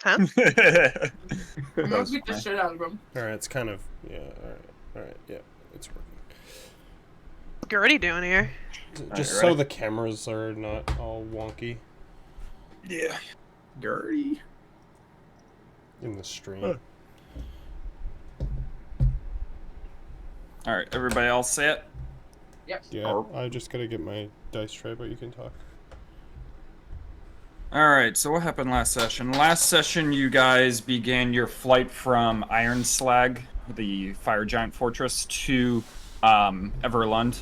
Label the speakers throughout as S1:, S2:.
S1: Huh?
S2: I'm gonna beat the
S3: funny.
S2: shit out of him.
S4: Alright, it's kind of... Yeah, alright, yeah, it's working.
S1: What's Gertie doing here?
S4: Just
S3: you
S4: so
S3: ready?
S4: the cameras are not all wonky
S3: Yeah. Gertie.
S4: in the stream.
S3: All right, everybody all set?
S2: Yep.
S4: Yeah, I just gotta get my dice tray, but you can talk.
S3: All right, so what happened last session? Last session, you guys began your flight from Iron Slag, the fire giant fortress, to Everlund.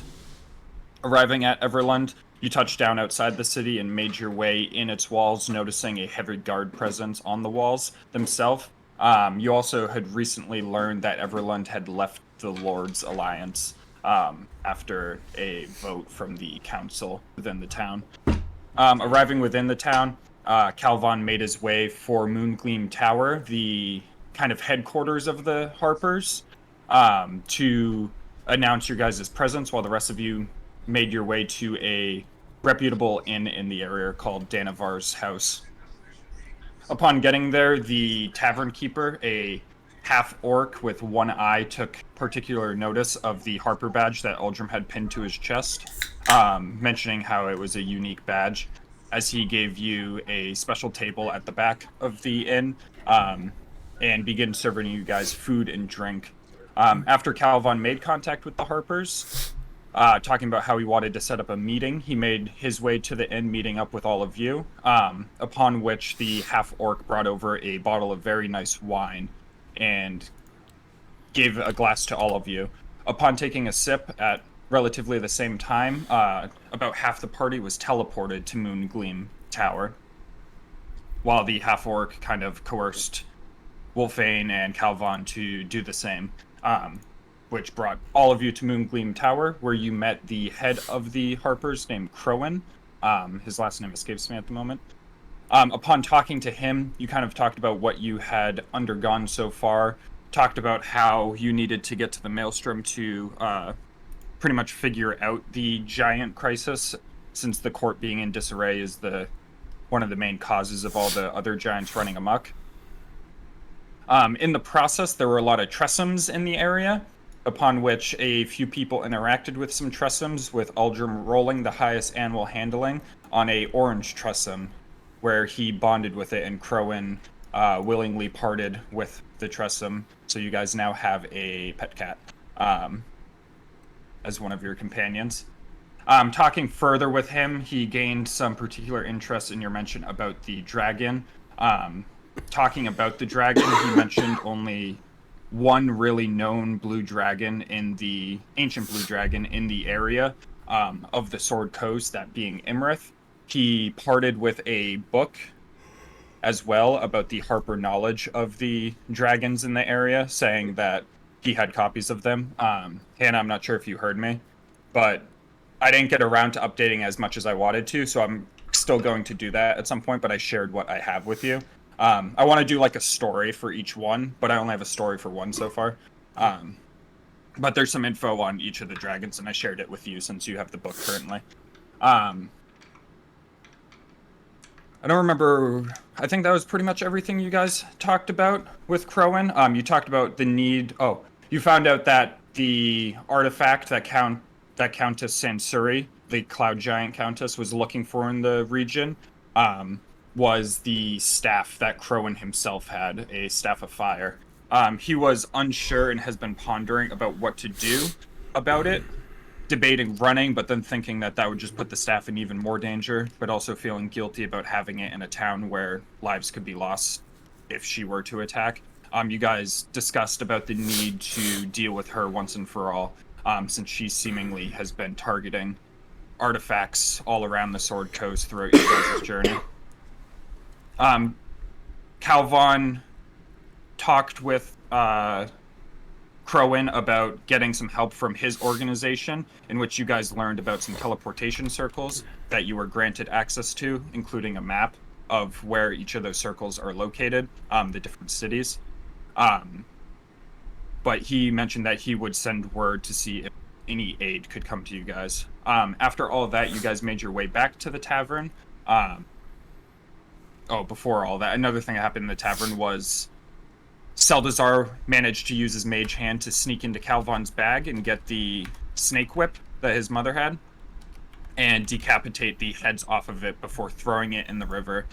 S3: Arriving at Everlund, you touched down outside the city and made your way in its walls, noticing a heavy guard presence on the walls themselves. You also had recently learned that Everlund had left the Lord's Alliance after a vote from the council within the town. Arriving within the town, Calvon made his way for Moongleam Tower, the kind of headquarters of the Harpers, to announce your guys' presence while the rest of you made your way to a reputable inn in the area called Danavar's House. Upon getting there, the tavern keeper, a half-orc with one eye, took particular notice of the Harper badge that Uldrim had pinned to his chest, mentioning how it was a unique badge, as he gave you a special table at the back of the inn, and began serving you guys food and drink. After Calvon made contact with the Harpers, talking about how he wanted to set up a meeting, he made his way to the inn, meeting up with all of you, upon which the half-orc brought over a bottle of very nice wine and gave a glass to all of you. Upon taking a sip at relatively the same time, about half the party was teleported to Moongleam Tower, while the half-orc kind of coerced Wolfane and Calvon to do the same, which brought all of you to Moongleam Tower, where you met the head of the Harpers named Crowan. His last name escapes me at the moment. Upon talking to him, you kind of talked about what you had undergone so far, talked about how you needed to get to the Maelstrom to pretty much figure out the giant crisis, since the court being in disarray is one of the main causes of all the other giants running amok. In the process, there were a lot of Tressums in the area, upon which a few people interacted with some Tressums, with Uldrim rolling the highest annual handling on a orange Tressum, where he bonded with it, and Crowan willingly parted with the Tressum, so you guys now have a pet cat as one of your companions. Talking further with him, he gained some particular interest in your mention about the dragon. Talking about the dragon, he mentioned only one really known blue dragon ancient blue dragon in the area of the Sword Coast, that being Imrith. He parted with a book as well about the Harper knowledge of the dragons in the area, saying that he had copies of them. Hannah, I'm not sure if you heard me, but I didn't get around to updating as much as I wanted to, so I'm still going to do that at some point, but I shared what I have with you. I want to do like a story for each one, but I only have a story for one so far. But there's some info on each of the dragons, and I shared it with you since you have the book currently. I don't remember. I think that was pretty much everything you guys talked about with Crowan. You talked about the need. Oh, you found out that the artifact that Countess Sansuri, the Cloud Giant Countess, was looking for in the region, was the staff that Crowan himself had, a staff of fire. He was unsure and has been pondering about what to do about it, debating running, but then thinking that would just put the staff in even more danger, but also feeling guilty about having it in a town where lives could be lost if she were to attack. You guys discussed about the need to deal with her once and for all, since she seemingly has been targeting artifacts all around the Sword Coast throughout your guys' journey. Calvon talked with Crowan about getting some help from his organization, in which you guys learned about some teleportation circles that you were granted access to, including a map of where each of those circles are located, the different cities. But he mentioned that he would send word to see if any aid could come to you guys. After all of that, you guys made your way back to the tavern. before all that, another thing that happened in the tavern was Seldazar managed to use his mage hand to sneak into Calvon's bag and get the snake whip that his mother had, and decapitate the heads off of it before throwing it in the river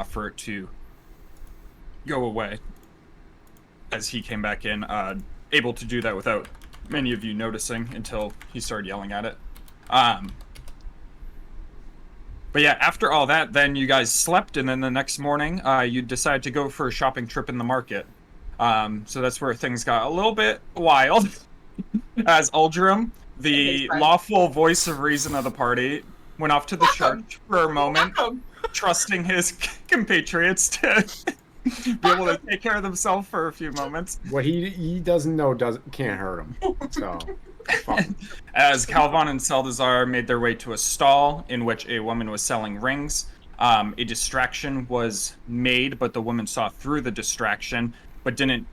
S3: for it to go away. As he came back in, able to do that without many of you noticing until he started yelling at it. But yeah, after all that, then you guys slept, and then the next morning, you decided to go for a shopping trip in the market. So that's where things got a little bit wild. As Uldrim, the lawful voice of reason of the party, went off to the church for a moment, trusting his compatriots to be able to take care of themselves for a few moments.
S5: What he doesn't know can't hurt him. So,
S3: as Calvon and Seldazar made their way to a stall in which a woman was selling rings, a distraction was made, but the woman saw through the distraction, but didn't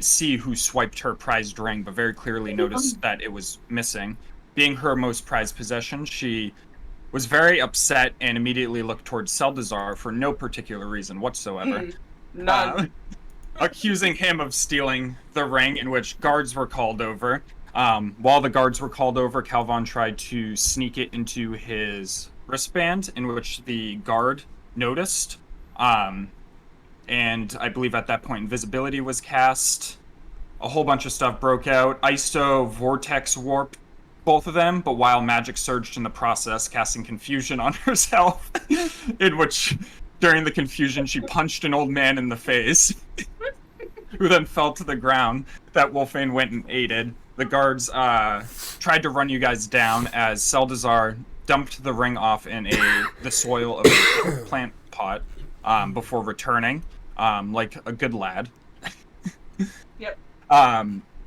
S3: see who swiped her prized ring, but very clearly noticed that it was missing. Being her most prized possession, she was very upset and immediately looked towards Seldazar for no particular reason whatsoever.
S2: None.
S3: Accusing him of stealing the ring, in which guards were called over. While the guards were called over, Calvon tried to sneak it into his wristband, in which the guard noticed. And I believe at that point invisibility was cast. A whole bunch of stuff broke out. ISO Vortex warped both of them, but while magic surged in the process, casting confusion on herself, in which, during the confusion, she punched an old man in the face, who then fell to the ground. That Wolfane went and aided. The guards tried to run you guys down as Seldazar dumped the ring off in the soil of a plant pot before returning, like a good lad.
S2: Yep.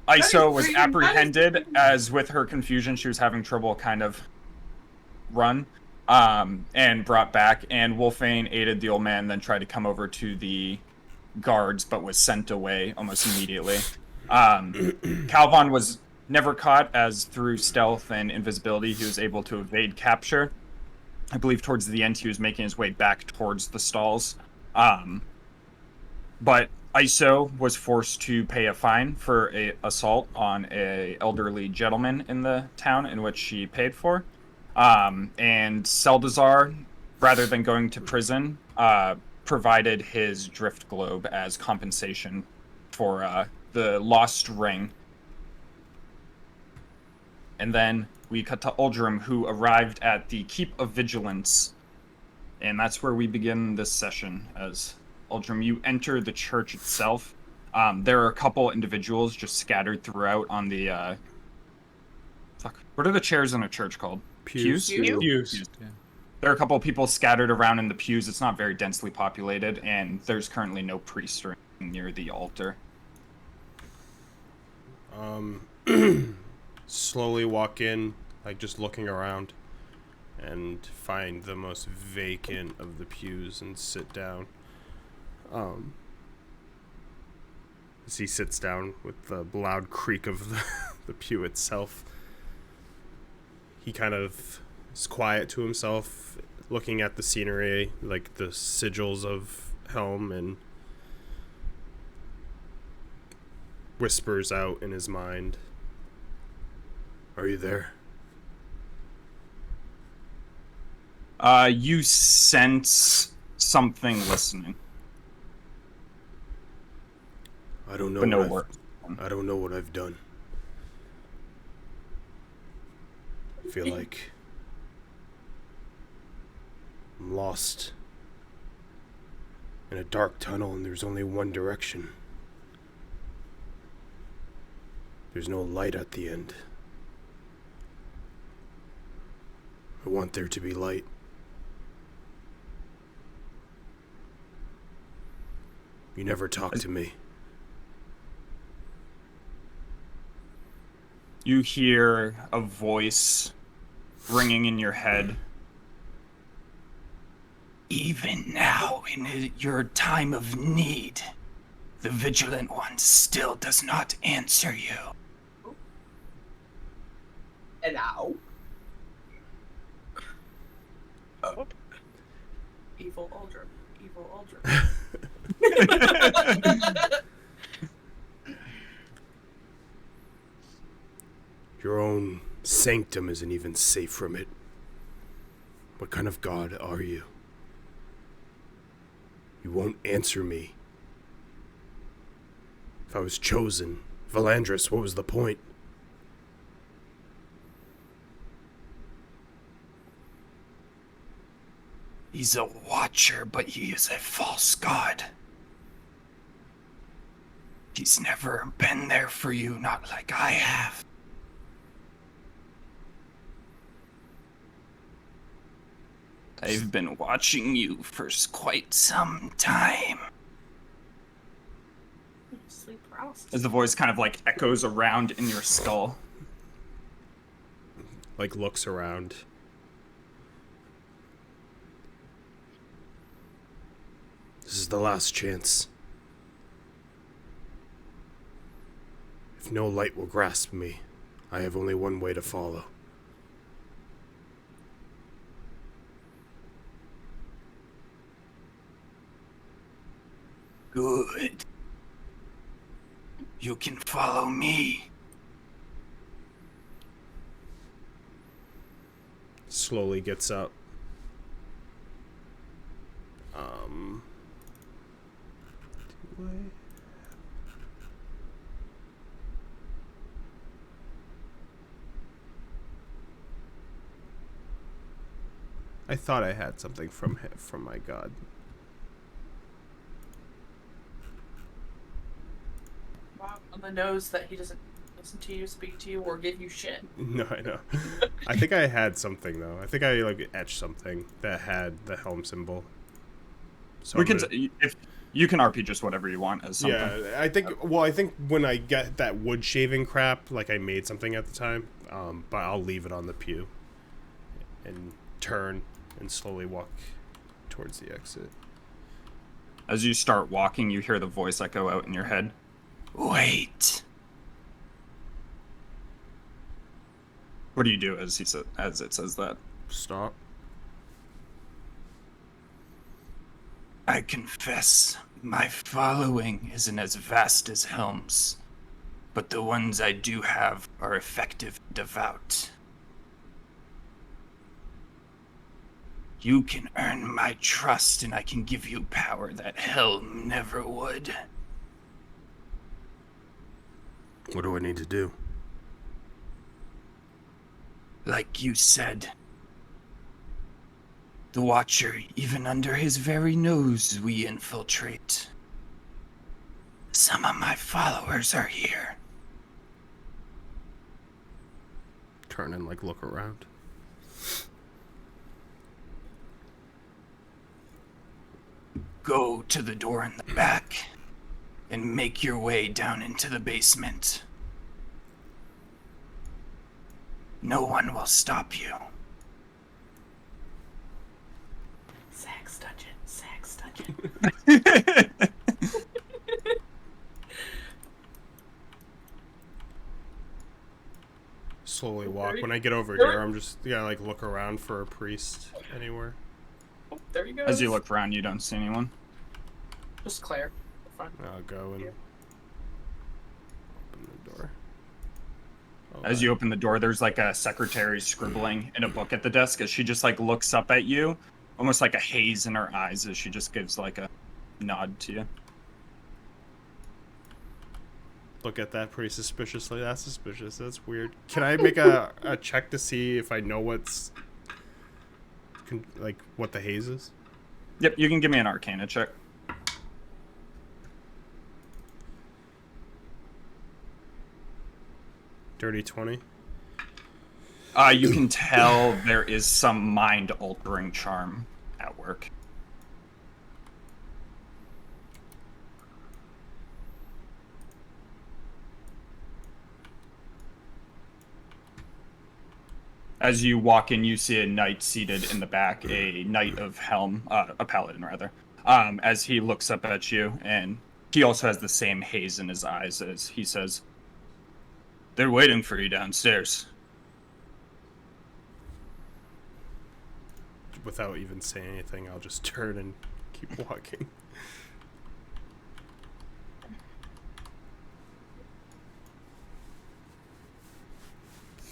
S3: ISO was apprehended, as with her confusion, she was having trouble kind of run, and brought back, and Wolfane aided the old man, then tried to come over to the guards, but was sent away almost immediately. Calvon was never caught, as through stealth and invisibility, he was able to evade capture. I believe towards the end, he was making his way back towards the stalls. But ISO was forced to pay a fine for an assault on an elderly gentleman in the town, in which she paid for. And Seldazar, rather than going to prison, provided his drift globe as compensation for the lost ring. And then we cut to Uldrim, who arrived at the Keep of Vigilance. And that's where we begin this session. As Uldrim, you enter the church itself. There are a couple individuals just scattered throughout on the... What are the chairs in a church called?
S4: Pews.
S1: Pews.
S6: Yeah.
S3: There are a couple of people scattered around in the pews. It's not very densely populated, and there's currently no priest near the altar.
S4: Slowly walk in, like just looking around, and find the most vacant of the pews and sit down. As he sits down with the loud creak of the pew itself, he kind of is quiet to himself, looking at the scenery, like the sigils of Helm, and whispers out in his mind, "Are you there?"
S3: You sense something listening.
S4: I don't know.
S3: But no
S4: what
S3: words.
S4: I don't know what I've done. I feel like I'm lost in a dark tunnel, and there's only one direction. There's no light at the end. I want there to be light. You never talk to me.
S3: You hear a voice ringing in your head. Even now, in your time of need, the Vigilant One still does not answer you.
S2: And now. Evil Uldrim. Evil Uldrim.
S4: Your own sanctum isn't even safe from it. What kind of god are you? You won't answer me. If I was chosen, Valandris, what was the point?
S3: He's a watcher, but he is a false god. He's never been there for you, not like I have. I've been watching you for quite some time.
S2: Sleep paralysis.
S3: As the voice kind of like echoes around in your skull.
S4: Like, looks around. This is the last chance. If no light will grasp me, I have only one way to follow.
S3: Good. You can follow me.
S4: Slowly gets up. Do I thought I had something from my god.
S2: Wow, on the nose that he doesn't listen to you, speak to you, or give you shit.
S4: No, I know. I think I had something though. I think I like etched something that had the helm symbol. So
S3: We can, if you can RP just whatever you want as something.
S4: yeah, I think. Well, I think when I get that wood shaving crap, like I made something at the time. But I'll leave it on the pew and turn and slowly walk towards the exit.
S3: As you start walking, you hear the voice echo out in your head. Wait. What do you do as it says that?
S4: Stop.
S3: I confess, my following isn't as vast as Helm's, but the ones I do have are effective and devout. You can earn my trust and I can give you power that Helm never would.
S4: What do I need to do?
S3: Like you said, the Watcher, even under his very nose, we infiltrate. Some of my followers are here.
S4: Turn and like look around.
S3: Go to the door in the back and make your way down into the basement. No one will stop you.
S2: Sex dungeon.
S4: Slowly walk. When I get over here, I'm just gonna like look around for a priest anywhere.
S2: Oh, there you go.
S3: As you look around, you don't see anyone.
S2: Just Claire. Front.
S4: I'll go and
S2: Yeah.
S4: open the door. Oh,
S3: As you open the door, there's like a secretary scribbling in a book at the desk as she just like looks up at you, almost like a haze in her eyes as she just gives like a nod to you.
S4: look at that pretty suspiciously. That's suspicious. That's weird. Can I make a check to see if I know what's like what the haze is?
S3: Yep, you can give me an Arcana check.
S4: Dirty 20.
S3: You can tell there is some mind-altering charm at work. As you walk in, you see a knight seated in the back, a knight of Helm, a paladin rather. As he looks up at you, and he also has the same haze in his eyes as he says, "They're waiting for you downstairs."
S4: without even saying anything, I'll just turn and keep walking.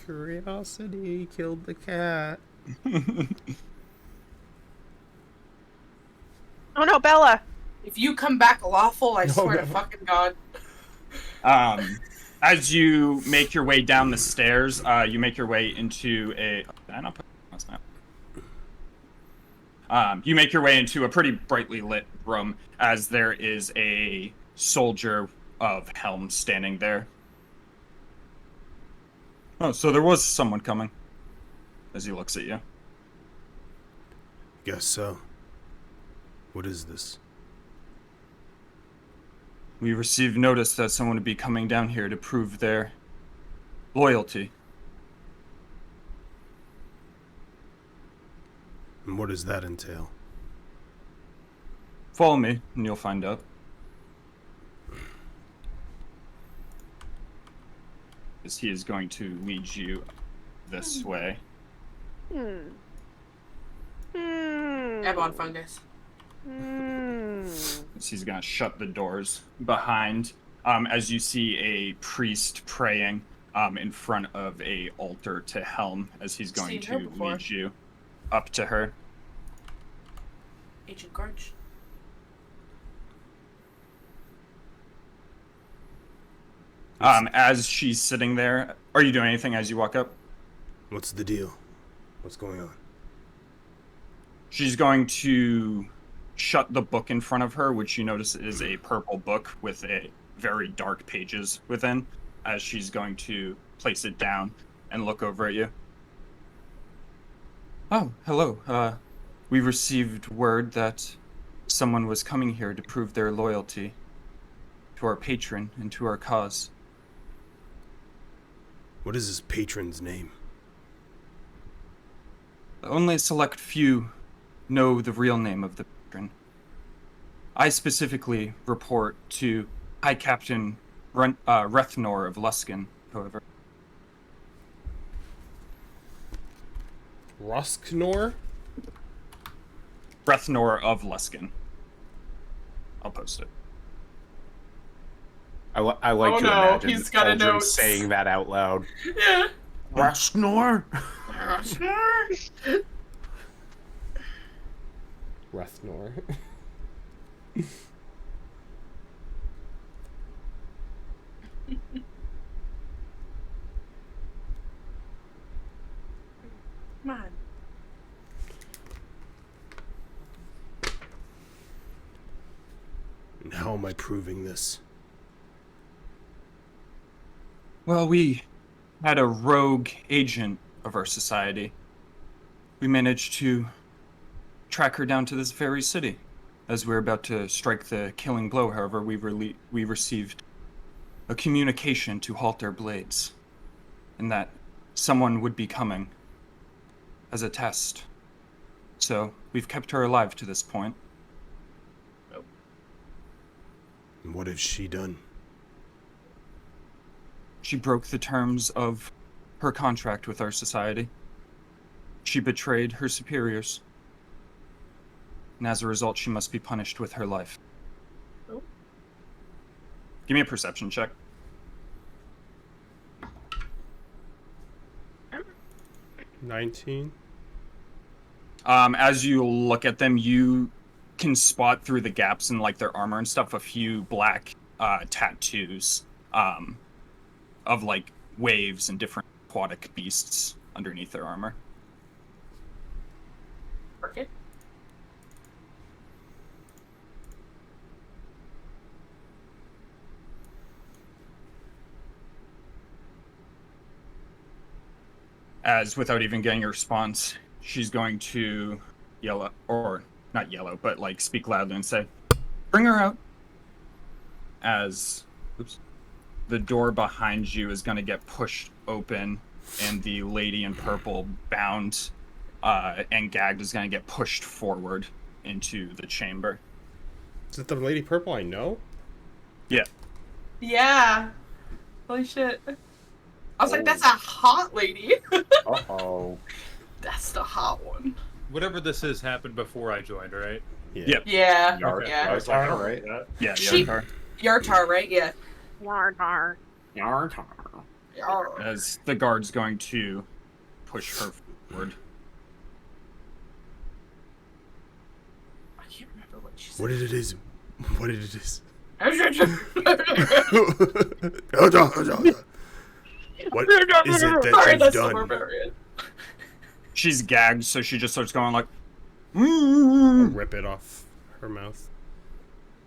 S4: Curiosity killed the cat.
S1: Oh no, Bella!
S2: If you come back lawful, I swear to
S4: no.
S2: fucking God.
S3: As you make your way down the stairs, you make your way into a. Did I not put that's not. You make your way into a pretty brightly lit room as there is a soldier of helm standing there. Oh, so there was someone coming. As he looks at you.
S4: Guess so. What is this?
S3: We received notice that someone would be coming down here to prove their loyalty.
S4: And what does that entail?
S3: Follow me, and you'll find out. As he is going to lead you this way.
S2: Airborne fungus.
S3: As he's going to shut the doors behind. As you see a priest praying in front of a altar to Helm, as he's going to lead you up to her.
S2: Agent Grudge.
S3: As she's sitting there, are you doing anything as you walk up?
S4: What's the deal? What's going on?
S3: She's going to shut the book in front of her, which you notice is a purple book with a very dark pages within, as she's going to place it down and look over at you. Oh, hello. We received word that someone was coming here to prove their loyalty to our patron and to our cause.
S4: What is this patron's name?
S3: Only a select few know the real name of the patron. I specifically report to High Captain Rethnor of Luskin, however.
S4: Rusknor?
S3: Rethnor of Luskin. I'll post it.
S5: I like
S2: Oh
S5: to
S2: no,
S5: imagine
S2: he's got a
S5: Uldrim
S2: note.
S5: saying that out loud.
S2: Yeah.
S5: Rusknor?
S4: Rethnor.
S2: Come on.
S4: And how am I proving this?
S3: Well, we had a rogue agent of our society. We managed to track her down to this very city. As we were about to strike the killing blow, however, we received a communication to halt our blades, and that someone would be coming as a test. So we've kept her alive to this point.
S4: And what has she done?
S3: She broke the terms of her contract with our society. She betrayed her superiors. And as a result, she must be punished with her life.
S2: Oh.
S3: Give me a perception check.
S4: 19?
S3: As you look at them, you can spot through the gaps in like their armor and stuff a few black tattoos of like waves and different aquatic beasts underneath their armor.
S2: Okay.
S3: As without even getting a response, she's going to yell at, or not yellow, but like speak loudly and say, "Bring her out." As the door behind you is going to get pushed open, and the lady in purple, bound and gagged, is going to get pushed forward into the chamber.
S4: Is it the Lady Purple I know?
S3: Yeah.
S2: Yeah. Holy shit. I was like, that's a hot lady.
S5: Uh-oh.
S2: That's the hot one.
S6: whatever this is happened before I joined, right?
S4: Yeah.
S3: Yep.
S2: Yeah.
S5: Yar-
S2: Yeah.
S5: Yartar, right?
S3: Yeah,
S2: She-
S3: Yartar.
S2: Yartar, right? Yeah.
S1: Yartar.
S5: Yartar.
S2: Yar.
S3: As the guard's going to push her forward.
S2: I can't remember what she said.
S4: What did it is? What did it is? What is it that
S2: Sorry,
S4: you've
S2: that's the
S4: done?
S2: barbarian.
S3: She's gagged, so she just starts going like,
S4: I'll rip it off her mouth.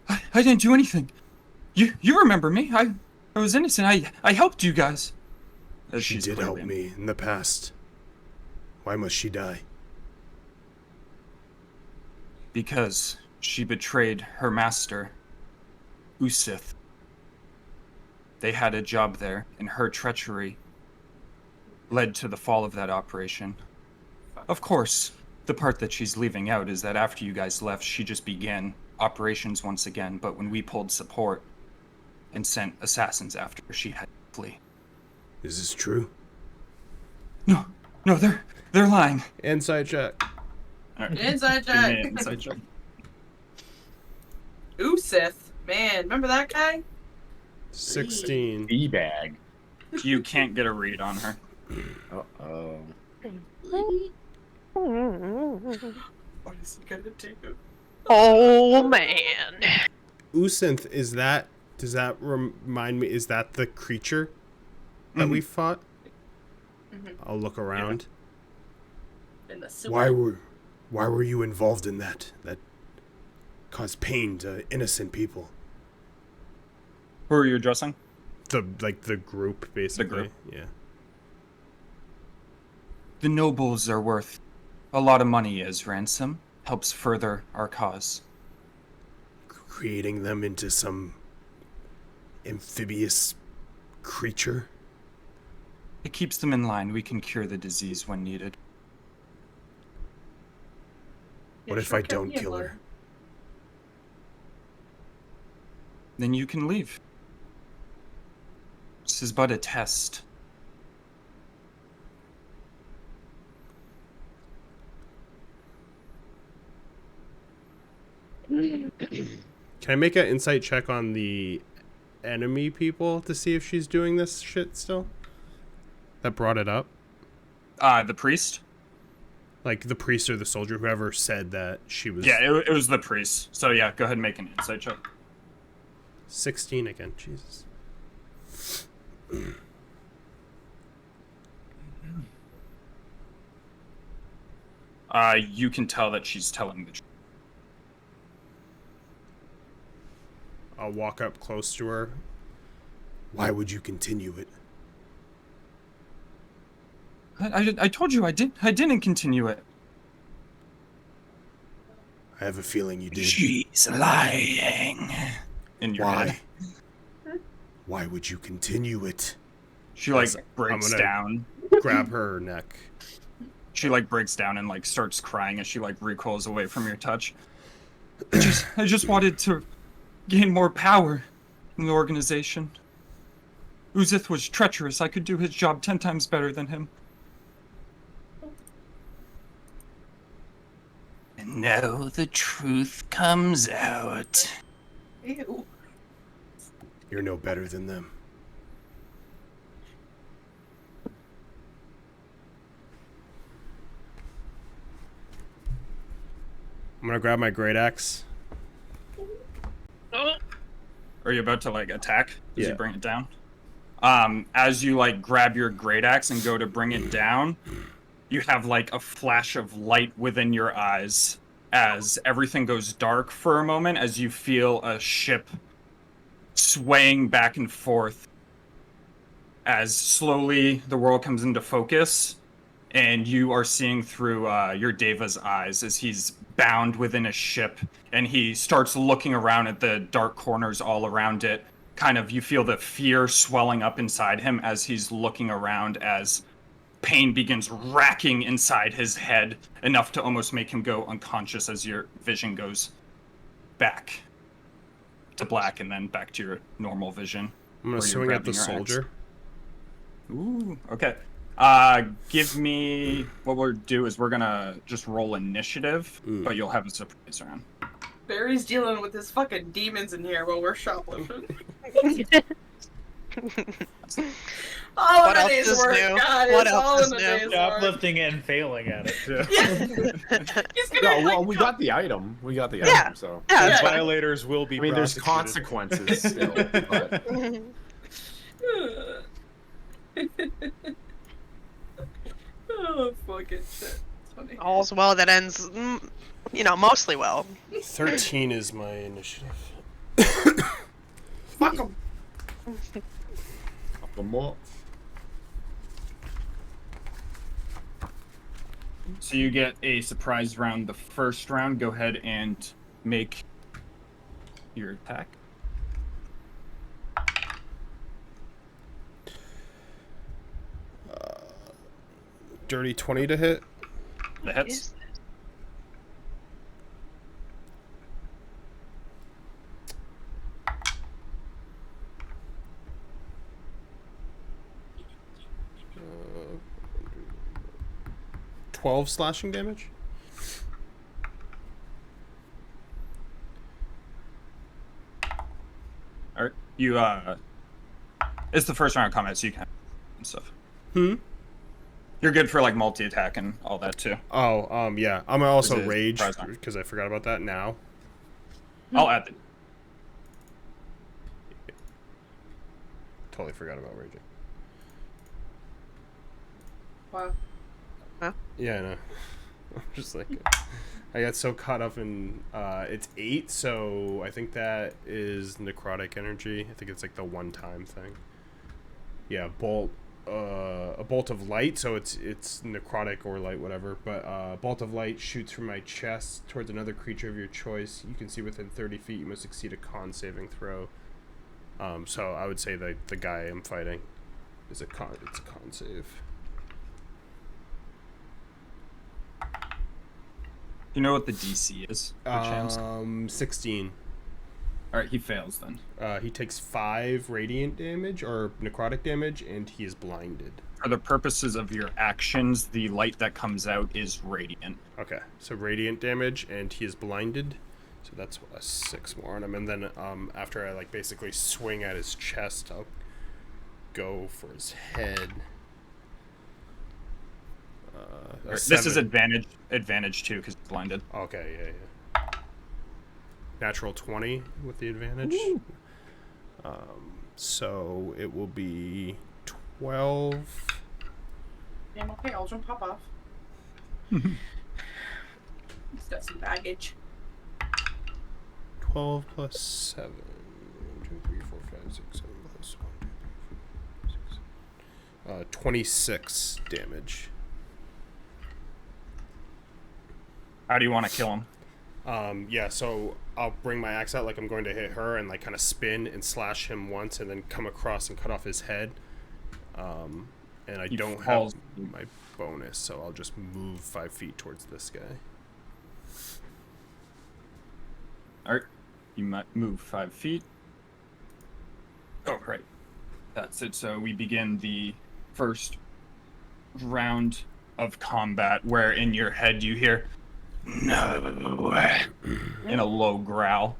S3: I didn't do anything. You remember me? I was innocent. I helped you guys. As
S4: She
S3: she's
S4: did help
S3: clearly-
S4: me in the past. Why must she die?
S3: Because she betrayed her master, Usith. They had a job there, and her treachery led to the fall of that operation. Of course, the part that she's leaving out is that after you guys left, she just began operations once again, but when we pulled support and sent assassins after her, she had to flee.
S4: Is this true?
S3: No, they're lying.
S4: Inside check.
S3: All right.
S2: Inside
S3: Give me
S2: check.
S3: an inside check.
S2: Usith. Man, remember that guy?
S4: 16.
S5: B-bag.
S3: You can't get a read on her.
S5: Uh-oh.
S2: What is he gonna do?
S1: Oh man.
S4: Usinth, does that remind me, is that the creature that we fought?
S2: Mhm.
S4: I'll look around.
S2: In the sewer.
S4: Why were you involved in that? That caused pain to innocent people.
S3: Who are you addressing?
S4: The group, basically.
S3: group.
S4: Yeah.
S3: The nobles are worth a lot of money as ransom. Helps further our cause.
S4: Creating them into some amphibious creature.
S3: It keeps them in line. We can cure the disease when needed.
S4: What if I don't kill her?
S3: Then you can leave. This is but a test.
S4: Can I make an insight check on the enemy people to see if she's doing this shit still? That brought it up?
S3: The priest?
S4: Like the priest or the soldier, whoever said that she was...
S3: Yeah, it was the priest. So yeah, go ahead and make an insight check.
S4: 16 again, Jesus.
S3: You can tell that she's telling the truth.
S4: I'll walk up close to her. Why would you continue it?
S3: I told you I didn't continue it.
S4: I have a feeling you did.
S3: She's lying. In your
S4: Why?
S3: head.
S4: Why would you continue it?
S3: She like
S4: Yes,
S3: breaks
S4: I'm gonna-
S3: down.
S4: Grab her neck.
S3: She like breaks down and like starts crying as she like recoils away from your touch. I just wanted to gain more power in the organization. Uzith was treacherous. I could do his job 10 times better than him. And now the truth comes out.
S2: Ew.
S4: You're no better than them. I'm gonna grab my great axe.
S3: Are you about to like attack as
S4: Yeah.
S3: you bring it down? As you like grab your great axe and go to bring it down, you have like a flash of light within your eyes as everything goes dark for a moment as you feel a ship swaying back and forth as slowly the world comes into focus and you are seeing through your Deva's eyes as he's bound within a ship and he starts looking around at the dark corners all around it. Kind of, you feel the fear swelling up inside him as he's looking around as pain begins racking inside his head enough to almost make him go unconscious as your vision goes back to black and then back to your normal vision.
S4: I'm gonna
S3: Where you're
S4: swing at the
S3: grabbing your axe.
S4: soldier.
S3: Ooh, okay. Give me... What we'll do is we're gonna just roll initiative,
S4: Mm.
S3: but you'll have a surprise round.
S2: Barry's dealing with his fucking demons in here while we're shoplifting. All
S1: What
S2: in a
S1: else
S2: day's
S1: is
S2: work,
S1: new?
S2: guys.
S1: What else
S2: all
S1: is
S2: in a
S1: new?
S2: day's work.
S6: Shoplifting and failing at it, too.
S2: He's gonna
S5: No,
S2: like,
S5: well, we got the item. We got the
S1: Yeah.
S5: item, so.
S1: Yeah,
S2: Yeah.
S6: Violators will be
S5: I mean, there's
S6: prosecuted.
S5: consequences still, but
S2: oh, fucking shit. It's funny.
S1: all's well that ends, mostly well.
S4: 13 is my initiative.
S2: Fuck him.
S5: up them up.
S3: So you get a surprise round the first round. Go ahead and make your attack.
S4: Dirty 20 to hit.
S3: The hits.
S4: 12 slashing damage.
S3: All right. You it's the first round of combat, so you can and stuff.
S4: Hmm.
S3: You're good for like multi-attack and all that too.
S4: Oh, yeah. I'm gonna also
S3: Is it
S4: rage
S3: surprise round?
S4: because I forgot about that now.
S3: I'll add the
S4: Totally forgot about raging.
S2: Wow.
S4: Yeah, I know. I'm just like, I got so caught up in, it's 8, so I think that is necrotic energy. I think it's like the one-time thing. Yeah, a bolt of light, so it's necrotic or light, whatever. But bolt of light shoots from my chest towards another creature of your choice. You can see within 30 feet. You must succeed a con saving throw. So I would say that the guy I'm fighting is it's a con save.
S3: You know what the DC is? For chance?
S4: 16.
S3: All right, he fails then.
S4: He takes 5 radiant damage or necrotic damage, and he is blinded.
S3: For the purposes of your actions, the light that comes out is radiant.
S4: Okay, so radiant damage, and he is blinded. So that's a 6 more on him. And then after I like basically swing at his chest, I'll go for his head.
S3: This is
S4: 7.
S3: advantage too because it's blinded.
S4: Okay, yeah. Natural 20 with the advantage. So it will be 12.
S2: Yeah, I'm okay. I'll jump pop off. He's got some baggage.
S4: 12 plus 7. 1, 2, 3, 4, 5, 6, 7 plus 1, 2, 3, 4, 5, 6. 26 damage.
S3: How do you want to kill him?
S4: Yeah, so I'll bring my axe out like I'm going to hit her and like kind of spin and slash him once and then come across and cut off his head. And I
S3: He
S4: don't
S3: falls.
S4: have my bonus, so I'll just move 5 feet towards this guy.
S3: All right, you might move 5 feet. Oh, right. That's it. So we begin the first round of combat where in your head you hear "No" in a low growl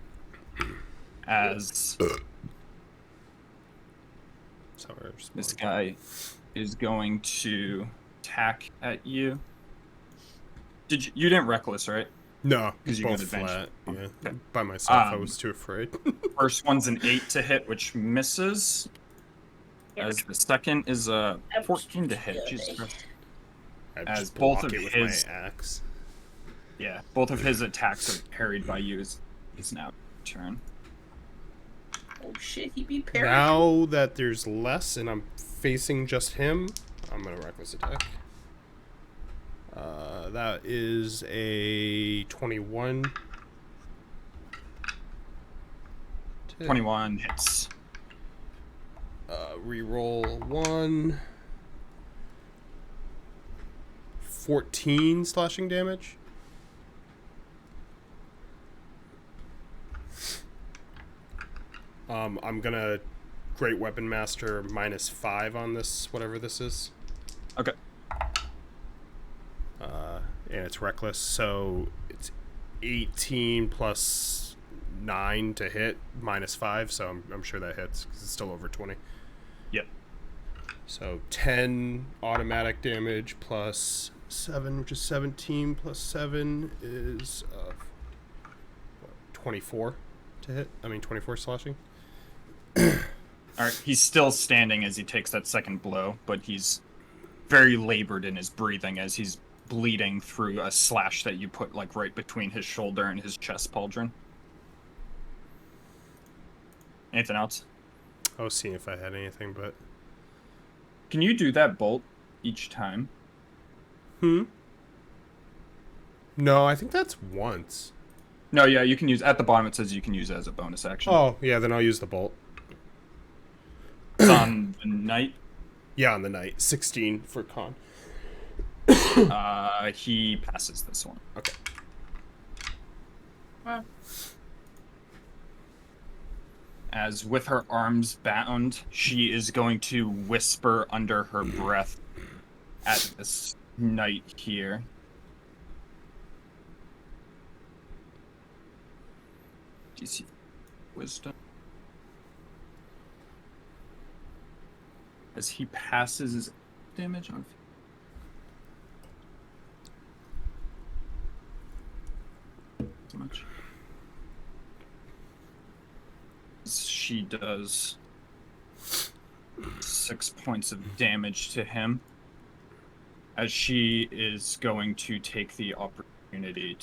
S3: as
S4: Sorry,
S3: this guy is going to attack at you. You didn't reckless, right?
S4: No,
S3: 'Cause you
S4: both
S3: got advantage.
S4: flat. Yeah,
S3: Okay.
S4: by myself, I was too afraid.
S3: First one's an 8 to hit, which misses. As the second is a 14 to hit. Jesus Christ.
S4: I
S3: As
S4: just
S3: both
S4: block
S3: of
S4: it with
S3: his-
S4: my axe.
S3: Yeah, both of his attacks are parried by you. It's now turn.
S2: Oh shit, he beat Perry.
S4: Now that there's less and I'm facing just him, I'm gonna reckless attack. That is a 21.
S3: 21 hits.
S4: Reroll 1. 14 slashing damage. I'm gonna Great Weapon Master -5 on this, whatever this is.
S3: Okay.
S4: And it's reckless, so it's 18 plus 9 to hit, minus 5, so I'm sure that hits, because it's still over 20.
S3: Yep.
S4: So 10 automatic damage plus 7, which is 17, plus 7 is 24 to hit. 24 slashing.
S3: Alright, he's still standing as he takes that second blow, but he's very labored in his breathing as he's bleeding through a slash that you put like right between his shoulder and his chest pauldron. Anything else?
S4: I was seeing if I had anything, but...
S3: Can you do that bolt each time?
S4: No, I think that's once.
S3: No, yeah, you can use... At the bottom it says you can use it as a bonus action.
S4: Oh, yeah, then I'll use the bolt.
S3: It's on the knight.
S4: Yeah, on the night. 16 for con.
S3: He passes this one.
S4: Okay.
S2: Well,
S3: As with her arms bound, she is going to whisper under her breath at this knight here. DC Wisdom. As he passes his damage on. As much. She does 6 points of damage to him. As she is going to take the opportunity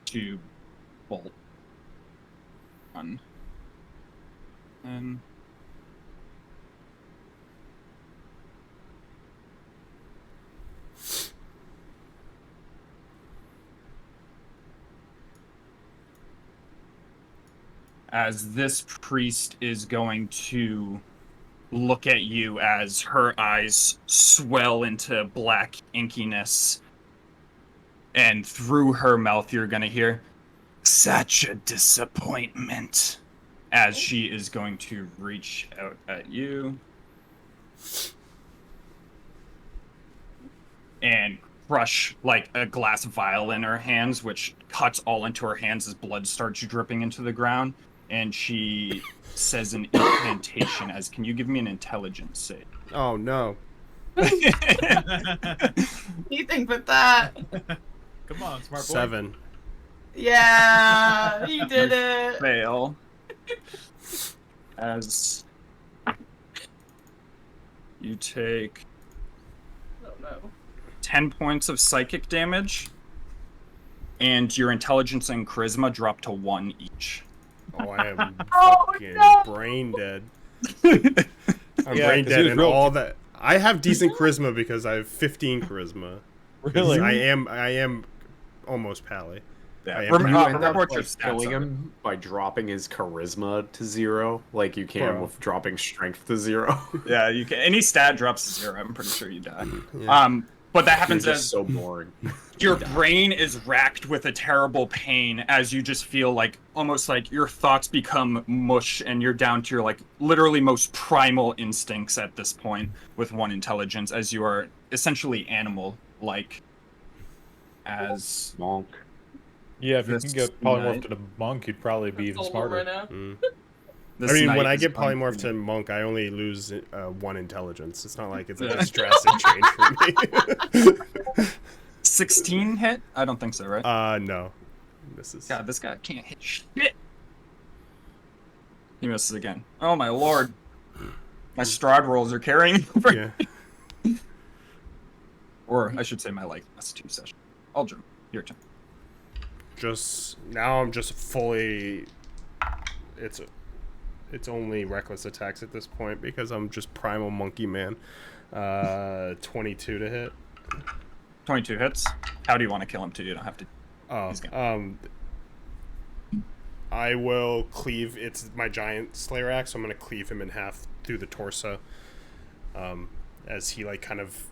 S3: to bolt on. And as this priest is going to look at you as her eyes swell into black inkiness, and through her mouth you're going to hear, "Such a disappointment," as she is going to reach out at you and crush like a glass vial in her hands, which cuts all into her hands as blood starts dripping into the ground. And she says an incantation as, can you give me an intelligence save?
S4: Oh, no.
S2: anything but that.
S6: Come on, smart boy.
S4: 7.
S2: Yeah, you did it.
S3: Fail. As you take
S2: Oh no.
S3: 10 points of psychic damage, and your intelligence and charisma drop to 1 each.
S4: Oh, I am
S2: Oh,
S4: fucking
S2: no.
S4: brain dead. I'm
S6: Yeah,
S4: brain
S6: 'cause he
S4: dead
S6: was
S4: and
S6: real-
S4: all that. I have decent charisma because I have 15 charisma.
S6: Really?
S4: I am almost pally.
S3: Yeah.
S4: I am-
S5: You end
S3: Remember
S5: up
S3: what your
S5: like,
S3: stats
S5: killing
S3: are.
S5: him by dropping his charisma to 0, like you can
S4: Bro.
S5: with dropping strength to 0.
S3: Yeah, you can. Any stat drops to 0, I'm pretty sure you die.
S4: Yeah.
S3: But that
S5: You're
S3: happens
S5: just
S3: as
S5: so boring.
S3: your brain is racked with a terrible pain as you just feel like almost like your thoughts become mush and you're down to your like literally most primal instincts at this point with 1 intelligence, as you are essentially animal like as
S5: Monk.
S6: Yeah, if you
S3: This
S6: can get polymorphed
S3: night-
S6: to the monk, you'd probably be even
S2: That's all
S6: smarter.
S2: right now.
S3: this
S4: I mean,
S3: night
S4: when I
S3: is
S4: get
S3: going
S4: polymorphed
S3: to-
S4: to monk, I only lose 1 intelligence. It's not like it's a drastic change for me.
S3: 16 hit? I don't think so, right?
S4: No. Misses.
S3: God, this guy can't hit shit. He misses again. Oh my lord. My Strahd rolls are carrying over.
S4: Yeah.
S3: Or I should say my like last 2 sessions. Uldrim, your turn.
S4: Now I'm just fully... It's only reckless attacks at this point because I'm just primal monkey man. 22 to hit.
S3: 22 hits. How do you want to kill him too? You don't have to.
S4: Oh,
S3: He's gone.
S4: I will cleave. It's my giant Slayer axe, so I'm gonna cleave him in half through the torso. As he like kind of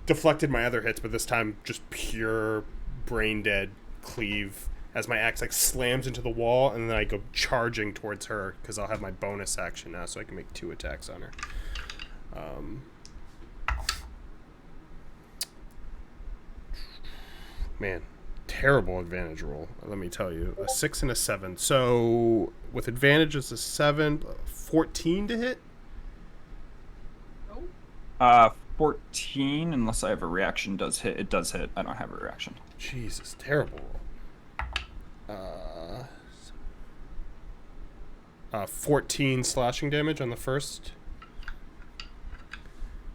S4: deflected my other hits, but this time just pure brain dead cleave as my axe like slams into the wall, and then I go charging towards her because I'll have my bonus action now, so I can make 2 attacks on her. Man, terrible advantage roll. Let me tell you, a 6 and a 7. So with advantage, it's a 7, 14 to hit.
S3: 14, unless I have a reaction, does hit. It does hit. I don't have a reaction.
S4: Jesus, terrible roll. 14 slashing damage on the first.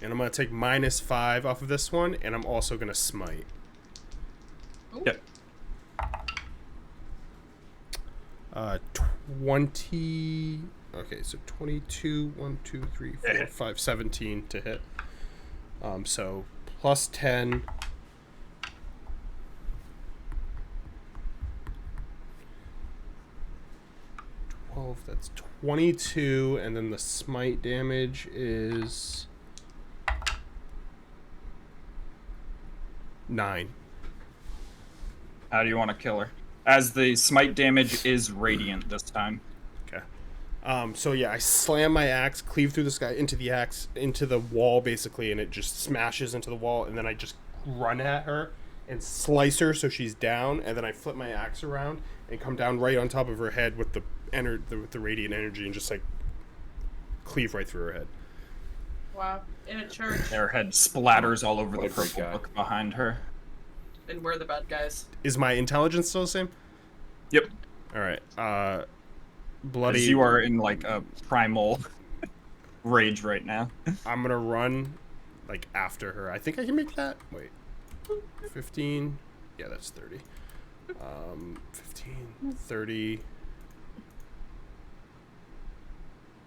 S4: And I'm going to take -5 off of this one, and I'm also going to smite.
S3: Yep.
S4: 20. Okay, so 22, 1, 2, 3, 4, 5, 17 to hit. So plus 10. That's 22, and then the smite damage is 9.
S3: How do you want to kill her? As the smite damage is radiant this time.
S4: Okay. So yeah, I slam my axe, cleave through this guy into the axe, into the wall basically, and it just smashes into the wall, and then I just run at her and slice her so she's down, and then I flip my axe around and come down right on top of her head with the radiant energy and just like cleave right through her head.
S2: Wow. In a church.
S3: Her head splatters all over the
S5: What a great
S3: purple
S5: guy.
S3: book behind her.
S2: And we're the bad guys.
S4: Is my intelligence still the same?
S3: Yep.
S4: All right. Bloody.
S3: As you are in like a primal rage right now.
S4: I'm gonna run like after her. I think I can make that. Wait. 15. Yeah, that's 30. 15, 30.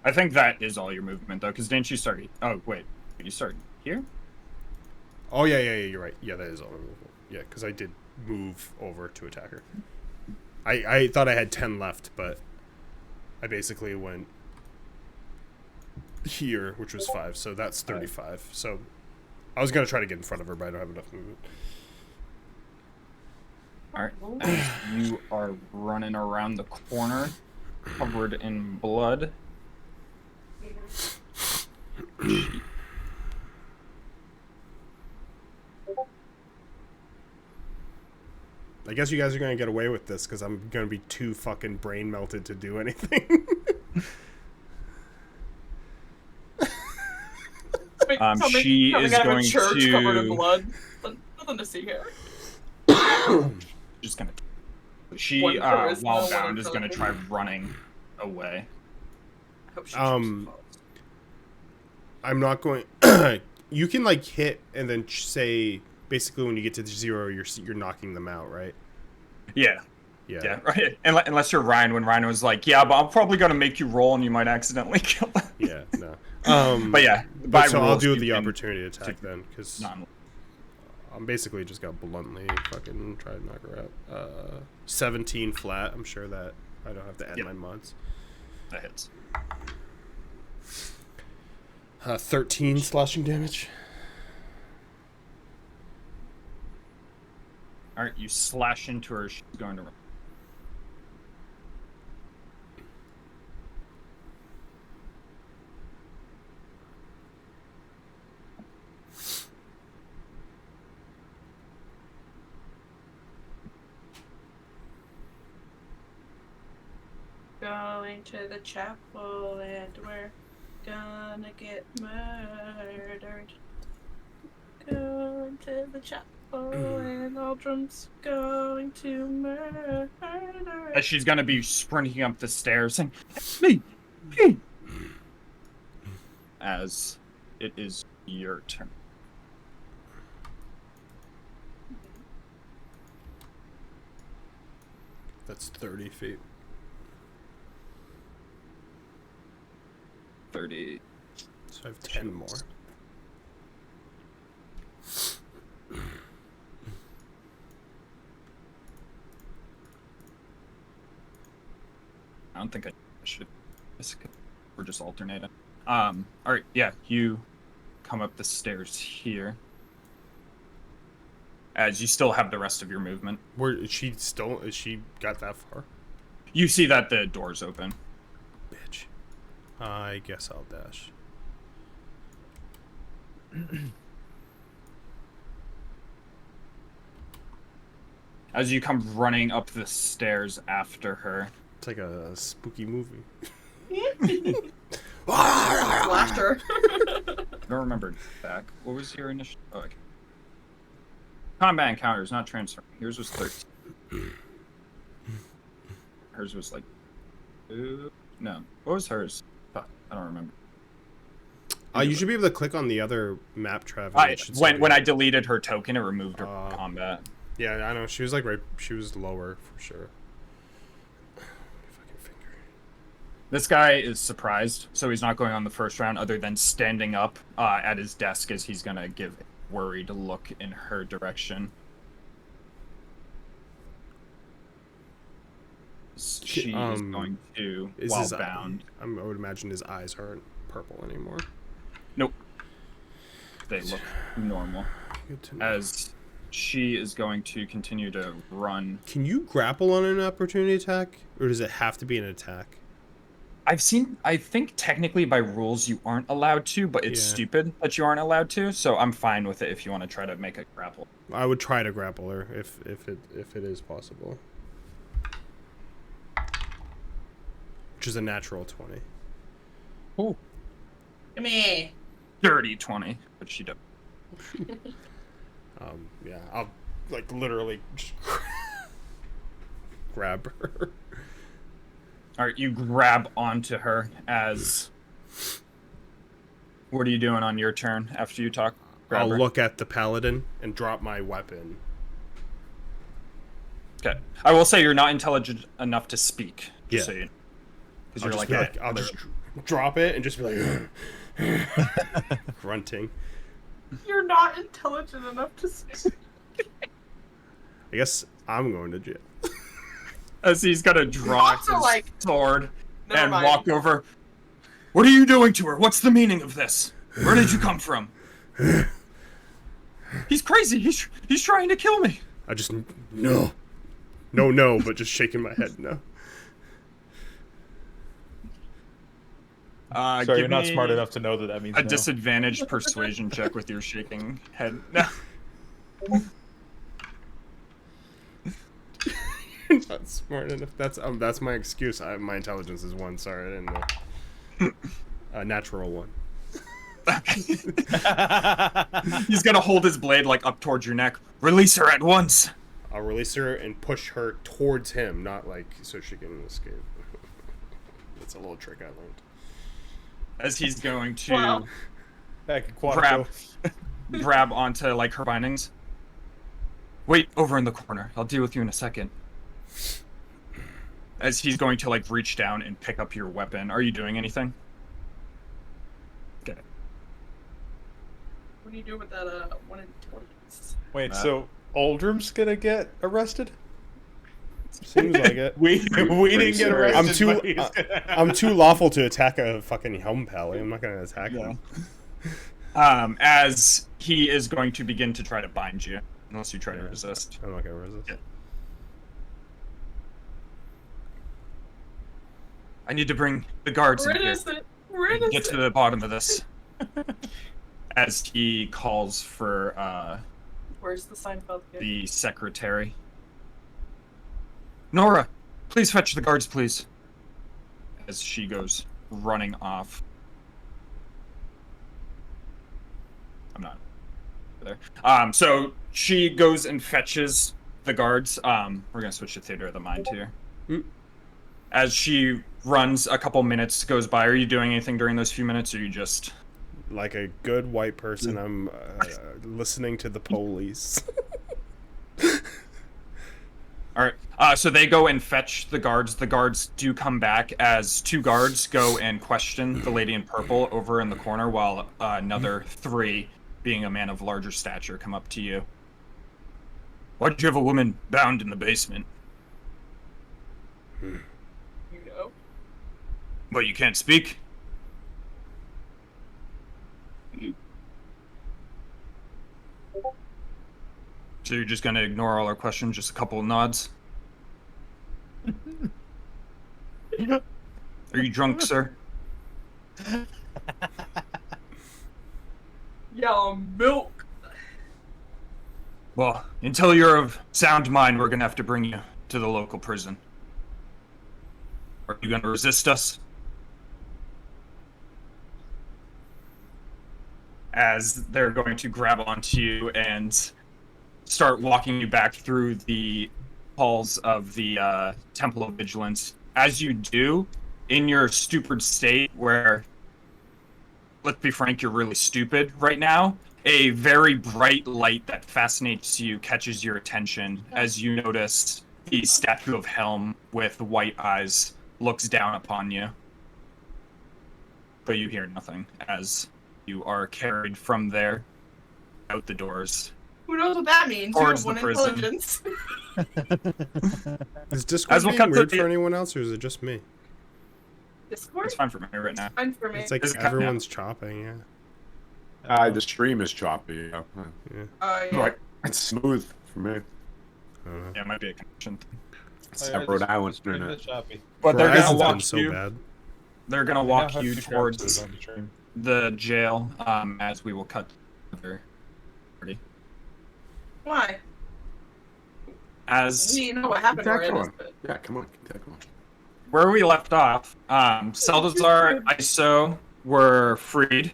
S3: I think that is all your movement though, because didn't you start? Oh wait, you started here?
S4: Oh yeah, you're right. Yeah, that is all movable. Yeah, because I did move over to attack her. I thought I had 10 left, but I basically went here, which was 5, so that's 35. So I was gonna try to get in front of her, but I don't have enough movement.
S3: Alright. As you are running around the corner, covered in blood.
S4: I guess you guys are gonna get away with this because I'm gonna be too fucking brain melted to do anything.
S3: She is
S2: out of
S3: going
S2: a church
S3: to
S2: covered in blood. Nothing to see here.
S3: just gonna. She,
S2: One charisma,
S3: while
S2: one
S3: bound, is gonna try
S2: intelligence.
S3: running away.
S2: I hope she
S4: I'm not going. You can like hit and then say basically when you get to 0, you're knocking them out, right?
S3: Yeah.
S4: Yeah.
S3: Yeah, right. Unless you're Ryan, when Ryan was like, "Yeah, but I'm probably gonna make you roll, and you might accidentally kill them."
S4: Yeah. No.
S3: But yeah,
S4: So I'll
S3: rules,
S4: do
S3: you
S4: the
S3: can-
S4: opportunity attack then, because I'm basically just got bluntly fucking try to knock her out. 17 flat. I'm sure that I don't have to end
S3: Yep.
S4: my mods.
S3: That hits.
S4: 13 slashing damage.
S3: All right, you slash into her. She's going to run.
S2: Going to the chapel and we're gonna get murdered. Going to the chapel and Uldrim's going to murder.
S3: As she's gonna be sprinting up the stairs, saying, "Me, me." As it is your turn.
S4: That's 30 feet.
S3: 30.
S4: So I have 10 more.
S3: I don't think I should. We're just alternating. All right, yeah, you come up the stairs here, as you still have the rest of your movement.
S4: Where is she still? Is she got that far?
S3: You see that the door's open.
S4: Bitch. I guess I'll dash.
S3: As you come running up the stairs after her.
S4: It's like a spooky movie.
S2: Slashed her.
S3: I don't remember back. What was your initial? Oh, okay. Combat encounters, not transfer. Yours was 13. Hers was like... no. What was hers? Fuck, I don't remember.
S4: You should be able to click on the other map, Travis.
S3: When I deleted her token, it removed her combat.
S4: Yeah, I know. She was like right. She was lower for sure. Fucking finger.
S3: This guy is surprised, so he's not going on the first round other than standing up at his desk as he's going to give a worried look in her direction. She is going to, while bound...
S4: I would imagine his eyes aren't purple anymore.
S3: Nope. They look normal.
S4: Good to know.
S3: As she is going to continue to run.
S4: Can you grapple on an opportunity attack? Or does it have to be an attack?
S3: I think technically by rules you aren't allowed to, but it's stupid that you aren't allowed to, so I'm fine with it if you want to try to make a grapple.
S4: I would try to grapple her if it is possible. Which is a natural 20.
S3: Ooh.
S2: Come here.
S3: Dirty 20, but she does.
S4: Yeah, I'll like literally just grab her.
S3: Alright, you grab onto her as... What are you doing on your turn after you grab
S4: I'll
S3: her?
S4: look at the paladin and drop my weapon.
S3: Okay. I will say you're not intelligent enough to speak.
S4: Yeah.
S3: So you... Because
S4: I'll
S3: you're
S4: just
S3: like...
S4: be I'll just drop it and just be like... grunting.
S2: You're not intelligent enough to speak.
S4: I guess I'm going to jail.
S3: As he's gonna draw his
S2: Also, like,
S3: sword
S2: never
S3: and
S2: mind.
S3: walk over. What are you doing to her? What's the meaning of this? Where did you come from? He's crazy. He's trying to kill me.
S4: I just... No, but just shaking my head no.
S6: Sorry,
S3: Give
S6: you're not
S3: me
S6: smart enough to know that means
S3: a
S6: no.
S3: disadvantaged persuasion check with your shaking head. No.
S4: Not smart enough. That's my excuse. My intelligence is 1. Sorry, I didn't know. Natural 1.
S3: He's gonna hold his blade like up towards your neck. Release her at once.
S4: I'll release her and push her towards him, not like so she can escape. That's a little trick I learned.
S3: As he's going to
S2: Wow.
S6: Back in Quantico.
S3: grab onto like her bindings. Wait over in the corner. I'll deal with you in a second. As he's going to like reach down and pick up your weapon. Are you doing anything? Okay.
S2: What do you do with that 1 intelligence?
S6: Wait, so Uldrim's gonna get arrested?
S4: Seems like it.
S6: We didn't get arrested.
S4: I'm too lawful to attack a fucking helm pally. I'm not gonna attack him.
S3: As he is going to begin to try to bind you, unless you try to resist.
S4: I'm not gonna resist.
S3: Yeah. I need to bring the guards
S2: We're
S3: in here.
S2: innocent. We're
S3: Get
S2: innocent.
S3: to the bottom of this. As he calls for
S2: Where's the Seinfeld kid?
S3: the secretary. Nora, please fetch the guards, please. As she goes running off. I'm not there. So she goes and fetches the guards. We're gonna switch to theater of the mind here. As she runs, a couple minutes goes by. Are you doing anything during those few minutes, or are you just...
S4: Like a good white person, I'm listening to the police.
S3: Alright, so they go and fetch the guards. The guards do come back as 2 guards go and question the lady in purple over in the corner, while another 3, being a man of larger stature, come up to you. Why did you have a woman bound in the basement?
S2: You know?
S3: But you can't speak? So you're just gonna ignore all our questions, just a couple of nods? Are you drunk, sir?
S2: Yeah, milk.
S3: Well, until you're of sound mind, we're gonna have to bring you to the local prison. Are you gonna resist us? As they're going to grab onto you and start walking you back through the halls of the Temple of Vigilance. As you do, in your stupid state where, let's be frank, you're really stupid right now, a very bright light that fascinates you catches your attention as you notice the statue of Helm with white eyes looks down upon you. But you hear nothing as you are carried from there out the doors.
S2: Who knows what that means?
S3: Towards
S2: You
S3: the
S2: have one
S3: prison.
S2: intelligence.
S4: Is Discord
S3: As we'll
S4: being
S3: cut to
S4: weird
S3: the-
S4: for anyone else, or is it just me?
S2: Discord?
S3: It's fine for me right now.
S2: It's fine for me.
S4: It's like
S3: Is it cutting out?
S4: everyone's chopping, yeah.
S5: The stream is choppy. Yeah.
S2: Yeah.
S5: Like, it's smooth for me.
S4: I don't know.
S3: Yeah, it might be a connection thing.
S5: It's
S6: Oh,
S5: that
S6: yeah,
S5: Rhode
S6: this-
S5: Island's
S6: Leave
S5: doing
S6: it
S5: it.
S6: choppy.
S3: But they're gonna
S4: Verizon's
S3: walk
S4: been so
S3: you.
S4: bad.
S3: They're gonna
S6: I now
S3: walk
S6: have
S3: you
S6: 2
S3: towards
S6: capsules on the stream.
S3: the jail. As we will cut to their party.
S2: Why?
S3: As
S2: We know what happened
S5: Keep that
S2: already.
S5: going.
S2: But...
S5: Yeah, come on. Keep that going.
S3: where we left off, Seldazar, ISO were freed.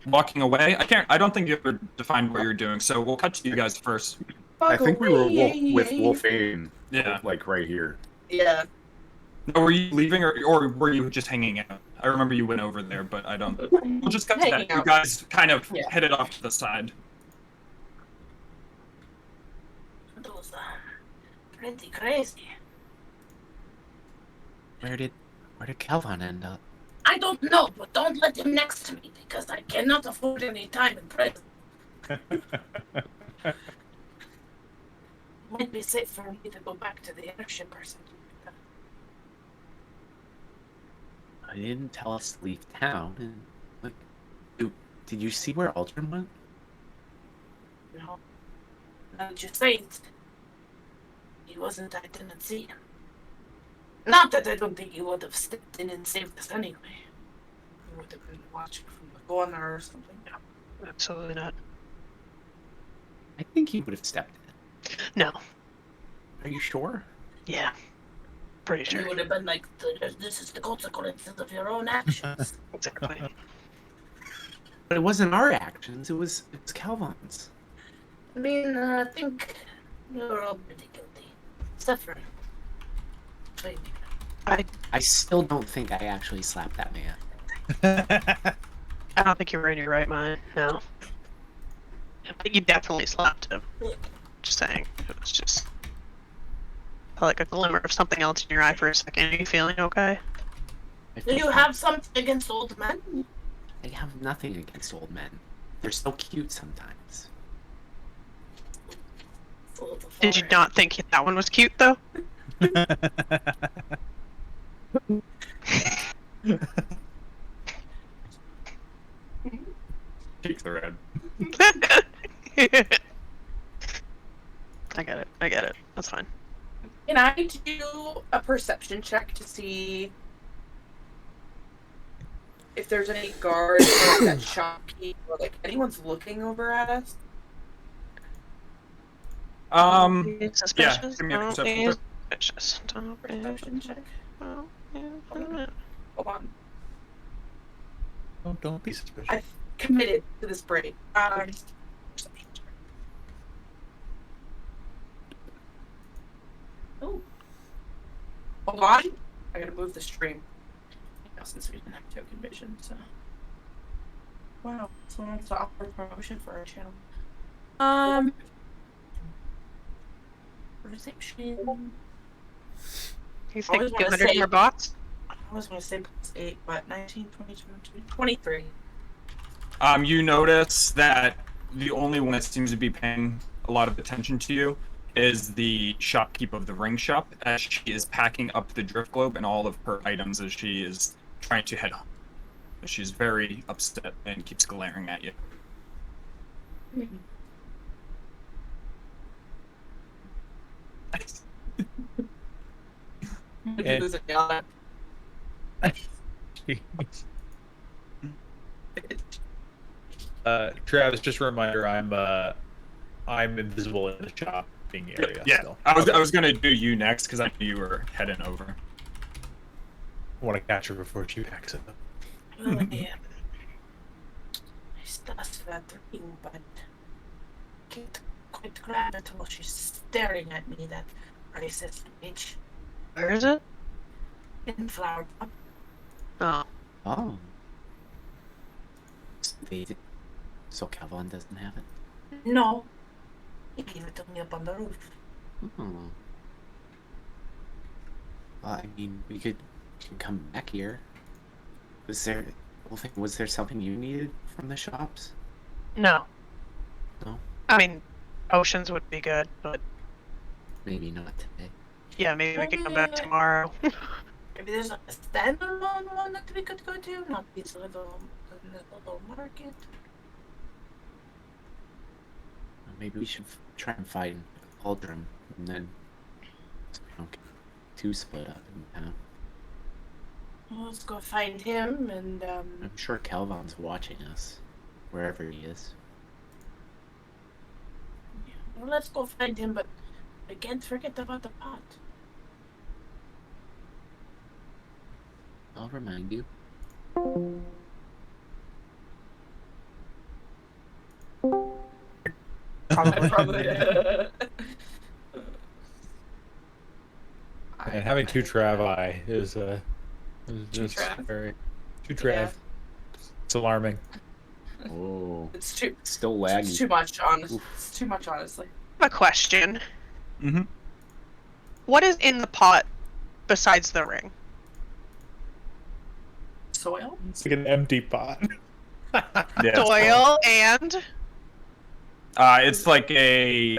S3: Walking away. I don't think you ever defined what you're doing, so we'll cut to you guys first.
S5: I think we were with Wolfane.
S3: Yeah.
S5: Like right here.
S2: Yeah.
S3: No, were you leaving or were you just hanging out? I remember you went over there, but I don't. We'll just cut to
S2: Hanging
S3: that. You
S2: out.
S3: guys kind of
S2: Yeah.
S3: headed off to the side.
S7: It was pretty crazy.
S8: Where did Calvin end up?
S7: I don't know, but don't let him next to me because I cannot afford any time in prison. Might be safe for me to go back to the airship or something like that.
S8: He didn't tell us to leave town. And like, did you see where Uldrim went?
S7: No. Now that you say it, he wasn't, I didn't see him. Not that I don't think he would have stepped in and saved us anyway.
S2: He would have been watching from the corner or something.
S1: Absolutely not.
S8: I think he would have stepped in.
S1: No.
S8: Are you sure?
S1: Yeah. Pretty
S7: He
S1: sure.
S7: would have been like, this is the consequences of your own actions.
S1: Exactly.
S8: But it wasn't our actions. It was Calvin's.
S7: I mean, I think you're all pretty guilty. Suffering. Maybe.
S8: I still don't think I actually slapped that man.
S1: I don't think you were in your right mind. No. But you definitely slapped him. Just saying. It was just like a glimmer of something else in your eye for a second. Are you feeling okay?
S8: I
S7: Do
S8: feel
S7: you
S8: fine.
S7: have something against old men?
S8: I have nothing against old men. They're so cute sometimes.
S7: Full of
S1: Did you
S7: fire.
S1: not think that one was cute though?
S3: Cheeks are red.
S1: I get it. I get it. That's fine.
S2: Can I do a perception check to see if there's any guards or that shopkeep or like anyone's looking over at us?
S1: Suspicious?
S3: give me a
S1: Don't
S3: perception
S1: be
S3: check.
S1: suspicious. Don't be
S2: Perception check.
S1: Oh, yeah.
S2: Hold on.
S6: Oh, don't be suspicious.
S2: I committed to this break. Perception check.
S7: Oh,
S2: Hold on. I gotta move the stream. Now, since we didn't have token vision, so. Wow, someone wants to offer promotion for our channel. Perception.
S1: You
S2: I
S1: think
S2: always wanna
S1: 200
S2: say-
S1: more bots?
S2: I was gonna say +8, but 19, 20, 22, 23.
S3: You notice that the only one that seems to be paying a lot of attention to you is the shopkeep of the ring shop, as she is packing up the drift globe and all of her items as she is trying to head home. She's very upset and keeps glaring at you.
S6: And-
S2: Lose a gallon.
S6: Travis, just a reminder, I'm invisible in the shopping area
S3: Yeah,
S6: still.
S3: I was gonna do you next because I knew you were heading over.
S6: I want to catch her before she backs up.
S7: Well, I stashed that ring, but can't quite grab it while she's staring at me, that racist bitch.
S1: Where is it?
S7: In Flower Top.
S1: Oh,
S8: Oh. So Calvin doesn't have it?
S7: No. He gave it to me up on the roof.
S8: Oh. Well, I mean, we could come back here. Was there something you needed from the shops?
S1: no.
S8: No?
S1: I mean, potions would be good, but
S8: Maybe not today.
S1: yeah, maybe we could come back tomorrow.
S7: Maybe there's a standalone one that we could go to, not this little market.
S8: Maybe we should try and find Uldrim, and then so we don't get too split up in town.
S7: Well, let's go find him and
S8: I'm sure Calvin's watching us, wherever he is.
S7: well, let's go find him, but I can't forget about the pot.
S8: I'll remind you.
S2: Probably.
S6: And having two Travi is just
S2: Trav?
S6: very two Trav.
S2: Yeah.
S6: It's alarming.
S8: Oh,
S2: It's too
S8: still
S2: it's
S8: laggy.
S2: too much, honestly. It's too much, honestly.
S1: I have a question.
S3: Mm-hmm.
S1: What is in the pot besides the ring?
S2: Soil?
S6: It's like an empty pot.
S3: Yeah,
S1: Soil and
S3: it's like a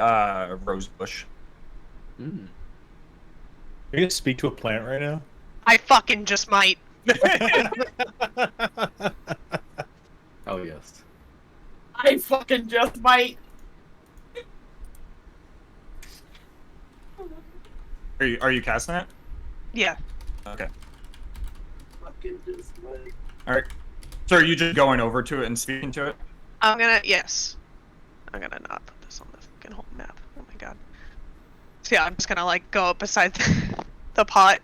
S3: rose bush.
S8: Mm.
S6: Are you gonna speak to a plant right now?
S1: I fucking just might.
S8: Oh yes.
S2: I fucking just might.
S3: Are you casting it?
S1: Yeah.
S3: Okay.
S2: Fucking just might.
S3: All right. So are you just going over to it and speaking to it?
S1: I'm gonna I'm gonna not put this on the fucking whole map. Oh my god. So yeah, I'm just gonna like go up beside the pot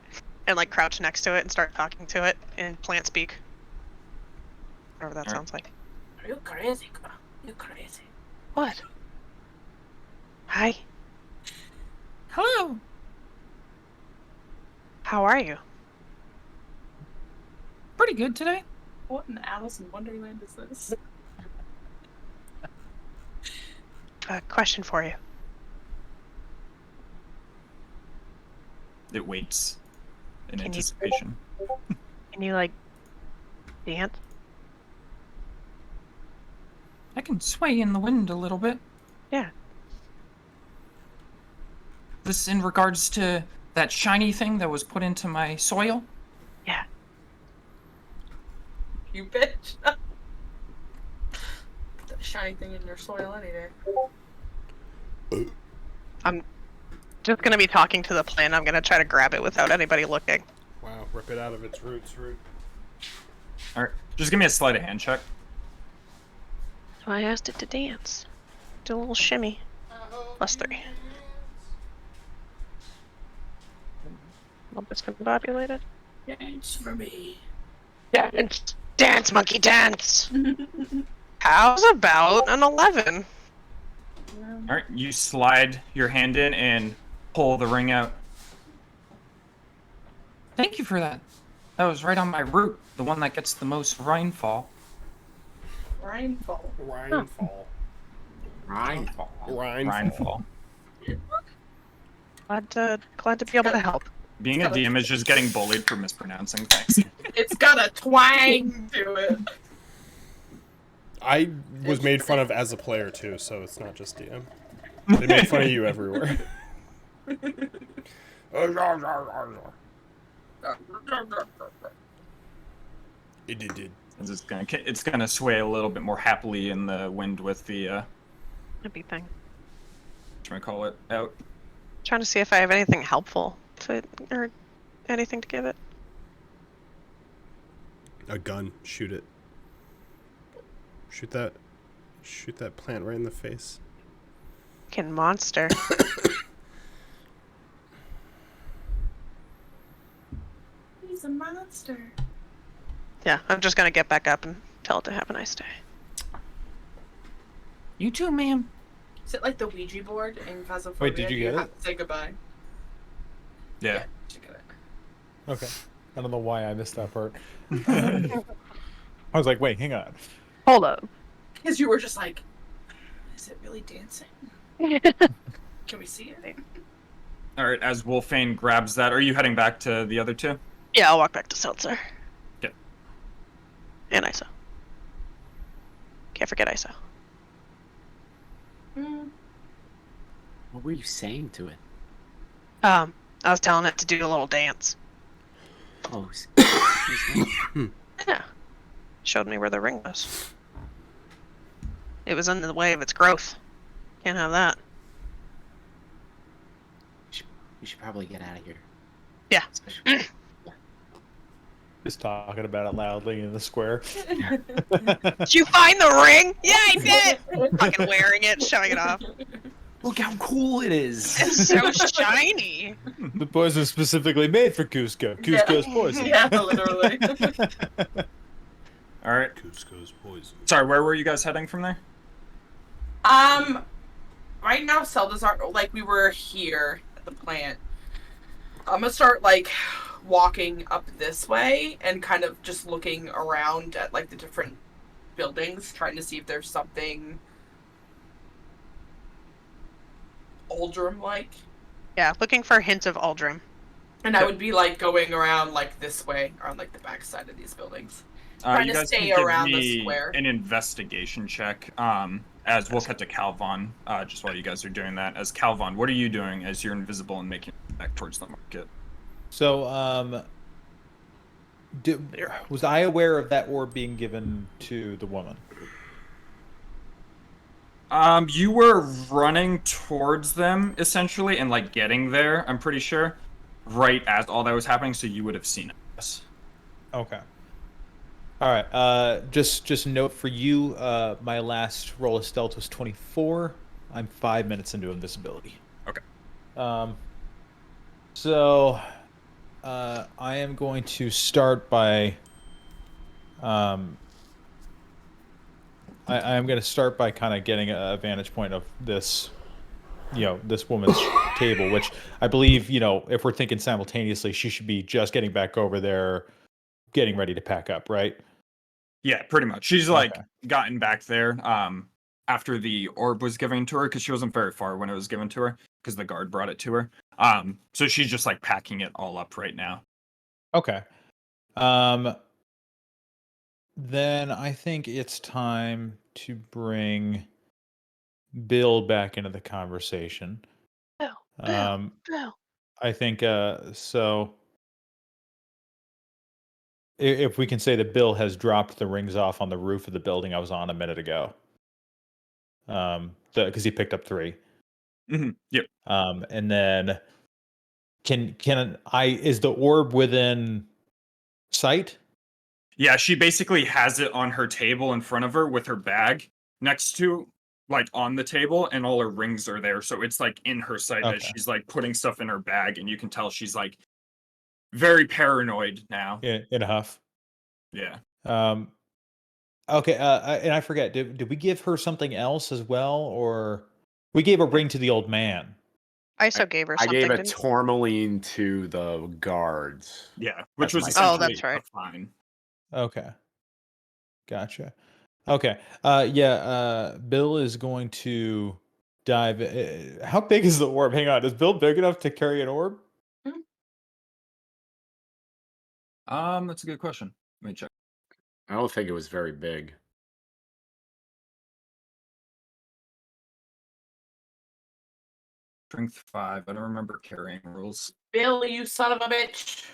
S1: and like crouch next to it and start talking to it in plant speak. Whatever that
S3: Alright.
S1: sounds like.
S7: Are you crazy, girl? You crazy?
S1: What? Hi.
S7: Hello.
S1: How are you?
S7: Pretty good today. What in Alice in Wonderland is this?
S1: Question for you.
S3: It waits in
S1: Can you-
S3: anticipation.
S1: Can you like dance?
S9: I can sway in the wind a little bit.
S1: Yeah.
S9: This in regards to that shiny thing that was put into my soil?
S1: Yeah.
S2: You bitch. That shiny thing in your soil any day.
S1: I'm just gonna be talking to the plant. I'm gonna try to grab it without anybody looking.
S4: Wow, rip it out of its roots, root.
S3: All right. Just give me a sleight of hand check.
S1: So I asked it to dance. Do a little shimmy. +3. Well, it's discombobulated.
S7: Dance for me.
S1: Dance! Dance, monkey, dance! How's about an 11?
S3: All right. You slide your hand in and pull the ring out.
S9: Thank you for that. That was right on my root, the one that gets the most rainfall.
S2: Rainfall.
S4: Rainfall.
S8: Rainfall.
S3: Rainfall.
S1: Glad to be able to help.
S3: Being a DM is just getting bullied for mispronouncing things.
S2: It's got a twang to it.
S4: I was made fun of as a player too, so it's not just DM. They make fun of you everywhere. It did.
S3: It's gonna sway a little bit more happily in the wind with the
S1: Happy thing.
S3: whatchamacallit out.
S1: Trying to see if I have anything helpful or anything to give it.
S4: A gun. Shoot it. Shoot that plant right in the face.
S1: Fucking monster.
S2: He's a monster.
S1: Yeah, I'm just gonna get back up and tell it to have a nice day.
S9: You too, ma'am.
S2: Is it like the Ouija board in Phasmophobia?
S10: Wait, did you get
S2: have
S10: it?
S2: to say goodbye.
S3: Yeah.
S2: You get it.
S10: Okay. I don't know why I missed that part. I was like, wait, hang on.
S1: Hold up.
S2: Because you were just like, is it really dancing? Can we see it?
S3: All right. As Wolfane grabs that, are you heading back to the other two?
S1: Yeah, I'll walk back to Seltzer.
S3: Okay.
S1: And ISO. Can't forget ISO.
S8: What were you saying to it?
S1: I was telling it to do a little dance.
S8: Oh,
S1: Yeah. Showed me where the ring was. It was in the way of its growth. Can't have that.
S8: you should probably get out of here.
S1: Yeah.
S10: Just talking about it loudly in the square.
S1: Did you find the ring? Yeah, I did! Fucking wearing it, showing it off.
S8: Look how cool it is.
S1: It's so shiny.
S10: The poison is specifically made for Cusco. Cusco's poison.
S2: Yeah, literally.
S3: All right.
S4: Cusco's poison.
S3: Sorry, where were you guys heading from there?
S2: Right now, Zelda's aren't like we were here at the plant. I'm gonna start like walking up this way and kind of just looking around at like the different buildings, trying to see if there's something Uldrim like.
S1: Yeah, looking for hints of Uldrim.
S2: And I would be like going around like this way, around like the back side of these buildings. Trying
S3: You
S2: to
S3: guys
S2: stay
S3: can give
S2: around the
S3: me
S2: square.
S3: an investigation check. As we'll cut to Calvon, just while you guys are doing that. As Calvon, what are you doing as you're invisible and making it back towards the market?
S10: So, was I aware of that orb being given to the woman?
S3: You were running towards them essentially and like getting there, I'm pretty sure, right as all that was happening, so you would have seen it. Yes.
S10: Okay. All right. Just a note for you. My last roll of stealth was 24. I'm 5 minutes into invisibility.
S3: Okay.
S10: So, I am going to start by. I am going to start by kind of getting a vantage point of this, this woman's table, which I believe, if we're thinking simultaneously, she should be just getting back over there, getting ready to pack up, right?
S3: Yeah, pretty much. She's like
S10: Okay.
S3: gotten back there after the orb was given to her, because she wasn't very far when it was given to her, because the guard brought it to her. So she's just like packing it all up right now.
S10: Okay. Then I think it's time to bring Bill back into the conversation.
S1: Bill.
S10: I think so. If we can say that Bill has dropped the rings off on the roof of the building I was on a minute ago, because he picked up 3.
S3: Mm-hmm. Yep.
S10: And then is the orb within sight?
S3: Yeah, she basically has it on her table in front of her with her bag next to, like, on the table, and all her rings are there. So it's like in her sight as she's like putting stuff in her bag, and you can tell she's like very paranoid now.
S10: In a huff.
S3: Yeah.
S10: Okay. And I forget. Did we give her something else as well, or we gave a ring to the old man?
S1: ISO gave her
S5: I
S1: something.
S5: gave a
S1: didn't-
S5: tourmaline to the guards.
S3: Yeah, which
S5: That's
S3: was
S5: my-
S1: Oh,
S3: essentially
S1: that's right.
S3: a fine.
S10: Okay. Gotcha. Okay. Bill is going to dive. How big is the orb? Hang on. Is Bill big enough to carry an orb?
S3: That's a good question. Let me check.
S5: I don't think it was very big.
S3: Strength 5. I don't remember carrying rules.
S2: Bill, you son of a bitch.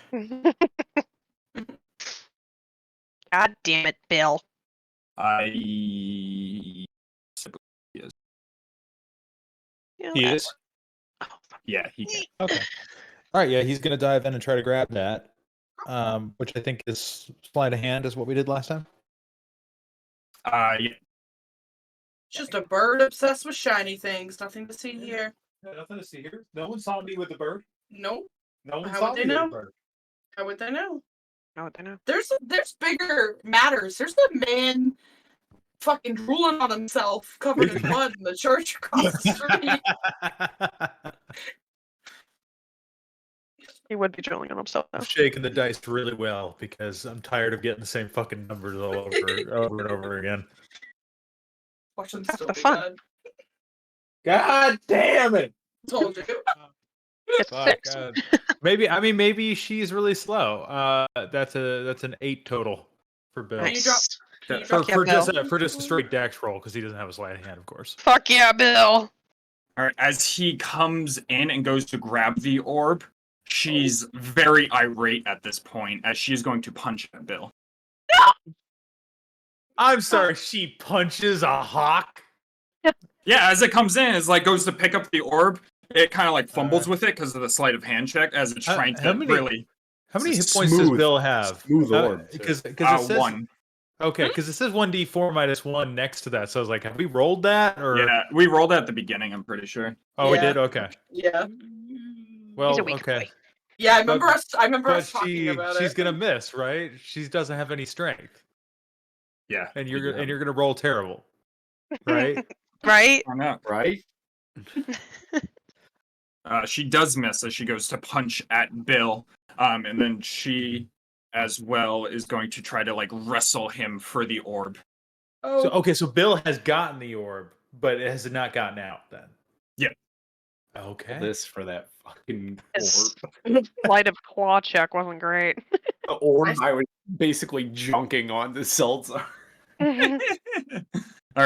S1: God damn it, Bill.
S3: He
S1: You know,
S10: He is.
S1: Oh, fuck.
S6: Yeah, he can.
S10: Okay. All right. Yeah, he's gonna dive in and try to grab that, which I think is sleight of hand, is what we did last time.
S3: Yeah.
S2: Just a bird obsessed with shiny things. Nothing to see here.
S6: Nothing to see here. No one saw me with the bird.
S2: Nope.
S6: No one
S2: How
S6: saw
S2: would they
S6: me
S2: know?
S6: with the bird.
S2: How would they know?
S1: Oh, I know.
S2: There's bigger matters. There's a man fucking drooling on himself, covered in blood, in the church across the street.
S1: He would be drilling on himself though.
S10: I'm shaking the dice really well because I'm tired of getting the same fucking numbers all over and over again.
S2: Watch him
S1: That's
S2: still
S1: the
S2: be
S1: fun.
S2: dead.
S6: God damn it!
S2: Told you.
S1: It's
S10: Fuck,
S1: 6.
S10: maybe she's really slow. That's an 8 total for Bill.
S2: Can you drop?
S1: Nice.
S2: Can you
S10: For,
S2: drop?
S1: Yeah,
S10: for just a straight dex roll because he doesn't have a sleight of hand, of course.
S1: Fuck yeah, Bill.
S3: All right, as he comes in and goes to grab the orb, she's very irate at this point as she's going to punch at Bill.
S10: I'm sorry, she punches a hawk.
S3: Yeah, as it comes in, it's like goes to pick up the orb. It kind of like fumbles with it because of the sleight of hand check as it's trying to really.
S10: How many hit
S4: It's
S10: points does
S4: smooth.
S10: Bill have?
S4: Smooth orb, too.
S10: Because it says
S3: 1.
S10: Okay, because it says 1d4 minus 1 next to that. So I was like, have we rolled that? Or
S3: Yeah, we rolled at the beginning, I'm pretty sure.
S10: oh, we
S2: Yeah.
S10: did. Okay.
S2: Yeah.
S10: Well,
S1: He's a weak
S10: okay.
S1: boy.
S2: Yeah, I remember us. I remember
S10: But
S2: us talking about it.
S10: she's gonna miss, right? She doesn't have any strength,
S3: Yeah.
S10: and you're gonna roll terrible, right?
S1: Right?
S3: I know.
S6: Right?
S3: She does miss as she goes to punch at Bill, and then she, as well, is going to try to like wrestle him for the orb.
S2: Oh,
S10: So okay, so Bill has gotten the orb, but it has not gotten out then.
S3: Yeah.
S10: Okay.
S6: This for that fucking
S1: His
S6: orb.
S1: flight of claw check wasn't great.
S6: The orb I was basically junking on the Seltzer.
S3: All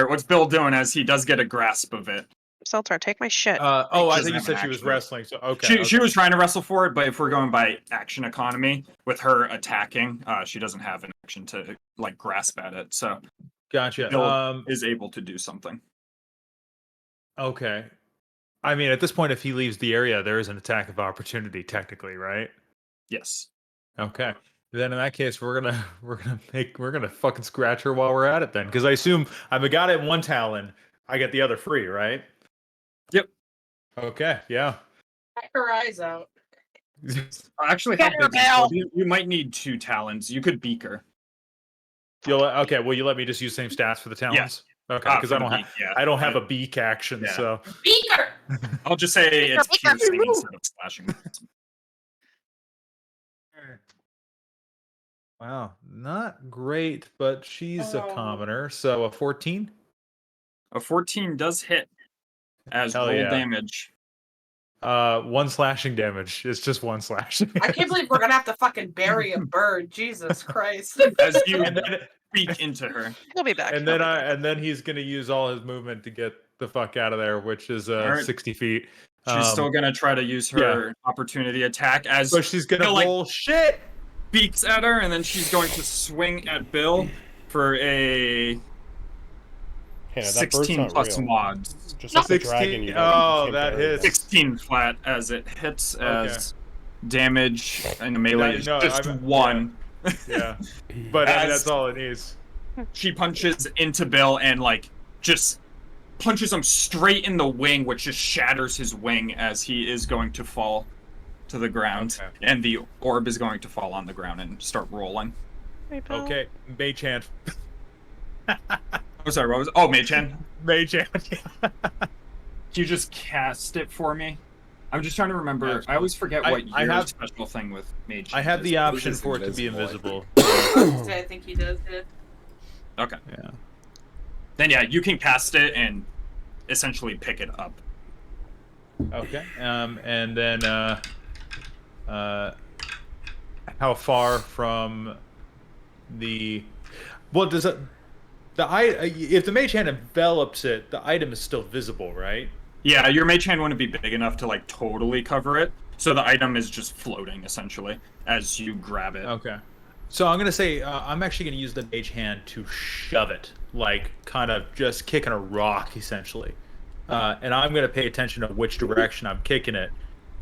S3: right, what's Bill doing as he does get a grasp of it?
S1: Seltzer, take my shit.
S10: I
S3: Doesn't
S10: think you
S3: have
S10: said
S3: an
S10: she was
S3: action.
S10: wrestling. So okay.
S3: She was trying to wrestle for it, but if we're going by action economy, with her attacking, she doesn't have an action to like grasp at it, so
S10: Gotcha.
S3: Bill is able to do something.
S10: Okay. I mean, at this point, if he leaves the area, there is an attack of opportunity, technically, right?
S3: Yes.
S10: Okay. Then in that case, we're gonna fucking scratch her while we're at it then, because I assume I got it in one talon, I get the other free, right?
S3: Yep.
S10: Okay. Yeah.
S2: Check her eyes out.
S3: Actually,
S1: Get
S3: how
S1: her,
S3: big is
S1: Bill.
S3: Bill? You might need 2 talons. You could beak her.
S10: Okay. Will you let me just use same stats for the talons? Okay. Because
S3: For
S10: I
S3: the
S10: don't have
S3: beak, yeah.
S10: I don't have a beak action,
S3: Yeah.
S10: so
S2: Beaker.
S3: I'll just say it's
S1: Beaker, beaker.
S3: piercing instead of slashing.
S10: wow, not great, but she's a
S2: Oh.
S10: commoner, so a 14.
S3: A 14 does hit as
S10: Hell
S3: roll
S10: yeah.
S3: damage.
S10: 1 slashing damage. It's just 1 slashing.
S2: I can't believe we're gonna have to fucking bury a bird. Jesus Christ.
S3: As you
S10: and then
S3: speak into her.
S1: He'll be back.
S10: and then and then he's gonna use all his movement to get the fuck out of there, which is
S3: Alright.
S10: 60 feet.
S3: She's still gonna try to use her opportunity attack as
S10: So she's gonna
S3: Bill, like,
S10: roll shit.
S3: beaks at her, and then she's going to swing at Bill for a
S4: Hey, that bird's
S3: 16
S4: not
S3: plus
S4: real.
S3: mods.
S4: Just like the
S10: 16
S4: dragon, you
S10: oh,
S4: can't
S10: that
S4: bury
S10: hits.
S4: them.
S3: 16 flat as it hits as damage, and the melee is
S10: No,
S3: just
S10: I'm-
S3: 1.
S10: Yeah, but I mean,
S3: As-
S10: that's all it needs.
S3: She punches into Bill and like just punches him straight in the wing, which just shatters his wing as he is going to fall to the ground,
S10: Okay.
S3: and the orb is going to fall on the ground and start rolling.
S1: Hey, Bill.
S10: Okay, Mage Hand.
S3: Oh, sorry, what was? Oh, Mage Hand.
S10: Mage Hand.
S3: Can you just cast it for me? I'm just trying to remember.
S10: Absolutely.
S3: I always forget what
S10: I
S3: your
S10: have-
S3: special thing with Mage.
S10: I
S3: Hand
S10: have
S3: is.
S10: the option
S6: is
S10: for it to be
S6: invisible.
S10: invisible.
S2: I think he does it.
S3: Okay.
S10: Yeah.
S3: Then yeah, you can cast it and essentially pick it up.
S10: Okay. And then how far from the does it if the Mage Hand envelops it, the item is still visible, right?
S3: Yeah, your Mage Hand wouldn't be big enough to like totally cover it, so the item is just floating essentially as you grab it.
S10: Okay. So I'm gonna say I'm actually gonna use the Mage Hand to shove it, like kind of just kicking a rock essentially, and I'm gonna pay attention to which direction I'm kicking it,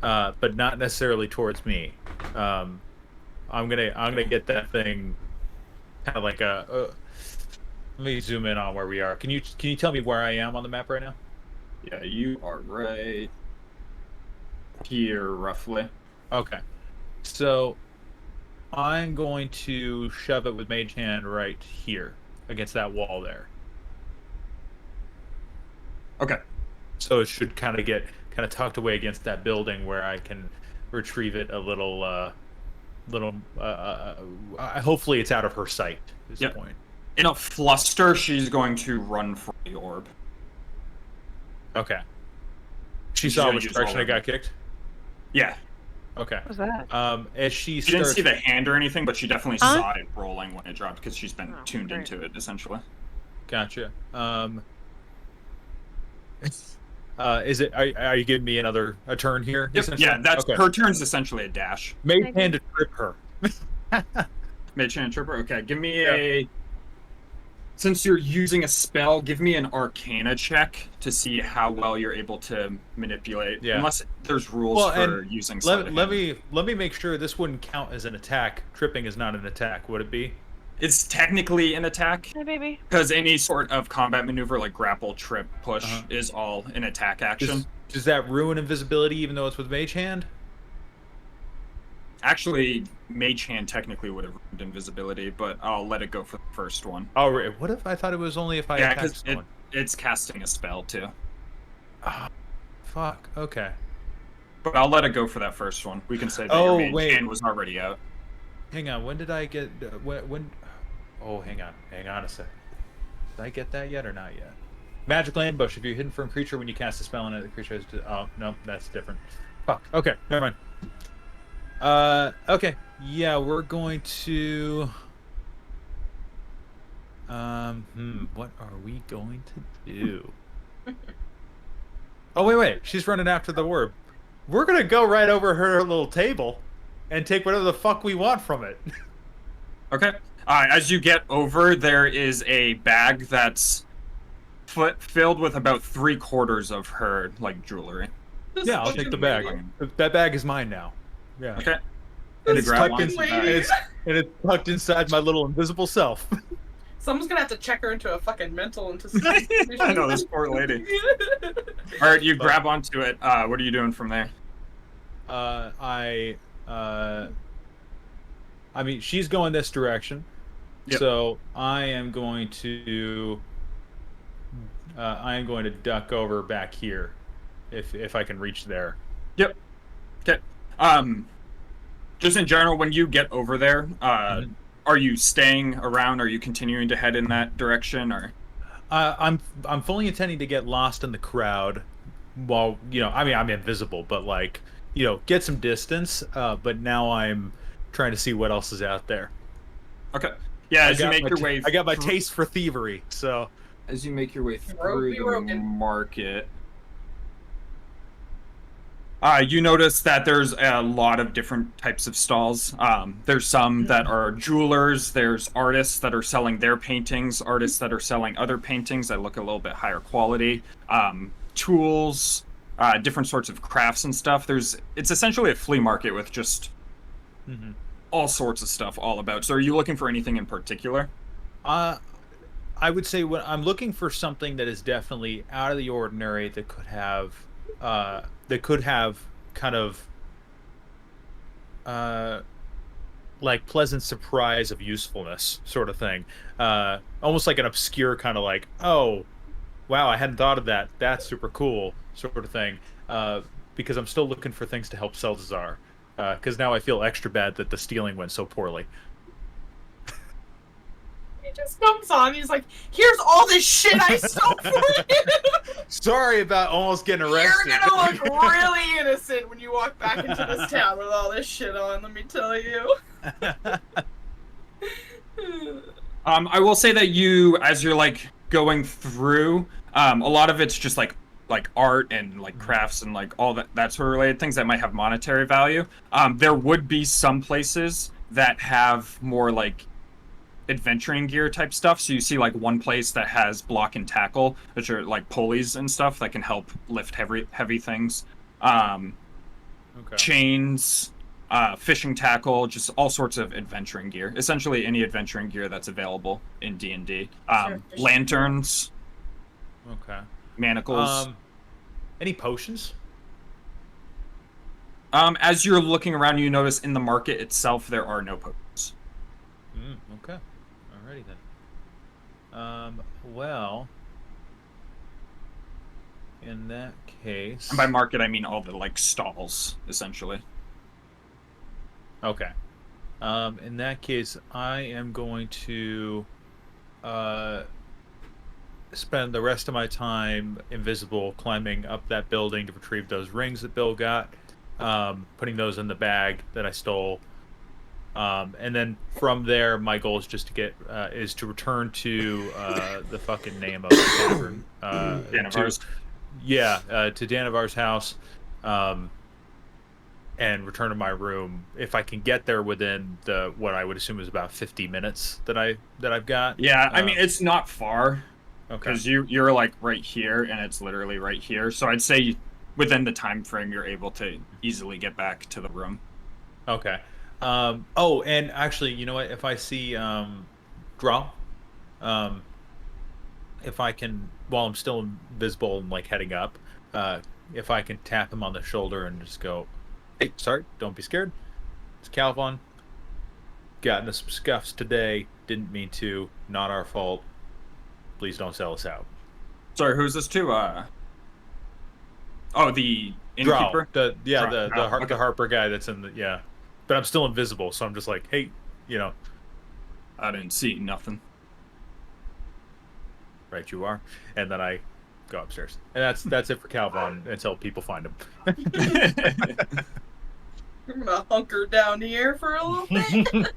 S10: but not necessarily towards me. I'm gonna get that thing kind of like a. Let me zoom in on where we are. Can you tell me where I am on the map right now?
S3: Yeah, you are right here, roughly.
S10: Okay. So I'm going to shove it with Mage Hand right here against that wall there.
S3: Okay.
S10: So it should kind of tucked away against that building where I can retrieve it a little. Hopefully it's out of her sight at this
S3: Yep.
S10: point.
S3: In a fluster, she's going to run for the orb.
S10: Okay. She
S3: She's
S10: saw
S3: gonna
S10: which
S3: use
S10: direction
S3: all
S10: I
S3: of
S10: got
S3: it.
S10: kicked?
S3: Yeah.
S10: Okay.
S1: What was that?
S10: As she
S3: She didn't
S10: starts...
S3: see the hand or anything, but she definitely
S1: Huh?
S3: saw it rolling when it dropped because she's been
S1: Oh,
S3: tuned
S1: great.
S3: into it, essentially.
S10: Gotcha. Is it? Are you giving me a turn here?
S3: Yep.
S10: essentially?
S3: Yeah, that's
S10: okay.
S3: her turn's essentially a dash.
S10: Mage Hand to trip her.
S3: Mage Hand Tripper. Okay, give me
S10: Yeah.
S3: a. Since you're using a spell, give me an Arcana check to see how well you're able to manipulate.
S10: Yeah.
S3: Unless there's rules
S10: Well,
S3: for
S10: and
S3: using. sleight of
S10: let
S3: hand.
S10: me make sure this wouldn't count as an attack. Tripping is not an attack, would it be?
S3: It's technically an attack
S1: Hey, baby.
S3: because any sort of combat maneuver like grapple, trip, push
S10: Uh-huh.
S3: is all an attack action.
S10: Does that ruin invisibility even though it's with Mage Hand?
S3: Actually, Mage Hand technically would have ruined invisibility, but I'll let it go for the first one.
S10: Oh, right. What if I thought it was only if I
S3: Yeah,
S10: attacked
S3: because
S10: someone?
S3: it's casting a spell too.
S10: Fuck. Okay.
S3: But I'll let it go for that first one. We can say that
S10: Oh,
S3: your Mage
S10: wait.
S3: Hand was already out.
S10: Hang on. When did I get when? Oh, hang on a sec. Did I get that yet or not yet? Magical ambush. If you're hidden from a creature when you cast a spell on it, the creature has to. Oh no, that's different. Fuck. Okay, never mind. Okay. Yeah, we're going to. What are we going to do? Oh wait. She's running after the orb. We're gonna go right over her little table, and take whatever the fuck we want from it.
S3: Okay. As you get over, there is a bag that's filled with about 3/4 of her like jewelry.
S10: Yeah, I'll take the bag. That bag is mine now. Yeah.
S3: Okay.
S10: And
S3: You
S10: it's
S3: grab
S10: tucked
S3: one.
S10: in, and it's tucked inside my little invisible self.
S2: Someone's gonna have to check her into a fucking mental institution.
S3: I know, this poor lady. All right, you grab onto it. What are you doing from there?
S10: I mean, she's going this direction,
S3: Yep.
S10: so I am going to duck over back here, if I can reach there.
S3: Yep. Okay. Just in general, when you get over there, are you staying around? Are you continuing to head in that direction, or?
S10: I'm fully intending to get lost in the crowd, while I mean I'm invisible, but like get some distance. But now I'm trying to see what else is out there.
S3: Okay. Yeah, as you make your way.
S10: I got my taste for thievery, so.
S3: As you make your way
S2: Rogue,
S3: through the market, you notice that there's a lot of different types of stalls. There's some that are jewelers, there's artists that are selling their paintings, artists that are selling other paintings that look a little bit higher quality, tools, different sorts of crafts and stuff. It's essentially a flea market with just all sorts of stuff all about. So are you looking for anything in particular?
S10: I would say when I'm looking for something that is definitely out of the ordinary that could have kind of like pleasant surprise of usefulness sort of thing. Almost like an obscure kind of like, oh, wow, I hadn't thought of that. That's super cool sort of thing. Because I'm still looking for things to help Celdazar. Because now I feel extra bad that the stealing went so poorly.
S2: He just comes on. He's like, "Here's all this shit I stole for you."
S10: Sorry about almost getting arrested.
S2: You're gonna look really innocent when you walk back into this town with all this shit on. Let me tell you.
S3: I will say that as you're like going through, a lot of it's just like art and like crafts and like all that sort of related things that might have monetary value. There would be some places that have more like adventuring gear type stuff. So you see like one place that has block and tackle, which are like pulleys and stuff that can help lift heavy things.
S10: Okay.
S3: chains, fishing tackle, just all sorts of adventuring gear. Essentially, any adventuring gear that's available in D&D. Lanterns,
S10: Okay.
S3: manacles.
S10: Any potions?
S3: As you're looking around, you notice in the market itself there are no potions.
S10: Okay. Alrighty then. Well, in that case.
S3: And by market, I mean all the like stalls, essentially.
S10: Okay. In that case, I am going to spend the rest of my time invisible, climbing up that building to retrieve those rings that Bill got, putting those in the bag that I stole. And then from there, my goal is just to get is to return to the fucking name of the tavern.
S3: Danavar's.
S10: To Danavar's house, and return to my room if I can get there within the what I would assume is about 50 minutes that I've got.
S3: Yeah, I mean it's not far.
S10: Okay.
S3: Because you're like right here, and it's literally right here. So I'd say within the time frame, you're able to easily get back to the room.
S10: Okay. Oh, and actually, you know what? If I see Draw, if I can, while I'm still invisible and like heading up, if I can tap him on the shoulder and just go, "Hey, sorry, don't be scared. It's Calvon. Got into some scuffs today. Didn't mean to. Not our fault. Please don't sell us out."
S3: Sorry, who's this to? Oh, the innkeeper.
S10: Drow.
S3: Okay.
S10: The Harper guy that's in the but I'm still invisible, so I'm just like, hey,
S3: I didn't see nothing.
S10: Right, you are. And then I go upstairs, and that's it for Calvon until people find him.
S2: I'm gonna hunker down here for a little bit.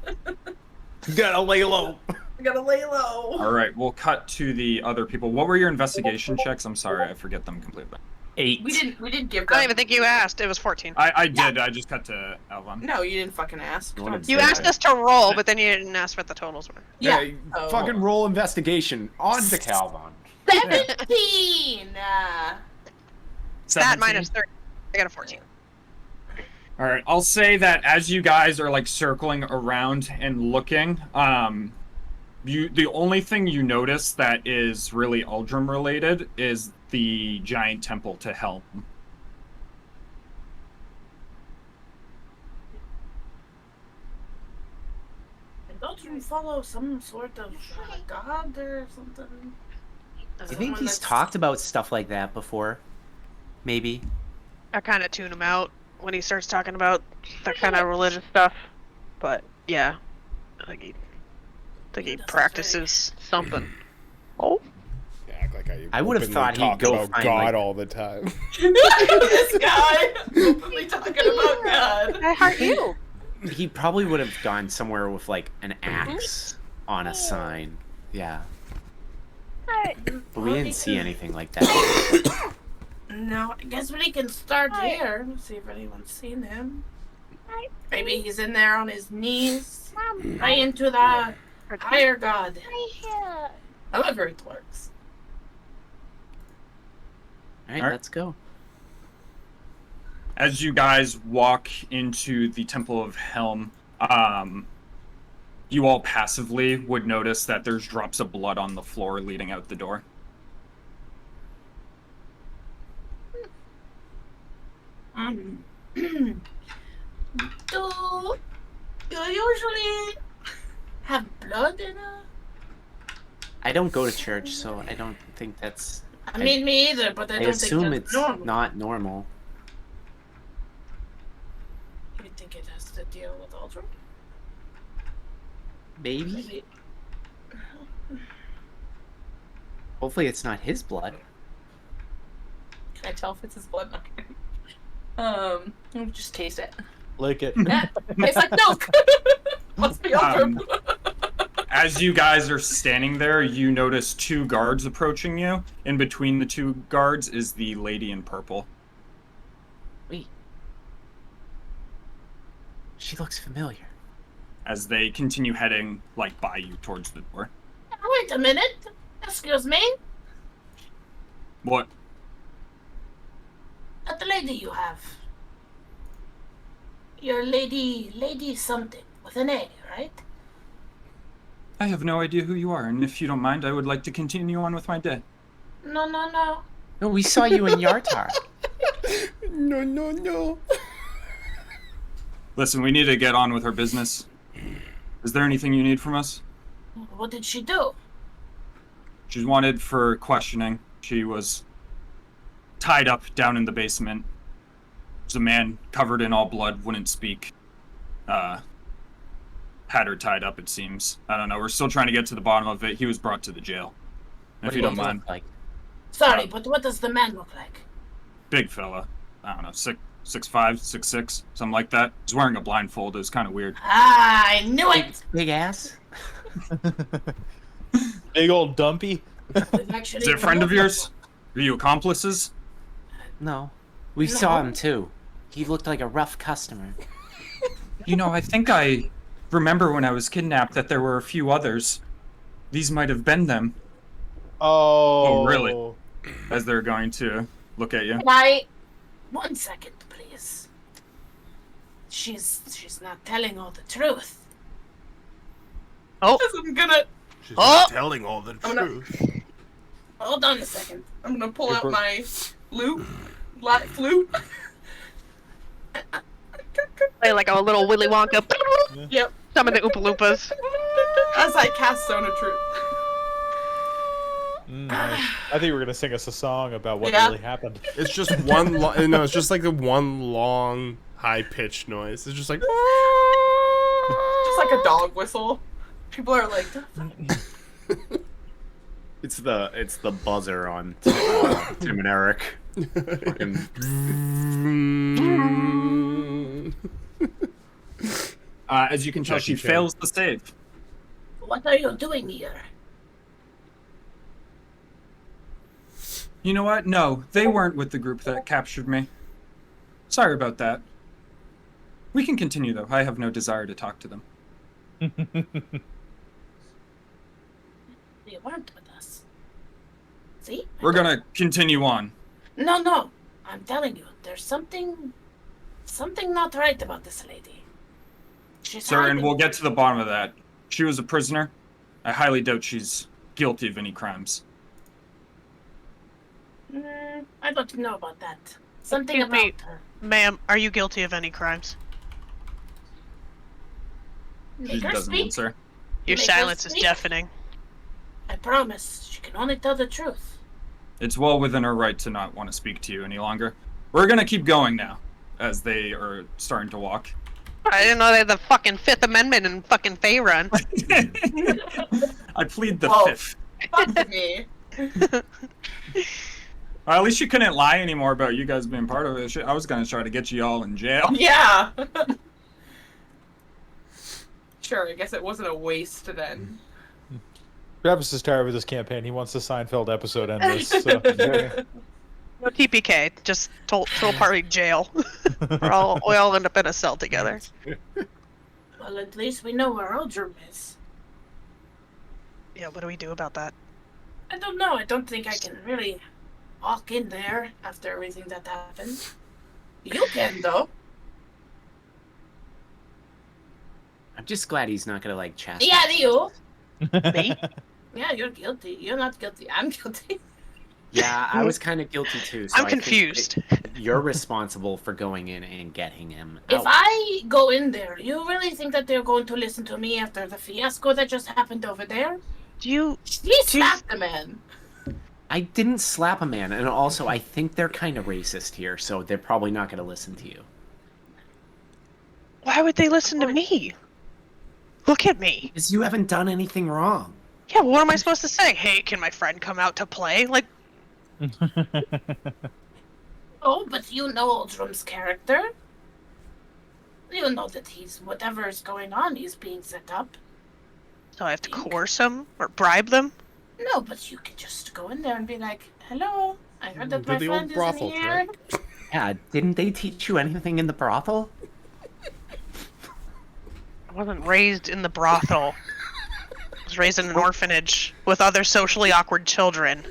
S10: Gotta lay low.
S2: I gotta lay low.
S3: All right, we'll cut to the other people. What were your investigation checks? I'm sorry, I forget them completely.
S8: 8.
S2: We didn't give
S1: I don't
S2: them.
S1: even think you asked. It was 14.
S3: I did. I just cut to Alvon.
S2: No, you didn't fucking ask.
S8: You wanna
S2: Don't
S8: say
S1: You
S2: say
S1: asked
S2: that.
S1: us to roll, but then you didn't ask what the totals were.
S2: Yeah.
S5: Fucking roll investigation on to Calvon.
S2: 17.
S1: Stat minus 30. I got a 14.
S3: All right, I'll say that as you guys are like circling around and looking, the only thing you notice that is really Uldrim related is the giant temple to Helm.
S7: Don't you follow some sort of god or something?
S8: I think he's talked about stuff like that before. Maybe.
S1: I kind of tune him out when he starts talking about that kind of religious stuff. But yeah, I think he practices something. Oh,
S4: Act like
S8: I would have
S4: openly
S8: thought he'd
S4: talk
S8: go
S4: about
S8: find,
S4: God
S8: like-
S4: all the time.
S2: This guy openly talking about God.
S1: I heart you.
S8: He probably would have gone somewhere with like an axe on a sign. Yeah. But we didn't see anything like that.
S7: No, I guess we can start here. See if anyone's seen him. Maybe he's in there on his knees, praying to the higher god. However it works.
S8: Alright,
S3: Alright.
S8: let's go.
S3: As you guys walk into the Temple of Helm, you all passively would notice that there's drops of blood on the floor leading out the door.
S7: Do you usually have blood in a...
S8: I don't go to church, so I don't think that's...
S7: I mean, me either, but I
S8: I
S7: don't
S8: assume
S7: think
S8: it's
S7: that's normal.
S8: not normal.
S7: You think it has to deal with Uldrim?
S8: Maybe?
S7: Maybe.
S8: Hopefully it's not his blood.
S2: Can I tell if it's his blood? Let me just taste it.
S10: Lick it.
S2: Yeah, tastes like milk. Must be Uldrim.
S3: As you guys are standing there, you notice two guards approaching you. In between the two guards is the lady in purple.
S8: Wait. She looks familiar.
S3: As they continue heading, like, by you towards the door.
S7: Wait a minute. Excuse me.
S3: What?
S7: The lady you have. You're lady something with an A, right?
S9: I have no idea who you are, and if you don't mind, I would like to continue on with my day.
S7: No.
S8: No, we saw you in Yartar.
S4: No.
S9: Listen, we need to get on with our business. Is there anything you need from us?
S7: What did she do?
S9: She's wanted for questioning. She was tied up down in the basement. There's a man covered in all blood, wouldn't speak. Had her tied up, it seems. I don't know. We're still trying to get to the bottom of it. He was brought to the jail. If you don't mind.
S8: Like,
S7: Sorry, but what does the man look like?
S9: Big fella. I don't know, 6'5", 6'6", something like that. He's wearing a blindfold. It was kind of weird.
S7: Ah, I knew it!
S8: big ass.
S10: Big old dumpy.
S9: Is it a friend of yours? Are you accomplices?
S8: No. We saw him too. He looked like a rough customer.
S9: You know, I think I remember when I was kidnapped that there were a few others. These might have been them.
S10: Oh,
S9: really? As they're going to look at you.
S7: Can 1 second, please. She's not telling all the truth.
S1: Oh,
S2: I'm gonna
S4: She's
S1: Oh!
S4: not telling all the
S2: I'm gonna-
S4: truth.
S7: Hold on a second.
S2: I'm gonna pull out my flute.
S1: play like a little Willy Wonka.
S2: Yep.
S1: Some of the Oompa Loompas.
S2: As I cast Zone of Truth.
S10: I think we were gonna sing us a song about what
S2: Yeah.
S10: really happened.
S4: It's just one. No, it's just like the one long high pitched noise. It's just like.
S2: Just like a dog whistle. People are like,
S8: It's the buzzer on Tim and Eric.
S9: As you can tell, she
S4: Jackie Chan.
S9: fails the save.
S7: What are you doing here?
S9: You know what? No, they weren't with the group that captured me. Sorry about that. We can continue, though. I have no desire to talk to them.
S7: You weren't with us. See?
S9: We're gonna continue on.
S7: No. I'm telling you, there's something not right about this lady. She's
S9: Sir, and
S7: hiding-
S9: we'll get to the bottom of that. She was a prisoner. I highly doubt she's guilty of any crimes.
S7: I don't know about that. Something
S1: Excuse me.
S7: about her.
S1: Ma'am, are you guilty of any crimes?
S9: She
S7: Make her
S9: doesn't
S7: speak.
S9: answer.
S1: Your
S7: Make her
S1: silence is
S7: speak.
S1: deafening.
S7: I promise, she can only tell the truth.
S9: It's well within her right to not want to speak to you any longer. We're gonna keep going now, as they are starting to walk.
S1: I didn't know they had the fucking Fifth Amendment in fucking Faerun.
S9: I plead the
S2: Whoa.
S9: fifth.
S2: fuck me.
S9: Well, at least you couldn't lie anymore about you guys being part of it. Shit, I was gonna try to get you all in jail.
S2: Yeah. Sure, I guess it wasn't a waste then.
S10: Travis is tired with this campaign. He wants the Seinfeld episode end this. So.
S1: No TPK, just total party jail. we all end up in a cell together.
S7: Well, at least we know where Uldrim is.
S1: Yeah, what do we do about that?
S7: I don't know. I don't think I can really walk in there after everything that happened. You can, though.
S8: I'm just glad he's not gonna like chastise.
S7: Yeah, you.
S1: Me?
S7: Yeah, you're guilty. You're not guilty. I'm guilty.
S8: Yeah, I was kind of guilty too. So
S1: I'm
S8: I think
S1: confused.
S8: that you're responsible for going in and getting him out.
S7: If I go in there, you really think that they're going to listen to me after the fiasco that just happened over there?
S1: Do you...
S7: He slapped the man.
S8: I didn't slap a man, and also I think they're kind of racist here, so they're probably not going to listen to you.
S1: Why would they listen to me? Look at me.
S8: Because you haven't done anything wrong.
S1: Yeah, what am I supposed to say? Hey, can my friend come out to play? Like,
S7: Oh, but you know Uldrim's character. You know that he's whatever is going on, he's being set up.
S1: so I have to coerce them or bribe them?
S7: No, but you can just go in there and be like, "Hello, I heard that
S4: Do
S7: my
S4: the old
S7: friend is
S4: brothel
S7: in here."
S4: trick.
S8: Yeah, didn't they teach you anything in the brothel?
S1: I wasn't raised in the brothel. I was raised in an orphanage with other socially awkward children.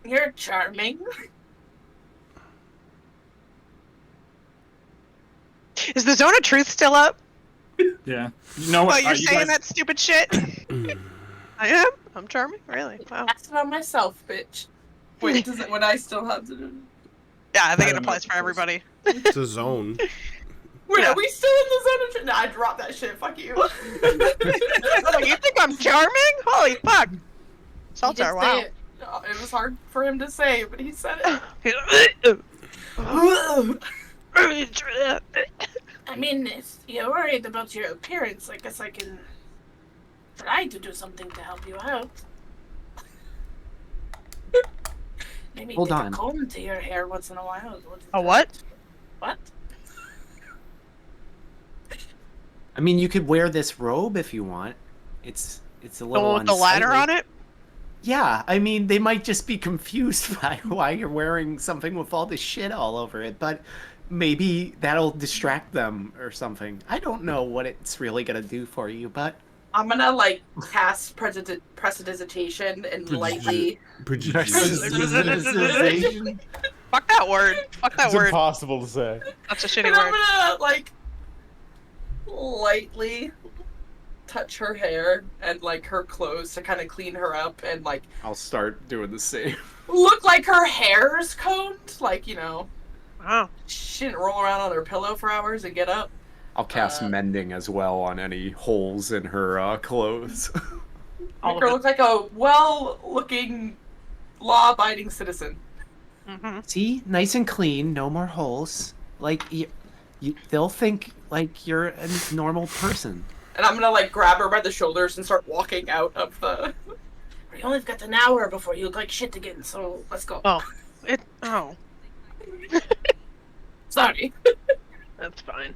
S7: You're charming.
S1: Is the Zone of Truth still up?
S9: Yeah. You know
S1: Oh,
S9: what?
S1: you're
S9: you
S1: saying
S9: guys-
S1: that stupid shit? I am? I'm charming? Really? Wow.
S2: Asked about myself, bitch. Wait, does it? Would I still have to do?
S1: Yeah, I think
S9: I
S1: it
S9: don't know
S1: applies
S9: if
S1: for
S9: it does.
S1: everybody.
S4: It's a zone.
S2: Wait,
S1: Yeah.
S2: are we still in the zone of truth? Nah, I dropped that shit. Fuck you.
S1: Oh, you think I'm charming? Holy fuck.
S2: He
S1: Salts
S2: did
S1: are,
S2: say
S1: wow.
S2: it. Oh, it was hard for him to say, but he said it.
S7: I mean, if you're worried about your appearance, I guess I can try to do something to help you out. Maybe
S8: Hold
S7: take
S8: on.
S7: a comb to your hair once in a while.
S1: A what?
S7: What?
S8: I mean, you could wear this robe if you want. It's a
S1: The
S8: little
S1: one with the ladder
S8: unsightly.
S1: on it?
S8: Yeah, I mean, they might just be confused by why you're wearing something with all this shit all over it, but maybe that'll distract them or something. I don't know what it's really gonna do for you, but
S2: I'm gonna like cast prestidigitation and lightly.
S1: Fuck that word. Fuck that
S10: It's
S1: word.
S10: impossible to say.
S1: That's a shitty
S2: And I'm
S1: word.
S2: gonna like lightly touch her hair and like her clothes to kind of clean her up and like
S8: I'll start doing the same.
S2: look like her hair's combed. Like, you know,
S1: Wow.
S2: she didn't roll around on her pillow for hours and get up.
S8: I'll cast mending as well on any holes in her clothes.
S1: All
S2: Make her
S1: of it.
S2: look like a well-looking, law-abiding citizen.
S1: Mm-hmm.
S8: See, nice and clean, no more holes. Like they'll think like you're a normal person.
S2: And I'm gonna like grab her by the shoulders and start walking out of the.
S7: We only got an hour before you look like shit again, so let's go.
S1: Oh. Oh.
S2: Sorry.
S1: That's fine.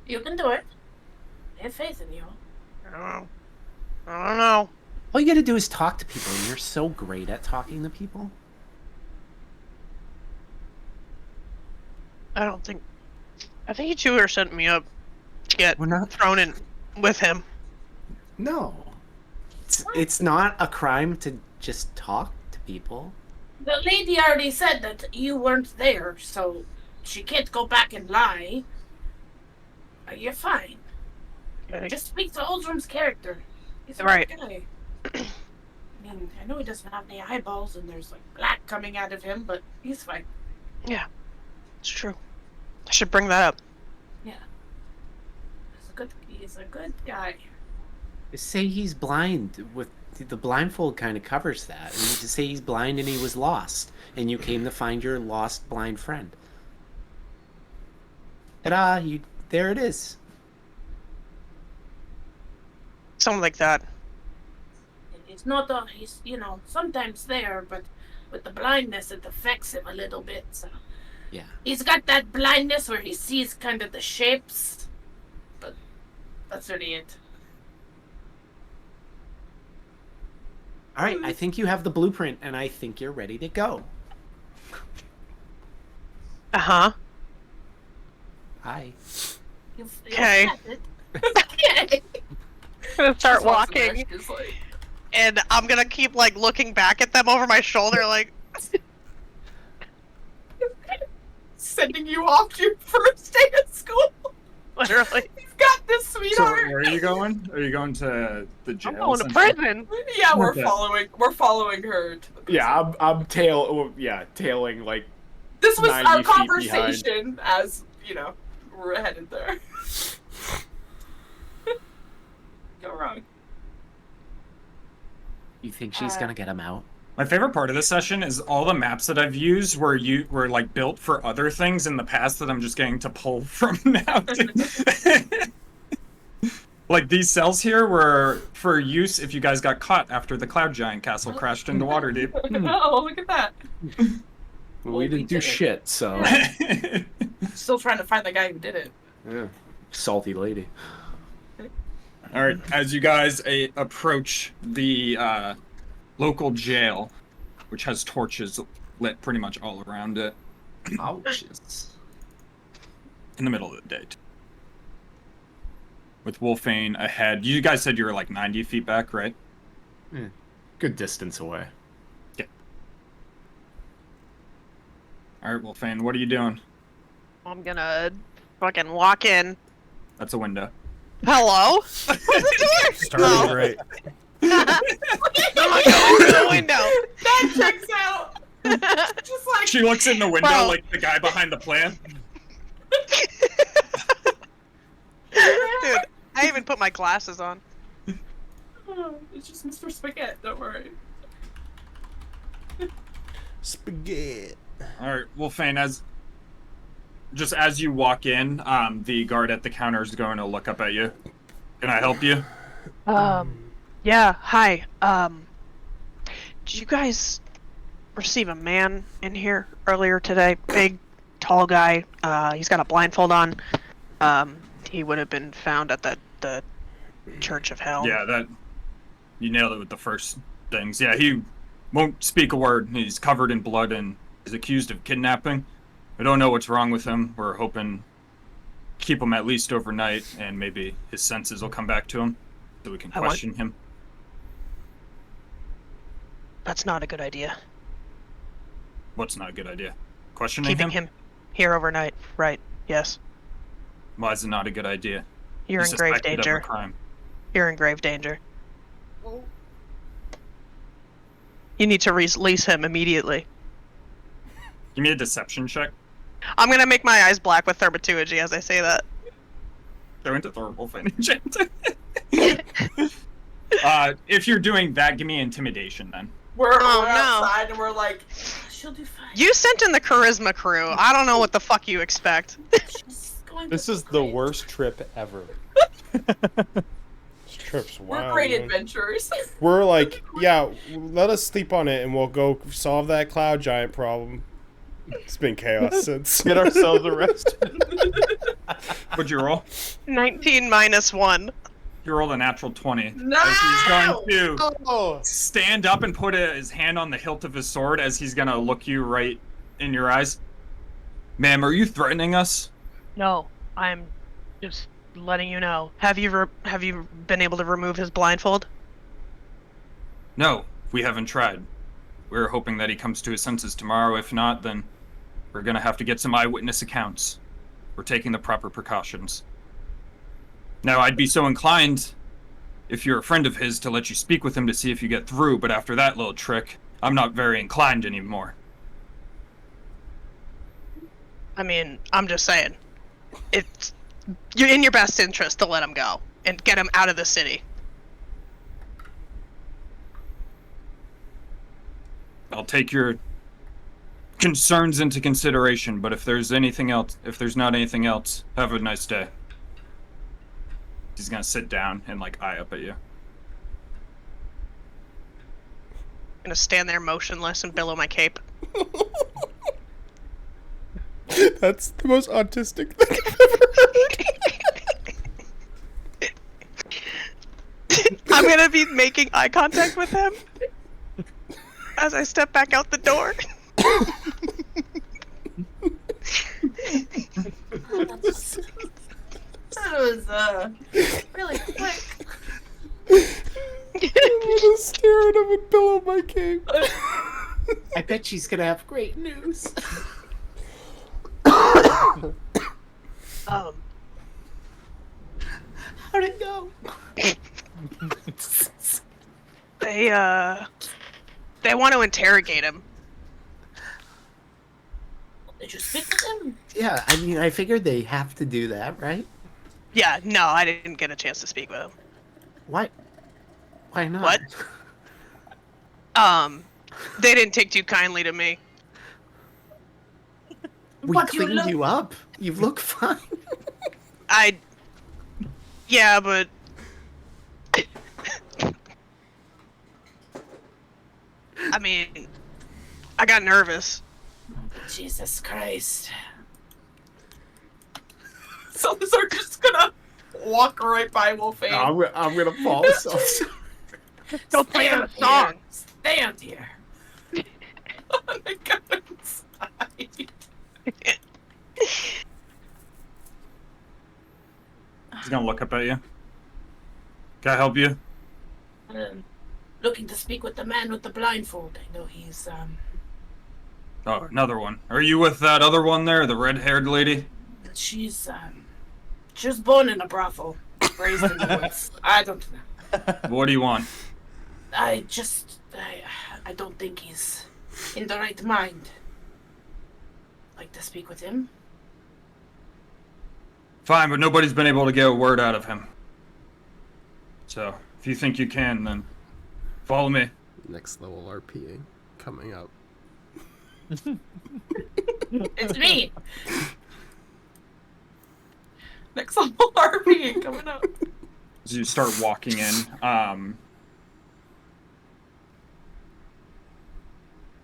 S7: You can do it. I have faith in you.
S1: I don't know.
S8: All you gotta do is talk to people, and you're so great at talking to people.
S1: I don't think. I think you two are setting me up to get
S8: We're not.
S1: thrown in with him.
S8: No. It's not a crime to just talk to people.
S7: The lady already said that you weren't there, so she can't go back and lie. You're fine.
S1: Okay.
S7: Just speak to Uldrim's character. He's a
S1: Right.
S7: good guy. I mean, I know he doesn't have any eyeballs and there's like black coming out of him, but he's fine.
S1: Yeah. It's true. I should bring that up.
S7: Yeah. He's a good guy.
S8: Just say he's blind. With the blindfold kind of covers that. And you just say he's blind and he was lost, and you came to find your lost blind friend. Ta-da! There it is.
S1: Something like that.
S7: He's not he's, sometimes there, but with the blindness, it affects him a little bit, so.
S8: Yeah.
S7: He's got that blindness where he sees kind of the shapes, but that's really it.
S8: All right, I think you have the blueprint, and I think you're ready to go.
S1: Uh-huh.
S8: Hi.
S1: Okay.
S7: Okay.
S1: I'm gonna start
S2: Just walks in there,
S1: walking,
S2: she's like,
S1: and I'm gonna keep, like, looking back at them over my shoulder, like...
S2: sending you off to your first day at school.
S1: Literally.
S2: You've got this,
S9: So
S2: sweetheart.
S9: where are you going? Are you going to the jail?
S1: I'm going to
S9: essentially?
S1: prison!
S2: Yeah, we're
S9: Okay.
S2: following her to the prison.
S5: Yeah, I'm tailing like
S2: This was
S5: 90
S2: our
S5: feet
S2: conversation as, we're headed there. Go wrong.
S8: You think she's gonna get him out?
S9: My favorite part of this session is all the maps that I've used were like built for other things in the past that I'm just getting to pull from now. Like these cells here were for use if you guys got caught after the Cloud Giant Castle crashed into Waterdeep.
S2: Oh, look at that.
S8: Well, we didn't do
S2: did it.
S8: shit, so.
S2: Still trying to find the guy who did it.
S8: Yeah. Salty lady.
S9: All right, as you guys approach the local jail, which has torches lit pretty much all around it,
S8: Ouches.
S9: in the middle of the day. With Wolfane ahead. You guys said you were like 90 feet back, right?
S5: good distance away.
S9: Alright, well, Fane, what are you doing?
S1: I'm gonna fucking walk in.
S9: That's a window.
S1: Hello? What's the door?
S4: Starting great.
S1: I'm gonna go into the window.
S2: That checks out. Just like
S9: She looks in the window
S1: Bro.
S9: like the guy behind the plant.
S1: Dude, I even put my glasses on.
S2: it's just Mr. Spaghetti. Don't worry.
S4: Spaghetti.
S9: Alright, well, Fane, as you walk in, the guard at the counter is going to look up at you. Can I help you?
S1: Yeah, hi. Did you guys receive a man in here earlier today? Big, tall guy. He's got a blindfold on. He would have been found at the Church of Hell.
S9: Yeah, that... You nailed it with the first things. Yeah, he won't speak a word. He's covered in blood and is accused of kidnapping. We don't know what's wrong with him. We're hoping keep him at least overnight, and maybe his senses will come back to him, so we can question him.
S1: That's not a good idea.
S9: What's not a good idea? Questioning
S1: Keeping him here overnight. Right, yes.
S9: Why is it not a good idea?
S1: You're
S9: He's
S1: in grave
S9: suspected of a
S1: danger.
S9: crime.
S1: You're in grave danger. You need to release him immediately.
S9: Give me a deception check.
S1: I'm gonna make my eyes black with thaumaturgy as I say that.
S9: Go into Thorvald enchant. If you're doing that, give me intimidation then.
S2: We're
S1: Oh, no.
S2: outside and we're like, she'll do fine.
S1: You sent in the charisma crew. I don't know what the fuck you expect.
S2: She's going
S10: This
S2: to
S10: is
S2: be
S10: the
S2: great.
S10: worst trip ever.
S4: This trip's
S2: We're
S4: wild.
S2: great
S4: man.
S2: adventurers.
S4: We're like, yeah, let us sleep on it and we'll go solve that cloud giant problem. It's been chaos since.
S10: Get ourselves arrested.
S9: What'd you roll?
S1: 19 minus 1.
S9: You rolled a natural 20.
S2: No!
S9: As he's going to
S4: Oh,
S9: stand up and put his hand on the hilt of his sword as he's gonna look you right in your eyes. Ma'am, are you threatening us?
S1: No, I'm just letting you know. Have you been able to remove his blindfold?
S9: No, we haven't tried. We're hoping that he comes to his senses tomorrow. If not, then we're gonna have to get some eyewitness accounts. We're taking the proper precautions. Now, I'd be so inclined, if you're a friend of his, to let you speak with him to see if you get through, but after that little trick, I'm not very inclined anymore.
S1: I mean, I'm just saying. You're in your best interest to let him go and get him out of the city.
S9: I'll take your concerns into consideration, but if there's not anything else, have a nice day. He's gonna sit down and eye up at you.
S1: I'm gonna stand there motionless and billow my cape.
S4: that's the most autistic thing I've ever heard.
S1: I'm gonna be making eye contact with him as I step back out the door.
S7: That was really quick.
S4: I'm gonna stare at him and billow my cape.
S8: I bet she's gonna have great news.
S1: Um,
S8: How'd it go?
S1: they want to interrogate him.
S7: Did you speak with him?
S8: Yeah, I mean, I figured they have to do that, right?
S1: Yeah, no, I didn't get a chance to speak with him.
S8: Why? Why not?
S1: What? They didn't take too kindly to me.
S8: We
S7: But you
S8: cleaned
S7: look-
S8: you up. You look fine.
S1: Yeah, but I mean, I got nervous.
S7: Jesus Christ.
S2: So they're just gonna walk right by Wolfie.
S8: I'm gonna fall. So
S1: Don't play the song.
S7: Stand here.
S2: Oh my God, inside.
S9: He's gonna look up at you. Can I help you?
S7: Looking to speak with the man with the blindfold. I know he's
S9: Oh, another one. Are you with that other one there, the red-haired lady?
S7: She's she was born in a brothel, raised in the woods. I don't know.
S9: What do you want?
S7: I don't think he's in the right mind. Like to speak with him?
S9: Fine, but nobody's been able to get a word out of him. So, if you think you can, then follow me.
S4: Next level RPing coming up.
S7: It's me.
S2: Next level RP coming up.
S3: As you start walking in,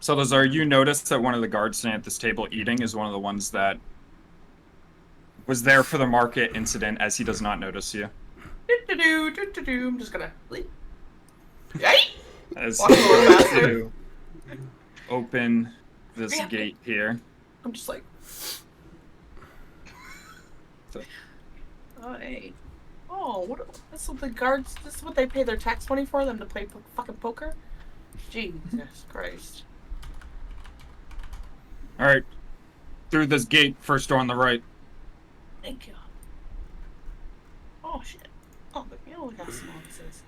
S3: Salazar, you notice that one of the guards sitting at this table eating is one of the ones that was there for the market incident, as he does not notice you.
S2: I'm just gonna leave. Yay!
S3: As
S2: Walk a
S3: he
S2: little
S3: goes
S2: faster.
S3: to open this
S2: Yeah.
S3: gate here.
S2: I'm just like,
S3: So-
S2: oh, hey. Oh, this is what the guards, this is what they pay their tax money for, them to play fucking poker? Jesus Christ.
S3: Alright. Through this gate, first door on the right.
S7: Thank you.
S2: Oh, shit. Oh, but you know, look how small this is.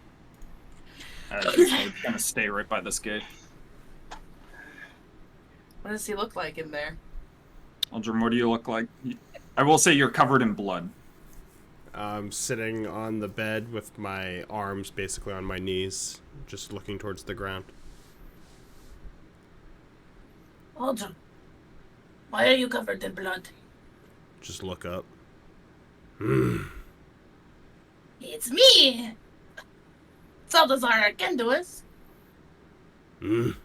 S3: It's gonna stay right by this gate.
S2: What does he look like in there?
S3: Uldrim, what do you look like? I will say you're covered in blood.
S4: I'm sitting on the bed with my arms basically on my knees, just looking towards the ground.
S7: Uldrim, why are you covered in blood?
S4: Just look up.
S7: It's me! Salazar can do us.
S2: Can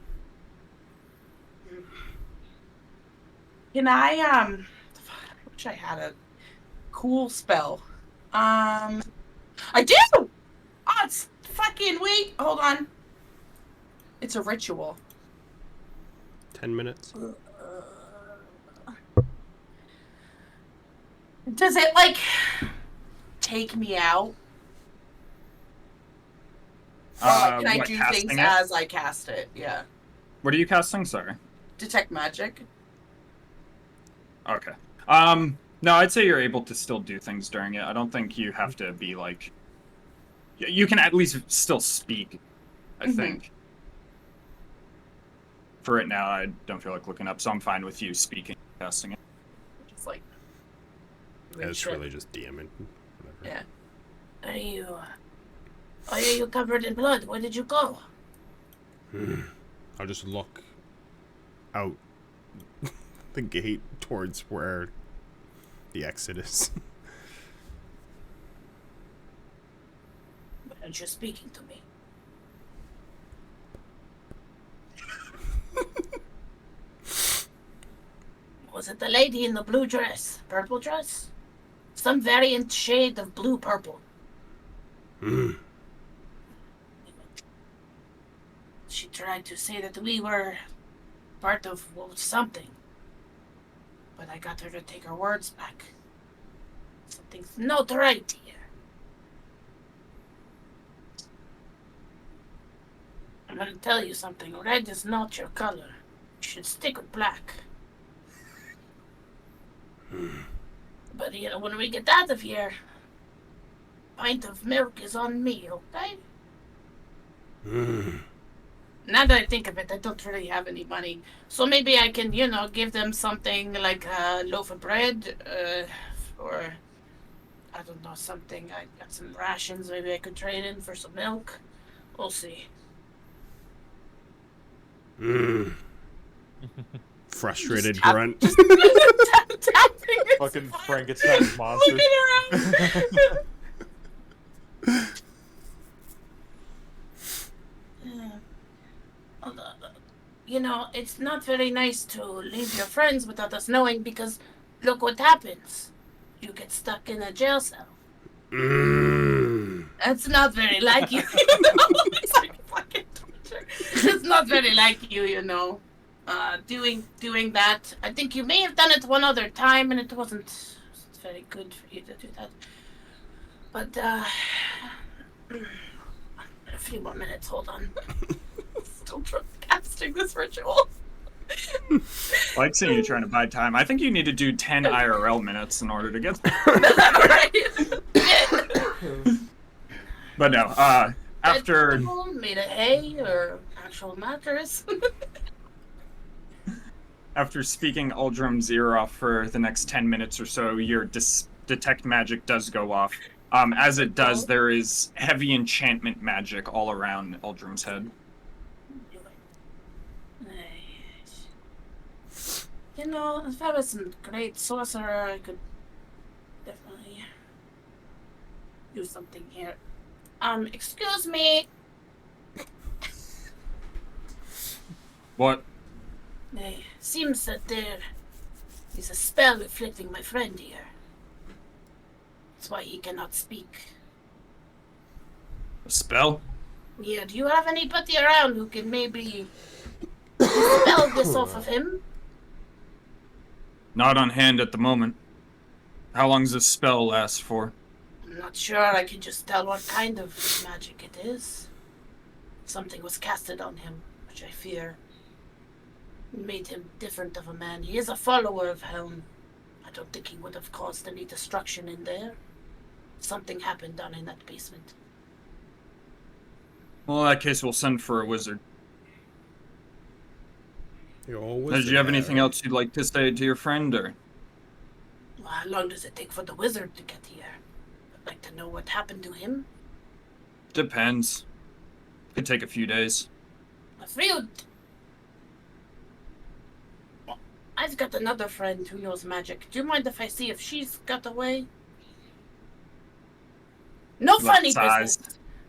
S2: I wish I had a cool spell. I do! Oh, it's fucking, wait, hold on. It's a ritual.
S4: 10 minutes.
S2: Does it, like, take me out? Or, like, can I
S3: what,
S2: do
S3: casting
S2: things
S3: it?
S2: as I cast it? Yeah.
S3: What are you casting? Sorry.
S2: Detect magic?
S3: Okay. No, I'd say you're able to still do things during it. I don't think you have to be like... You can at least still speak, I think. For right now, I don't feel like looking up, so I'm fine with you speaking, casting it.
S2: Just, like...
S4: It's
S2: shit.
S4: really just DMing. Whatever.
S2: Yeah.
S7: Why are you covered in blood? Where did you go?
S4: I'll just look out the gate towards where the exit is.
S7: Why aren't you speaking to me? Was it the lady in the blue dress? Purple dress? Some variant shade of blue-purple. She tried to say that we were part of something. But I got her to take her words back. Something's not right here. I'm gonna tell you something. Red is not your color. You should stick with black. But you know, when we get out of here, a pint of milk is on me, okay? Now that I think of it, I don't really have any money. So maybe I can, you know, give them something like a loaf of bread, or, I don't know, something. I got some rations, maybe I could trade in for some milk. We'll see.
S4: Frustrated
S2: Just tap-
S4: grunt.
S2: Tapping his
S10: Fucking
S2: foot,
S10: Frankenstein monster.
S2: looking around.
S7: You know, it's not very nice to leave your friends without us knowing because look what happens. You get stuck in a jail cell. That's not very like you, you know? It's like fucking torture. It's not very like you, you know. Doing that. I think you may have done it one other time and it wasn't very good for you to do that. But, a few more minutes, hold on.
S2: Still casting this ritual.
S3: I like seeing you trying to buy time. I think you need to do 10 IRL minutes in order to get there. But no, after
S7: Vegetable made of hay or actual mattress.
S3: after speaking Uldrim's ear off for the next 10 minutes or so, your detect magic does go off. As it does, there is heavy enchantment magic all around Uldrim's head.
S7: You know, if I was a great sorcerer, I could definitely do something here. Excuse me.
S3: What?
S7: Seems that there is a spell afflicting my friend here. That's why he cannot speak.
S3: A spell?
S7: Yeah, do you have anybody around who can maybe dispel this off of him?
S3: Not on hand at the moment. How long does this spell last for?
S7: I'm not sure I can just tell what kind of magic it is. Something was casted on him, which I fear made him different of a man. He is a follower of Helm. I don't think he would have caused any destruction in there. Something happened down in that basement.
S3: Well, in that case, we'll send for a wizard. Did you have anything else you'd like to say to your friend, or?
S7: Well, how long does it take for the wizard to get here? I'd like to know what happened to him.
S3: Depends. Could take a few days.
S7: A few. I've got another friend who knows magic. Do you mind if I see if she's got away? No funny business.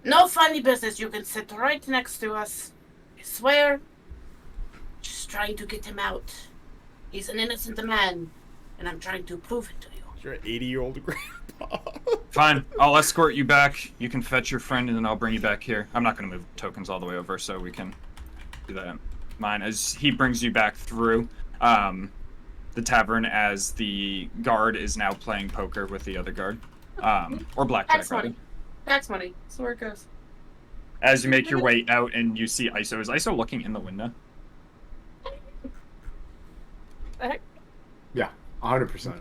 S7: No funny business. You can sit right next to us. I swear. Just trying to get him out. He's an innocent man, and I'm trying to prove it to you.
S4: You're an 80-year-old grandpa.
S3: Fine, I'll escort you back. You can fetch your friend, and then I'll bring you back here. I'm not going to move tokens all the way over, so we can do that. Mine, as he brings you back through the tavern, as the guard is now playing poker with the other guard, or blackjack.
S2: Tax money. Tax money. That's where it goes.
S3: As you make your way out, and you see ISO. Is ISO looking in the window?
S5: Yeah, 100%.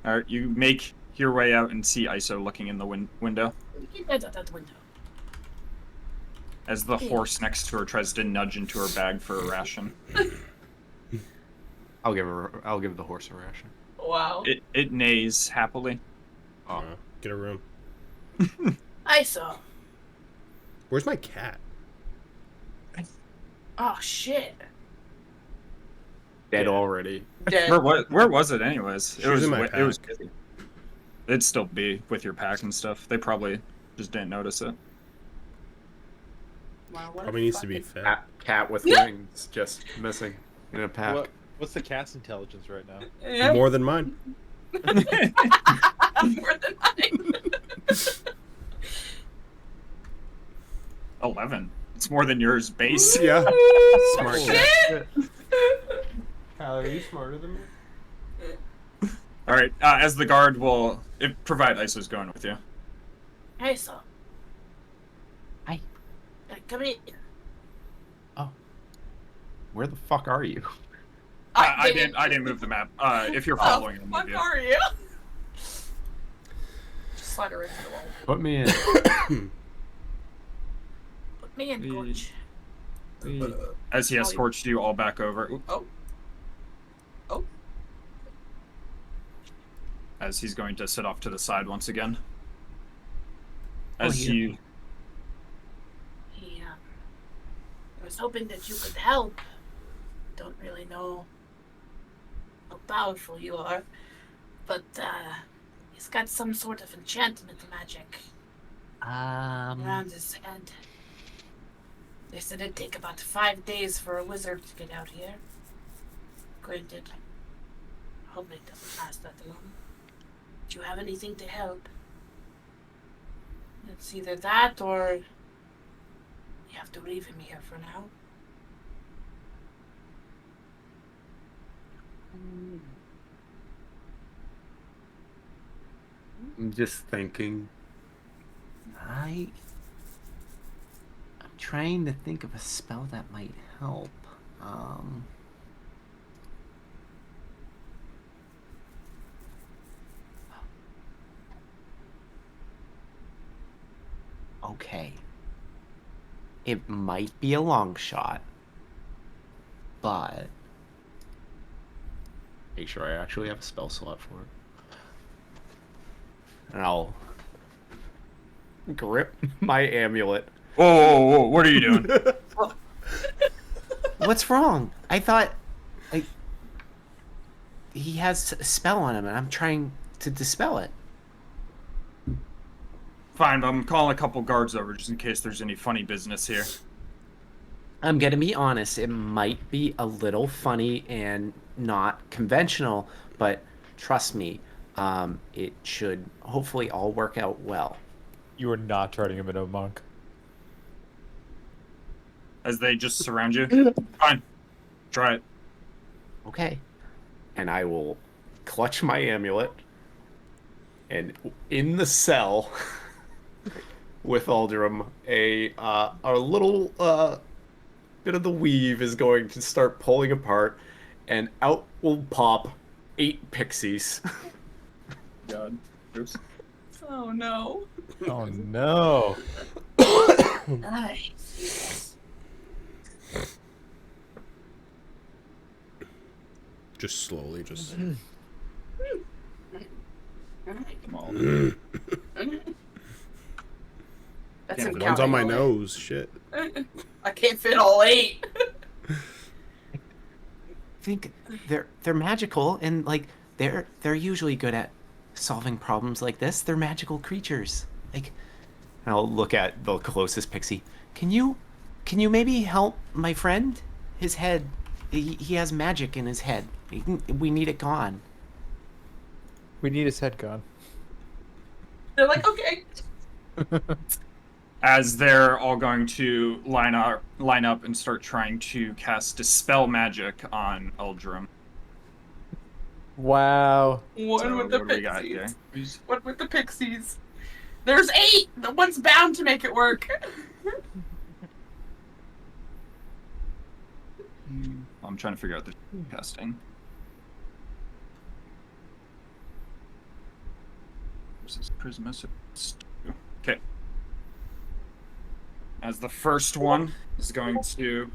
S3: All right, you make your way out and see ISO looking in the window.
S7: Get out that window.
S3: As the horse next to her tries to nudge into her bag for a ration.
S8: I'll give the horse a ration.
S2: Wow.
S3: It neighs happily.
S4: Oh, get a room.
S7: I saw.
S4: Where's my cat?
S7: Oh shit.
S5: Dead already.
S2: Dead.
S3: Where was it anyways?
S4: She was in my
S3: it was
S4: pack.
S3: busy. It'd still be with your pack and stuff. They probably just didn't notice it.
S2: Wow, what a
S4: Probably needs to be
S2: fucking-
S4: fed.
S5: Cat with wings just missing in a pack.
S6: What's the cat's intelligence right now?
S2: Yeah.
S4: More than mine.
S2: More than mine.
S3: 11. It's more than yours base.
S4: Yeah.
S5: Smart
S2: Shit.
S5: cat.
S11: Kyle, are you smarter than me?
S3: All right. As the guard will provide ISO's going with you.
S7: I saw.
S8: Hi.
S7: Come in.
S8: Where the fuck are you?
S3: I didn't move the map. If you're following, I'll
S2: What
S3: move you.
S2: are you? Just slide her into the wall.
S5: Put me in.
S7: Put me in, coach.
S3: As he escorts you all back over. Oop.
S2: Oh. Oh.
S3: As he's going to sit off to the side once again.
S8: Oh,
S3: As
S8: yeah.
S3: you
S7: I was hoping that you could help. Don't really know how powerful you are, but he's got some sort of enchantment magic around his head. They said it'd take about 5 days for a wizard to get out here. Granted, I hope it doesn't last that long. Do you have anything to help? It's either that or you have to leave him here for now.
S5: I'm just thinking.
S8: I'm trying to think of a spell that might help. Um, okay. It might be a long shot, but make sure I actually have a spell slot for it. And I'll grip my amulet.
S3: Whoa, what are you doing?
S8: What's wrong? I thought he has a spell on him, and I'm trying to dispel it.
S3: Fine, but I'm calling a couple guards over just in case there's any funny business here.
S8: I'm gonna be honest, it might be a little funny and not conventional, but trust me, it should hopefully all work out well.
S10: You are not turning him into a monk.
S3: As they just surround you. Fine. Try it.
S8: Okay. And I will clutch my amulet, and in the cell with Uldrim, a little bit of the weave is going to start pulling apart, and out will pop 8 pixies.
S3: God. Oops.
S2: Oh no.
S10: Oh no.
S7: Nice.
S4: Just slowly, just.
S3: Come on.
S2: That's
S3: Yeah,
S2: him
S4: One's on my
S2: counting.
S4: nose. Shit.
S2: I can't fit all 8.
S8: I think they're magical, and like they're usually good at solving problems like this. They're magical creatures. Like, and I'll look at the closest pixie. Can you maybe help my friend? His head, he has magic in his head. We need it gone.
S10: We need his head gone.
S2: They're like, okay.
S3: As they're all going to line up and start trying to cast Dispel Magic on Uldrim.
S10: Wow.
S2: One
S3: So
S2: with the
S3: what do we got
S2: pixies.
S3: here?
S2: One with the pixies. There's 8. The one's bound to make it work.
S3: I'm trying to figure out the casting. This is Charisma. Okay. As the first one is going to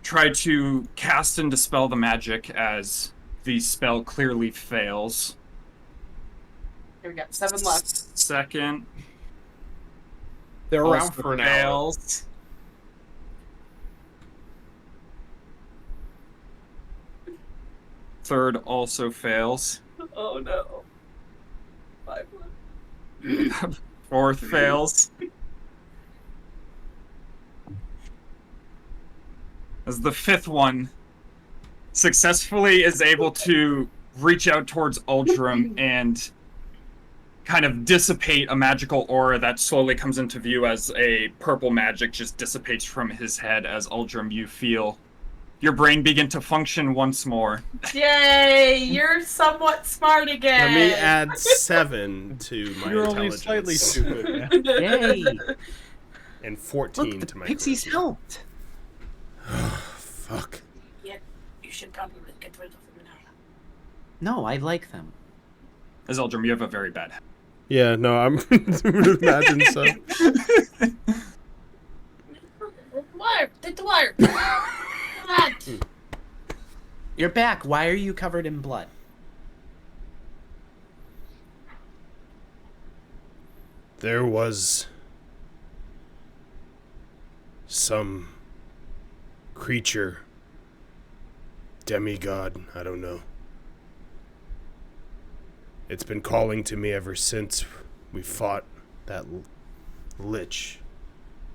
S3: try to cast and dispel the magic as the spell clearly fails.
S2: Here we got 7 left.
S3: Second.
S5: They're around
S3: also
S5: for an hour.
S3: fails. Third also fails.
S2: Oh no. 5 left.
S3: Fourth fails. As the fifth one successfully is able to reach out towards Uldrim and kind of dissipate a magical aura that slowly comes into view as a purple magic just dissipates from his head. As Uldrim, you feel your brain begin to function once more.
S2: Yay! You're somewhat smart again.
S4: Let me add 7 to my
S10: You're only
S4: intelligence.
S10: slightly stupid.
S8: Yay!
S4: And 14
S8: Look, the
S4: to my
S8: pixies
S4: charisma.
S8: helped.
S4: Fuck.
S7: Yeah, you should probably get rid of them now.
S8: No, I like them.
S3: As Uldrim, you have a very bad head.
S4: Yeah, no, I'm would imagine so.
S7: Dwarf, the dwarf. What?
S8: You're back. Why are you covered in blood?
S4: There was some creature, demigod, I don't know. It's been calling to me ever since we fought that lich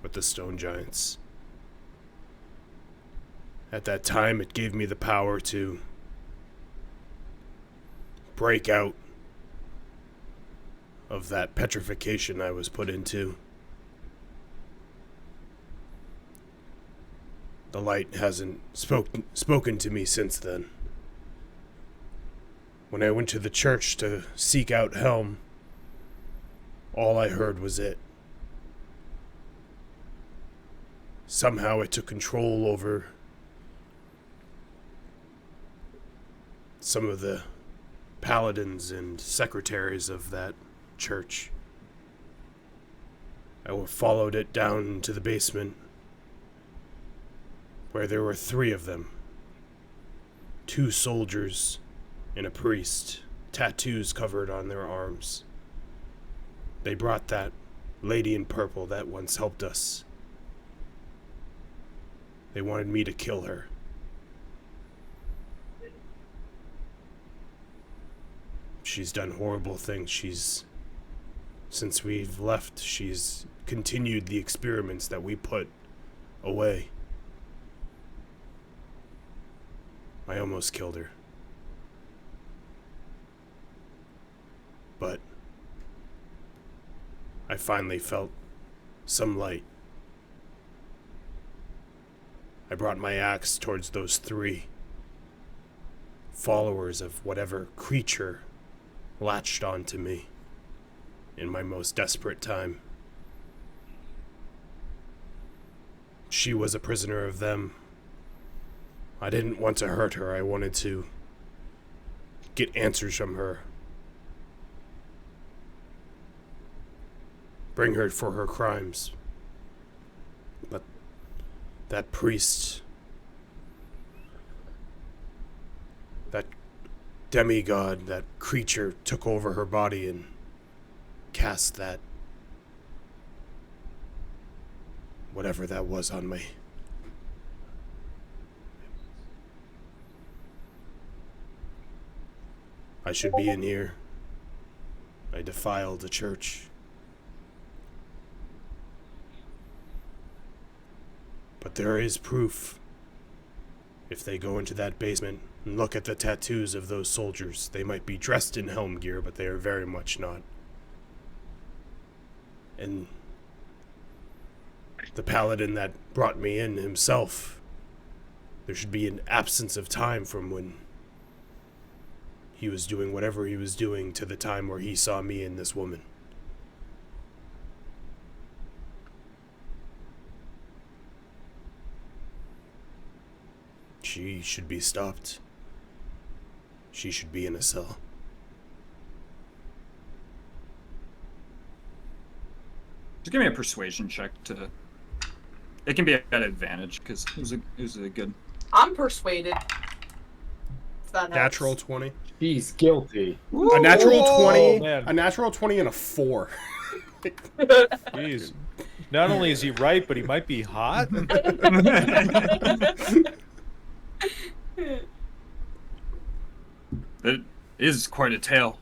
S4: with the stone giants. At that time, it gave me the power to break out of that petrification I was put into. The light hasn't spoken to me since then. When I went to the church to seek out Helm, all I heard was it. Somehow it took control over some of the paladins and secretaries of that church. I followed it down to the basement, where there were 3 of them. 2 soldiers and a priest, tattoos covered on their arms. They brought that lady in purple that once helped us. They wanted me to kill her. She's done horrible things. Since we've left, she's continued the experiments that we put away. I almost killed her. But I finally felt some light. I brought my axe towards those 3 followers of whatever creature latched onto me in my most desperate time. She was a prisoner of them. I didn't want to hurt her. I wanted to get answers from her. Bring her for her crimes. But that priest, that demigod, that creature took over her body and cast that, whatever that was, on me. I should be in here. I defiled the church. But there is proof. If they go into that basement and look at the tattoos of those soldiers, they might be dressed in helm gear, but they are very much not. And the paladin that brought me in himself, there should be an absence of time from when he was doing whatever he was doing to the time where he saw me and this woman. She should be stopped. She should be in a cell.
S9: Just give me a persuasion check to. It can be at advantage because it was a good.
S2: I'm persuaded. If that helps.
S4: Natural 20.
S5: He's guilty.
S4: A natural 20.
S10: man.
S4: A natural 20 and a 4.
S10: Jeez. Not only is he right, but he might be hot.
S9: It is quite a tale.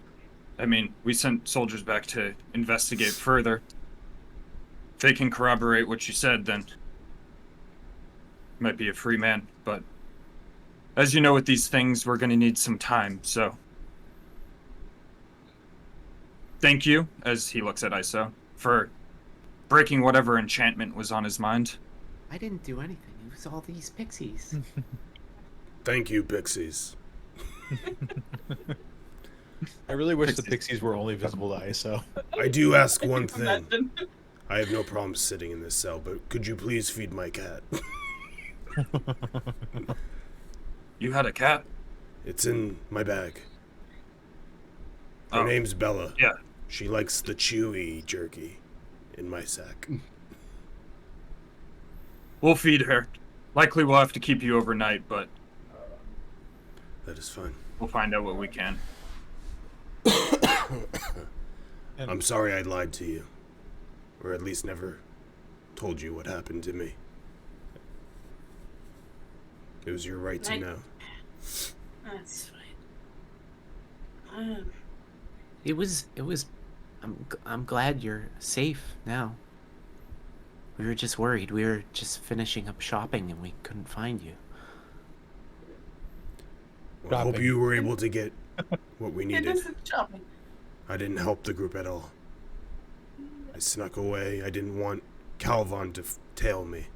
S9: I mean, we sent soldiers back to investigate further. If they can corroborate what you said, then you might be a free man. But as you know, with these things, we're going to need some time, so thank you, as he looks at Iso, for breaking whatever enchantment was on his mind.
S8: I didn't do anything. It was all these pixies.
S4: Thank you, pixies.
S10: I really wish the pixies were only visible to ISO.
S4: I do ask one thing. I have no problem sitting in this cell, but could you please feed my cat?
S9: You had a cat?
S4: It's in my bag. Her name's Bella.
S9: Yeah.
S4: She likes the chewy jerky in my sack.
S9: We'll feed her. Likely we'll have to keep you overnight, but
S4: That is fine.
S9: we'll find out what we can.
S4: I'm sorry I lied to you. Or at least never told you what happened to me. It was your right to know.
S7: That's fine.
S8: It was. I'm glad you're safe now. We were just worried. We were just finishing up shopping and we couldn't find you.
S4: Well, I hope
S10: Shopping.
S4: you were able to get what we
S7: It
S4: needed.
S7: isn't shopping.
S4: I didn't help the group at all. I snuck away. I didn't want Calvon to tail me.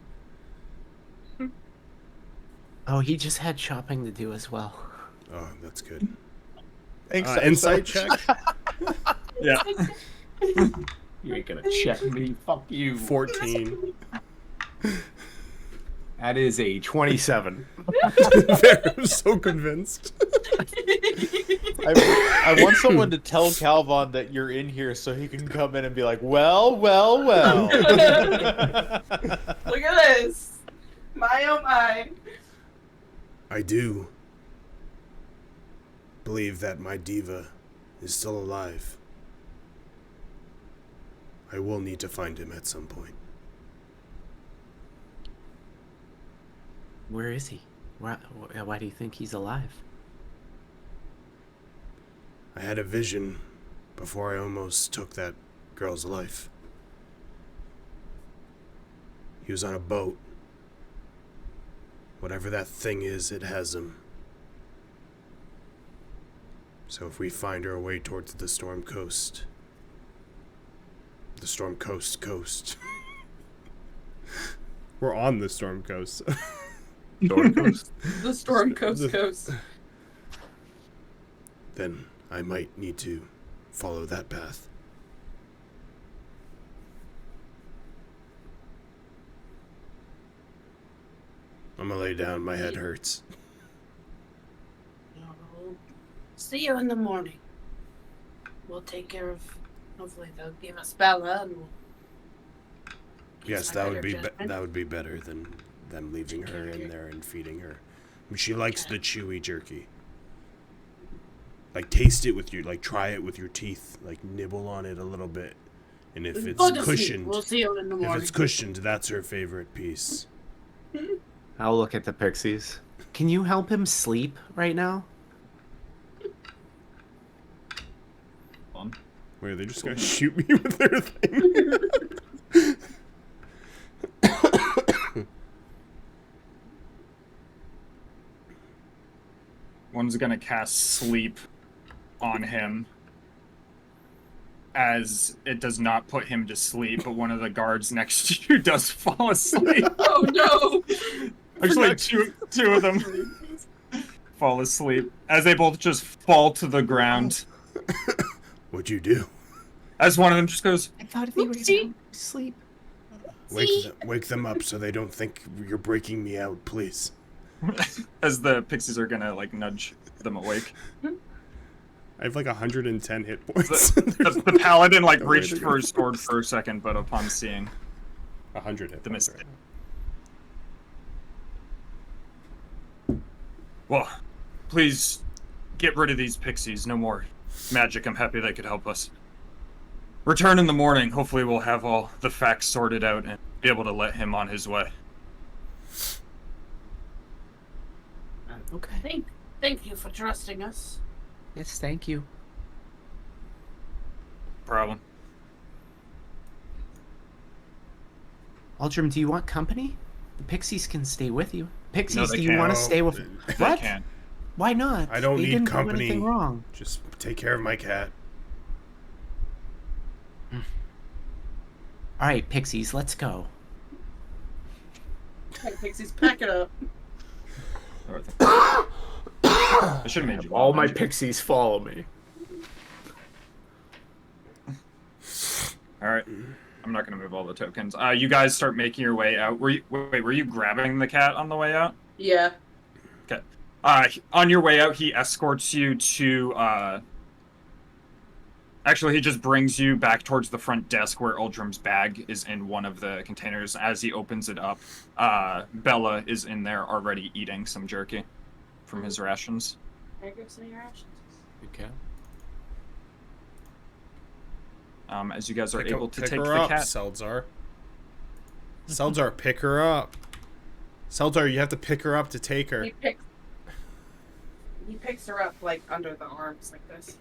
S8: Oh, he just had shopping to do as well.
S4: Oh, that's good.
S10: Thanks,
S4: Insight check?
S9: Yeah.
S5: You ain't gonna check me. Fuck you.
S4: 14.
S5: That is a 27.
S4: I'm so convinced.
S10: I want someone to tell Calvon that you're in here so he can come in and be like, well.
S2: Look at this. My oh my.
S4: I do believe that my diva is still alive. I will need to find him at some point.
S8: Where is he? Why do you think he's alive?
S4: I had a vision before I almost took that girl's life. He was on a boat. Whatever that thing is, it has him. So if we find our way towards the Storm Coast... The Storm Coast. We're on the Storm Coast.
S3: Storm Coast.
S2: The Storm Coast.
S4: Then I might need to follow that path. I'm gonna lay down, my head hurts.
S7: See you in the morning. We'll take care of. Hopefully they'll give us Bella, and we'll.
S4: Yes, that would be better than them leaving her in there and feeding her. I mean, she likes the chewy jerky. Like, taste it with your, like, try it with your teeth. Like, nibble on it a little bit. And if it's cushioned,
S7: we'll see you in the morning.
S4: if it's cushioned, that's her favorite piece.
S8: I'll look at the pixies. Can you help him sleep right now?
S4: Wait, are they just gonna shoot me with their thing?
S3: One's gonna cast sleep on him, as it does not put him to sleep, but one of the guards next to you does fall asleep.
S2: Oh no!
S3: Actually, two of them fall asleep as they both just fall to the ground.
S4: What'd you do?
S3: As one of them just goes,
S8: I thought if he was asleep.
S4: Wake them up so they don't think you're breaking me out, please.
S3: as the pixies are gonna like nudge them awake.
S4: I have like 110 hit points.
S3: The paladin like reached for his sword for a second, but upon seeing
S4: 100 hit
S3: the
S4: points.
S3: mistake. Well, please get rid of these pixies. No more magic. I'm happy they could help us. Return in the morning. Hopefully we'll have all the facts sorted out and be able to let him on his way.
S8: Okay.
S7: Thank you for trusting us.
S8: Yes, thank you.
S3: Problem.
S8: Uldrim, do you want company? The pixies can stay with you. Pixies,
S3: No, they
S8: do you
S3: can't.
S8: want to stay with...
S3: They
S8: What?
S3: can't.
S8: Why not?
S4: I don't
S8: They
S4: need
S8: didn't do
S4: company.
S8: anything wrong.
S4: Just take care of my cat.
S8: All right, pixies, let's go.
S2: Hey, Pixies, pack it up.
S3: I should have made you.
S5: All my pixies follow me.
S3: All right. I'm not gonna move all the tokens. You guys start making your way out. Were you grabbing the cat on the way out?
S2: Yeah.
S3: Okay. On your way out, he escorts you to. Actually, he just brings you back towards the front desk where Uldrim's bag is in one of the containers. As he opens it up, Bella is in there already eating some jerky from his rations.
S7: Can I grab some of your rations?
S8: Okay.
S3: As you guys are able to
S4: pick
S3: take
S4: her
S3: the
S4: up,
S3: cat.
S4: Seldzar. Seldzar, pick her up. Seldzar, you have to pick her up to take her.
S2: He picks her up like under the arms like this.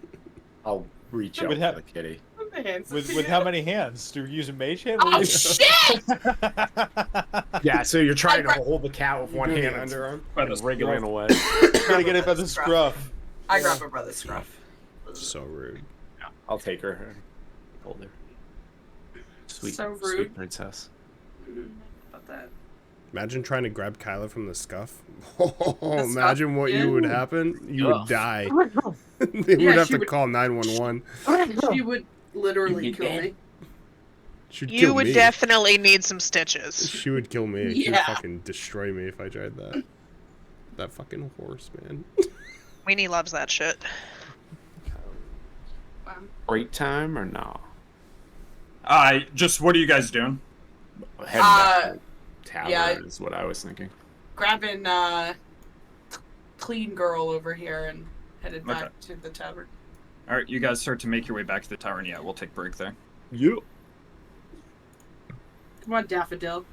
S5: I'll reach out
S10: With
S5: for the kitty.
S10: With how many hands? Do you use a mage hand?
S2: Oh shit!
S5: Yeah, so you're trying to hold the cat with one hand
S4: underarm.
S5: and wriggling away.
S10: Gotta get it by the scruff.
S2: I grab her by the scruff.
S4: So rude.
S5: I'll take her and hold her.
S8: Sweet,
S2: So rude.
S8: sweet princess.
S2: About that.
S4: Imagine trying to grab Kyla from the scuff. Imagine what you would happen. You would die. They would have to call 911.
S2: She would literally kill me.
S4: She'd
S1: You
S4: kill
S1: would
S4: me.
S1: definitely need some stitches.
S4: She would kill me. She'd
S2: Yeah.
S4: fucking destroy me if I tried that. That fucking horse, man.
S1: Weenie loves that shit.
S5: Break time or no?
S3: Just what are you guys doing?
S5: Heading back to the tavern
S2: yeah.
S5: is what I was thinking.
S2: Grabbing clean girl over here and headed back to the tavern.
S3: All right, you guys start to make your way back to the tavern. Yeah, we'll take break there.
S5: Yep.
S2: Come on, Daffodil.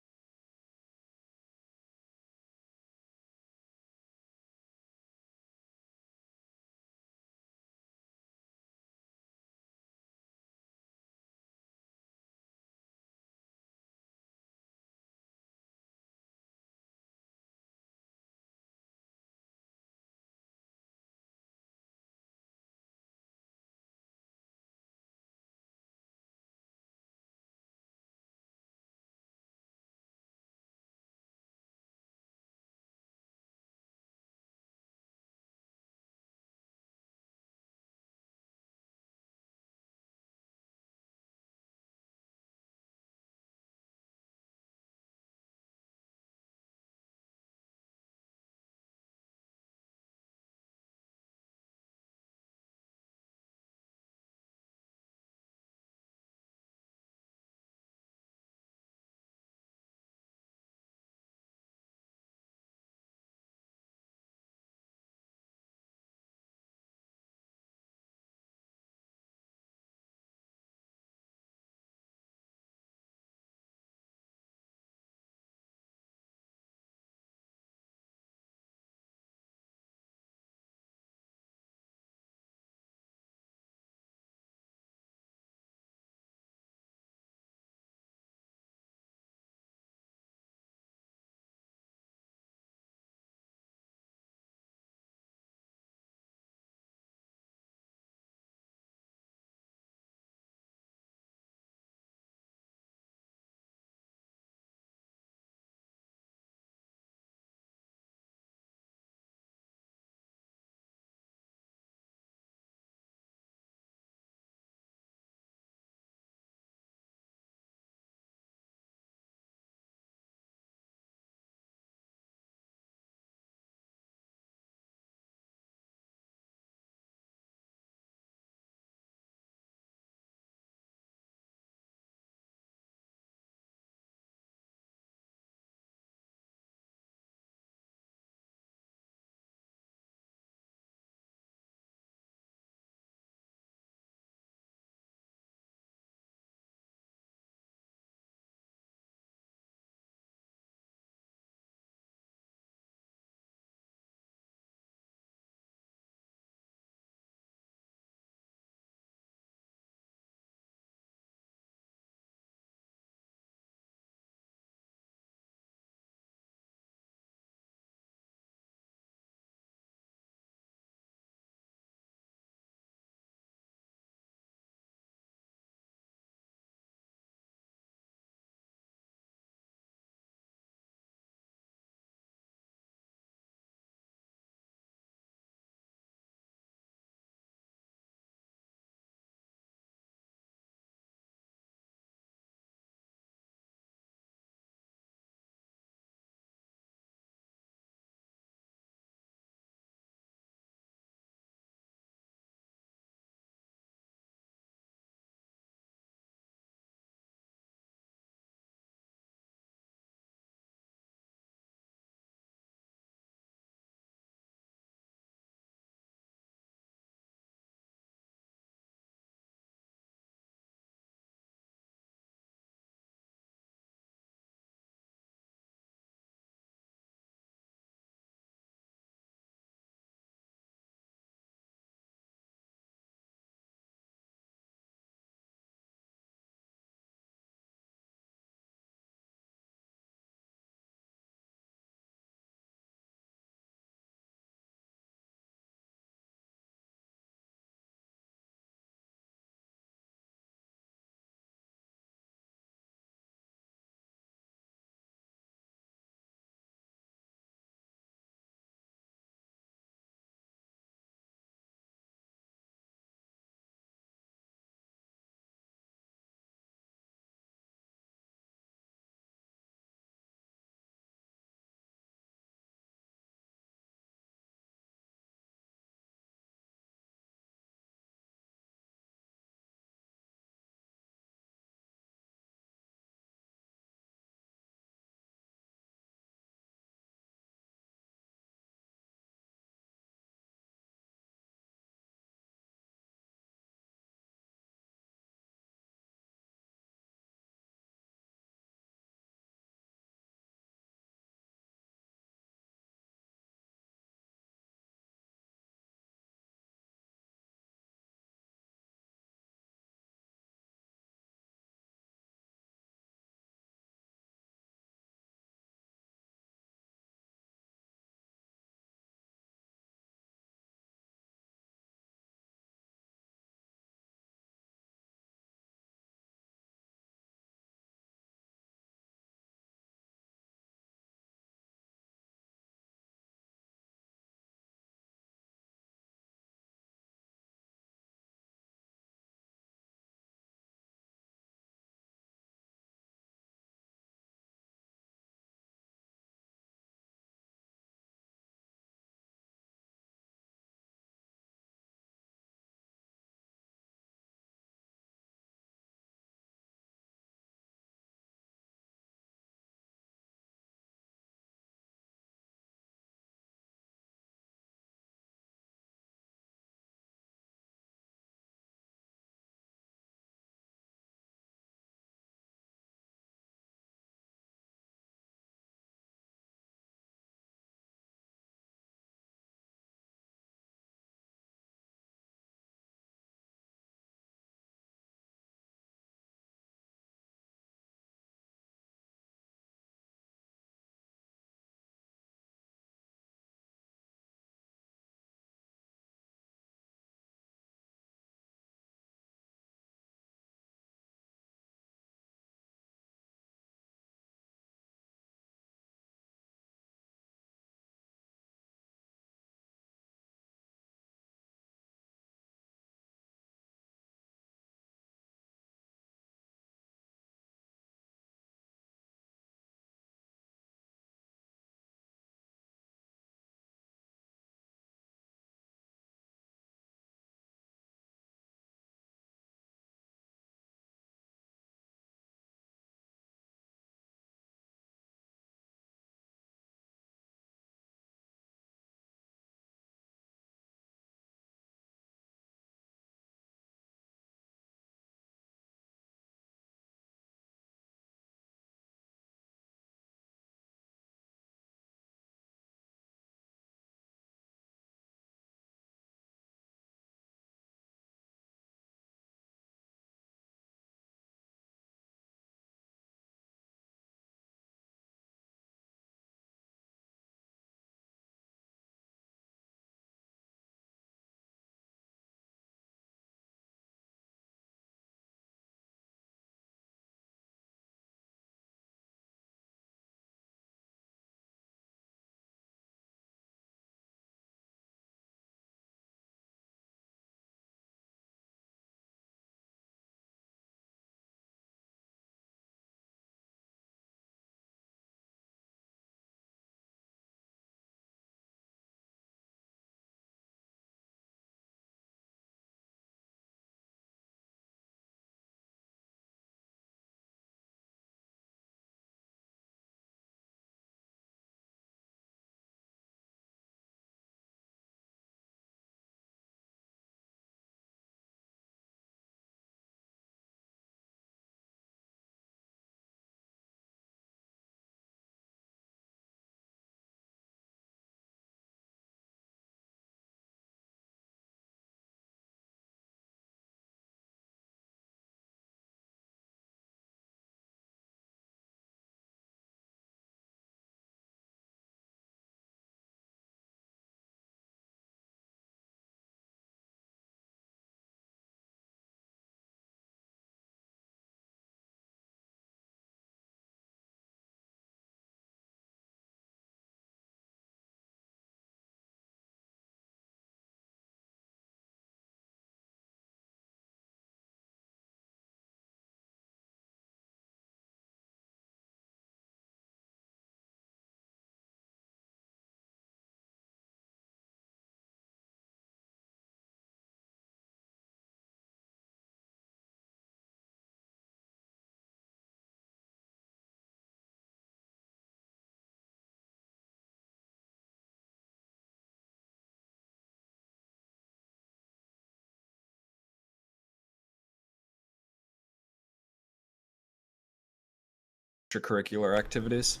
S3: extracurricular activities.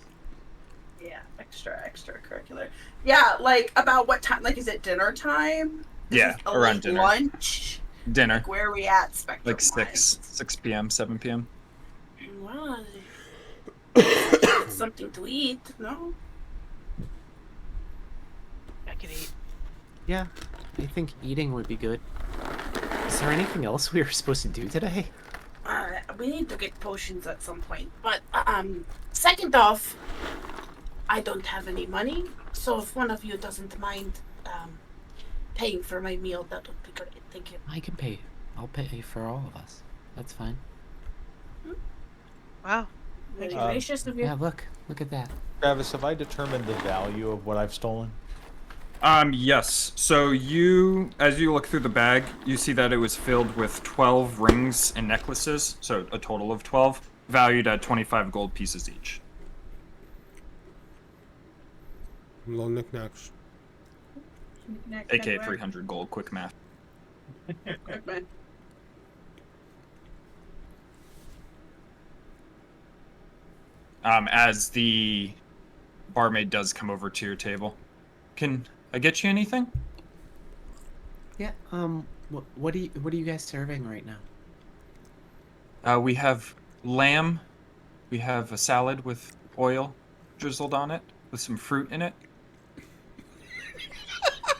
S2: Yeah, extracurricular. Yeah, like about what time? Like, is it dinner time? Is
S3: Yeah,
S2: this a
S3: around
S2: late
S3: dinner.
S2: lunch?
S3: Dinner.
S2: Like, where are we at? Spectrum
S3: Like 6 p.m., 7 p.m.
S7: Well, something to eat, no?
S1: I can eat.
S8: Yeah, I think eating would be good. Is there anything else we were supposed to do today?
S7: We need to get potions at some point. But second off, I don't have any money, so if one of you doesn't mind paying for my meal, that would be great. Thank you.
S8: I can pay. I'll pay for all of us. That's fine.
S1: Wow.
S7: Very gracious of you.
S8: Yeah, look at that.
S10: Travis, have I determined the value of what I've stolen?
S3: Yes. So as you look through the bag, you see that it was filled with 12 rings and necklaces, so a total of 12, valued at 25 gold pieces each.
S4: Little knickknacks.
S3: AKA 300 gold, quick math. As the barmaid does come over to your table. Can I get you anything?
S8: Yeah. What are you guys serving right now?
S3: We have lamb. We have a salad with oil drizzled on it, with some fruit in it.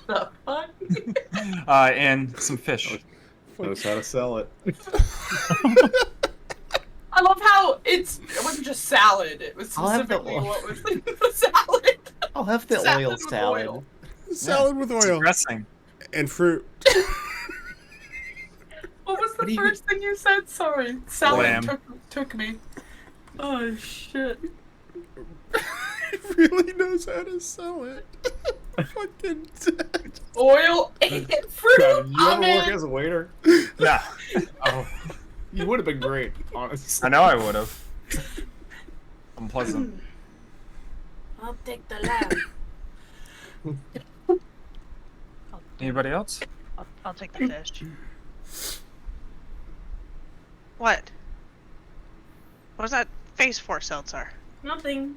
S2: The fuck?
S3: And some fish.
S11: Knows how to sell it.
S2: I love how it wasn't just salad. It was
S8: I'll have the
S2: specifically
S8: oil.
S2: what was in the salad.
S8: I'll have the
S2: Salad
S8: oil
S2: with
S8: salad.
S2: oil.
S4: Salad with
S3: It's
S4: oil
S3: dressing.
S4: and fruit.
S2: What was
S8: What do
S2: the
S8: you-
S2: first thing you said? Sorry. Salad
S3: Lamb.
S2: took me. Oh, shit.
S4: He really knows how to sell it. Fucking
S2: Oil and fruit.
S11: God, you
S2: I'm
S11: ever work
S2: in.
S11: as a waiter?
S3: Yeah,
S11: Oh, you would have been great, honestly.
S3: I know I would have. Unpleasant.
S7: I'll take the lamb.
S3: Anybody else?
S1: I'll take the fish. What? What was that face for, Seltzer?
S7: Nothing.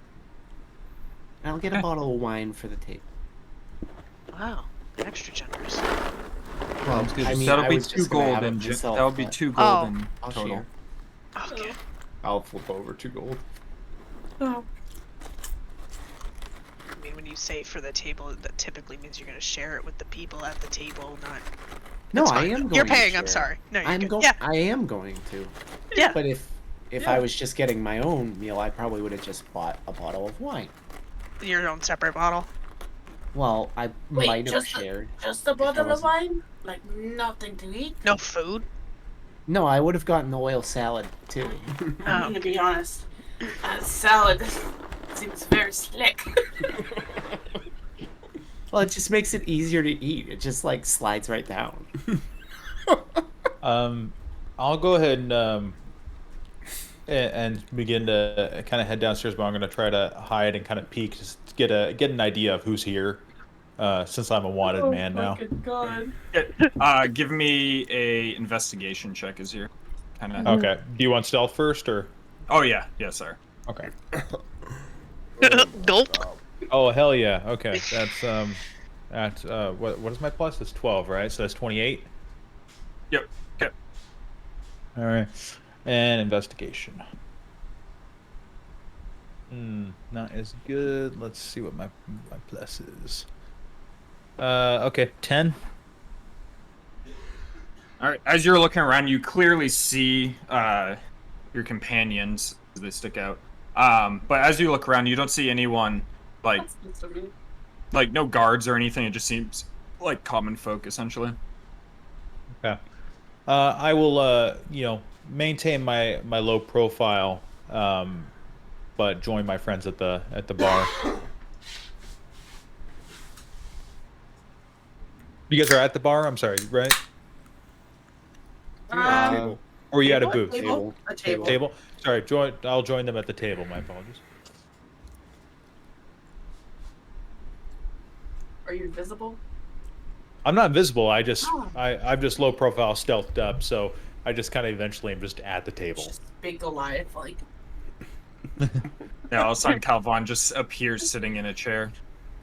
S8: I'll get a bottle of wine for the table.
S1: Wow, extra generous.
S8: Well, I mean,
S3: That'll
S8: I
S3: be
S8: was
S3: 2
S8: just gonna
S3: gold
S8: have it
S3: in
S8: myself,
S3: that'll be
S8: but
S3: 2 gold in
S8: I'll
S3: total.
S8: share.
S1: Okay.
S11: I'll flip over 2 gold.
S2: Oh.
S1: I mean, when you say for the table, that typically means you're going to share it with the people at the table, not.
S8: No,
S1: It's
S8: I
S1: fine.
S8: am going
S1: You're
S8: to
S1: paying.
S8: share.
S1: I'm sorry. No, you're
S8: I'm
S1: good.
S8: going.
S1: Yeah.
S8: I am going to.
S1: Yeah.
S8: But if
S2: Yeah.
S8: I was just getting my own meal, I probably would have just bought a bottle of wine.
S1: Your own separate bottle.
S8: Well, I
S7: Wait,
S8: might have
S7: just
S8: shared.
S7: Just a
S8: I
S7: bottle of
S8: wasn't-
S7: wine? Like nothing to eat?
S1: No food.
S8: No, I would have gotten the oil salad too.
S7: I'm gonna be honest. Salad seems very slick.
S8: Well, it just makes it easier to eat. It just like slides right down.
S10: I'll go ahead and begin to kind of head downstairs, but I'm going to try to hide and kind of peek, just to get an idea of who's here, since I'm a wanted man now.
S2: Fucking God.
S3: Give me a investigation check as you're kind of.
S10: Okay. Do you want stealth first, or?
S3: Oh yeah, yes sir.
S10: Okay.
S1: Gulp.
S10: Oh hell yeah. Okay, that's what is my plus? It's 12, right? So that's 28.
S3: Yep. Okay.
S10: All right. And investigation. Not as good. Let's see what my plus is. Okay, 10.
S3: All right. As you're looking around, you clearly see your companions as they stick out. But as you look around, you don't see anyone like
S2: That's nice of me.
S3: no guards or anything. It just seems like common folk essentially.
S10: Okay. I will, maintain my low profile, but join my friends at the bar. You guys are at the bar? I'm sorry, right? Or were you at a
S2: What?
S10: booth?
S2: Table? A table.
S10: Table? Sorry, I'll join them at the table. My apologies.
S2: Are you invisible?
S10: I'm not visible. I'm just low profile, stealthed up, so I just kind of eventually am just at the table.
S2: Just big Goliath, like.
S3: Yeah, all of a sudden Calvin just appears sitting in a chair.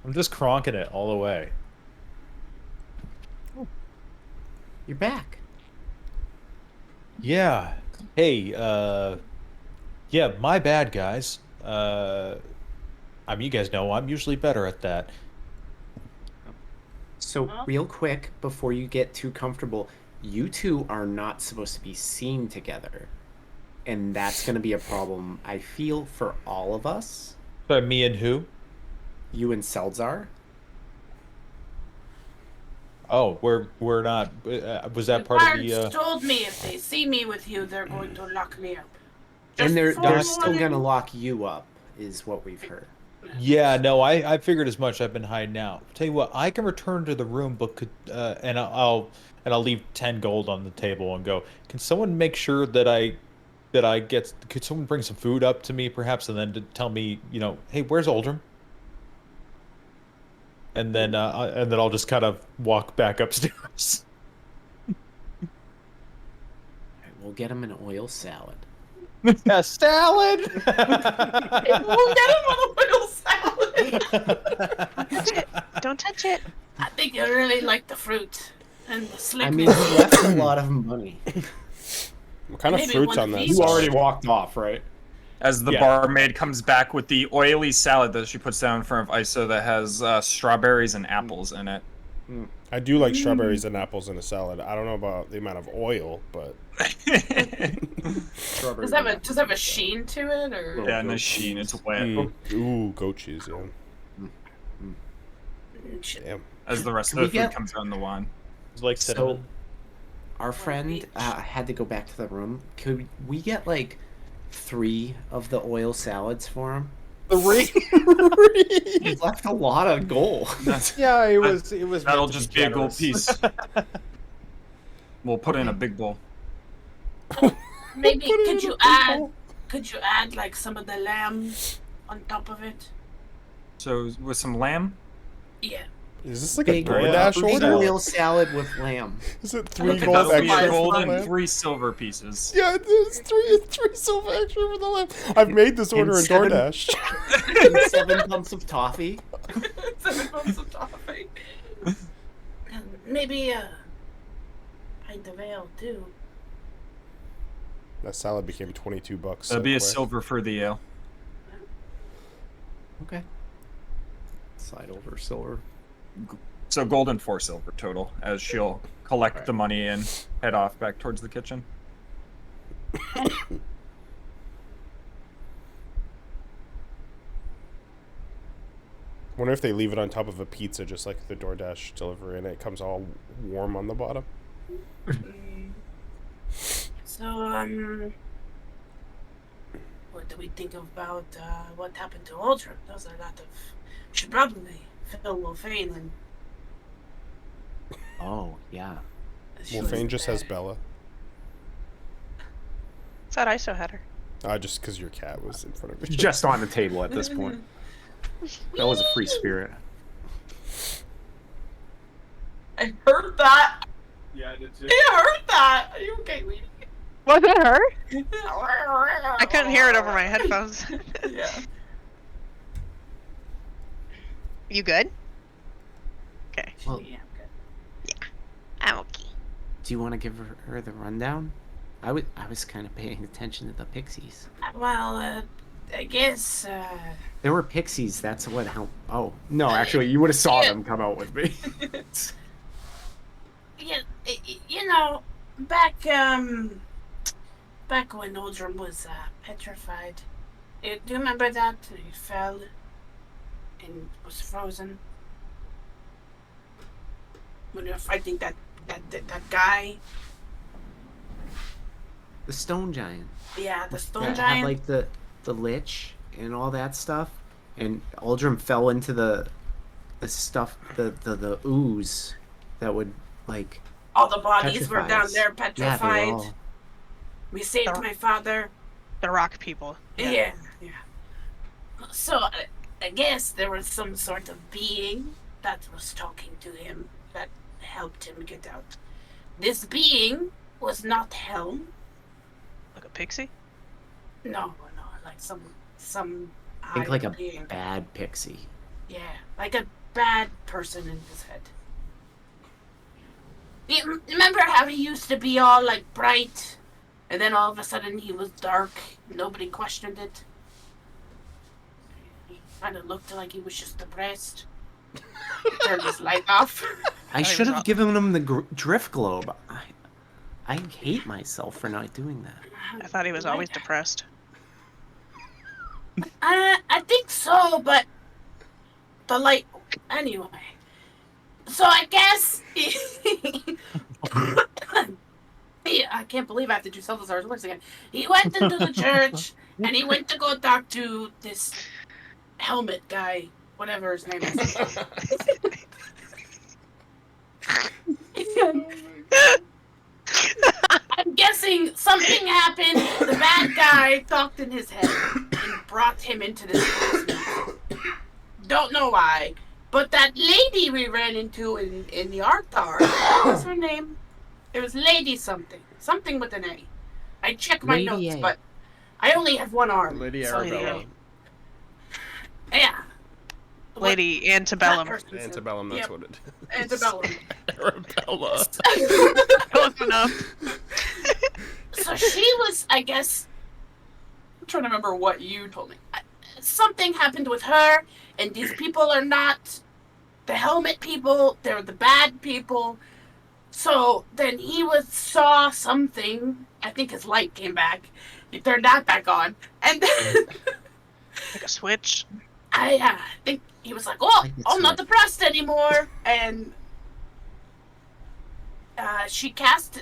S10: I'm just cronking it all the way.
S8: You're back.
S10: Yeah. Hey, yeah, my bad, guys. I mean, you guys know I'm usually better at that.
S8: So, real quick, before you get too comfortable, you two are not supposed to be seen together. And that's going to be a problem, I feel, for all of us.
S10: But me and who?
S8: You and Seldzar.
S10: Oh, we're not. Was that part of the?
S7: Guards told me if they see me with you, they're going to lock me up.
S8: And they're
S7: Just
S8: still
S7: for
S8: going to lock you up, is what we've heard.
S10: Yeah, no, I figured as much. I've been hiding out. Tell you what, I can return to the room, but could and I'll leave 10 gold on the table and go. Can someone make sure that I get? Could someone bring some food up to me, perhaps, and then to tell me, hey, where's Uldrim? And then I'll just kind of walk back upstairs.
S8: We'll get him an oil salad.
S10: A salad.
S7: We'll get him on a oil salad.
S1: Don't touch it.
S7: I think you really like the fruit and the
S8: I
S7: slickness.
S8: mean, he left a lot of money.
S4: What kind of
S7: Maybe
S4: fruit's
S7: one
S4: on
S7: of
S4: that?
S7: these
S5: You
S4: salad?
S5: already walked off, right?
S3: As the
S5: Yeah.
S3: barmaid comes back with the oily salad that she puts down in front of Iso that has strawberries and apples in it.
S4: I do like strawberries and apples in a salad. I don't know about the amount of oil, but
S8: Strawberry
S7: Does it have a sheen to it, or?
S3: Yeah, and the sheen, it's wet.
S4: ooh, goat cheese, yeah. Damn.
S3: As the rest
S8: Can
S3: of
S8: we
S3: the food
S8: get-
S3: comes around the wine.
S10: It's like cinnamon.
S8: So, our friend had to go back to the room. Could we get, 3 of the oil salads for him?
S10: 3.
S8: He left a lot of gold.
S10: Yeah, it was.
S3: That'll
S10: meant to
S3: just be a gold
S10: generous.
S3: piece. We'll put in a big bowl.
S7: Maybe could you add some of the lamb on top of it?
S3: So with some lamb.
S7: Yeah.
S4: Is this like
S8: Big,
S4: a DoorDash
S8: big
S4: order?
S8: oil salad with lamb.
S4: Is it
S7: I
S4: 3
S7: think
S4: gold
S7: that'll be
S4: extra
S7: a
S4: for
S3: gold
S4: the
S3: and
S4: lamb?
S3: 3 silver pieces.
S4: Yeah, it's three silver extra for the lamb. I've made this order in
S8: seven-
S4: DoorDash.
S8: And 7 pumps of toffee.
S7: 7 pumps of toffee. And maybe a pint of ale too.
S4: That salad became $22.
S3: That'd be a
S4: quick.
S3: silver for the ale.
S8: Okay. Slide over silver.
S3: So gold and 4 silver total, as she'll collect the money and head off back towards the kitchen.
S4: Wonder if they leave it on top of a pizza, just like the DoorDash delivery, and it comes all warm on the bottom.
S7: So, what do we think about what happened to Uldrim? There's a lot of. We should probably fill Wolfane and.
S8: Oh, yeah.
S4: Wolfane just has Bella.
S1: Thought Iso had her.
S4: Just because your cat was in front of you.
S5: Just on the table at this point. That was a free spirit.
S2: I heard that.
S11: Yeah, I did too.
S2: I heard that. Are you okay, Weedy?
S1: Was it her?
S2: I
S1: I couldn't hear it over my headphones.
S2: Yeah.
S1: You good? Okay.
S8: Well,
S7: Yeah,
S1: I'm okay.
S8: do you want to give her the rundown? I was kind of paying attention to the pixies.
S7: well, I guess.
S8: There were pixies. That's what helped. Oh no, actually, you would have saw them come out with me.
S7: Yeah, you know, back when Uldrim was petrified. Do you remember that? He fell and was frozen. When we were fighting that guy.
S8: The stone giant.
S7: Yeah, the stone
S8: That
S7: giant.
S8: had like the lich and all that stuff, and Uldrim fell into the stuff, the ooze that would like.
S7: All the bodies were
S8: petrify
S7: down
S8: us.
S7: there
S8: Yeah, they
S7: petrified.
S8: were all.
S7: We saved
S1: The-
S7: my father.
S1: The rock people.
S7: Yeah. So I guess there was some sort of being that was talking to him that helped him get out. This being was not Helm.
S1: Like a pixie?
S7: No, like some some
S8: Think like a
S7: higher being.
S8: bad pixie.
S7: Yeah, like a bad person in his head. You remember how he used to be all like bright, and then all of a sudden he was dark. Nobody questioned it. He kind of looked like he was just depressed. He turned his light off.
S8: I should have given him the drift globe. I hate myself for not doing that.
S1: I thought he was always depressed.
S7: I think so, but the light. Anyway, so I guess. Yeah, I can't believe I have to do Salazar's words again. He went into the church and he went to go talk to this helmet guy, whatever his name is. I'm guessing something happened. The bad guy talked in his head and brought him into this basement. Don't know why. But that lady we ran into in the art tower, what's her name? It was Lady something. Something with an A. I checked my
S8: Lady
S7: notes,
S8: A.
S7: but I only have one arm.
S4: Lady
S7: so-
S4: Arabella.
S7: Yeah.
S1: Lady Antebellum.
S4: Antebellum, that's
S7: Yep.
S4: what it is.
S7: Antebellum.
S4: Arabella.
S1: Close enough.
S7: So she was, I guess, I'm trying to remember what you told me. Something happened with her, and these people are not the helmet people, they're the bad people. So then he saw something. I think his light came back. He turned that back on. And then
S1: Like a switch.
S7: I think he was like, oh, I'm not depressed anymore. And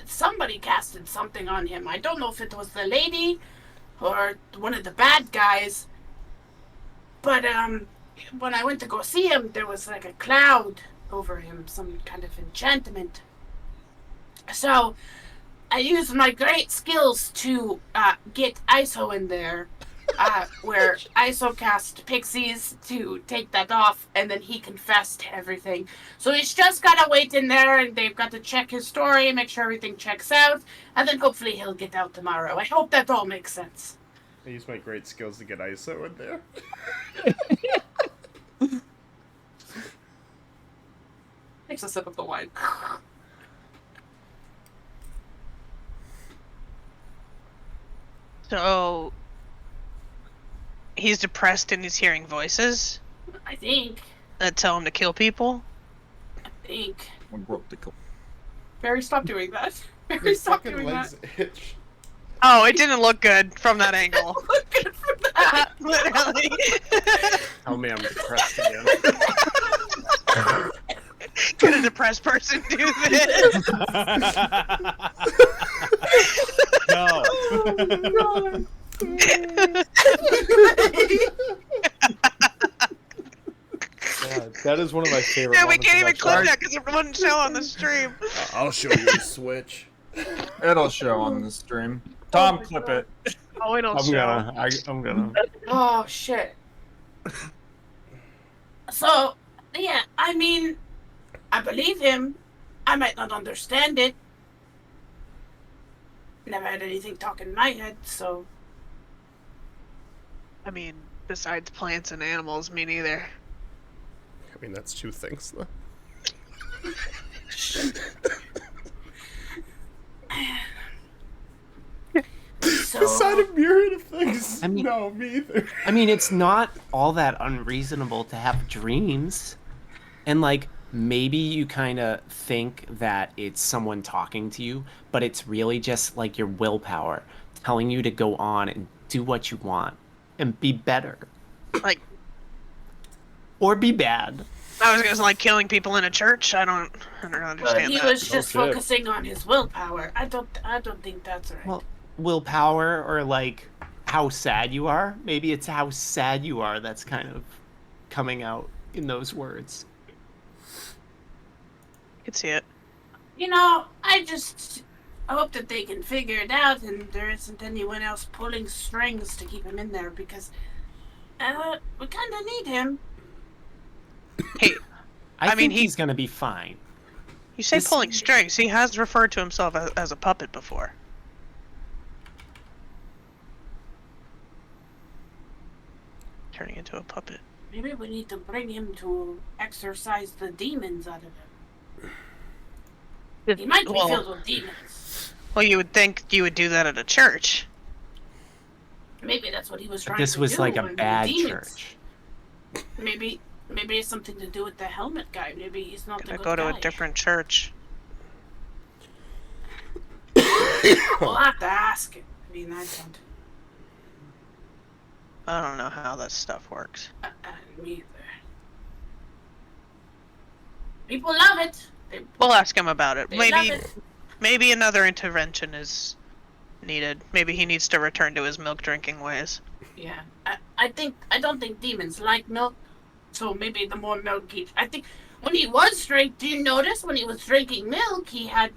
S7: somebody casted something on him. I don't know if it was the lady or one of the bad guys. But when I went to go see him, there was like a cloud over him, some kind of enchantment. So I used my great skills to get ISO in there, where ISO cast pixies to take that off, and then he confessed everything. So he's just gotta wait in there, and they've got to check his story, make sure everything checks out, and then hopefully he'll get out tomorrow. I hope that all makes sense.
S4: I use my great skills to get ISO in there.
S2: Takes a sip of the wine.
S1: So he's depressed and he's hearing voices
S7: I think.
S1: that tell him to kill people.
S7: I think.
S2: Barry, stop doing that. Barry, stop doing that.
S4: itch.
S1: Oh, it didn't look good from that angle.
S2: Look good for that.
S1: Literally.
S4: Tell me I'm depressed again.
S1: Could a depressed person do this?
S10: No. Yeah, that is one of my favorite.
S1: Yeah, we
S10: moments
S1: can't
S10: of
S1: even
S10: that
S1: clip
S10: show.
S1: that because it wouldn't show on the stream.
S4: I'll show you a switch.
S3: It'll show on the stream. Tom, clip it.
S1: Oh, it'll
S5: I'm
S1: show.
S5: gonna. I'm gonna.
S2: Oh, shit.
S7: So, yeah, I mean, I believe him. I might not understand it. Never had anything talk in my head, so.
S1: I mean, besides plants and animals, me neither.
S4: I mean, that's two things, though.
S7: So,
S4: a myriad of things.
S8: I mean-
S4: no, me either.
S8: I mean, it's not all that unreasonable to have dreams. And, like, maybe you kind of think that it's someone talking to you, but it's really just, like, your willpower telling you to go on and do what you want and be better.
S1: Like,
S8: Or be bad.
S1: I was gonna say, like, killing people in a church. I don't
S7: but
S1: understand
S7: he
S1: that.
S7: was just
S10: shit.
S7: focusing on his willpower. I don't think that's right.
S8: Well, willpower or, like, how sad you are. Maybe it's how sad you are that's kind of coming out in those words.
S1: I could see it.
S7: You know, I hope that they can figure it out and there isn't anyone else pulling strings to keep him in there because we kind of need him.
S1: Hey,
S8: I
S1: mean,
S8: think
S1: he-
S8: he's going to be fine.
S1: you say
S8: This-
S1: pulling strings. He has referred to himself as a puppet before. Turning into a puppet.
S7: Maybe we need to bring him to exorcise the demons out of him. He might be filled with demons.
S1: Well, you would think you would do that at a church.
S7: Maybe that's what he was trying
S8: This
S7: to do.
S8: was like a
S7: and the
S8: bad
S7: demons.
S8: church.
S7: Maybe it's something to do with the helmet guy. Maybe he's not the
S1: Gonna
S7: good
S1: go to
S7: guy.
S1: a different church.
S7: We'll have to ask him. I mean,
S1: I don't know how that stuff works.
S7: me either. People love it.
S1: We'll ask him about it.
S7: They love
S1: Maybe,
S7: it.
S1: maybe another intervention is needed. Maybe he needs to return to his milk drinking ways.
S7: Yeah, I don't think demons like milk, so maybe the more milk he. I think when he was drinking, do you notice when he was drinking milk, he had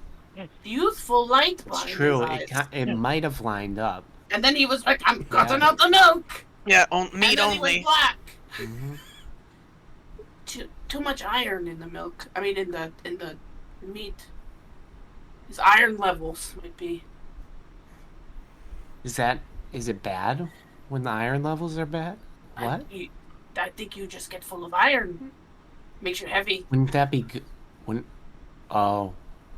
S7: youthful light
S8: It's
S7: behind
S8: true.
S7: his eyes.
S8: It might have lined up.
S7: And then he was like, "I'm cutting out the milk."
S1: Yeah,
S7: And
S1: meat
S7: then he
S1: only.
S7: was black.
S8: Mm-hmm.
S7: Too much iron in the milk. I mean, in the meat. His iron levels might be.
S8: Is it bad when the iron levels are bad? What?
S7: I think you just get full of iron. Makes you heavy.
S8: Wouldn't that be good? Oh,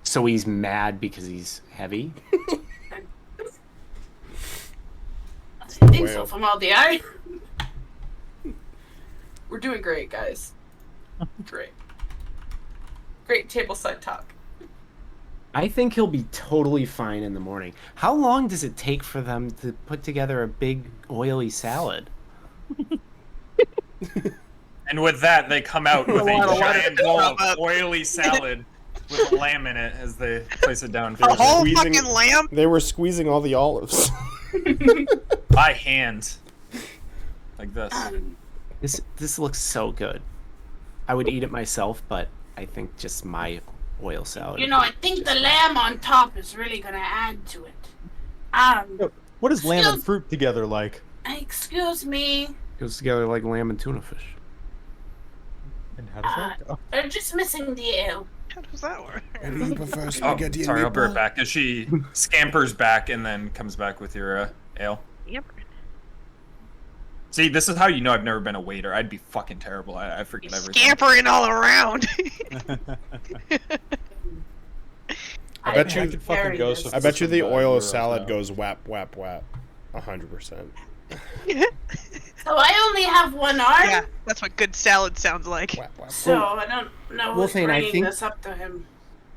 S8: so he's mad because he's heavy?
S7: I think so, from all the iron.
S2: We're doing great, guys. Great. Great tableside talk.
S8: I think he'll be totally fine in the morning. How long does it take for them to put together a big oily salad?
S3: And with that, they come out with a
S1: What
S3: giant bowl of
S1: about-
S3: oily salad with a lamb in it as they place it down.
S1: A whole
S4: squeezing-
S1: fucking lamb?
S4: They were squeezing all the olives.
S3: By hand. Like this.
S8: This looks so good. I would eat it myself, but I think just my oil salad.
S7: You know, I think the lamb on top is really gonna add to it.
S10: What is lamb and
S7: Excuse-
S10: fruit together like?
S7: Excuse me.
S8: Goes together like lamb and tuna fish.
S10: And how does that go?
S7: They're just missing the ale.
S1: How does that work?
S4: Maybe you prefer
S3: Oh,
S4: spaghetti
S3: sorry,
S4: and
S3: I'll be right
S4: meatball?
S3: back. As she scampers back and then comes back with your ale.
S1: Yep.
S3: See, this is how you know I've never been a waiter. I'd be fucking terrible. I forget everything.
S1: Scampering all around.
S4: I bet you-
S10: I could fucking go. So
S4: I bet you the oil
S10: euros
S4: salad
S10: now.
S4: goes whap, whap, whap. 100%.
S7: So I only have one arm.
S1: Yeah, that's what good salad sounds like.
S4: Whap, whap.
S7: So I don't know who's
S8: Wolfane, I
S7: bringing
S8: think-
S7: this up to him.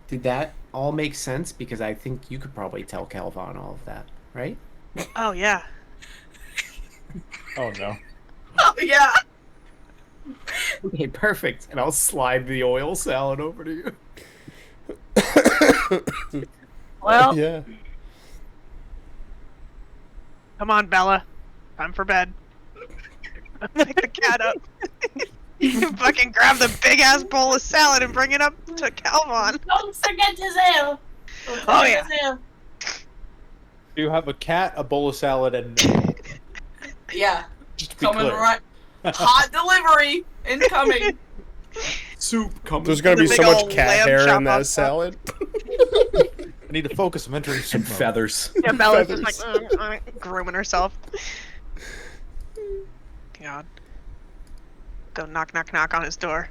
S8: Did that all make sense? Because I think you could probably tell Calvin all of that, right?
S1: Oh yeah.
S10: Oh no.
S2: Oh, yeah.
S8: Okay, perfect. And I'll slide the oil salad over to you.
S1: Well,
S4: Yeah.
S1: come on, Bella. Time for bed. Pick the cat up. You fucking grab the big ass bowl of salad and bring it up to Calvin.
S7: Don't forget his ale. Don't
S1: Oh,
S7: forget
S1: yeah.
S7: his ale.
S10: You have a cat, a bowl of salad, and
S2: Yeah.
S10: just to be
S2: Coming
S10: clear.
S2: right. Hot delivery incoming.
S8: Soup comes.
S4: There's gonna
S1: The
S4: be so
S1: big
S4: much
S1: ol'
S4: cat
S1: lamb
S4: hair
S1: chop
S4: in
S1: on
S4: that
S1: top.
S4: salad.
S10: I need to focus. I'm entering soup
S8: and
S10: mode.
S8: feathers.
S1: Yeah, Bella's just like grooming herself. God. Go knock, knock, knock on his door.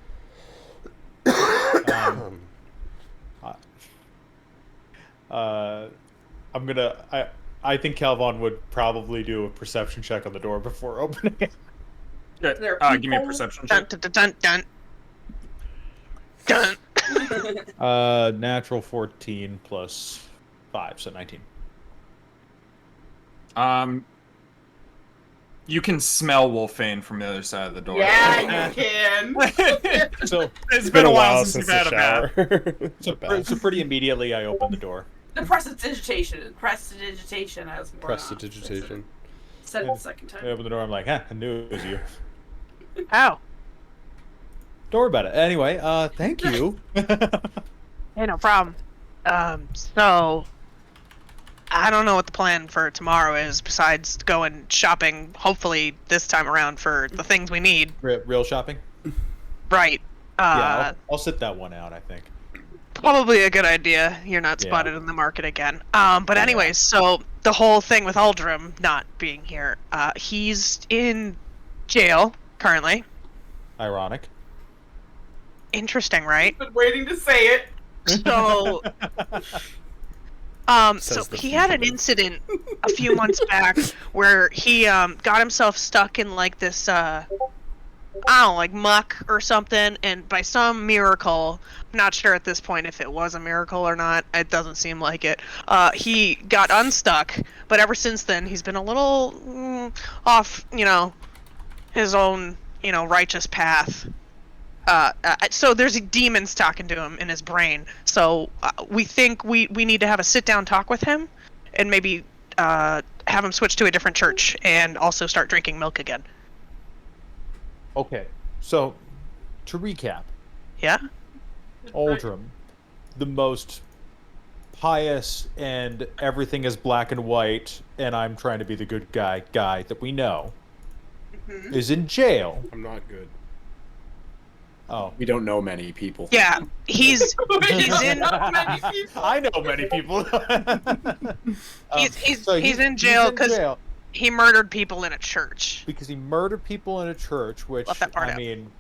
S10: I'm gonna. I think Calvin would probably do a perception check on the door before opening it.
S2: There
S3: Give me a
S2: people-
S3: perception
S1: Dun
S3: check.
S1: dun dun dun. Dun.
S10: Natural 14 plus 5, so 19.
S3: You can smell Wolfane from the other side of the door.
S2: Yeah, you can.
S10: So,
S3: It's been a while since
S4: the
S3: you've had a bath.
S4: shower.
S10: so pretty immediately, I open the door.
S2: The prestidigitation has more.
S4: Prestidigitation.
S2: Said it the second
S10: I
S2: time.
S10: open the door. I'm like, I knew it was you.
S1: Ow.
S10: Don't worry about it. Anyway, thank you.
S1: Hey, no problem. So I don't know what the plan for tomorrow is besides going shopping, hopefully this time around for the things we need.
S10: Real shopping?
S1: Right.
S10: Yeah, I'll sit that one out, I think.
S1: Probably a good idea. You're not
S10: Yeah.
S1: spotted in the market again. But anyways, so the whole thing with Uldrim not being here, he's in jail currently.
S10: Ironic.
S1: Interesting, right?
S2: Been waiting to say it.
S1: So, so
S4: Says the
S1: he had an
S4: fugitive.
S1: incident a few months back where he got himself stuck in like this I don't know, like muck or something, and by some miracle, I'm not sure at this point if it was a miracle or not. It doesn't seem like it. He got unstuck, but ever since then he's been a little off, his own, righteous path. So there's demons talking to him in his brain. So we think we need to have a sit-down talk with him, and maybe have him switch to a different church, and also start drinking milk again.
S10: Okay, so to recap,
S1: Yeah?
S10: Uldrim, the most pious and everything is black and white, and I'm trying to be the good guy that we know, is in jail.
S4: I'm not good.
S10: Oh,
S5: We don't know many people.
S1: Yeah, he's in
S10: I know many people.
S1: he's in jail because he murdered people in a church.
S10: Because he murdered people in a church, which
S1: Left that part
S10: I
S1: out.
S10: mean,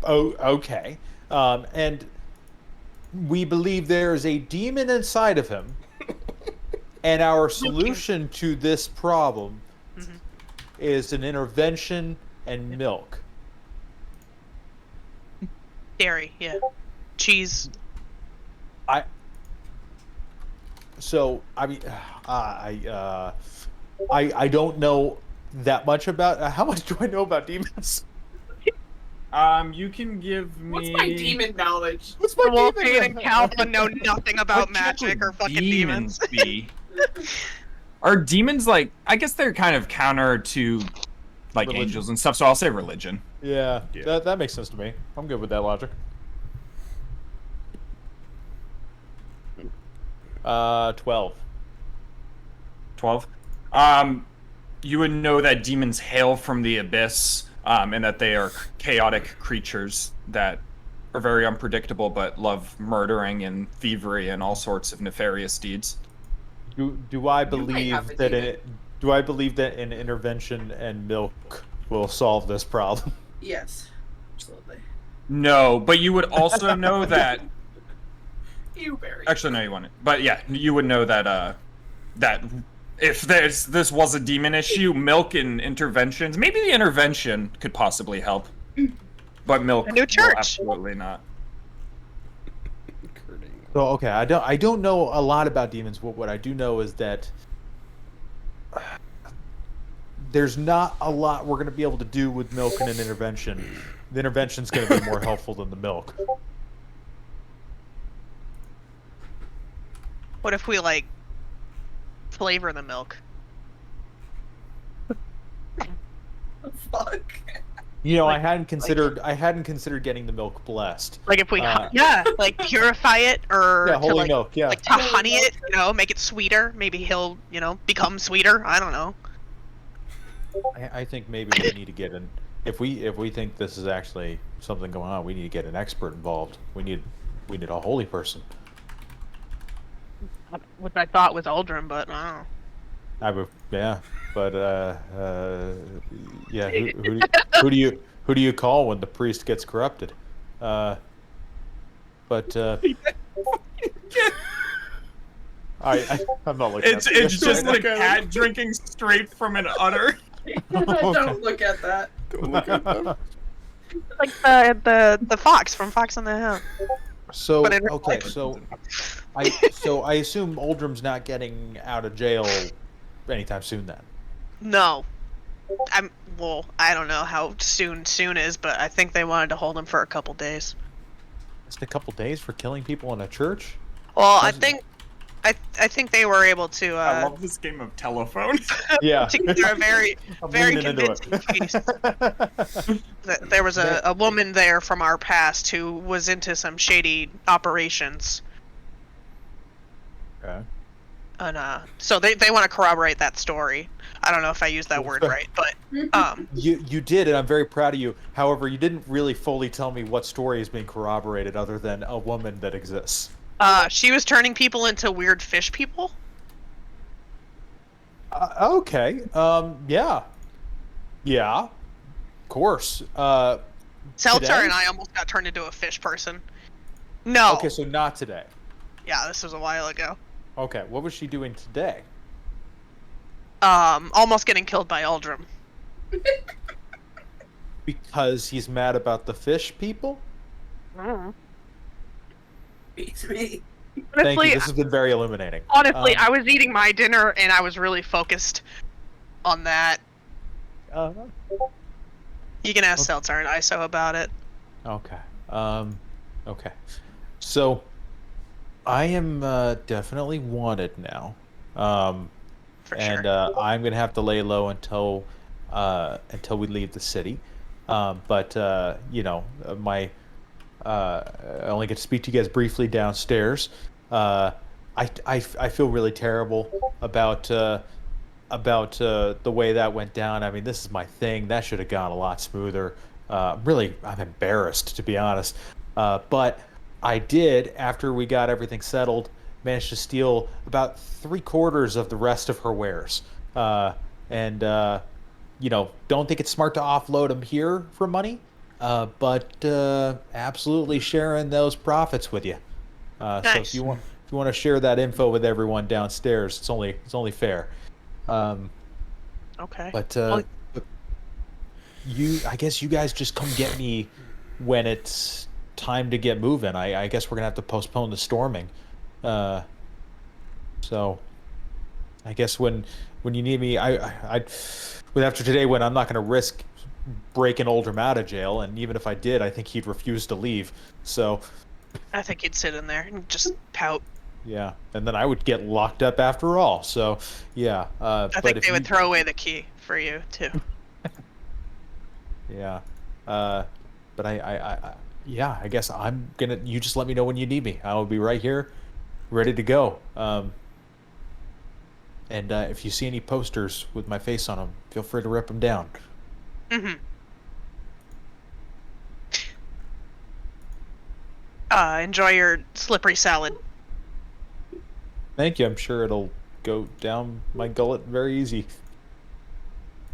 S10: oh, okay, and we believe there is a demon inside of him, and our solution to this problem is an intervention and milk.
S1: Dairy, yeah. Cheese.
S10: So I mean, I don't know that much about. How much do I know about demons?
S3: You can give me.
S2: What's my demon knowledge?
S10: What's my
S1: Wolfgang and Calvin know nothing about
S3: What
S1: magic or
S3: would
S1: fucking demons.
S3: be? Are demons like? I guess they're kind of counter to like
S10: Religion.
S3: angels and stuff. So I'll say religion.
S10: Yeah,
S4: Yeah.
S10: that makes sense to me. I'm good with that logic. 12.
S3: 12. You would know that demons hail from the abyss, and that they are chaotic creatures that are very unpredictable, but love murdering and thievery and all sorts of nefarious deeds.
S10: Do I
S2: have a
S10: believe that
S2: demon.
S10: do I believe that an intervention and milk will solve this problem?
S2: Yes, absolutely.
S3: No, but you would also know that.
S2: You very.
S3: Actually, no, you wouldn't. But yeah, you would know that that if this was a demon issue, milk and interventions, maybe the intervention could possibly help, but milk
S1: A new
S3: will
S1: church.
S3: absolutely not.
S10: So okay, I don't know a lot about demons. What I do know is that there's not a lot we're going to be able to do with milk and an intervention. The intervention's going to be more helpful than the milk.
S1: What if we flavor the milk?
S2: Fuck.
S10: You know, I hadn't considered getting the milk blessed.
S1: Like if we,
S10: Uh,
S1: purify it or
S10: Yeah, holy
S1: to
S10: milk. Yeah.
S1: to honey it, make it sweeter. Maybe he'll, become sweeter. I don't know.
S10: I think maybe we need to get an. If we think this is actually something going on, we need to get an expert involved. We need a holy person.
S1: Which I thought was Uldrim, but I don't know.
S10: I would, yeah, but yeah. Who do you call when the priest gets corrupted? But I'm not looking.
S3: It's
S10: at this.
S3: just the cat drinking straight from an udder.
S2: Don't look at that.
S4: Don't look at them.
S1: Like the fox from Fox on the Hill.
S10: So
S1: But in real
S10: okay,
S1: life-
S10: so I assume Uldrim's not getting out of jail anytime soon. Then
S1: No. I don't know how soon is, but I think they wanted to hold him for a couple days.
S10: just a couple days for killing people in a church.
S1: Well,
S10: Doesn't-
S1: I think they were able to
S3: I love this game of telephone.
S10: Yeah,
S1: together a very
S10: I'm
S1: very
S10: leaning into
S1: convincing
S10: it.
S1: case. There was a woman there from our past who was into some shady operations,
S10: Okay.
S1: and so they want to corroborate that story. I don't know if I used that word right, but
S10: You did, and I'm very proud of you. However, you didn't really fully tell me what story is being corroborated, other than a woman that exists.
S1: she was turning people into weird fish people.
S10: Okay. Yeah. Yeah, of course.
S1: Seltzer
S10: Today?
S1: and I almost got turned into a fish person. No.
S10: Okay, so not today.
S1: Yeah, this was a while ago.
S10: Okay, what was she doing today?
S1: Almost getting killed by Uldrim.
S10: Because he's mad about the fish people?
S7: Beats me.
S10: Thank
S1: Honestly,
S10: you. This has been very illuminating.
S1: honestly, I was eating my dinner and I was really focused on that. You can ask Seltzer and ISO about it.
S10: Okay. Okay. So, I am definitely wanted now.
S1: For
S10: And
S1: sure.
S10: I'm gonna have to lay low until we leave the city. But you know, I only get to speak to you guys briefly downstairs. I feel really terrible about the way that went down. I mean, this is my thing. That should have gone a lot smoother. I'm embarrassed, to be honest. But I did, after we got everything settled, manage to steal about 3/4 of the rest of her wares. And you know, don't think it's smart to offload them here for money, but absolutely sharing those profits with you. So
S1: Nice.
S10: if you want to share that info with everyone downstairs, it's only fair.
S1: Okay.
S10: But
S1: Well,
S10: I guess you guys just come get me when it's time to get moving. I guess we're gonna have to postpone the storming. So I guess when you need me, with after today, when I'm not gonna risk breaking Uldrim out of jail, and even if I did, I think he'd refuse to leave. So
S1: I think you'd sit in there and just pout.
S10: yeah, and then I would get locked up after all. So yeah,
S1: I
S10: but
S1: think
S10: if
S1: they would
S10: you-
S1: throw away the key for you too.
S10: Yeah. But yeah, I guess you just let me know when you need me. I will be right here, ready to go. And if you see any posters with my face on them, feel free to rip them down.
S1: Mm-hmm. Enjoy your slippery salad.
S10: Thank you. I'm sure it'll go down my gullet very easy.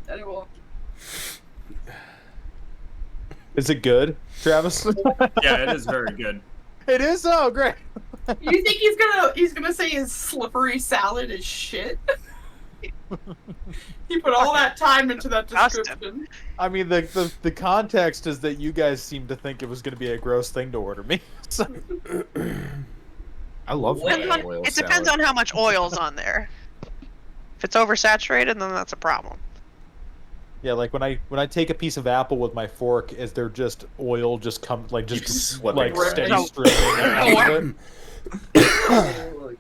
S2: That it will.
S10: Is it good, Travis?
S3: Yeah, it is very good.
S10: It is? Oh, great.
S2: You think he's gonna say his slippery salad is shit? He put all that time into that description.
S10: I mean, the context is that you guys seem to think it was going to be a gross thing to order me. So.
S5: I love
S1: Depends
S5: oil
S1: on, it depends on how much oil's on there. If it's oversaturated, then that's a problem.
S10: Yeah, like when I take a piece of apple with my fork, is there just oil just
S5: slipping, right?
S10: steady streaming?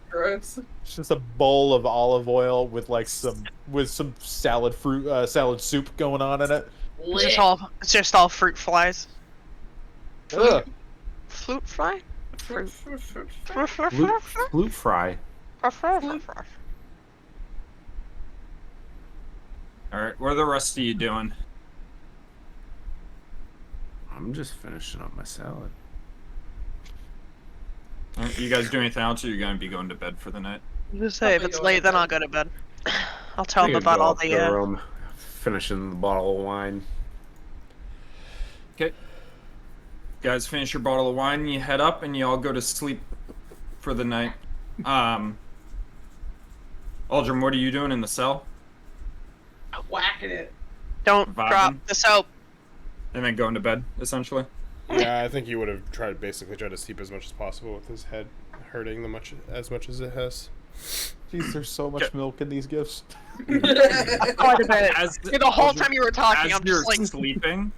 S2: Gross.
S10: It's just a bowl of olive oil with some salad soup going on in it.
S1: It's just all fruit flies.
S10: Ugh.
S1: Fruit fly? Fruit.
S5: Flute fry.
S3: All right, what are the rest of you doing?
S5: I'm just finishing up my salad.
S3: You guys do anything else, or you're gonna be going to bed for the night?
S1: Just say if it's late, then I'll go to bed. I'll tell them
S5: I'm
S1: about
S5: gonna go
S1: all
S5: up to
S1: the.
S5: room, finishing the bottle of wine.
S3: Okay. You guys finish your bottle of wine, you head up, and you all go to sleep for the night. Uldrim, what are you doing in the cell?
S2: Whacking it.
S1: Don't
S3: Vibing.
S1: drop the soap.
S3: And then going to bed, essentially?
S4: Yeah, I think he would have tried to sleep as much as possible with his head hurting as much as it has.
S10: Jeez, there's so much milk in these gifts.
S1: Quite a bit. The whole time you were talking,
S3: as
S1: I'm
S3: you're
S1: just like
S3: sleeping,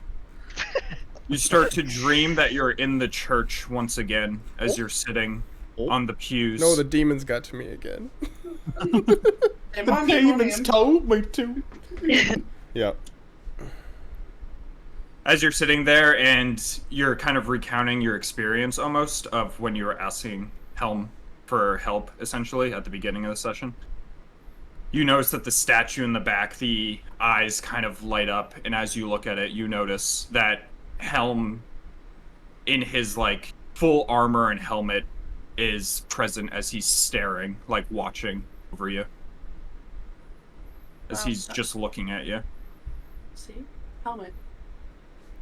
S3: you start to dream that you're in the church once again as you're sitting on the pews.
S4: No, the demons got to me again.
S10: The demons told me to.
S4: Yep.
S3: As you're sitting there and you're kind of recounting your experience almost of when you were asking Helm for help, essentially, at the beginning of the session, you notice that the statue in the back, the eyes kind of light up, and as you look at it, you notice that Helm, in his, like, full armor and helmet, is present as he's staring, like, watching over you. As he's just looking at you.
S2: See? Helmet.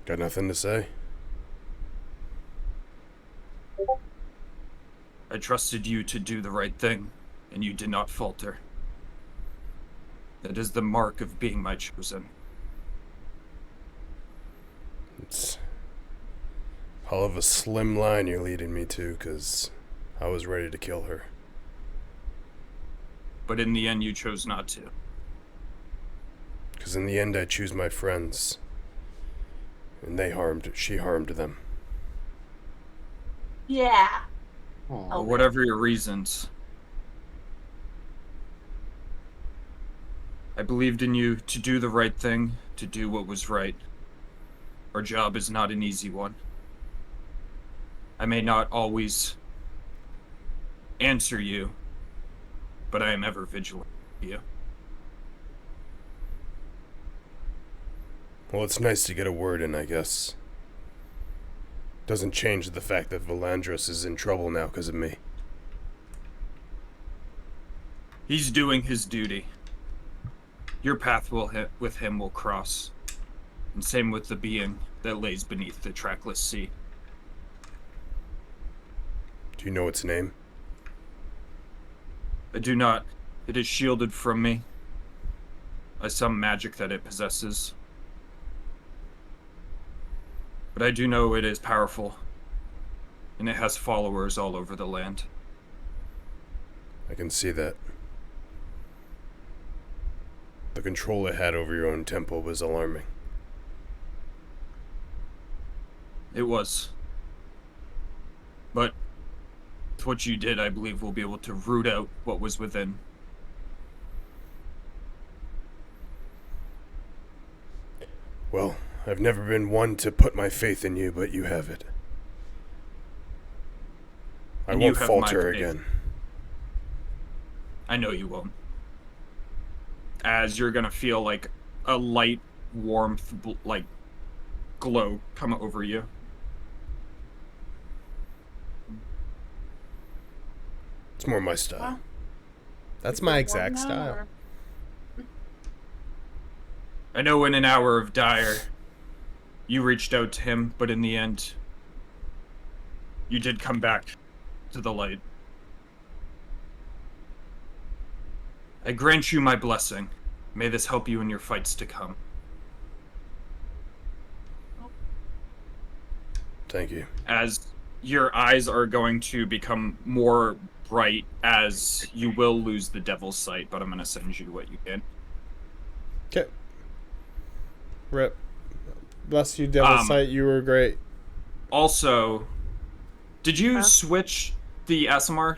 S4: Got nothing to say?
S9: I trusted you to do the right thing, and you did not falter. That is the mark of being my chosen.
S4: It's a hell of a slim line you're leading me to, because I was ready to kill her.
S9: But in the end, you chose not to.
S4: Because in the end, I choose my friends. And she harmed them.
S2: Yeah.
S9: For whatever your reasons, I believed in you to do the right thing, to do what was right. Our job is not an easy one. I may not always answer you, but I am ever vigilant for you.
S4: Well, it's nice to get a word in, I guess. Doesn't change the fact that Valandros is in trouble now because of me.
S9: He's doing his duty. Your path with him will cross. And same with the being that lays beneath the trackless sea.
S4: Do you know its name?
S9: I do not. It is shielded from me by some magic that it possesses. But I do know it is powerful, and it has followers all over the land.
S4: I can see that. The control it had over your own temple was alarming.
S9: It was. But with what you did, I believe we'll be able to root out what was within.
S4: Well, I've never been one to put my faith in you, but you have it. I
S9: And you
S4: won't
S9: have
S4: falter
S9: my faith.
S4: again.
S9: I know you won't. As you're gonna feel like a light warmth, like glow come over you.
S4: It's more my style.
S2: Wow.
S4: That's my exact style.
S9: I know in an hour of dire, you reached out to him, but in the end, you did come back to the light. I grant you my blessing. May this help you in your fights to come.
S4: Thank you.
S9: As your eyes are going to become more bright, as you will lose the devil's sight, but I'm going to send you what you can.
S4: Okay. Rip. Bless you, Devil's Sight. You were great.
S9: Also, did you switch the SMR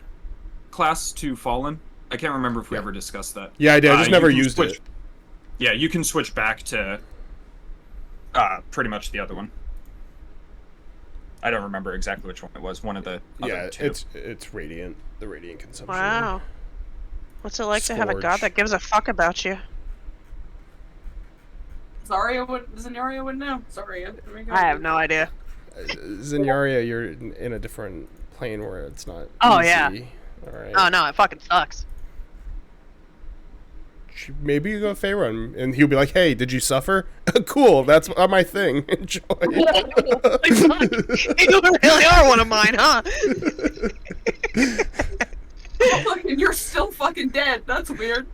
S9: class to Fallen? I can't remember if we ever discussed that.
S4: Yeah, I did. I just never used
S9: it.
S4: it.
S9: Yeah, you can switch back to pretty much the other one. I don't remember exactly which one it was. One of the other two.
S4: It's Radiant. The Radiant consumption.
S1: Wow. What's it like to have a god that gives a fuck about you?
S2: Zarya would know. Zarya. There we go.
S1: I have no idea.
S4: Zenyaria, you're in a different plane where it's not
S1: Oh,
S4: easy.
S1: yeah.
S4: All right.
S1: Oh, no, it fucking sucks.
S4: Maybe you go Faerun, and he'll be like, "Hey, did you suffer? Cool, that's my thing. Enjoy."
S1: You really are one of mine, huh?
S2: And you're still fucking dead. That's weird.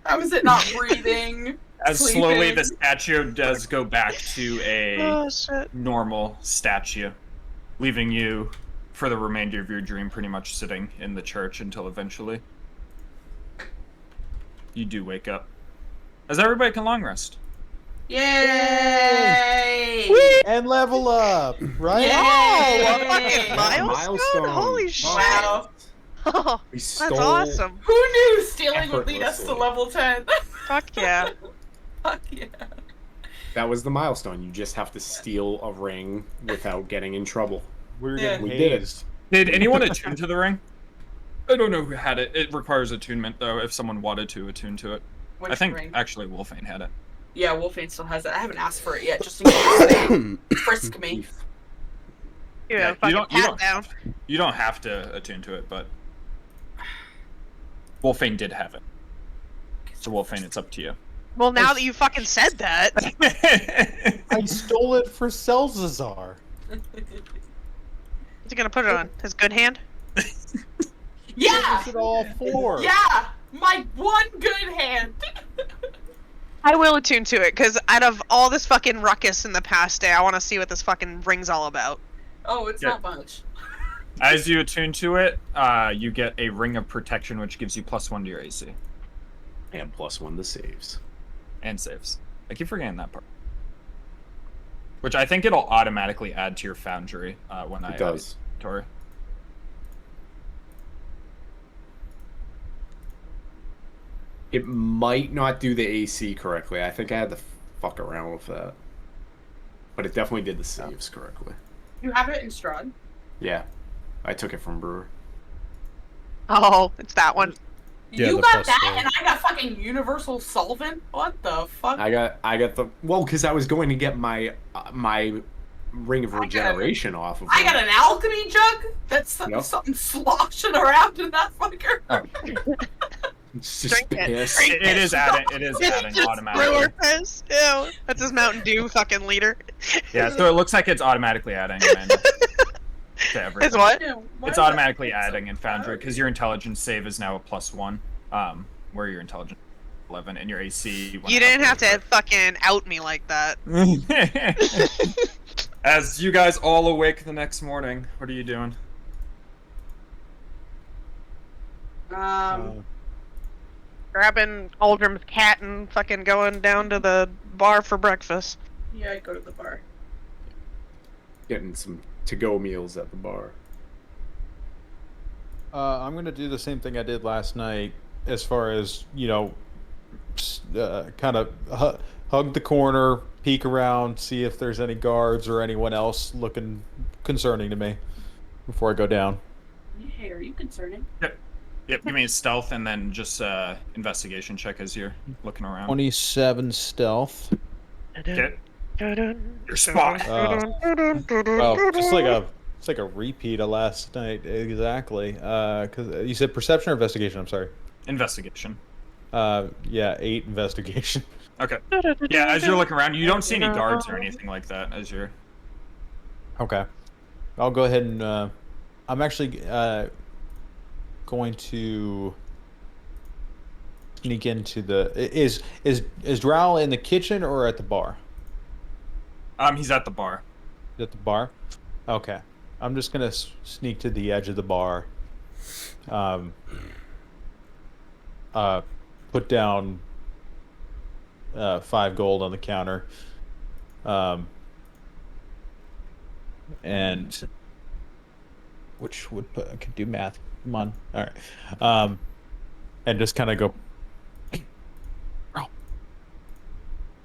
S2: How is it not breathing?
S9: As
S2: sleeping?
S9: slowly the statue does go back to a
S1: Oh, shit.
S9: normal statue, leaving you for the remainder of your dream pretty much sitting in the church until eventually you do wake up. As everybody can long rest.
S2: Yay!
S11: And level up, right?
S2: Yay!
S1: Oh, a fucking milestone?
S5: milestone.
S1: Holy shit.
S2: Wow.
S1: Oh,
S5: We
S1: that's
S5: stole
S1: awesome.
S2: Who knew stealing would lead us to
S5: effortlessly.
S2: level 10?
S1: Fuck yeah.
S2: Fuck yeah.
S5: That was the milestone. You just have to steal a ring without getting in trouble.
S11: We're
S2: Yeah.
S11: getting
S5: We did it.
S11: hazed.
S9: Did anyone attune to the ring? I don't know who had it. It requires attunement, though, if someone wanted to attune to it.
S2: Which
S9: I think,
S2: ring?
S9: actually, Wolfane had it.
S2: Yeah, Wolfane still has it. I haven't asked for it yet, just in case they frisk me.
S1: You
S9: Yeah,
S1: know, fucking
S9: you
S1: pat
S9: don't-
S1: down.
S9: You don't have to attune to it, but Wolfane did have it.
S3: So Wolfane, it's up to you.
S1: Well, now that you fucking said that,
S10: I stole it for Selzazar.
S1: is he gonna put it on his good hand?
S2: Yeah!
S10: It all four.
S2: Yeah! My one good hand!
S1: I will attune to it, because out of all this fucking ruckus in the past day, I want to see what this fucking ring's all about.
S2: Oh, it's not much.
S3: As you attune to it, you get a ring of protection, which gives you +1 to your AC.
S5: And +1 to saves.
S3: And saves. I keep forgetting that part. Which I think it'll automatically add to your foundry when I
S5: does.
S3: Tori.
S5: It might not do the AC correctly. I think I had to fuck around with that. But it definitely did the saves correctly.
S2: You have it in Strahd?
S5: Yeah. I took it from Brewer.
S1: Oh, it's that one.
S4: Yeah,
S2: You
S4: the
S2: got
S4: +4.
S2: that, and I got fucking Universal Solvent? What the fuck?
S5: I got the because I was going to get my my ring of regeneration off of
S2: I
S5: it.
S2: got an alchemy jug? That's
S5: Yep.
S2: something sloshing around in that fucker.
S5: It's just
S1: Drink it.
S5: piss.
S1: Drink
S3: It is adding. It is adding
S1: Just
S3: automatically.
S1: brewer piss. Ew. That's his Mountain Dew fucking leader.
S3: Yeah, so it looks like it's automatically adding. Amanda, to everything.
S1: It's what?
S3: It's automatically adding in Foundry because your intelligence save is now a +1. Where your intelligence 11 and your AC.
S1: You didn't have to fucking out me like that.
S3: As you guys all awake the next morning, what are you doing?
S1: Grabbing Uldrim's cat and fucking going down to the bar for breakfast.
S2: Yeah, I go to the bar.
S5: Getting some to-go meals at the bar.
S10: I'm gonna do the same thing I did last night, as far as kind of hug the corner, peek around, see if there's any guards or anyone else looking concerning to me before I go down.
S2: Hey, are you concerning?
S3: Yep, give me a stealth and then just investigation check as you're looking around.
S10: 27 stealth.
S3: Okay. Your spot.
S10: Well, it's like a repeat of last night, exactly. Because you said perception or investigation. I'm sorry.
S3: Investigation.
S10: Yeah, 8 investigation.
S3: Okay. Yeah, as you're looking around, you don't see any guards or anything like that as you're.
S10: Okay. I'll go ahead and I'm actually going to sneak into the is Drow in the kitchen or at the bar?
S3: He's at the bar.
S10: At the bar? Okay. I'm just gonna sneak to the edge of the bar. Put down 5 gold on the counter. And which would put, I could do math. Come on. All right. And just kind of go.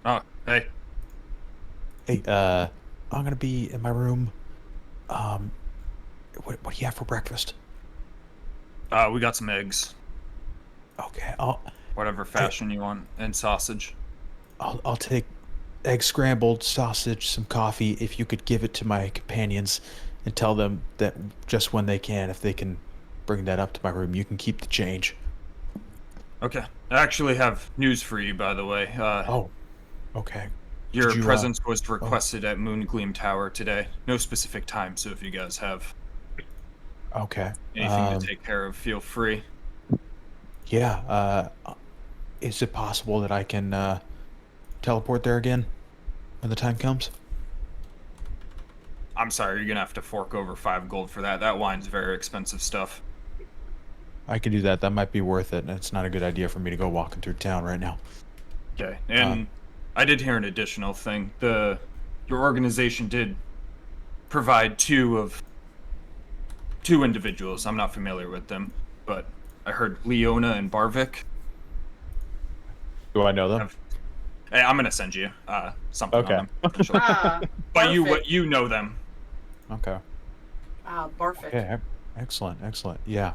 S3: Oh, hey.
S10: Hey, I'm gonna be in my room. What do you have for breakfast?
S3: We got some eggs.
S10: Okay,
S3: Whatever fashion you want, and sausage.
S10: I'll take egg scrambled, sausage, some coffee. If you could give it to my companions, and tell them that just when they can, if they can bring that up to my room, you can keep the change.
S3: Okay. I actually have news for you, by the way.
S10: Okay.
S3: Your
S10: Did you,
S3: presence was requested at Moongleam Tower today. No specific time, so if you guys have
S10: Okay.
S3: anything to take care of, feel free.
S10: Yeah. Is it possible that I can teleport there again when the time comes?
S3: I'm sorry, you're gonna have to fork over 5 gold for that. That wine's very expensive stuff.
S10: I can do that. That might be worth it. And it's not a good idea for me to go walking through town right now.
S3: Okay, and I did hear an additional thing. Your organization did provide two individuals. I'm not familiar with them, but I heard Leona and Barvik.
S10: Do I know them?
S3: Hey, I'm gonna send you something
S10: Okay.
S3: on them. Eventually. But you know them.
S10: Okay.
S2: Barfik.
S10: Okay. Excellent. Yeah.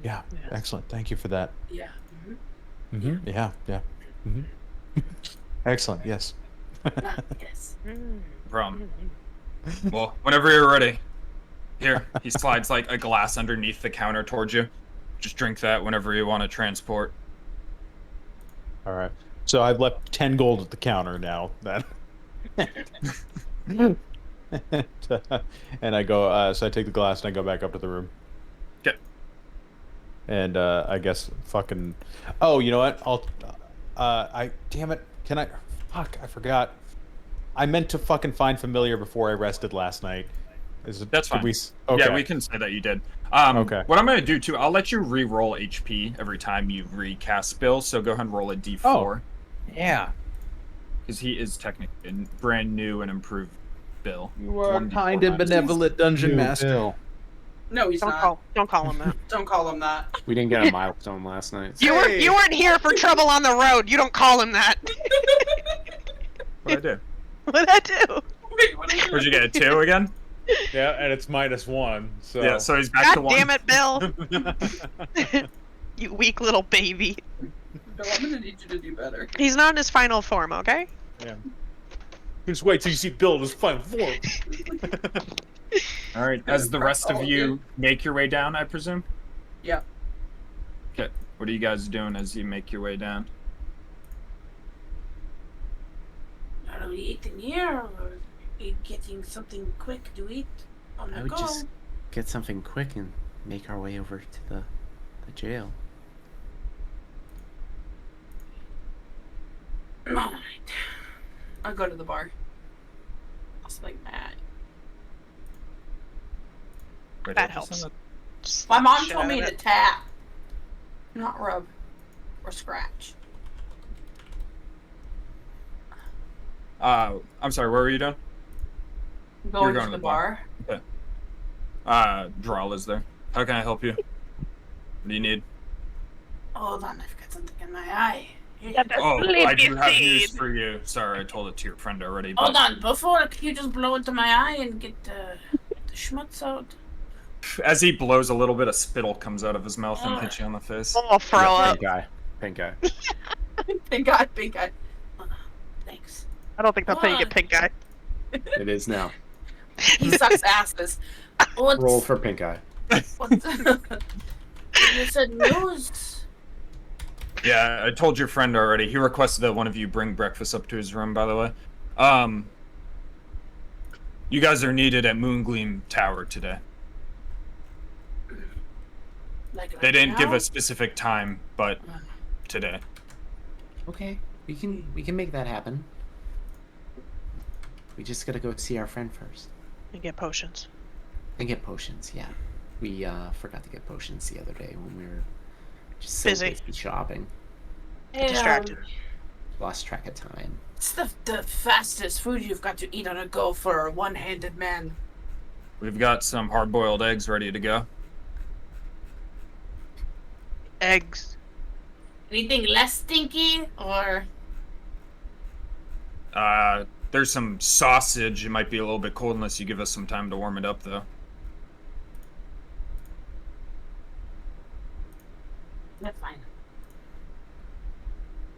S10: Yeah. Excellent. Thank you for that.
S2: Yeah.
S10: Yeah. Excellent. Yes.
S2: Yes.
S3: Problem. Well, whenever you're ready. Here, he slides like a glass underneath the counter towards you.
S9: Just drink that whenever you want to transport.
S10: All right. So I've left 10 gold at the counter now. Then. And I go. So I take the glass and I go back up to the room.
S9: Okay.
S10: And I guess fucking. Oh, you know what? Damn it. Can I? Fuck! I forgot. I meant to fucking find familiar before I rested last night.
S9: That's fine.
S10: Okay.
S9: Yeah, we can say that you did.
S10: Okay.
S9: What I'm going to do, too, I'll let you re-roll HP every time you recast spells, so go ahead and roll a d4.
S6: Oh. Yeah.
S9: Because he is technically a brand new and improved Bill.
S6: You are
S9: 1d4
S6: kind and
S9: max.
S6: benevolent dungeon master.
S11: Bill.
S2: No, he's not.
S1: Don't call him that.
S2: Don't call him that.
S5: We didn't get a milestone last night.
S1: You weren't here for trouble on the road. You don't call him that.
S9: What'd I do?
S1: What'd I do?
S2: Wait, what are you
S9: Where'd you get, a 2 again?
S10: Yeah, and it's -1. So.
S9: Yeah, so he's back to
S1: God
S9: 1.
S1: damn it, Bill. You weak little baby.
S2: Bill, I'm gonna need you to do better.
S1: He's not in his final form, okay?
S10: Yeah. Just wait till you see Bill in his final form.
S9: All right, as the rest of you make your way down, I presume?
S2: Yeah.
S9: Okay, what are you guys doing as you make your way down?
S7: Are we eating here, or are we getting something quick to eat on the
S8: I would
S7: go?
S8: just get something quick and make our way over to the jail.
S2: Alright. I'll go to the bar. I'll swing that.
S9: Right,
S1: That
S9: I'll
S1: helps.
S9: send
S1: Just
S2: My
S1: slap
S2: mom
S1: the shit
S2: told
S1: out
S2: me
S1: of
S2: to
S1: it.
S2: tap, not rub or scratch.
S9: I'm sorry, where were you doing?
S2: Going
S9: going
S2: to
S9: to
S2: the
S9: the bar.
S2: bar.
S9: Dral is there. How can I help you? What do you need?
S7: Hold on, I've got something in my eye.
S9: Oh, I do have
S1: seed.
S9: news for you. Sorry, I told it to your friend already. But
S7: Hold on, before you just blow into my eye and get the schmutz out.
S9: as he blows, a little bit of spittle comes out of his mouth and hits you on the face.
S1: Oh, throw up.
S5: Pink guy.
S2: Pink eye, pink eye.
S7: Thanks.
S1: I don't think that's how you get pink eye.
S5: It is now.
S2: He sucks asses.
S7: What's,
S5: Roll for pink eye.
S7: what's you said news?
S9: Yeah, I told your friend already. He requested that one of you bring breakfast up to his room, by the way. You guys are needed at Moongleam Tower today.
S7: Like
S9: They didn't give
S7: now?
S9: a specific time, but today.
S8: Okay, we can make that happen. We just gotta go see our friend first
S1: And get potions.
S8: and get potions. Yeah, we forgot to get potions the other day when we were just so
S1: Busy.
S8: shopping.
S7: Hey,
S1: Distracted.
S8: Lost track of time.
S7: It's the fastest food you've got to eat on a go for a one-handed man.
S9: We've got some hard-boiled eggs ready to go.
S1: Eggs.
S7: Anything less stinky, or
S9: There's some sausage. It might be a little bit cold unless you give us some time to warm it up, though.
S7: that's fine.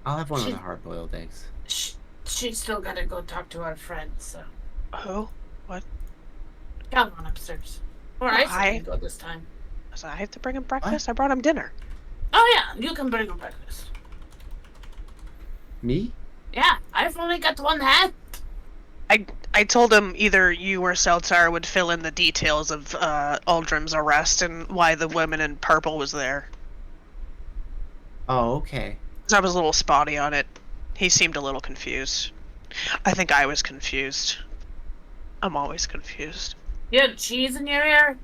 S8: I'll have one of the hard-boiled eggs.
S7: She's still gotta go talk to our friends, so
S1: Who?
S7: come on upstairs. Or
S1: Oh,
S7: I
S1: hi.
S7: can go this time.
S1: So I have to bring him breakfast? I brought him dinner.
S7: Oh yeah, you can bring him breakfast.
S8: Me?
S7: Yeah, I've only got one hand.
S1: I told him either you or Seltzar would fill in the details of Uldrim's arrest and why the woman in purple was there.
S8: Oh, okay.
S1: 'Cause I was a little spotty on it. He seemed a little confused. I think I was confused. I'm always confused.
S7: You have cheese in your ear?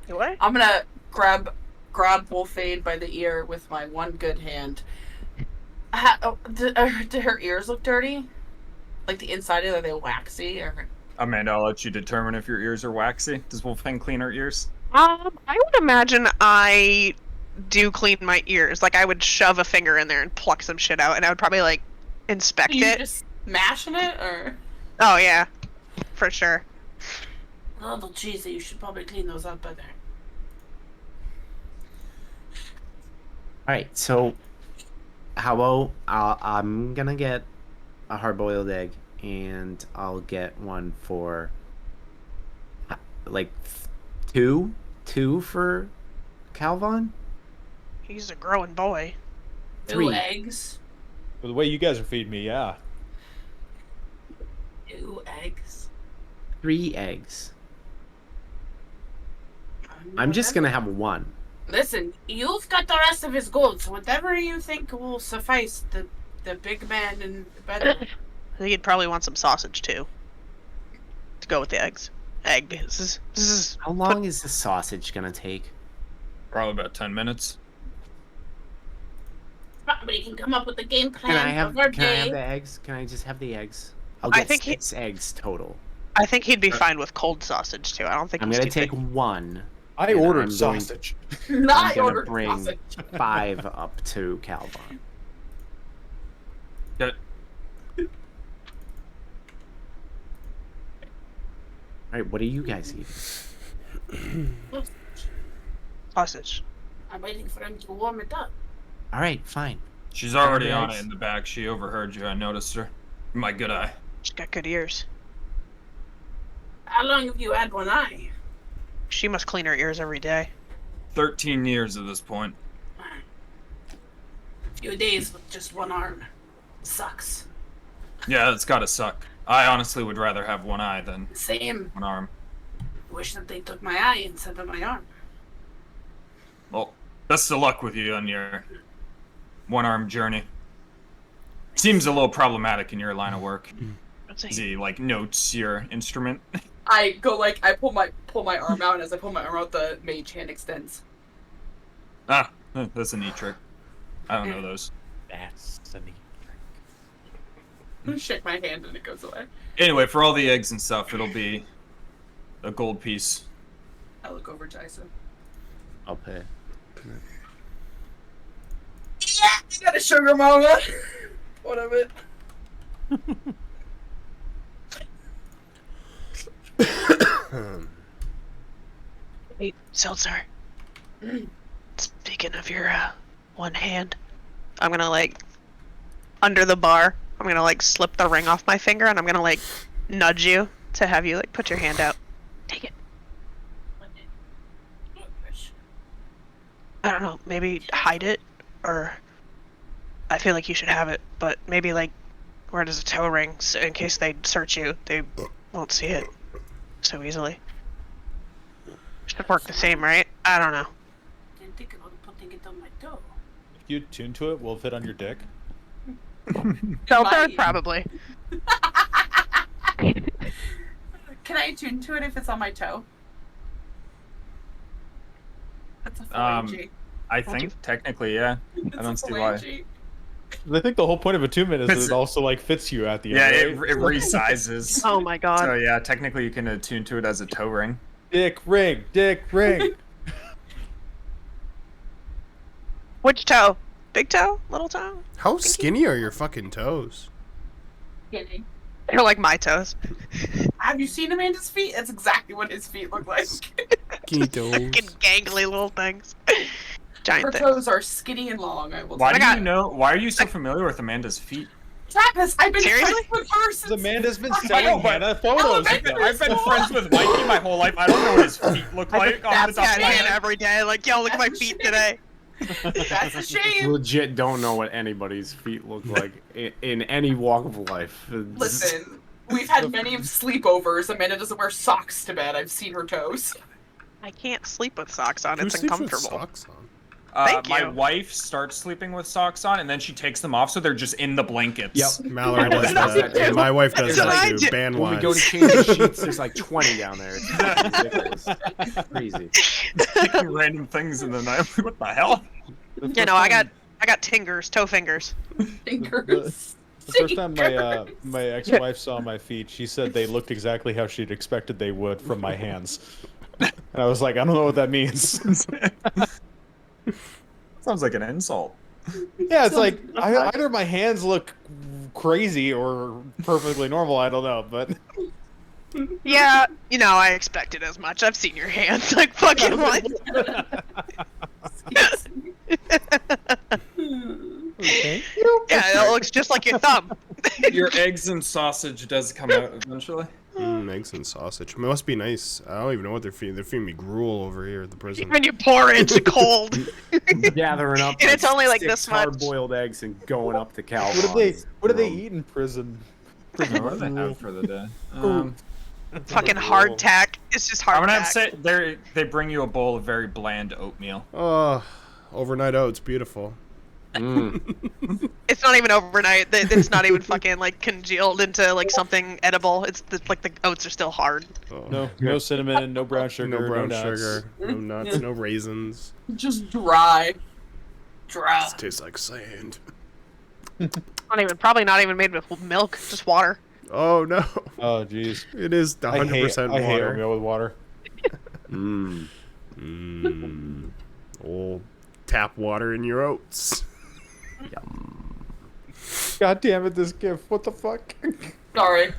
S1: What?
S2: I'm gonna grab Wolfade by the ear with my one good hand. Do her ears look dirty? Like the inside are they waxy or?
S9: Amanda, I'll let you determine if your ears are waxy. Does Wolfgang clean her ears?
S1: I would imagine I do clean my ears. Like I would shove a finger in there and pluck some shit out, and I would probably like inspect
S2: You
S1: it.
S2: just mashing it or?
S1: Oh yeah, for sure.
S7: A little cheesy. You should probably clean those up better.
S8: All right, so how about I'm gonna get a hard-boiled egg, and I'll get one for like 2 2 for Calvon?
S1: He's a growing boy.
S7: 2
S8: 3.
S7: eggs.
S10: But the way you guys are feeding me, yeah.
S7: 2 eggs.
S8: 3 eggs. I'm just gonna have 1.
S7: Listen, you've got the rest of his gold, so whatever you think will suffice the big man in the bedroom.
S1: I think he'd probably want some sausage too. To go with the eggs.
S8: How long is the sausage gonna take?
S9: Probably about 10 minutes.
S7: Probably can come up with a game plan
S8: Can I have
S7: of our
S8: can I have
S7: day.
S8: the eggs? Can I just have the eggs? I'll
S1: I
S8: get
S1: think
S8: 6 eggs total.
S1: I think he'd be fine with cold sausage too. I don't think
S8: I'm
S1: he's
S8: gonna
S1: too
S8: take
S1: picky.
S8: 1.
S10: I
S8: and
S10: ordered
S8: I'm going-
S10: sausage.
S7: Not
S8: I'm gonna
S7: ordered
S8: bring
S7: sausage.
S8: 5 up to Calvon.
S9: Good.
S8: Alright, what are you guys eating?
S1: Sausage.
S7: I'm waiting for him to warm it up.
S8: Alright, fine.
S9: She's already on
S8: eggs.
S9: it in the back. She overheard you. I noticed her. My good eye.
S1: She's got good ears.
S7: How long have you had one eye?
S1: She must clean her ears every day.
S9: 13 years at this point.
S7: A few days with just one arm. Sucks.
S9: Yeah, it's gotta suck. I honestly would rather have one eye than
S7: Same.
S9: one arm.
S7: Wish that they took my eye instead of my arm.
S9: Well, best of luck with you on your one-arm journey. Seems a little problematic in your line of work. As he, like, notes your instrument.
S2: I go like I pull my arm out, and as I pull my arm out, the mage hand extends.
S9: Ah, that's a neat trick. I don't know those.
S10: That's a neat.
S2: Shake my hand and it goes away.
S9: Anyway, for all the eggs and stuff, it'll be a gold piece.
S2: I look over to Isa.
S8: I'll pay.
S2: Yeah, you got a sugar mama. What of it?
S1: Hey, Seltzer. Speaking of your one hand, I'm gonna like under the bar. I'm gonna like slip the ring off my finger, and I'm gonna like nudge you to have you like put your hand out. Take it. I don't know. Maybe hide it, or I feel like you should have it. But maybe like where does a toe ring, so in case they search you, they won't see it so easily. Should work the same, right? I don't know.
S7: Didn't think about putting it on my toe.
S10: If you tune to it, will it fit on your dick?
S1: Seltzer,
S2: Might.
S1: probably.
S2: Can I attune to it if it's on my toe? That's a
S9: Um,
S2: phalange.
S9: I think technically, yeah. I don't see why.
S10: I think the whole point of attunement is that it also like fits you at the
S9: Yeah,
S10: end.
S9: it resizes.
S1: Oh my god.
S9: So yeah, technically you can attune to it as a toe ring.
S10: Dick ring, dick ring.
S1: Which toe? Big toe? Little toe?
S4: How skinny are your fucking toes?
S2: Kidding.
S1: They're like my toes.
S2: Have you seen Amanda's feet? That's exactly what his feet look like.
S4: Skinny toes.
S1: Fucking gangly little things.
S2: Her
S1: Giant things.
S2: toes are skinny and long. I will
S9: Why
S2: say.
S9: do you know? Why are you so familiar with Amanda's feet?
S2: Travis, I've been
S1: Seriously?
S2: friends with her since.
S10: Amanda's been
S2: fucking
S10: sending Hannah photos.
S2: elementary
S10: of them.
S9: I've been friends with Mikey my whole life. I don't know what his feet look like on the
S1: That's
S9: top
S1: got
S9: of my
S1: in
S9: head.
S1: every day. Like, yo, look at my feet today.
S2: That's a shame.
S8: Legit don't know what anybody's feet look like in any walk of life. It's-
S2: Listen, we've had many sleepovers. Amanda doesn't wear socks to bed. I've seen her toes.
S1: I can't sleep with socks on.
S4: Who
S1: It's
S4: sleeps with
S1: uncomfortable.
S4: socks on?
S1: Thank
S9: My
S1: you.
S9: wife starts sleeping with socks on, and then she takes them off, so they're just in the blankets.
S8: Yep.
S4: Mallory does
S8: That's what I
S4: that.
S8: do.
S4: And my wife does
S1: That's what I
S4: that
S1: do.
S4: too. Band
S8: When we go to
S4: wise.
S8: change the sheets, there's like 20 down there. It's ridiculous. Crazy.
S9: Taking random things in the night. What the hell?
S1: You know, I got tingers, toe fingers.
S2: Fingers.
S10: The first time my ex-wife saw my feet, she said they looked exactly how she'd expected they would from my hands. And I was like, I don't know what that means.
S9: Sounds like an insult.
S10: Yeah, it's like either my hands look crazy or perfectly normal. I don't know, but
S1: Yeah, you know, I expected as much. I've seen your hands. Like, fucking what?
S10: okay.
S1: Yeah, it looks just like your thumb.
S9: Your eggs and sausage does come out eventually.
S4: eggs and sausage. It must be nice. I don't even know what they're feeding. They're feeding me gruel over here at the prison.
S1: When you porridge cold.
S8: Gathering up.
S1: And it's only like
S8: 6
S1: this much.
S8: hard-boiled eggs and going up to Calvin.
S10: What do they eat in prison?
S3: What do they have for the day?
S1: Fucking hardtack. It's just hardtack.
S3: I'm gonna have to say they bring you a bowl of very bland oatmeal.
S4: Oh, overnight oats, beautiful.
S1: It's not even overnight. It's not even fucking like congealed into like something edible. It's like the oats are still hard.
S4: Oh.
S10: No cinnamon, no brown sugar,
S4: No brown
S10: nuts.
S4: sugar, no nuts, no raisins.
S2: Just dry.
S4: This tastes like sand.
S1: Probably not even made with milk, just water.
S4: Oh no.
S10: Oh jeez.
S4: It is 100%
S10: I hate
S4: water.
S10: oatmeal with water.
S4: Old tap water in your oats.
S10: God damn it, this gift. What the fuck?
S2: Sorry.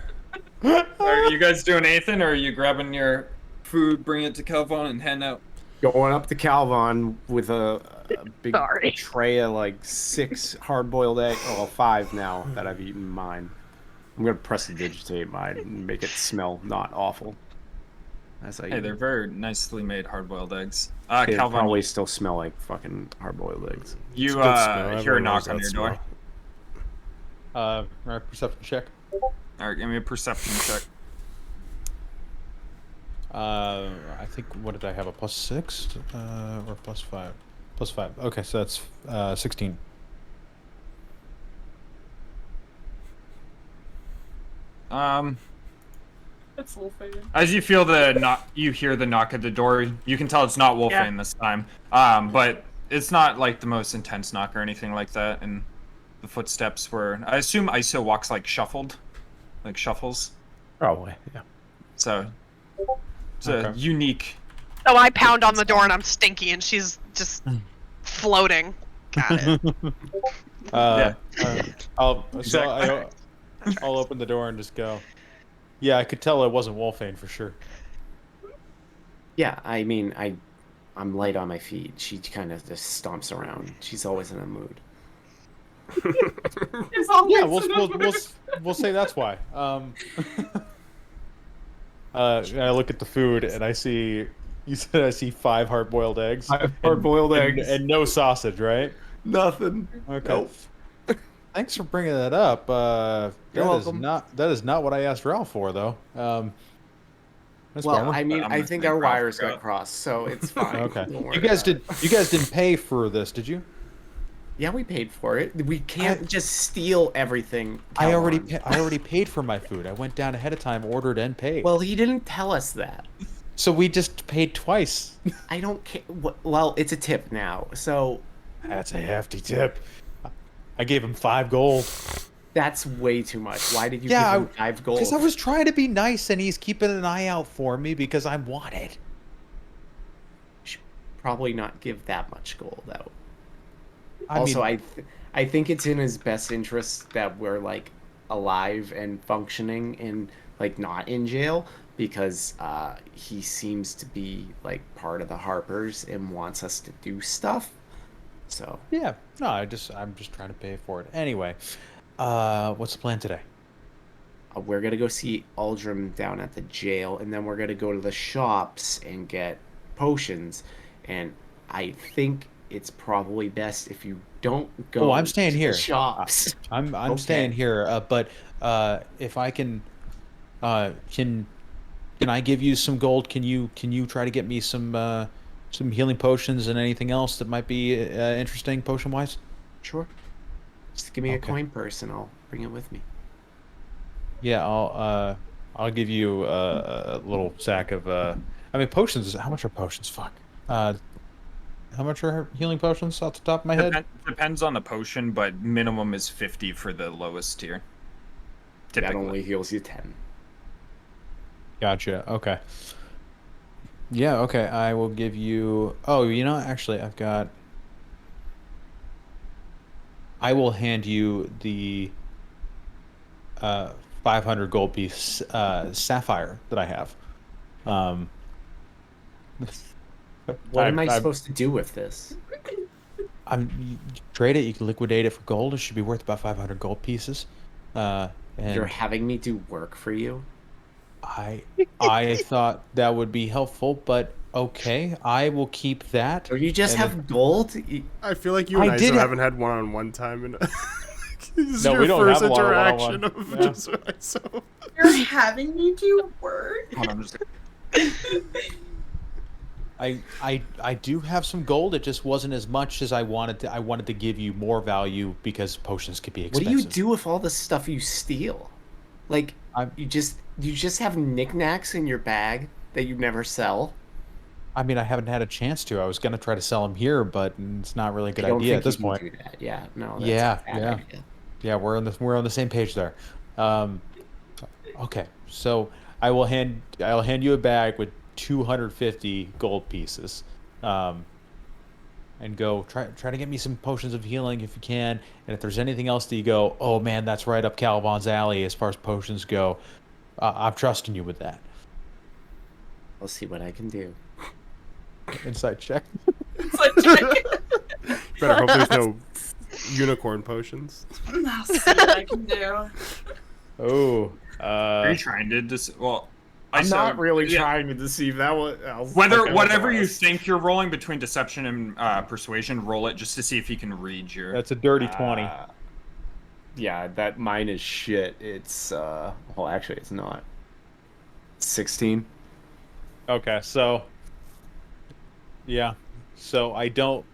S3: Are you guys doing anything, or are you grabbing your food, bringing it to Calvin, and heading out?
S8: Going up to Calvin with a big
S1: Sorry.
S8: tray of like 6 hard-boiled eggs. Oh, well, 5 now that I've eaten mine. I'm gonna prestidigitate mine and make it smell not awful. As I
S3: Hey,
S8: eat
S3: they're
S8: it.
S3: very nicely made hard-boiled eggs.
S8: They
S3: Calvin,
S8: probably still smell like fucking hard-boiled eggs.
S3: you
S4: It's good smell.
S3: hear a
S4: Everyone
S3: knock
S4: knows
S3: on
S4: that
S3: your door.
S10: Right, perception check.
S3: All right, give me a perception check.
S10: I think, what did I have, a +6? Or +5? +5. Okay, so that's 16.
S2: It's Wolfgang.
S3: As you feel the knock, you hear the knock at the door. You can tell it's not Wolfgang this time. But it's not like the most intense knock or anything like that. And the footsteps were, I assume ISO walks like shuffled, like shuffles.
S8: Probably, yeah.
S3: So it's a unique.
S1: So I pound on the door and I'm stinky and she's just floating. Got it.
S10: I'll open the door and just go. Yeah, I could tell it wasn't Wolfane for sure.
S8: Yeah, I mean, I'm light on my feet. She kind of just stomps around. She's always in a mood.
S10: Yeah, we'll say that's why. I look at the food and I see. You said I see 5 hard-boiled eggs.
S8: 5 hard-boiled eggs
S10: and no sausage, right?
S8: Nothing.
S10: Okay.
S8: Nope.
S10: Thanks for bringing that up.
S8: You're welcome.
S10: That is not what I asked Ralph for, though. That's
S8: Well,
S10: bummer.
S8: I mean,
S3: I'm
S8: I
S3: gonna
S8: think
S3: say
S8: our
S3: Ralph
S8: wires
S3: forgot.
S8: got crossed, so it's fine.
S10: Okay.
S8: Don't worry
S10: You guys
S8: about it.
S10: didn't pay for this, did you?
S8: Yeah, we paid for it. We can't just steal everything.
S10: I already
S8: Calvin.
S10: paid for my food. I went down ahead of time, ordered and paid.
S8: Well, he didn't tell us that.
S10: So we just paid twice.
S8: I don't care. Well, it's a tip now, so
S10: That's a hefty tip. I gave him 5 gold.
S8: that's way too much. Why did you
S10: Yeah,
S8: give him 5 gold?
S10: Because I was trying to be nice, and he's keeping an eye out for me because I'm wanted.
S8: Should probably not give that much gold out.
S10: I
S8: Also,
S10: mean,
S8: I think it's in his best interest that we're like alive and functioning and like not in jail, because he seems to be like part of the Harpers and wants us to do stuff. So
S10: yeah. No, I'm just trying to pay for it. Anyway, what's the plan today?
S8: we're gonna go see Uldrim down at the jail, and then we're gonna go to the shops and get potions. And I think it's probably best if you don't go.
S10: Oh, I'm staying
S8: to
S10: here.
S8: The shops.
S10: I'm
S8: Okay.
S10: staying here. But if I can I give you some gold? Can you try to get me some healing potions and anything else that might be interesting potion wise?
S8: Sure. Just give me a
S10: Okay.
S8: coin purse and I'll bring it with me.
S10: Yeah, I'll give you a little sack of I mean potions. How much are potions? Fuck. How much are healing potions off the top of my head?
S3: Depends on the potion, but minimum is 50 for the lowest tier.
S8: That
S3: Typically.
S8: only heals you 10.
S10: Gotcha. Okay. Yeah. Okay. I will give you. Oh, actually, I will hand you the 500 gold piece sapphire that I have.
S8: What am I supposed to do with this?
S10: You trade it. You can liquidate it for gold. It should be worth about 500 gold pieces. And
S8: You're having me do work for you?
S10: I thought that would be helpful, but okay, I will keep that.
S8: Or you just
S10: And
S8: have gold?
S4: I feel like you and
S10: I did
S4: ISO
S10: ha-
S4: haven't had one-on-one time in. This is
S10: No,
S4: your
S10: we don't
S4: first
S10: have a lot of
S4: interaction
S10: one-on-one.
S4: of
S10: Yeah.
S4: just ISO.
S2: You're having me do work.
S3: Hold on, just
S10: I do have some gold. It just wasn't as much as I wanted to. I wanted to give you more value because potions could be
S8: What
S10: expensive.
S8: do you do with all the stuff you steal? Like, you just have knickknacks in your bag that you never sell?
S10: I mean, I haven't had a chance to. I was gonna try to sell them here, but it's not really a good
S8: I don't
S10: idea
S8: think
S10: at this
S8: you can
S10: point.
S8: do that. Yeah, no, that's
S10: Yeah,
S8: a bad
S10: yeah.
S8: idea.
S10: Yeah, we're on the same page there. Okay, so I'll hand you a bag with 250 gold pieces, and go try to get me some potions of healing if you can. And if there's anything else that you go, oh man, that's right up Calvon's alley as far as potions go, I'm trusting you with that.
S8: I'll see what I can do.
S10: Insight check.
S4: Better hope there's no unicorn potions.
S2: I'll see what I can do.
S10: Oh,
S3: are you trying to well,
S5: I'm not really
S3: yeah.
S5: trying to deceive. That was
S3: Whatever you think you're rolling between deception and persuasion, roll it just to see if he can read your.
S10: that's a dirty 20.
S5: Yeah, that mine is shit. It's well, actually, it's not. 16.
S10: Okay, so yeah, so I don't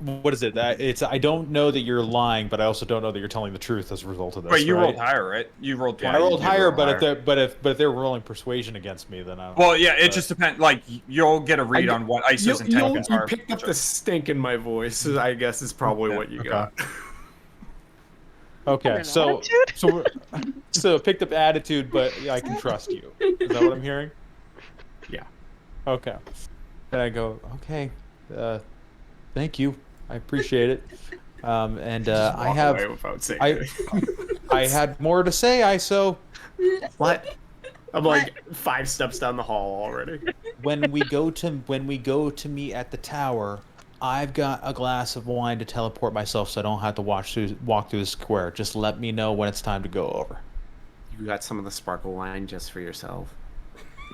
S10: what is it? I don't know that you're lying, but I also don't know that you're telling the truth as a result of this.
S3: But you
S10: right?
S3: rolled higher, right? You rolled 20.
S10: I rolled
S3: You did
S10: higher,
S3: roll
S10: but
S3: higher.
S10: if they're rolling persuasion against me, then I.
S3: Well, yeah, it just depends. Like you'll get a read on what ISO's intentions
S5: You
S3: are.
S5: picked up the stink in my voice. I guess is probably what you got.
S10: Okay, so picked up attitude, but I can trust you. Is that what I'm hearing?
S5: Yeah.
S10: Okay. Then I go, okay, thank you, I appreciate it. And I
S5: Walk
S10: have
S5: away without saying
S10: I
S5: anything.
S10: I had more to say, ISO.
S8: What?
S5: I'm like 5 steps down the hall already.
S10: When we go to meet at the tower, I've got a glass of wine to teleport myself, so I don't have to walk through the square. Just let me know when it's time to go over.
S8: You got some of the sparkle wine just for yourself?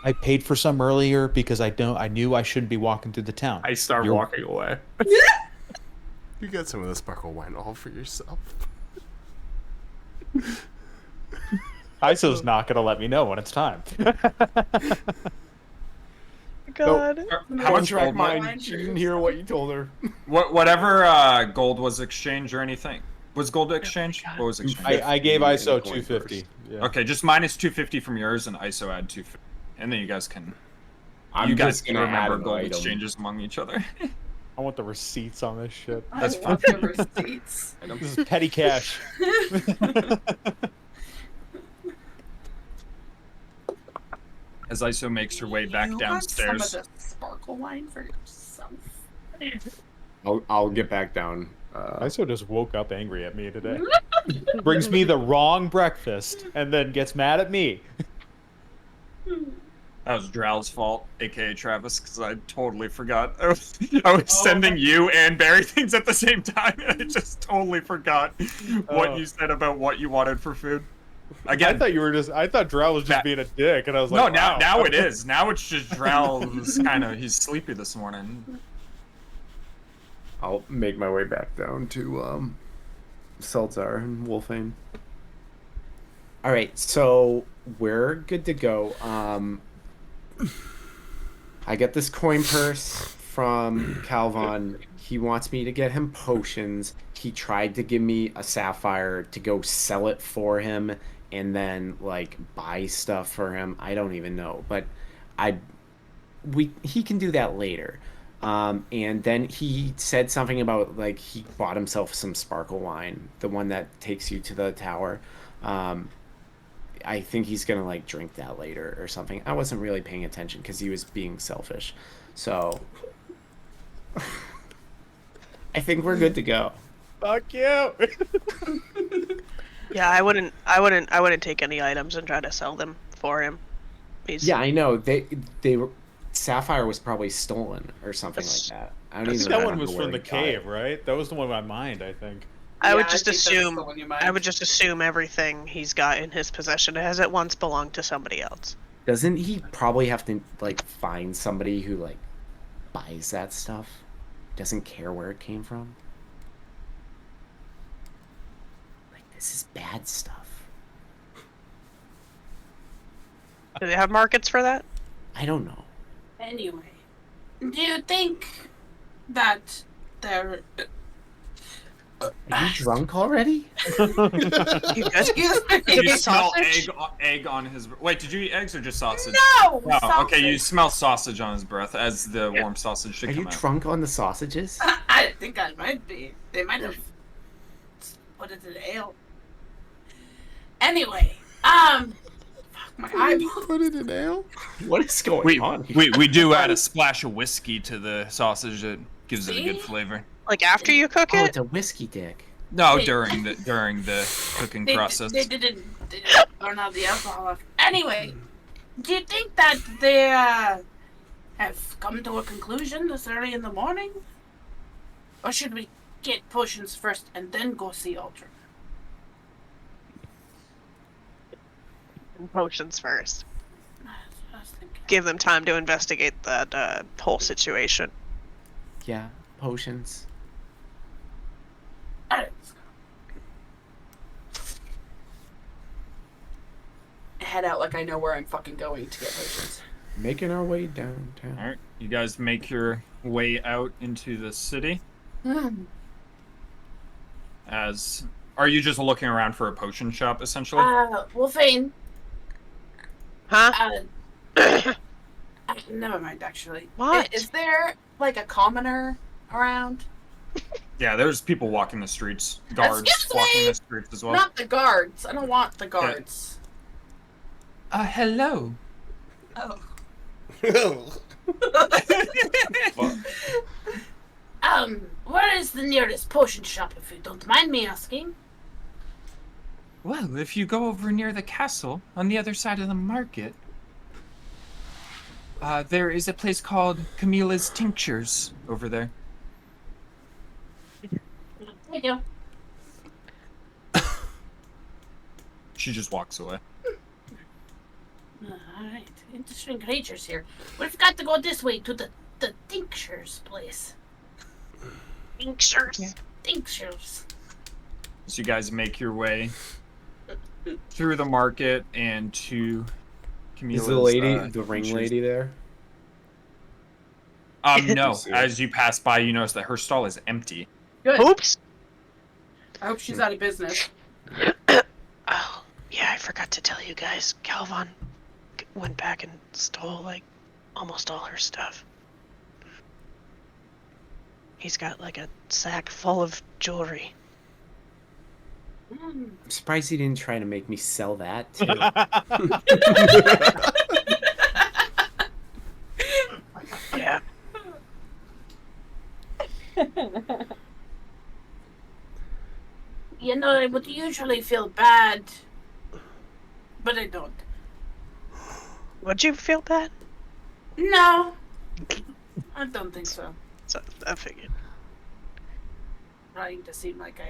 S10: I paid for some earlier because I knew I shouldn't be walking through the town.
S5: I start walking away.
S4: You got some of the sparkle wine all for yourself.
S10: ISO's not gonna let me know when it's time.
S1: God.
S3: How much
S5: Track
S3: gold?
S5: mine. She didn't hear what you told her.
S3: Whatever gold was exchanged or anything. Was gold exchanged? What was exchanged?
S10: I gave ISO 250. Yeah.
S3: Okay, just minus 250 from yours, and ISO add 250, and then you guys can.
S5: I'm
S3: you guys
S5: just
S3: can
S5: gonna
S3: remember
S5: add an
S3: gold
S5: item.
S3: exchanges among each other.
S10: I want the receipts on this shit.
S3: That's
S2: I want the receipts.
S10: This is petty cash.
S3: As ISO makes her way back
S2: You
S3: downstairs.
S2: want some of the sparkle wine for yourself.
S5: I'll get back down.
S10: ISO just woke up angry at me today. Brings me the wrong breakfast and then gets mad at me.
S3: That was Drow's fault, aka Travis, because I totally forgot. I was sending you and Barry things at the same time, and I just totally forgot what you said about what you wanted for food. Again,
S10: I thought Drow was just being a dick, and I was like,
S3: no,
S10: wow.
S3: now it is. Now it's just Drow's he's sleepy this morning.
S5: I'll make my way back down to Seltzar and Wolfane.
S8: All right, so we're good to go. I get this coin purse from Calvon. He wants me to get him potions. He tried to give me a sapphire to go sell it for him and then like buy stuff for him. I don't even know, but he can do that later. And then he said something about like he bought himself some sparkle wine, the one that takes you to the tower. I think he's gonna like drink that later or something. I wasn't really paying attention because he was being selfish. So I think we're good to go.
S10: Fuck you.
S1: Yeah, I wouldn't take any items and try to sell them for him.
S8: Yeah, I know. They were Sapphire was probably stolen or something like that. I don't
S10: I think
S8: even
S10: that one
S8: remember
S10: was
S8: where
S10: from the
S8: he got
S10: cave,
S8: it.
S10: right? That was the one in my mind, I think.
S1: I would
S2: Yeah,
S1: just
S2: think that's the
S1: assume.
S2: one you might.
S1: I would just assume everything he's got in his possession has at once belonged to somebody else.
S8: Doesn't he probably have to like find somebody who like buys that stuff? Doesn't care where it came from? Like this is bad stuff.
S1: Do they have markets for that?
S8: I don't know.
S7: Anyway, do you think that there...
S8: Are you drunk already?
S1: You good?
S2: Excuse me.
S1: Did
S3: You
S1: you
S3: smell
S1: sausage?
S3: egg on his. Wait, did you eat eggs or just sausage?
S7: No!
S3: Oh, okay. You
S7: sausage.
S3: smell sausage on his breath as the warm sausage should
S8: Are
S3: come
S8: you
S3: out.
S8: drunk on the sausages?
S7: I think I might be. They might have put it in ale. Anyway, fuck my eyeball.
S4: Put it in ale.
S8: What is going
S3: We,
S8: on?
S3: we do add a splash of whiskey to the sausage that gives it a good
S7: See?
S3: flavor.
S1: Like after you cook
S8: Oh,
S1: it?
S8: it's a whiskey dick.
S3: No,
S7: Wait.
S3: during the cooking process.
S7: They didn't burn out the alcohol. Anyway, do you think that they have come to a conclusion this early in the morning? Or should we get potions first and then go see Uldrim?
S1: Potions first.
S7: That's what I was thinking.
S1: Give them time to investigate that whole situation.
S8: Yeah, potions.
S7: Alright, let's go.
S2: Head out like I know where I'm fucking going to get potions.
S8: Making our way downtown.
S3: All right, you guys make your way out into the city. As are you just looking around for a potion shop essentially?
S7: Wolfane,
S1: Huh?
S7: never mind actually.
S1: What?
S2: Is there like a commoner around?
S3: Yeah, there's people walking the streets, guards
S7: Excuse
S3: walking
S7: me?
S3: the streets as well.
S2: Not the guards. I don't want the guards.
S3: Hello.
S2: Oh.
S7: Where is the nearest potion shop, if you don't mind me asking?
S9: Well, if you go over near the castle, on the other side of the market, there is a place called Camilla's Tinctures over there.
S7: Thank you.
S3: She just walks away.
S7: Alright, interesting creatures here. We've got to go this way to the tinctures place.
S1: Tinctures.
S7: Tinctures.
S3: So you guys make your way through the market and to Camilla's.
S5: Is the lady, the
S3: Tinctures.
S5: ring lady there?
S3: No. As you pass by, you notice that her stall is empty.
S2: Good.
S1: Oops.
S2: I hope she's out of business.
S1: Oh, yeah, I forgot to tell you guys. Calvin went back and stole, like, almost all her stuff. He's got, like, a sack full of jewelry.
S8: I'm surprised he didn't try to make me sell that too.
S1: Yeah.
S7: You know, I would usually feel bad, but I don't.
S1: Would you feel bad?
S7: No, I don't think so.
S1: So, I figured.
S7: Trying to seem like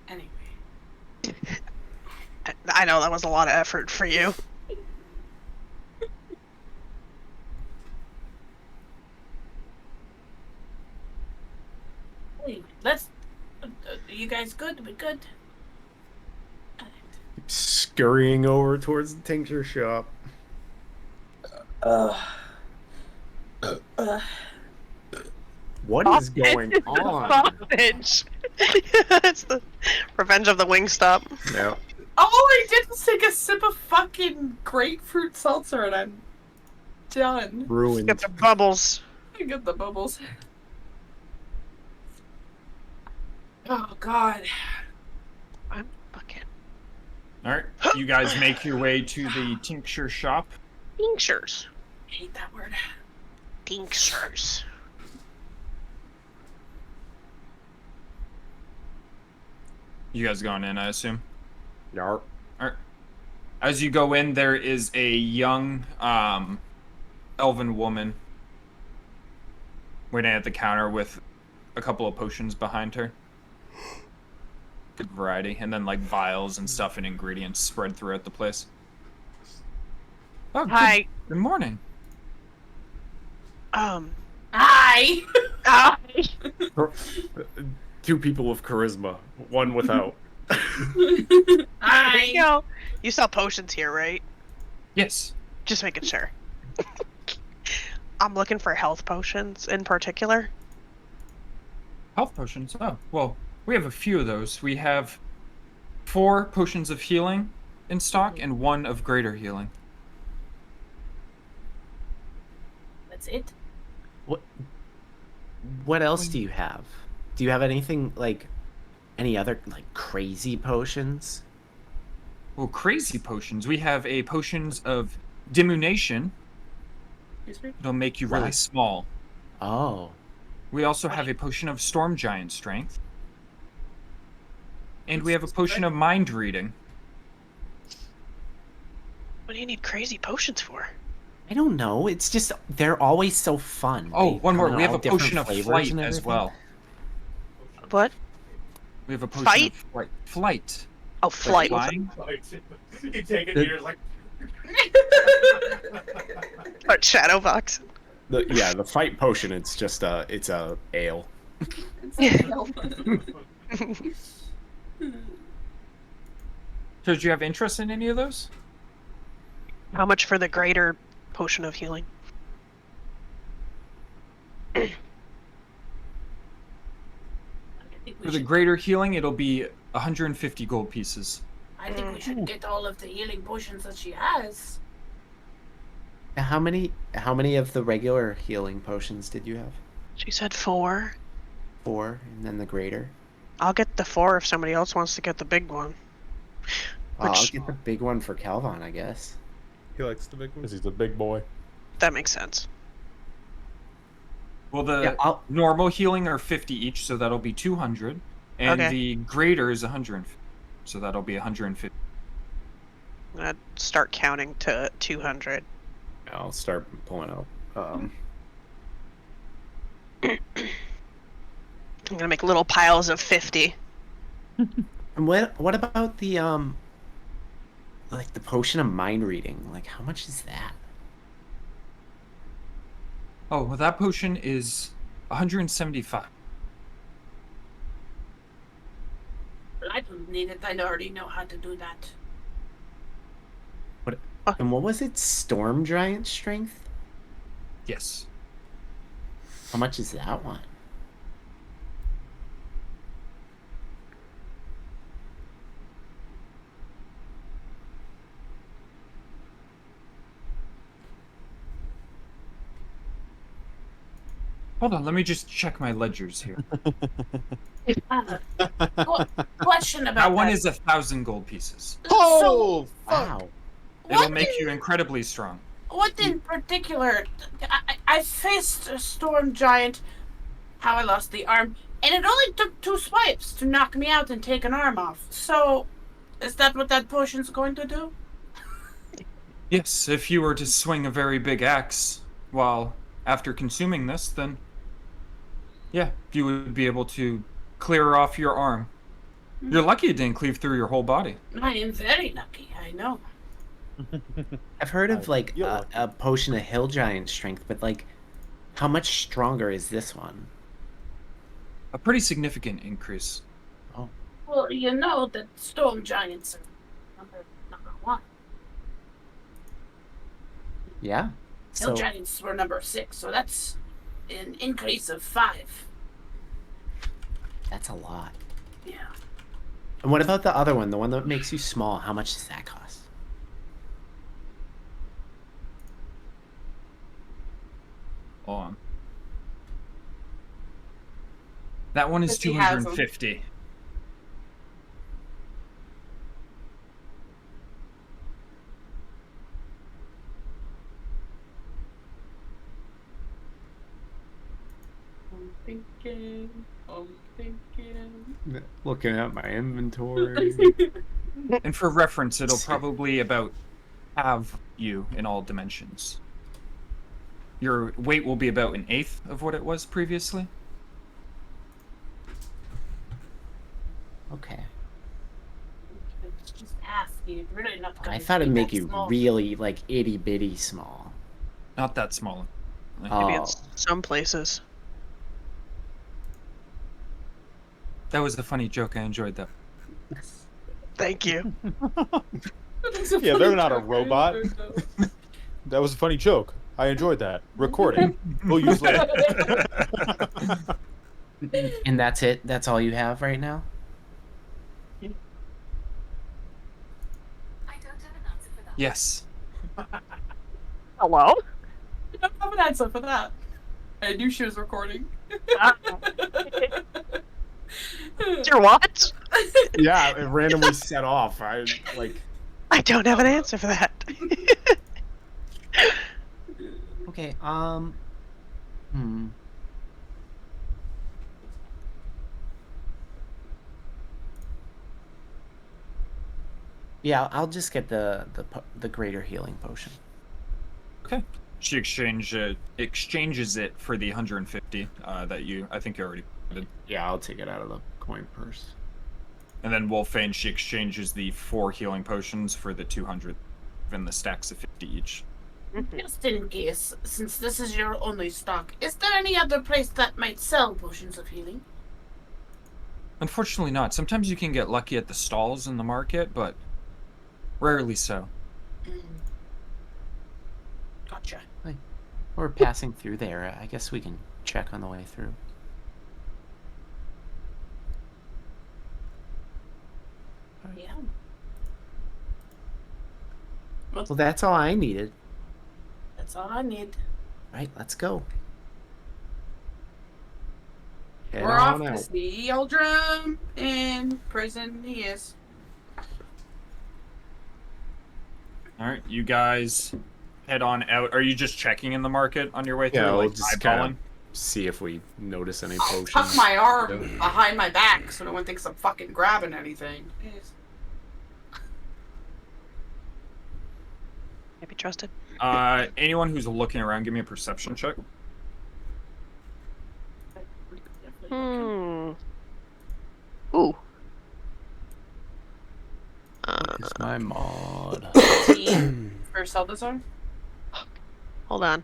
S7: Anyway.
S1: I know that was a lot of effort for you.
S7: Hey, let's. You guys good? We good?
S5: Scurrying over towards the tincture shop.
S8: What is going on?
S1: Sausage. It's the Revenge of the Wingstop.
S5: Yeah.
S2: Oh, I didn't take a sip of fucking grapefruit seltzer and I'm done.
S5: Ruined.
S1: Get the bubbles.
S2: I get the bubbles. Oh god.
S1: I'm fucking
S3: All right, you guys make your way to the tincture shop.
S1: tinctures.
S2: I hate that word.
S1: Tinctures.
S3: You guys going in, I assume.
S5: Yarp.
S3: As you go in, there is a young elven woman waiting at the counter with a couple of potions behind her. Good variety, and then like vials and stuff and ingredients spread throughout the place. Oh,
S1: Hi.
S3: Good morning.
S7: Hi.
S1: Hi.
S5: Two people with charisma, one without.
S7: Hi.
S1: You know, you sell potions here, right?
S3: Yes.
S1: Just making sure. I'm looking for health potions in particular.
S3: Health potions. Oh, well, we have a few of those. We have 4 potions of healing in stock and 1 of greater healing.
S7: That's it.
S8: What else do you have? Do you have anything like any other like crazy potions?
S3: Well, crazy potions. We have a potions of diminution. It'll make you really
S8: What?
S3: small.
S8: Oh.
S3: We also have a potion of storm giant strength. And we have a potion of mind reading.
S1: What do you need crazy potions for?
S8: I don't know. It's just they're always so fun.
S3: Oh,
S8: They
S3: one
S8: come
S3: more.
S8: in
S3: We have
S8: all
S3: a
S8: different
S3: potion of
S8: flavors
S3: flight
S8: and
S3: as
S8: everything.
S3: well.
S1: What?
S3: We have a potion
S1: Fight?
S3: of flight. Flight.
S1: Oh, flight.
S3: Flying.
S11: You take it, you're like.
S1: What, shadow box?
S5: The fight potion. It's just it's a ale.
S3: So, did you have interest in any of those?
S1: How much for the greater potion of healing?
S3: For the greater healing, it'll be 150 gold pieces.
S7: I think we should get all of the healing potions that she has.
S8: How many of the regular healing potions did you have?
S1: She said 4.
S8: 4, and then the greater.
S1: I'll get the 4 if somebody else wants to get the big one.
S8: I'll
S1: Which,
S8: get the big one for Calvin, I guess.
S4: He likes the big one.
S10: Because he's a big boy.
S1: that makes sense.
S3: Well, the
S8: Yeah, I'll-
S3: normal healing are 50 each, so that'll be 200. And
S1: Okay.
S3: the greater is 150, so that'll be 150.
S1: I'm gonna start counting to 200.
S5: I'll start pulling out.
S1: I'm gonna make little piles of 50.
S8: And what about the like the potion of mind reading? Like how much is that?
S3: Oh, well, that potion is 175.
S7: I don't need it. I already know how to do that.
S8: And what was it? Storm giant strength?
S3: Yes.
S8: How much is that one?
S3: Hold on, let me just check my ledgers here.
S7: Question about
S3: That one is 1,000 gold pieces.
S10: Oh,
S8: Wow.
S3: It'll
S7: What
S3: make
S7: in-
S3: you incredibly strong.
S7: What in particular? I faced a storm giant. How I lost the arm, and it only took 2 swipes to knock me out and take an arm off. So, is that what that potion's going to do?
S3: Yes, if you were to swing a very big axe while after consuming this, then yeah, you would be able to clear off your arm. You're lucky it didn't cleave through your whole body.
S7: I am very lucky. I know.
S8: I've heard of like
S10: you're lucky.
S8: a potion of hill giant strength, but like how much stronger is this one?
S3: A pretty significant increase.
S7: Well, you know that storm giants are number 1.
S8: Yeah.
S7: Hill
S8: So
S7: giants were number 6, so that's an increase of 5.
S8: that's a lot.
S7: Yeah.
S8: And what about the other one, the one that makes you small? How much does that cost?
S3: Hold on. That one is
S2: Because he has 'em.
S3: 250.
S2: I'm thinking.
S5: Looking at my inventory.
S3: And for reference, it'll probably about halve you in all dimensions. Your weight will be about 1/8 of what it was previously.
S8: Okay.
S7: Just ask you. Really not gonna
S8: I thought it'd
S7: be
S8: make
S7: that
S8: you
S7: small.
S8: really like itty bitty small.
S9: Not that small.
S1: Maybe
S8: Oh.
S1: in some places.
S9: That was the funny joke. I enjoyed that.
S1: Thank you.
S10: Yeah, they're not a robot. That was a funny joke. I enjoyed that. Recording. We'll use later.
S8: And that's it? That's all you have right now?
S9: Yes.
S1: Hello?
S2: I don't have an answer for that. I knew she was recording.
S1: Your what?
S8: Yeah, it randomly set off. I
S1: don't have an answer for that.
S8: Okay, Yeah, I'll just get the greater healing potion.
S9: Okay. She exchanges it for the 150 that I think you already did.
S5: Yeah, I'll take it out of the coin purse.
S9: And then Wolfane, she exchanges the 4 healing potions for the 200 and the stacks of 50 each.
S7: Just in case, since this is your only stock, is there any other place that might sell potions of healing?
S9: Unfortunately not. Sometimes you can get lucky at the stalls in the market, but rarely so.
S7: Gotcha.
S8: We're passing through there. I guess we can check on the way through.
S7: Yeah.
S8: Well, that's all I needed.
S7: That's all I need.
S8: Right, let's go. Head
S2: We're off
S8: on
S2: to
S8: out.
S2: see Uldrim in prison. He is.
S9: All right, you guys head on out. Are you just checking in the market on your way through?
S5: Yeah, we'll
S9: like
S5: just
S9: eyeballing?
S5: kind of see if we notice any potions.
S2: Tuck my arm behind my back so no one thinks I'm fucking grabbing anything. Jeez.
S1: Can't be trusted.
S9: Anyone who's looking around, give me a perception check.
S1: Ooh.
S8: Is my mod.
S2: For Seldazar?
S1: Hold on.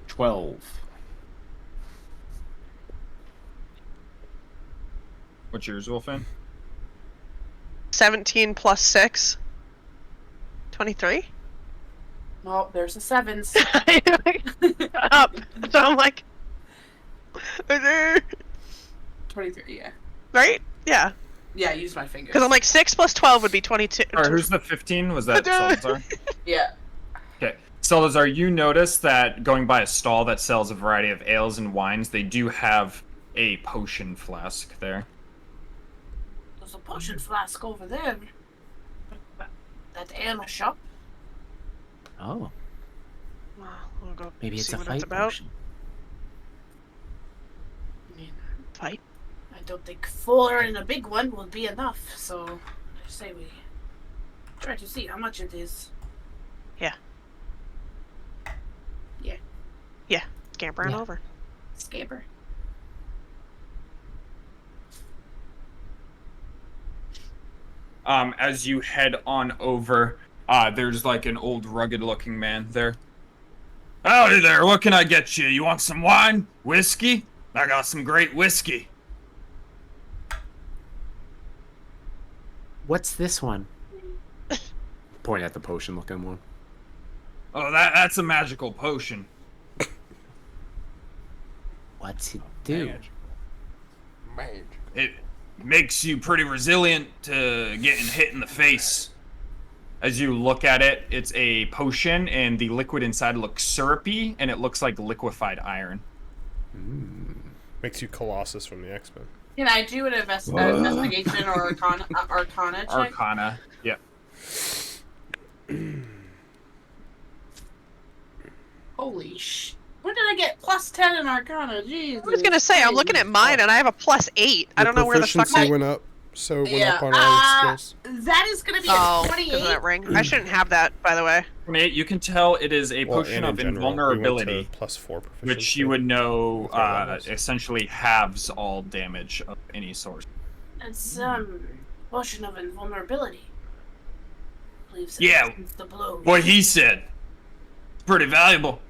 S5: 12.
S9: What's yours, Wolfan?
S1: 17 plus 6. 23?
S2: Oh, there's the sevens.
S1: Up. So I'm like...
S2: 23, yeah.
S1: Right? Yeah.
S2: Yeah, I used my fingers.
S1: Because I'm like 6 plus 12 would be 22.
S9: Alright, who's the 15? Was that Salazar?
S2: Yeah.
S9: Okay. Salazar, you notice that going by a stall that sells a variety of ales and wines, they do have a potion flask there.
S7: There's a potion flask over there. That ale shop.
S8: Oh,
S1: Well, we'll go
S8: maybe it's
S1: see
S8: a
S1: what
S8: fight
S1: it's about.
S8: potion.
S1: Fight?
S7: I don't think 4 and a big one will be enough, so I say we try to see how much it is.
S1: Scamper on
S8: Yeah.
S1: over.
S7: Scamper.
S9: As you head on over, there's like an old rugged-looking man there. Howdy there, what can I get you? You want some wine? Whiskey? I got some great whiskey.
S8: What's this one?
S5: Point at the potion looking one.
S9: Oh, that's a magical potion.
S8: What's it do?
S9: It makes you pretty resilient to getting hit in the face. As you look at it, it's a potion, and the liquid inside looks syrupy, and it looks like liquefied iron.
S4: Makes you Colossus from the X-Men.
S2: Can I do an investigation or arcana check?
S9: Arcana, yeah.
S2: Holy sh! When did I get plus 10 in arcana? Jeez.
S1: I was gonna say, I'm looking at mine and I have a plus 8. I don't know where the fuck
S4: proficiency
S1: my...
S4: went up. So it went
S7: Yeah,
S4: up on our skills.
S7: that is gonna be a
S1: Oh, because
S7: 28.
S1: of that ring. I shouldn't have that, by the way.
S3: 28, you can tell it is a
S4: Well,
S3: potion
S4: and in
S3: of
S4: general,
S3: invulnerability,
S4: we went to +4 proficiency.
S3: which you would know
S4: with our levels.
S3: essentially halves all damage of any source.
S7: It's potion of invulnerability. Believes it
S3: Yeah.
S7: lessens the blow.
S3: What he said. It's pretty valuable.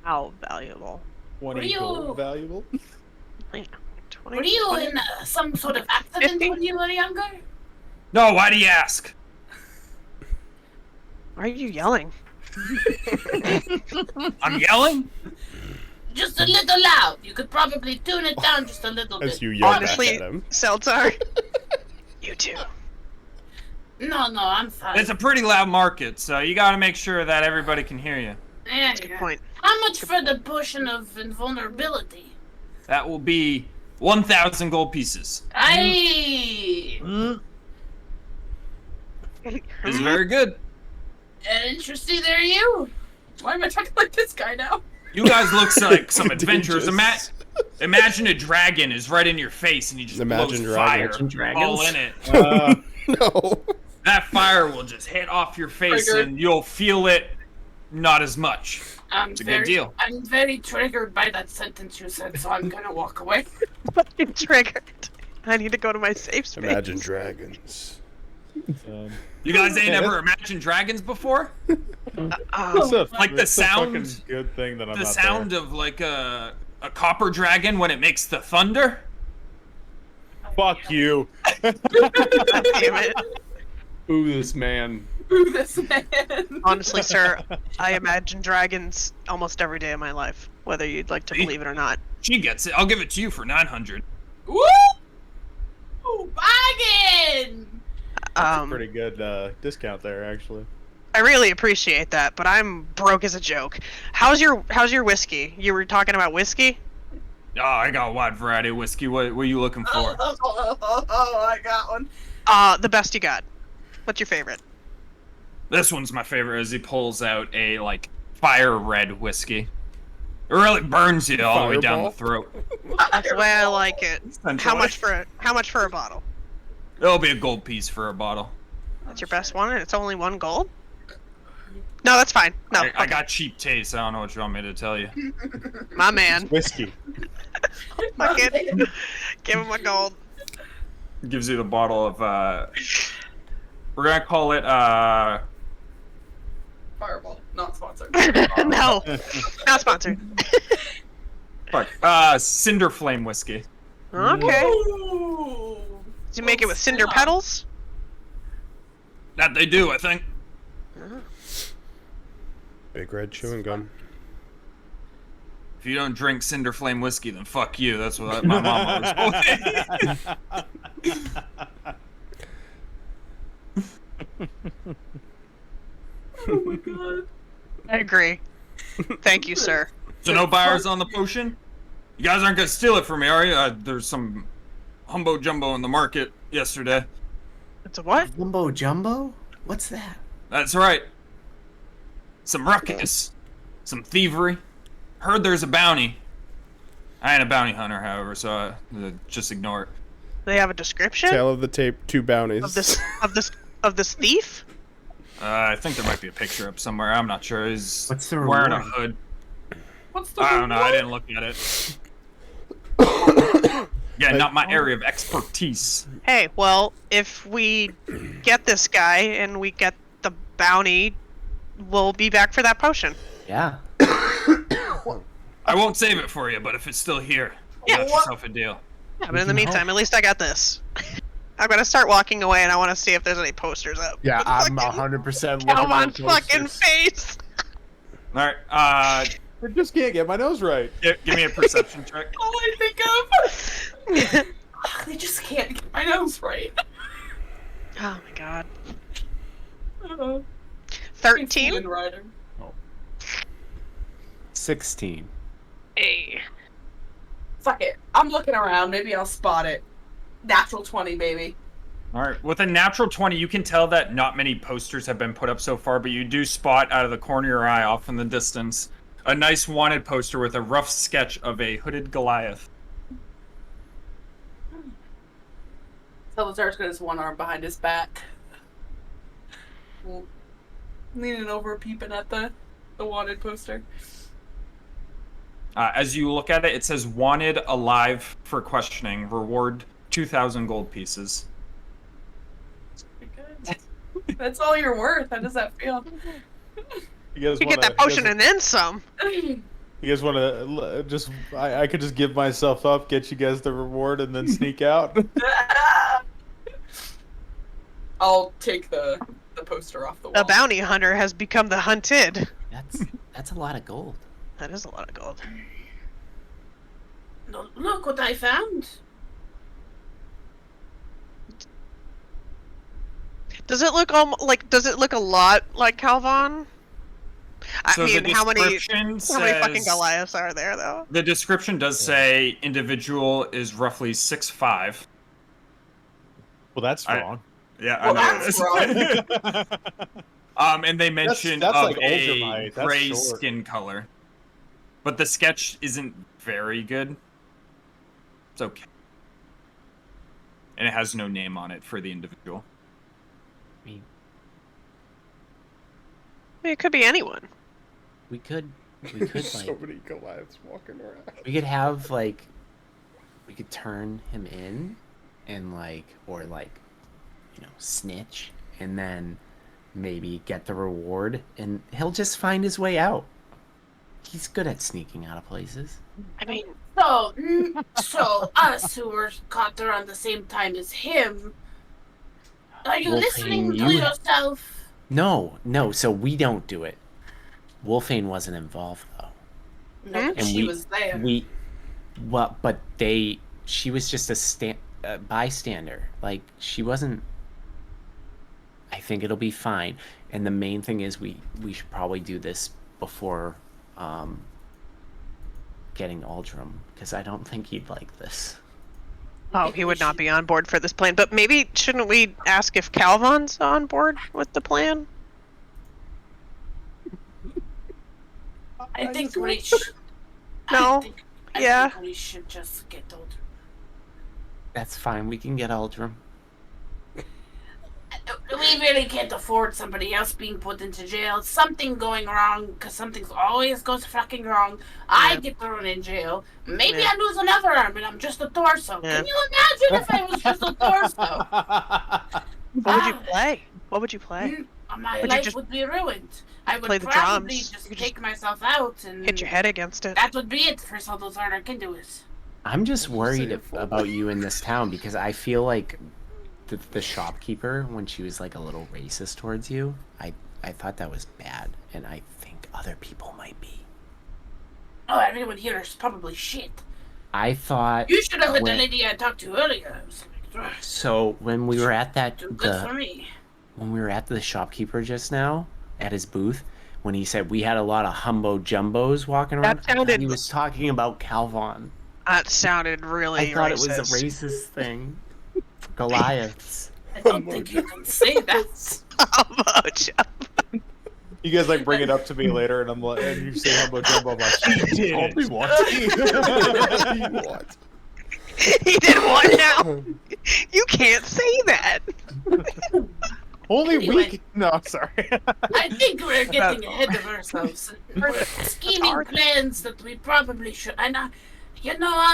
S1: How valuable.
S10: 20
S7: you-
S10: gold valuable.
S1: Yeah, 20,
S7: Were you
S1: 20.
S7: in some sort of accident
S1: 50?
S7: when you were younger?
S3: No, why do you ask?
S1: Why are you yelling?
S3: I'm yelling?
S7: Just a little loud. You could probably tune it down just a little
S4: As
S7: bit.
S4: you yell back
S1: Honestly,
S4: at him.
S1: Seltzar. You too.
S7: No, I'm fine.
S3: It's a pretty loud market, so you gotta make sure that everybody can hear you.
S7: Yeah,
S1: Good
S7: yeah.
S1: point.
S7: How much for the potion of invulnerability?
S3: That will be 1,000 gold pieces.
S7: Aye.
S3: It's very good.
S7: Interesting, there you.
S2: Why am I talking like this guy now?
S3: You guys look like some adventurers.
S4: Dangerous.
S3: Imagine a dragon is right in your face and he just
S4: Imagine
S3: blows
S4: dragon.
S3: fire all in it.
S4: No.
S3: That fire will just hit off your face
S2: Triggered.
S3: and you'll feel it not as much.
S7: It's
S3: a good deal.
S7: I'm very triggered by that sentence you said, so I'm gonna walk away.
S1: Fucking triggered. I need to go to my safe space.
S4: Imagine dragons.
S3: You guys ain't ever imagined dragons before?
S10: That's a-
S3: Like the
S10: that's a fucking
S3: sound-
S10: good thing that I'm
S3: The
S10: not
S3: sound of like a copper dragon when it makes the thunder?
S10: Fuck you.
S1: God damn it.
S5: Ooh, this man.
S2: Ooh, this man.
S1: Honestly, sir, I imagine dragons almost every day of my life, whether you'd like to believe it or not.
S3: She gets it. I'll give it to you for 900.
S2: Woo!
S7: Bargain!
S10: Pretty good discount there, actually.
S1: I really appreciate that, but I'm broke as a joke. How's your whiskey? You were talking about whiskey?
S3: Oh, I got a wide variety of whiskey. What are you looking for?
S2: Oh, I got one.
S1: The best you got. What's your favorite?
S3: This one's my favorite as he pulls out a, like, fire red whiskey. It really burns you all the way down the throat.
S1: That's the way I like it. How much for a bottle?
S3: It'll be a gold piece for a bottle.
S1: That's your best one, and it's only 1 gold? No, that's fine. No,
S3: I got cheap taste. I don't know what you want me to tell you.
S1: my man.
S10: Whiskey.
S1: Fucking give him a gold.
S3: Gives you the bottle of, we're gonna call it,
S2: Fireball, not sponsored.
S1: No, not sponsored.
S3: fuck, Cinder Flame whiskey.
S1: Okay.
S2: Ooh.
S1: Did you make it with cinder petals?
S3: That they do, I think.
S4: Big red chewing gum.
S3: If you don't drink Cinder Flame whiskey, then fuck you. That's what my mom always told me.
S2: Oh my god.
S1: I agree. Thank you, sir.
S3: So no buyers on the potion? You guys aren't gonna steal it from me, are you? There's some humbo jumbo in the market yesterday.
S1: It's a what?
S8: Jumbo Jumbo? What's that?
S3: That's right. Some ruckus. Some thievery. Heard there's a bounty. I ain't a bounty hunter, however, so just ignore it.
S1: They have a description
S4: Tale of the tape, 2 bounties.
S1: of this thief.
S3: I think there might be a picture up somewhere. I'm not sure. He's
S8: What's the
S3: wearing a
S8: reward?
S3: hood.
S2: What's the
S3: I don't know. I
S2: reward?
S3: didn't look at it. Yeah, not my area of expertise.
S1: Hey, well, if we get this guy and we get the bounty, we'll be back for that potion.
S8: Yeah.
S3: I won't save it for you, but if it's still here, you got yourself a deal.
S1: Yeah, but in the meantime, at least I got this. I'm gonna start walking away, and I want to see if there's any posters up.
S11: Yeah, I'm
S1: Fucking
S11: 100% looking
S1: Come on,
S11: at
S1: fucking
S11: posters.
S1: face!
S3: All right.
S10: I just can't get my nose right.
S3: Give me a perception check.
S2: All I think of. They just can't get my nose right.
S1: Oh my god.
S2: 13.
S1: 13?
S2: Rider.
S8: 16.
S1: Hey.
S2: Fuck it. I'm looking around. Maybe I'll spot it. Natural 20, baby.
S3: All right. With a natural 20, you can tell that not many posters have been put up so far, but you do spot out of the corner of your eye off in the distance a nice wanted poster with a rough sketch of a hooded Goliath.
S2: Salazar's got his one arm behind his back. Leaning over, peeping at the wanted poster.
S3: As you look at it, it says wanted alive for questioning. Reward 2,000 gold pieces.
S2: That's all you're worth. How does that feel?
S1: You get that potion and then some.
S10: You guys want to just? I could just give myself up, get you guys the reward, and then sneak out.
S2: I'll take the poster off the wall.
S1: The bounty hunter has become the hunted.
S8: That's a lot of gold.
S1: That is a lot of gold.
S7: Look what I found.
S1: Does it look Does it look a lot like Calvon?
S3: So
S1: I mean, how many
S3: says,
S1: fucking Goliaths are there, though?
S3: The description does say individual is roughly 6'5".
S10: Well, that's wrong.
S3: Yeah,
S2: Well,
S3: I
S2: that's
S3: know.
S2: wrong.
S3: And they mention
S10: that's
S3: of
S10: like
S3: a
S10: Uldrim, that's
S3: gray
S10: short.
S3: skin color, but the sketch isn't very good. It's okay, and it has no name on it for the individual.
S8: I mean,
S1: It could be anyone.
S8: we could
S4: So
S8: like
S4: many Goliaths walking around.
S8: we could have like we could turn him in and snitch and then maybe get the reward and he'll just find his way out. He's good at sneaking out of places.
S1: I mean,
S7: So us who were caught around the same time as him. Are you
S8: Wolfine,
S7: listening to
S8: you-
S7: yourself?
S8: No, so we don't do it. Wolfane wasn't involved though.
S2: No,
S8: And
S2: she was there.
S8: But she was just a bystander. Like, she wasn't. I think it'll be fine. And the main thing is we should probably do this before getting Uldrim, because I don't think he'd like this.
S1: oh, he would not be on board for this plan. But maybe shouldn't we ask if Calvon's on board with the plan?
S7: I think we should.
S1: No.
S7: I
S1: Yeah.
S7: think we should just get Uldrim.
S8: That's fine. We can get Uldrim.
S7: We really can't afford somebody else being put into jail. Something going wrong, because something always goes fucking wrong. I get thrown in jail. Maybe
S1: Yeah.
S7: I lose another arm and I'm just a torso.
S1: Yeah.
S7: Can you imagine if I was just a torso?
S1: What would you play? What would you play?
S7: My
S1: Would you
S7: life
S1: just
S7: would be ruined. I would
S1: play the
S7: probably
S1: drums?
S7: just
S1: You could
S7: take myself out and
S1: Hit your head against it.
S7: that would be it for Salazar. I can do it.
S8: I'm just worried about you in this town because I feel like the shopkeeper, when she was like a little racist towards you, I thought that was bad, and I think other people might be.
S7: Oh, everyone here is probably shit.
S8: I thought
S7: You should have heard the
S8: when-
S7: lady I talked to earlier. I was like,
S8: so when we were at that
S7: too good for me.
S8: when we were at the shopkeeper just now at his booth, when he said we had a lot of humbo jumbos walking around, I thought
S1: sounded-
S8: he was talking about Calvon.
S1: That sounded really
S8: I thought
S1: racist.
S8: it was a racist thing. Goliaths.
S7: I don't think you can say that.
S1: Humbo jumbo.
S10: You guys like bring it up to me later, and I'm like, and you say humbo jumbo. I'm like, he did
S4: Told me what? What?
S1: He did what now? You can't say that.
S10: Only
S7: Anyway.
S10: we. No, sorry.
S7: I think we're getting ahead of ourselves. We're scheming plans that we probably should. And I'm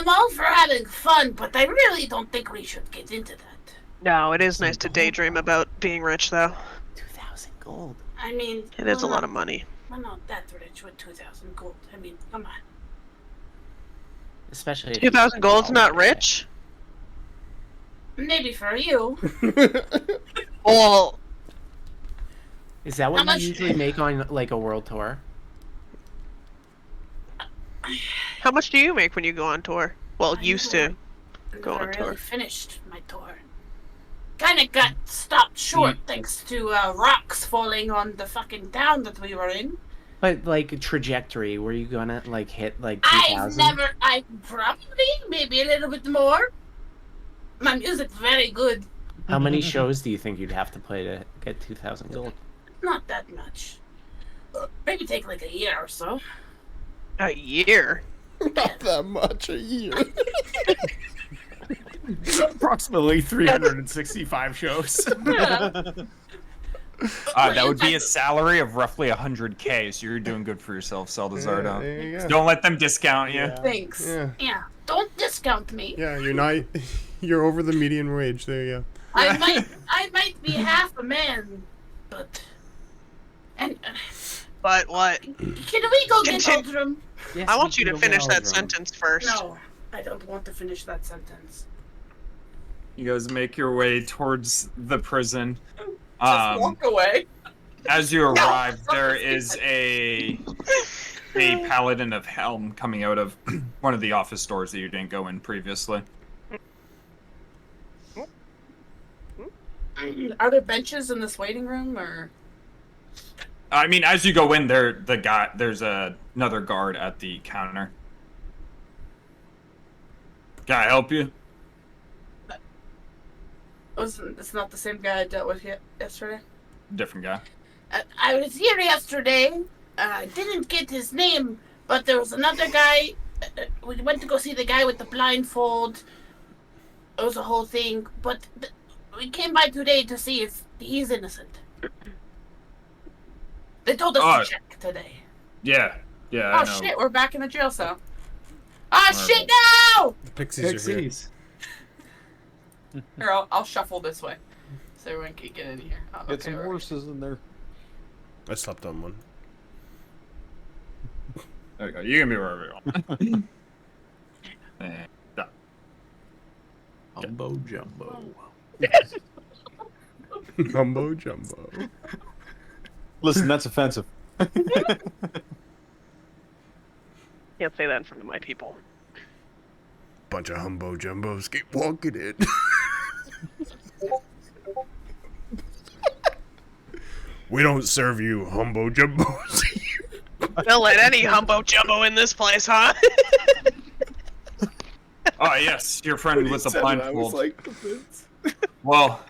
S7: all for having fun, but I really don't think we should get into that.
S1: No, it is nice to daydream about being rich, though.
S8: 2,000 gold.
S7: I mean,
S1: It is a lot of money.
S7: I'm not that rich with 2,000 gold. I mean, come on.
S8: Especially if
S1: 2,000
S8: you-
S1: gold's not rich?
S7: Maybe for you.
S1: Well,
S8: Is that
S7: How
S8: what you
S7: much-
S8: usually make on like a world tour?
S1: how much do you make when you go on tour? Well, used to. Go
S7: I
S1: on
S7: really
S1: tour.
S7: finished my tour. Kinda got stopped short thanks to rocks falling on the fucking town that we were in.
S8: But like a trajectory, were you gonna like hit like
S7: I've
S8: 2,000?
S7: I probably, maybe a little bit more. My music's very good.
S8: How many shows do you think you'd have to play to get 2,000 gold?
S7: Not that much. Maybe take like a year or so.
S1: A year?
S4: Not that much a year.
S8: Approximately 365 shows.
S7: Yeah.
S3: That would be a salary of roughly 100K, so you're doing good for yourself, Saldazardo.
S4: There you go.
S3: Don't let them discount you.
S2: Thanks.
S4: Yeah.
S7: Yeah. Don't discount me.
S4: Yeah, you're not. You're over the median wage. There you go.
S7: I might be half a man, but
S1: But what?
S7: can we go get
S1: Continue.
S7: Uldrim?
S8: Yes,
S1: I want
S8: we
S1: you to
S8: can
S1: finish
S8: go
S1: that
S8: Uldrim.
S1: sentence first.
S7: No, I don't want to finish that sentence.
S3: You guys make your way towards the prison.
S2: Just walk away.
S3: As you arrive, there is a paladin of Helm coming out of one of the office doors that you didn't go in previously.
S2: Are there benches in this waiting room, or?
S3: I mean, as you go in there, there's another guard at the counter. Can I help you?
S2: It's not the same guy I dealt with yesterday.
S3: Different guy.
S7: I was here yesterday. I didn't get his name, but there was another guy. We went to go see the guy with the blindfold. It was a whole thing, but we came by today to see if he's innocent. They told us to check today.
S3: Yeah, I
S2: Oh
S3: know.
S2: shit, we're back in the jail cell.
S7: Ah, shit, no!
S4: The pixies are here.
S2: Here, I'll shuffle this way, so everyone can get in here. Oh,
S10: Get some
S2: we're-
S10: horses in there.
S4: I slept on one.
S3: There you go. You can be wherever you want. And done.
S5: Humbo jumbo.
S4: Mumbo jumbo.
S10: Listen, that's offensive.
S1: Can't say that in front of my people.
S4: Bunch of humbo jumbos keep walking in. We don't serve you humbo jumbos.
S1: They'll let any humbo jumbo in this place, huh?
S3: Oh yes, your friend with the
S8: Said that, I was
S3: blindfold.
S8: like,
S3: Well,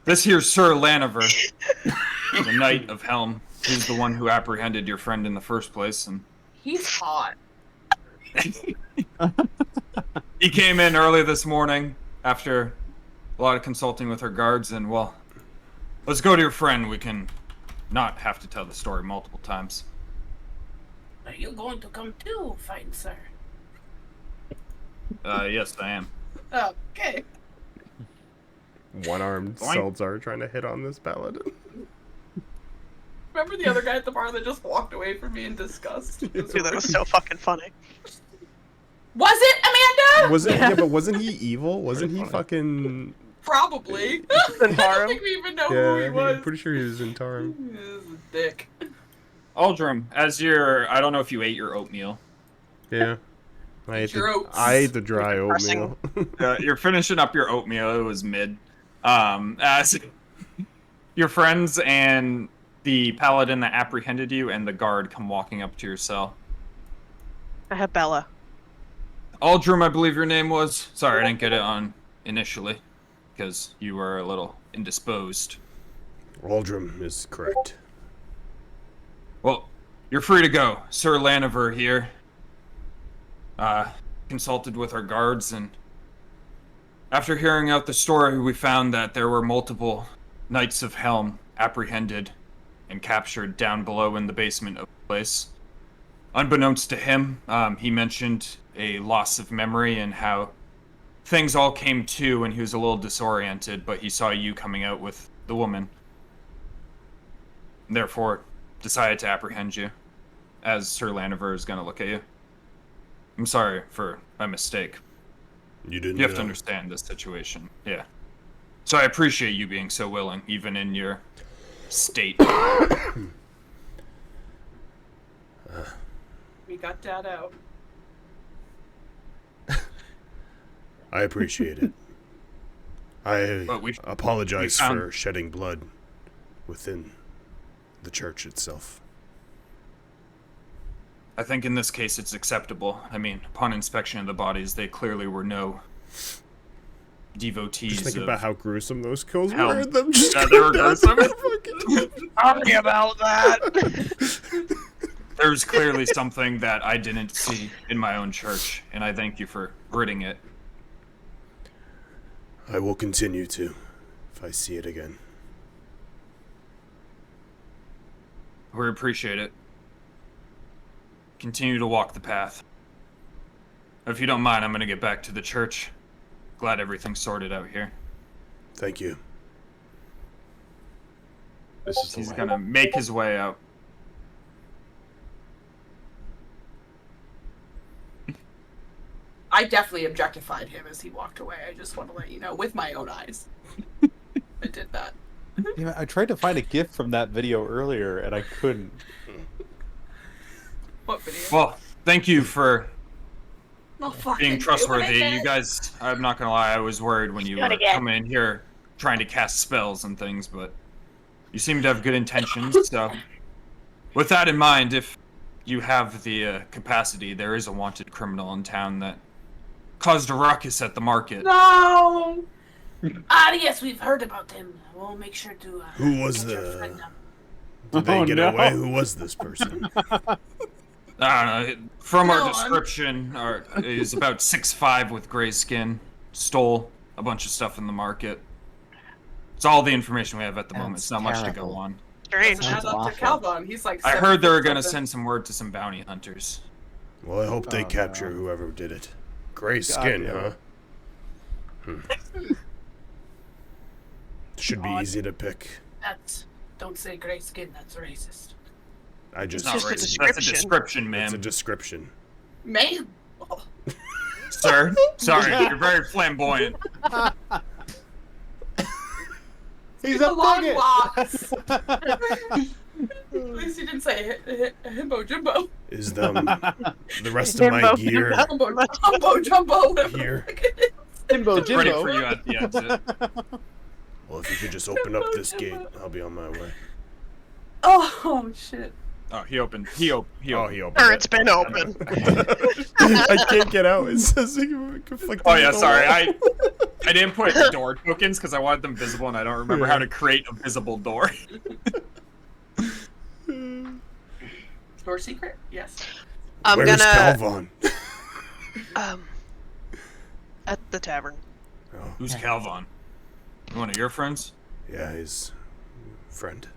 S3: this here's Sir Laniver, the Knight of Helm. He's the one who apprehended your friend in the first place, and
S2: He's hot.
S3: he came in early this morning after a lot of consulting with our guards, and well, let's go to your friend. We can not have to tell the story multiple times.
S7: Are you going to come too, fine sir?
S3: Yes, I am.
S2: Okay.
S4: One-armed
S3: Boing.
S4: Seltzar trying to hit on this paladin.
S2: Remember the other guy at the bar that just walked away from me in disgust?
S1: Dude, that was so fucking funny.
S2: Was it Amanda?
S4: Wasn't yeah, but wasn't he evil? Wasn't he fucking?
S2: Probably. I don't think we even know who he
S4: Yeah,
S2: was.
S4: I'm pretty sure he was in Tarim.
S2: He was a dick.
S3: Uldrim, as I don't know if you ate your oatmeal.
S4: Yeah. I ate,
S2: Your oats.
S4: I ate the dry
S1: Depressing.
S4: oatmeal.
S3: You're finishing up your oatmeal. It was mid. As your friends and the paladin that apprehended you and the guard come walking up to your cell.
S1: I have Bella.
S3: Uldrim, I believe your name was. Sorry, I didn't get it on initially because you were a little indisposed.
S4: Uldrim is correct.
S3: Well, you're free to go. Sir Laniver here. Consulted with our guards, and after hearing out the story, we found that there were multiple Knights of Helm apprehended and captured down below in the basement of the place. Unbeknownst to him, he mentioned a loss of memory and how things all came to and he was a little disoriented, but he saw you coming out with the woman. Therefore, decided to apprehend you, as Sir Laniver is going to look at you. I'm sorry for my mistake.
S4: You didn't
S3: You have to
S4: know.
S3: understand this situation. Yeah. So I appreciate you being so willing, even in your state.
S2: We got Dad out.
S4: I appreciate it. I
S3: But we
S4: apologize
S3: found-
S4: for shedding blood within the church itself.
S3: I think in this case it's acceptable. I mean, upon inspection of the bodies, they clearly were no devotees
S4: Just think
S3: of...
S4: about how gruesome those kills
S3: Helm.
S4: were. Them just
S3: Yeah, they were
S4: going down
S3: gruesome.
S4: their fucking-
S1: Sorry about that.
S3: There's clearly something that I didn't see in my own church, and I thank you for ridding it.
S4: I will continue to, if I see it again.
S9: We appreciate it. Continue to walk the path. If you don't mind, I'm going to get back to the church. Glad everything's sorted out here.
S4: Thank you.
S5: This is
S9: He's going to make his way out.
S2: I definitely objectified him as he walked away. I just want to let you know, with my own eyes. I did that.
S10: Yeah, I tried to find a GIF from that video earlier, and I couldn't.
S2: What video?
S9: Well, thank you for
S2: I'll fucking
S9: being
S2: do
S9: trustworthy.
S2: it again.
S9: You guys, I'm not going to lie, I was worried when you
S7: Do it
S9: were
S7: again.
S9: coming in here trying to cast spells and things, but you seem to have good intentions, so... With that in mind, if you have the capacity, there is a wanted criminal in town that caused a ruckus at the market.
S2: No!
S7: Yes, we've heard about him. We'll make sure to.
S4: Who was
S7: get your
S4: the...
S7: friend up.
S4: Did they
S10: Oh,
S4: get
S10: no.
S4: away? Who was this person?
S9: I don't know. From
S2: No,
S9: our
S2: I'm-
S9: description, is about 6'5" with gray skin. Stole a bunch of stuff in the market. It's all the information we have at the moment. It's not much to go
S8: terrible.
S9: on.
S1: Strange.
S2: Doesn't add up to
S8: awful.
S2: Calvon. He's like.
S9: I heard they were
S2: 7
S9: gonna
S2: something.
S9: send some word to some bounty hunters.
S4: Well, I hope they
S10: Oh,
S4: capture
S10: no.
S4: whoever did it. Gray skin,
S10: damn
S4: huh?
S10: it.
S4: Should be
S2: Odd.
S4: easy to pick.
S7: Don't say gray skin. That's racist.
S4: I just...
S9: It's not
S1: just a
S9: racist. That's a
S1: description.
S9: description,
S4: It's a
S9: ma'am.
S4: description.
S2: Man. Oh,
S9: Sir, sorry, you're very flamboyant.
S10: He's
S2: the
S10: a
S2: long
S10: bigot!
S2: locks. At least he didn't say himbo jumbo.
S4: Is the rest of my
S1: Himbo
S4: gear
S2: Humbo jumbo.
S4: here?
S10: Jimbo,
S9: It's ready
S10: Jimbo.
S9: for you at the exit.
S4: Well, if you could just open up this gate, I'll be on my way.
S2: Oh shit.
S9: Oh, he opened. He
S4: Oh,
S9: opened.
S4: he opened
S1: Or
S4: it.
S1: it's been open.
S4: I can't get out. It says conflicting.
S9: Oh yeah,
S4: with the
S9: sorry.
S4: wall.
S9: I didn't put the door tokens because I wanted them visible, and I don't remember how to create a visible door.
S2: Door secret? Yes.
S1: I'm
S4: Where's
S1: gonna
S4: Calvon?
S1: at the tavern.
S4: Oh,
S9: Who's Calvon? One of your friends?
S4: yeah, his friend.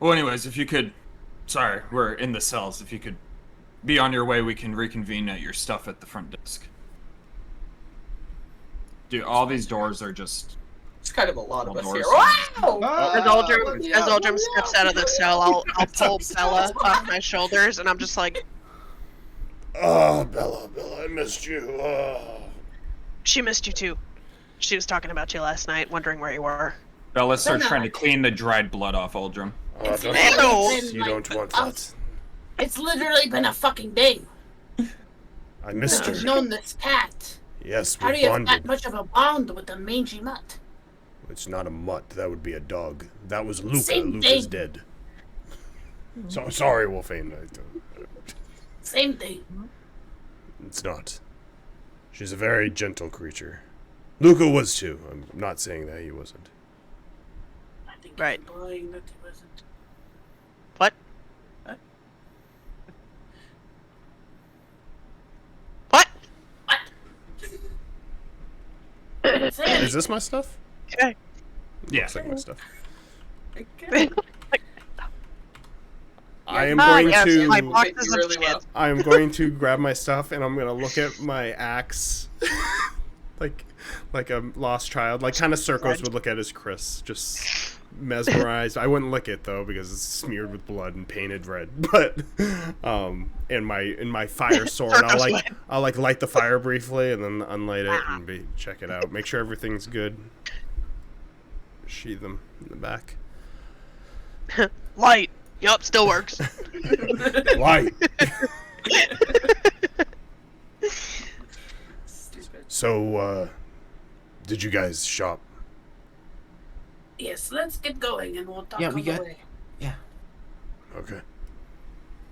S9: Well, anyways, if you could, sorry, we're in the cells. If you could be on your way, we can reconvene at your stuff at the front desk. Dude, all these doors are just.
S2: It's kind of a lot of
S9: Well,
S2: us here.
S9: doors.
S2: Wow!
S1: As Uldrim steps out of the cell, I'll pull Bella off my shoulders, and I'm just like,
S4: Oh, Bella, I missed you.
S1: she missed you too. She was talking about you last night, wondering where you were.
S9: Bella starts trying to clean the dried blood off Uldrim.
S2: It's
S4: Don't,
S1: literally
S2: been
S4: you
S2: like
S4: don't want
S2: a-
S4: that.
S7: It's literally been a fucking day.
S4: I missed
S7: I've
S4: her.
S7: known this cat.
S4: Yes,
S7: How do
S4: we
S7: you have that
S4: bonded.
S7: much of a bond with a mangy mutt?
S4: It's not a mutt. That would be a dog. That was Luca.
S7: Same
S4: Luca's
S7: thing.
S4: dead. So sorry, Wolfane.
S7: Same thing.
S4: It's not. She's a very gentle creature. Luca was too. I'm not saying that he wasn't.
S7: I think
S1: Right.
S7: you're implying that he wasn't.
S1: What? What?
S7: Say
S4: Is this my stuff?
S1: Okay.
S9: Yeah.
S4: Looks like my stuff.
S2: Okay.
S4: I am
S1: Ah,
S4: going
S1: yes,
S4: to.
S1: my
S2: Fit
S1: boxes
S2: you
S1: of
S2: really
S1: shit.
S2: well.
S4: I am going to grab my stuff and I'm gonna look at my axe, like a lost child, like kind of Circos would look at his Chris, just mesmerized. I wouldn't lick it though because it's smeared with blood and painted red. But in my fire sword, I'll light the fire briefly and then unlight it and check it out, make sure everything's good. Sheathe them in the back.
S1: Light. Yup, still works.
S4: Light.
S2: Stupid.
S4: So, did you guys shop?
S7: Yes, let's get going and we'll talk
S8: Yeah,
S7: on
S8: we
S7: the
S8: got-
S7: way.
S4: Okay.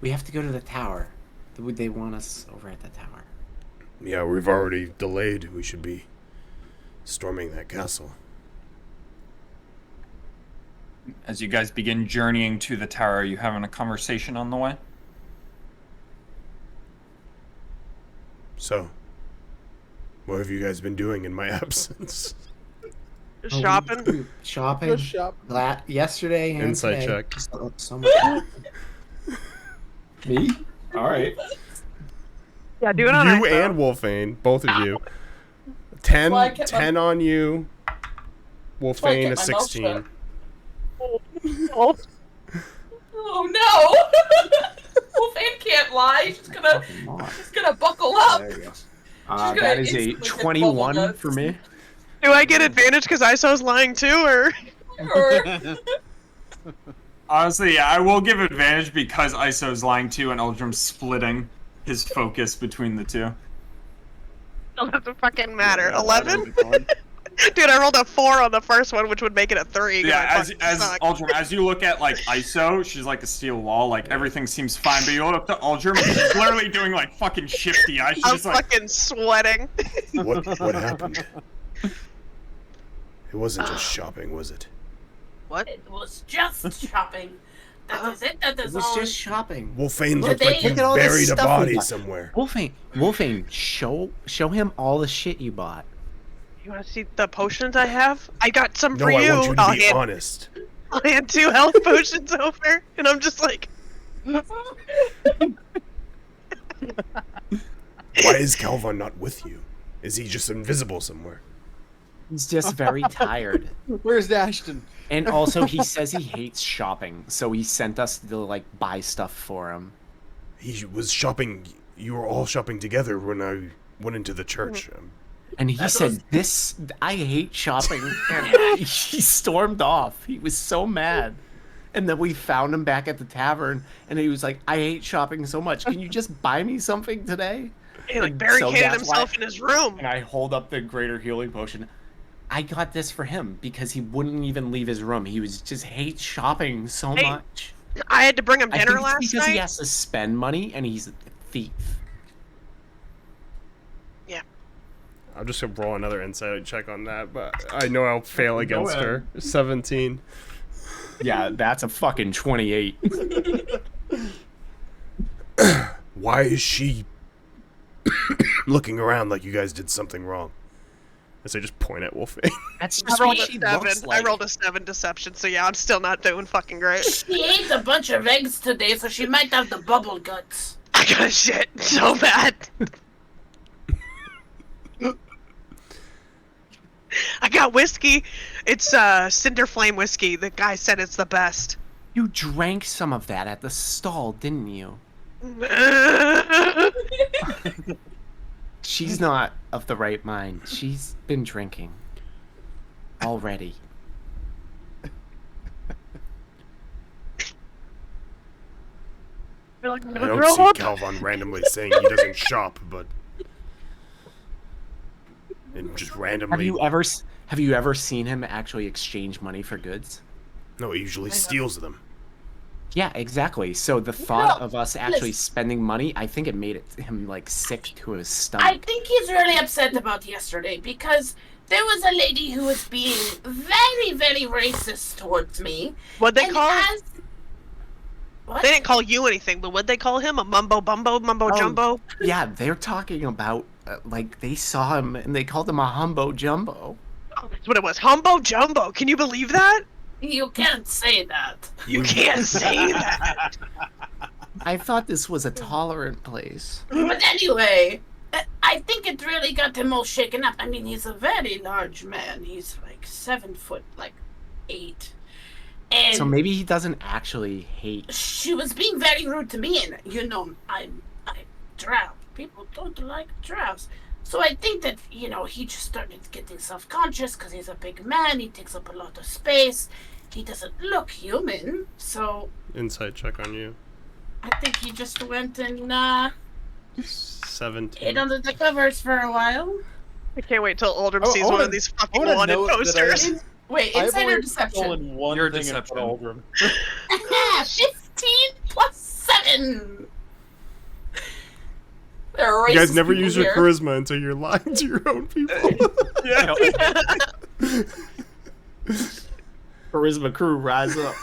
S8: We have to go to the tower. They want us over at the tower.
S4: Yeah, we've already delayed. We should be storming that castle.
S9: As you guys begin journeying to the tower, are you having a conversation on the way?
S4: So, What have you guys been doing in my absence?
S1: Shopping.
S8: Shopping. Yesterday and
S4: Insight
S8: today.
S4: check.
S8: So much.
S5: Me? All right.
S1: Yeah, do it on
S4: You
S1: ISO.
S4: and Wolfane, both of you. 10
S2: why I kept my-
S4: on you.
S2: why I
S4: Wolfane
S2: kept
S4: a
S2: my mouth
S4: 16.
S1: Oh,
S2: Oh no! Wolfane can't lie. She's gonna buckle up.
S5: There you go.
S2: gonna
S8: That is a
S2: instantly get
S8: 21
S2: bubble
S8: for me.
S1: do I get advantage because ISO's lying too, or?
S2: Or
S3: Honestly, yeah, I will give advantage because ISO's lying too and Uldrim's splitting his focus between the two.
S1: Don't have to fucking matter. 11? Dude, I rolled a 4 on the first one, which would make it a 3. 'cause
S3: Yeah,
S1: I
S3: as
S1: fucking suck.
S3: Uldrim, as you look at like ISO, she's like a steel wall, like everything seems fine. But you look up to Uldrim, she's literally doing like fucking shifty eyes. She's
S1: I'm
S3: just like,
S1: fucking sweating.
S4: What happened? It wasn't just shopping, was it?
S1: What?
S7: It was just shopping. That is it. That
S8: It
S7: is
S8: was
S7: all.
S8: just shopping.
S4: Wolfane
S7: Did
S4: looked
S7: they-
S4: like you
S8: Look at all this
S4: buried a
S8: stuff we
S4: body
S8: bought.
S4: somewhere.
S8: Wolfane, show him all the shit you bought.
S1: You want to see the potions I have? I got some
S4: No,
S1: for
S4: I
S1: you.
S4: want you to
S1: I'll
S4: be
S1: hand,
S4: honest.
S1: I'll hand 2 health potions over, and I'm just like,
S4: Why is Calvin not with you? Is he just invisible somewhere?
S8: He's just very tired.
S11: Where's Ashton?
S8: And also, he says he hates shopping, so he sent us to like buy stuff for him.
S4: He was shopping. You were all shopping together when I went into the church.
S8: And he said, "This, I hate shopping." And he stormed off. He was so mad. And then we found him back at the tavern, and he was like, "I hate shopping so much. Can you just buy me something today?"
S1: he like
S8: And
S1: barricaded
S8: that's
S1: himself
S8: why-
S1: in his room.
S8: And I hold up the greater healing potion. I got this for him because he wouldn't even leave his room. He was just hates shopping so
S1: Hey,
S8: much.
S1: I had to bring him
S8: I
S1: dinner
S8: think it's
S1: last
S8: because
S1: night.
S8: he has to spend money, and he's a thief.
S4: I'll just roll another insight check on that, but I know I'll fail against her. 17.
S8: Yeah, that's a fucking 28.
S4: Why is she looking around like you guys did something wrong? As I just point at Wolfie.
S8: That's
S1: I
S8: just
S1: rolled
S8: what
S1: a
S8: she
S1: 7.
S8: looks like.
S1: I rolled a 7 deception, so yeah, I'm still not doing fucking great.
S7: She ate a bunch of eggs today, so she might have the bubble guts.
S1: I got shit so bad. I got whiskey. It's Cinder Flame whiskey. The guy said it's the best.
S8: You drank some of that at the stall, didn't you? She's not of the right mind. She's been drinking. Already.
S1: Feel like I'm
S4: I
S1: gonna
S4: don't
S1: throw
S4: see
S1: up.
S4: Calvin randomly saying he doesn't shop, but and just randomly.
S8: Have you ever seen him actually exchange money for goods?
S4: No, he usually steals them.
S8: Yeah, exactly. So the thought
S7: No,
S8: of us actually
S7: listen.
S8: spending money, I think it made him like sick to his
S7: I
S8: stomach.
S7: think he's really upset about yesterday because there was a lady who was being very, very racist towards me.
S1: What'd they
S7: and
S1: call him?
S7: as... What?
S1: They didn't call you anything, but what'd they call him? A mumbo jumbo?
S8: Yeah, they're talking about like they saw him and they called him a humbo jumbo.
S1: Oh, that's what it was. Humbo jumbo. Can you believe that?
S7: You can't say that.
S1: You can't say that.
S8: I thought this was a tolerant place.
S7: But anyway, I think it really got him all shaken up. I mean, he's a very large man. He's like 7 foot, like 8. And
S8: So maybe he doesn't actually hate.
S7: she was being very rude to me, and you know, I'm draft. People don't like drafts. So I think that, you know, he just started getting self-conscious because he's a big man. He takes up a lot of space. He doesn't look human. So
S4: Insight check on you.
S7: I think he just went and
S4: 17.
S7: hid under the covers for a while.
S1: I can't wait till Uldrim
S11: I
S1: sees
S11: wanna-
S1: one of these fucking
S11: I wanna
S1: wanted
S11: note that
S1: posters.
S7: Wait,
S11: I've
S7: insight or
S11: only
S7: deception?
S11: stolen one
S3: Your
S11: thing
S3: deception.
S11: in Uldrim.
S7: 15 plus 7. There are
S4: You guys
S7: racist
S4: never
S7: people
S4: use your
S7: here.
S4: charisma until you're lying to your own people.
S8: Charisma crew, rise up.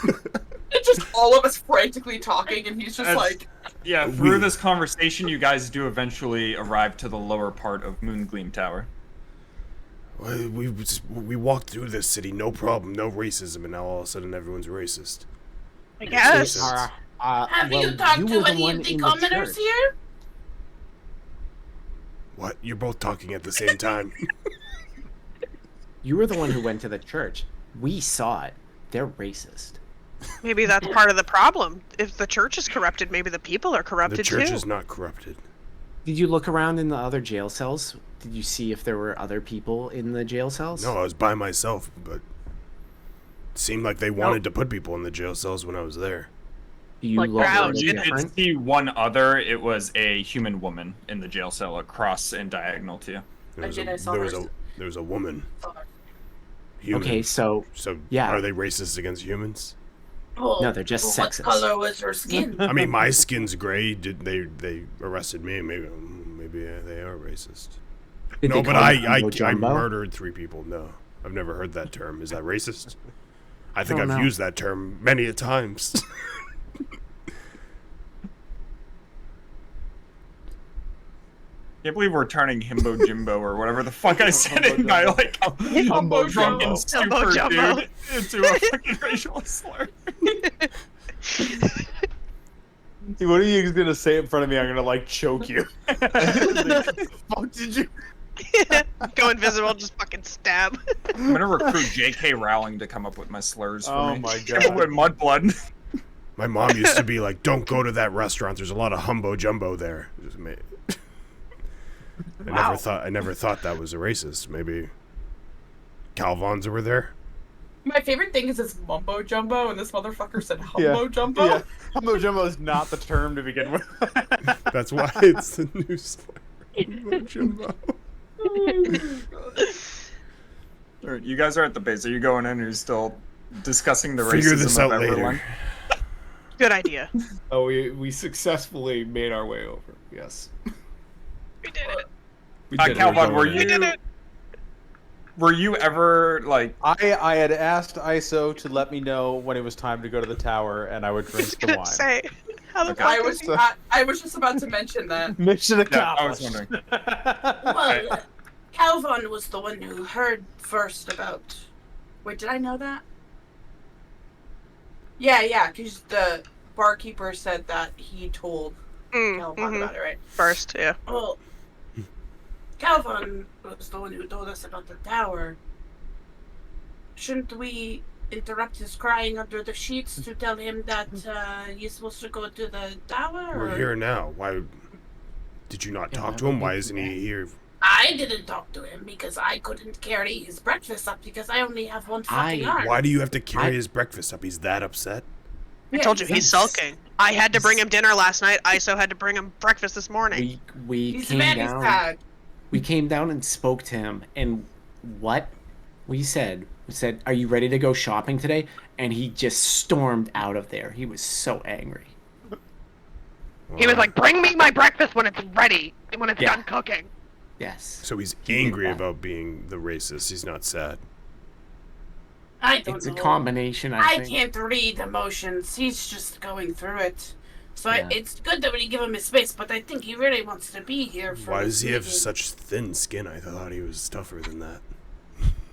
S2: It's just all of us frantically talking, and he's just
S3: As-
S2: like,
S3: Yeah, through this conversation, you guys do eventually arrive to the lower part of Moongleam Tower.
S4: We walked through this city, no problem, no racism, and now all of a sudden everyone's racist.
S1: I guess.
S7: Have you talked to any of the commoners here?
S4: What? You're both talking at the same time.
S8: You were the one who went to the church. We saw it. They're racist.
S1: Maybe that's part of the problem. If the church is corrupted, maybe the people are corrupted
S4: The church
S1: too.
S4: is not corrupted.
S8: Did you look around in the other jail cells? Did you see if there were other people in the jail cells?
S4: No, I was by myself, but it seemed like they wanted to put people in the jail cells when I was there.
S8: Do you
S1: Like
S8: look
S1: crowds.
S3: You
S8: different?
S3: did see one other. It was a human woman in the jail cell across and diagonal to you.
S4: There was a woman. Human.
S8: Okay, so yeah.
S4: Are they racist against humans?
S7: Oh,
S8: No, they're just
S7: what
S8: sexist.
S7: color was her skin?
S4: I mean, my skin's gray. Did they arrested me? Maybe they are racist.
S8: Did
S4: No,
S8: they
S4: but
S8: call you
S4: I
S8: Jumbo Jumbo?
S4: murdered 3 people. No, I've never heard that term. Is that racist? I think
S8: don't
S4: I've
S8: know.
S4: used that term many a times.
S3: Can't believe we're turning Himbo Jimbo or whatever the fuck I said in my like
S2: Himbo
S3: drunken
S2: Jumbo.
S3: super
S1: Himbo Jumbo.
S3: dude into a fucking racial slur.
S10: See, what are you gonna say in front of me? I'm gonna like choke you. Fuck did you?
S1: Go invisible, just fucking stab.
S3: I'm gonna recruit J.K. Rowling to come up with my slurs for
S10: Oh
S3: me.
S10: my
S3: With
S10: god.
S3: Mudblood.
S4: My mom used to be like, "Don't go to that restaurant. There's a lot of humbo jumbo there." I never thought that was a racist. Maybe Calvons were there.
S2: my favorite thing is this mumbo jumbo, and this motherfucker said humbo jumbo.
S10: Yeah. Humbo Jumbo is not the term to begin with.
S4: That's why it's the new slur. Humbo jumbo.
S3: Alright, you guys are at the base. Are you going in or are you still discussing the
S4: Figure
S3: racism
S4: this
S3: of
S4: out later.
S3: Everlund?
S1: Good idea.
S5: Oh, we successfully made our way over. Yes.
S1: We did it.
S5: We did it.
S3: Calvin, were
S1: We did
S3: you
S1: it.
S3: were you ever like
S10: I had asked ISO to let me know when it was time to go to the tower, and I would
S1: I
S10: drink
S1: was
S10: the
S1: gonna
S10: wine.
S1: say, how the
S3: Okay.
S1: fuck
S2: I was just about to mention that.
S10: Mission
S3: Yeah, I was
S10: accomplished.
S3: wondering.
S7: Well, Calvin was the one who heard first about.
S2: Wait, did I know that? Yeah, because the barkeeper said that he told Calvin about it, right?
S1: First, yeah.
S7: Well, Calvin was the one who told us about the tower. Shouldn't we interrupt his crying under the sheets to tell him that he's supposed to go to the tower?
S4: We're
S7: or-
S4: here now. Why did you not
S8: Yeah,
S4: talk
S8: why
S4: to him?
S8: would
S4: Why
S8: you
S4: isn't
S8: do
S4: he here?
S7: I didn't talk to him because I couldn't carry his breakfast up because I only have one fucking arm.
S4: Why do you have to carry
S8: I-
S4: his breakfast up? He's that upset.
S1: I told you he's sulking. I had to bring him dinner last night. ISO had to bring him breakfast this morning.
S8: We
S2: He's
S8: came
S2: very
S8: down.
S2: sad.
S8: We came down and spoke to him, and what we said, "Are you ready to go shopping today?" And he just stormed out of there. He was so angry.
S1: He was like, "Bring me my breakfast when it's ready, when it's
S8: Yeah.
S1: done cooking."
S8: Yes.
S4: So he's
S8: He did
S4: angry
S8: that.
S4: about being the racist. He's not sad.
S7: I don't
S8: It's
S7: know.
S8: a combination. I
S7: I
S8: think.
S7: can't read emotions. He's just going through it. So
S8: Yeah.
S7: it's good that we give him his space, but I think he really wants to be here for
S4: Why
S7: this
S4: does he have
S7: meeting.
S4: such thin skin? I thought he was tougher than that.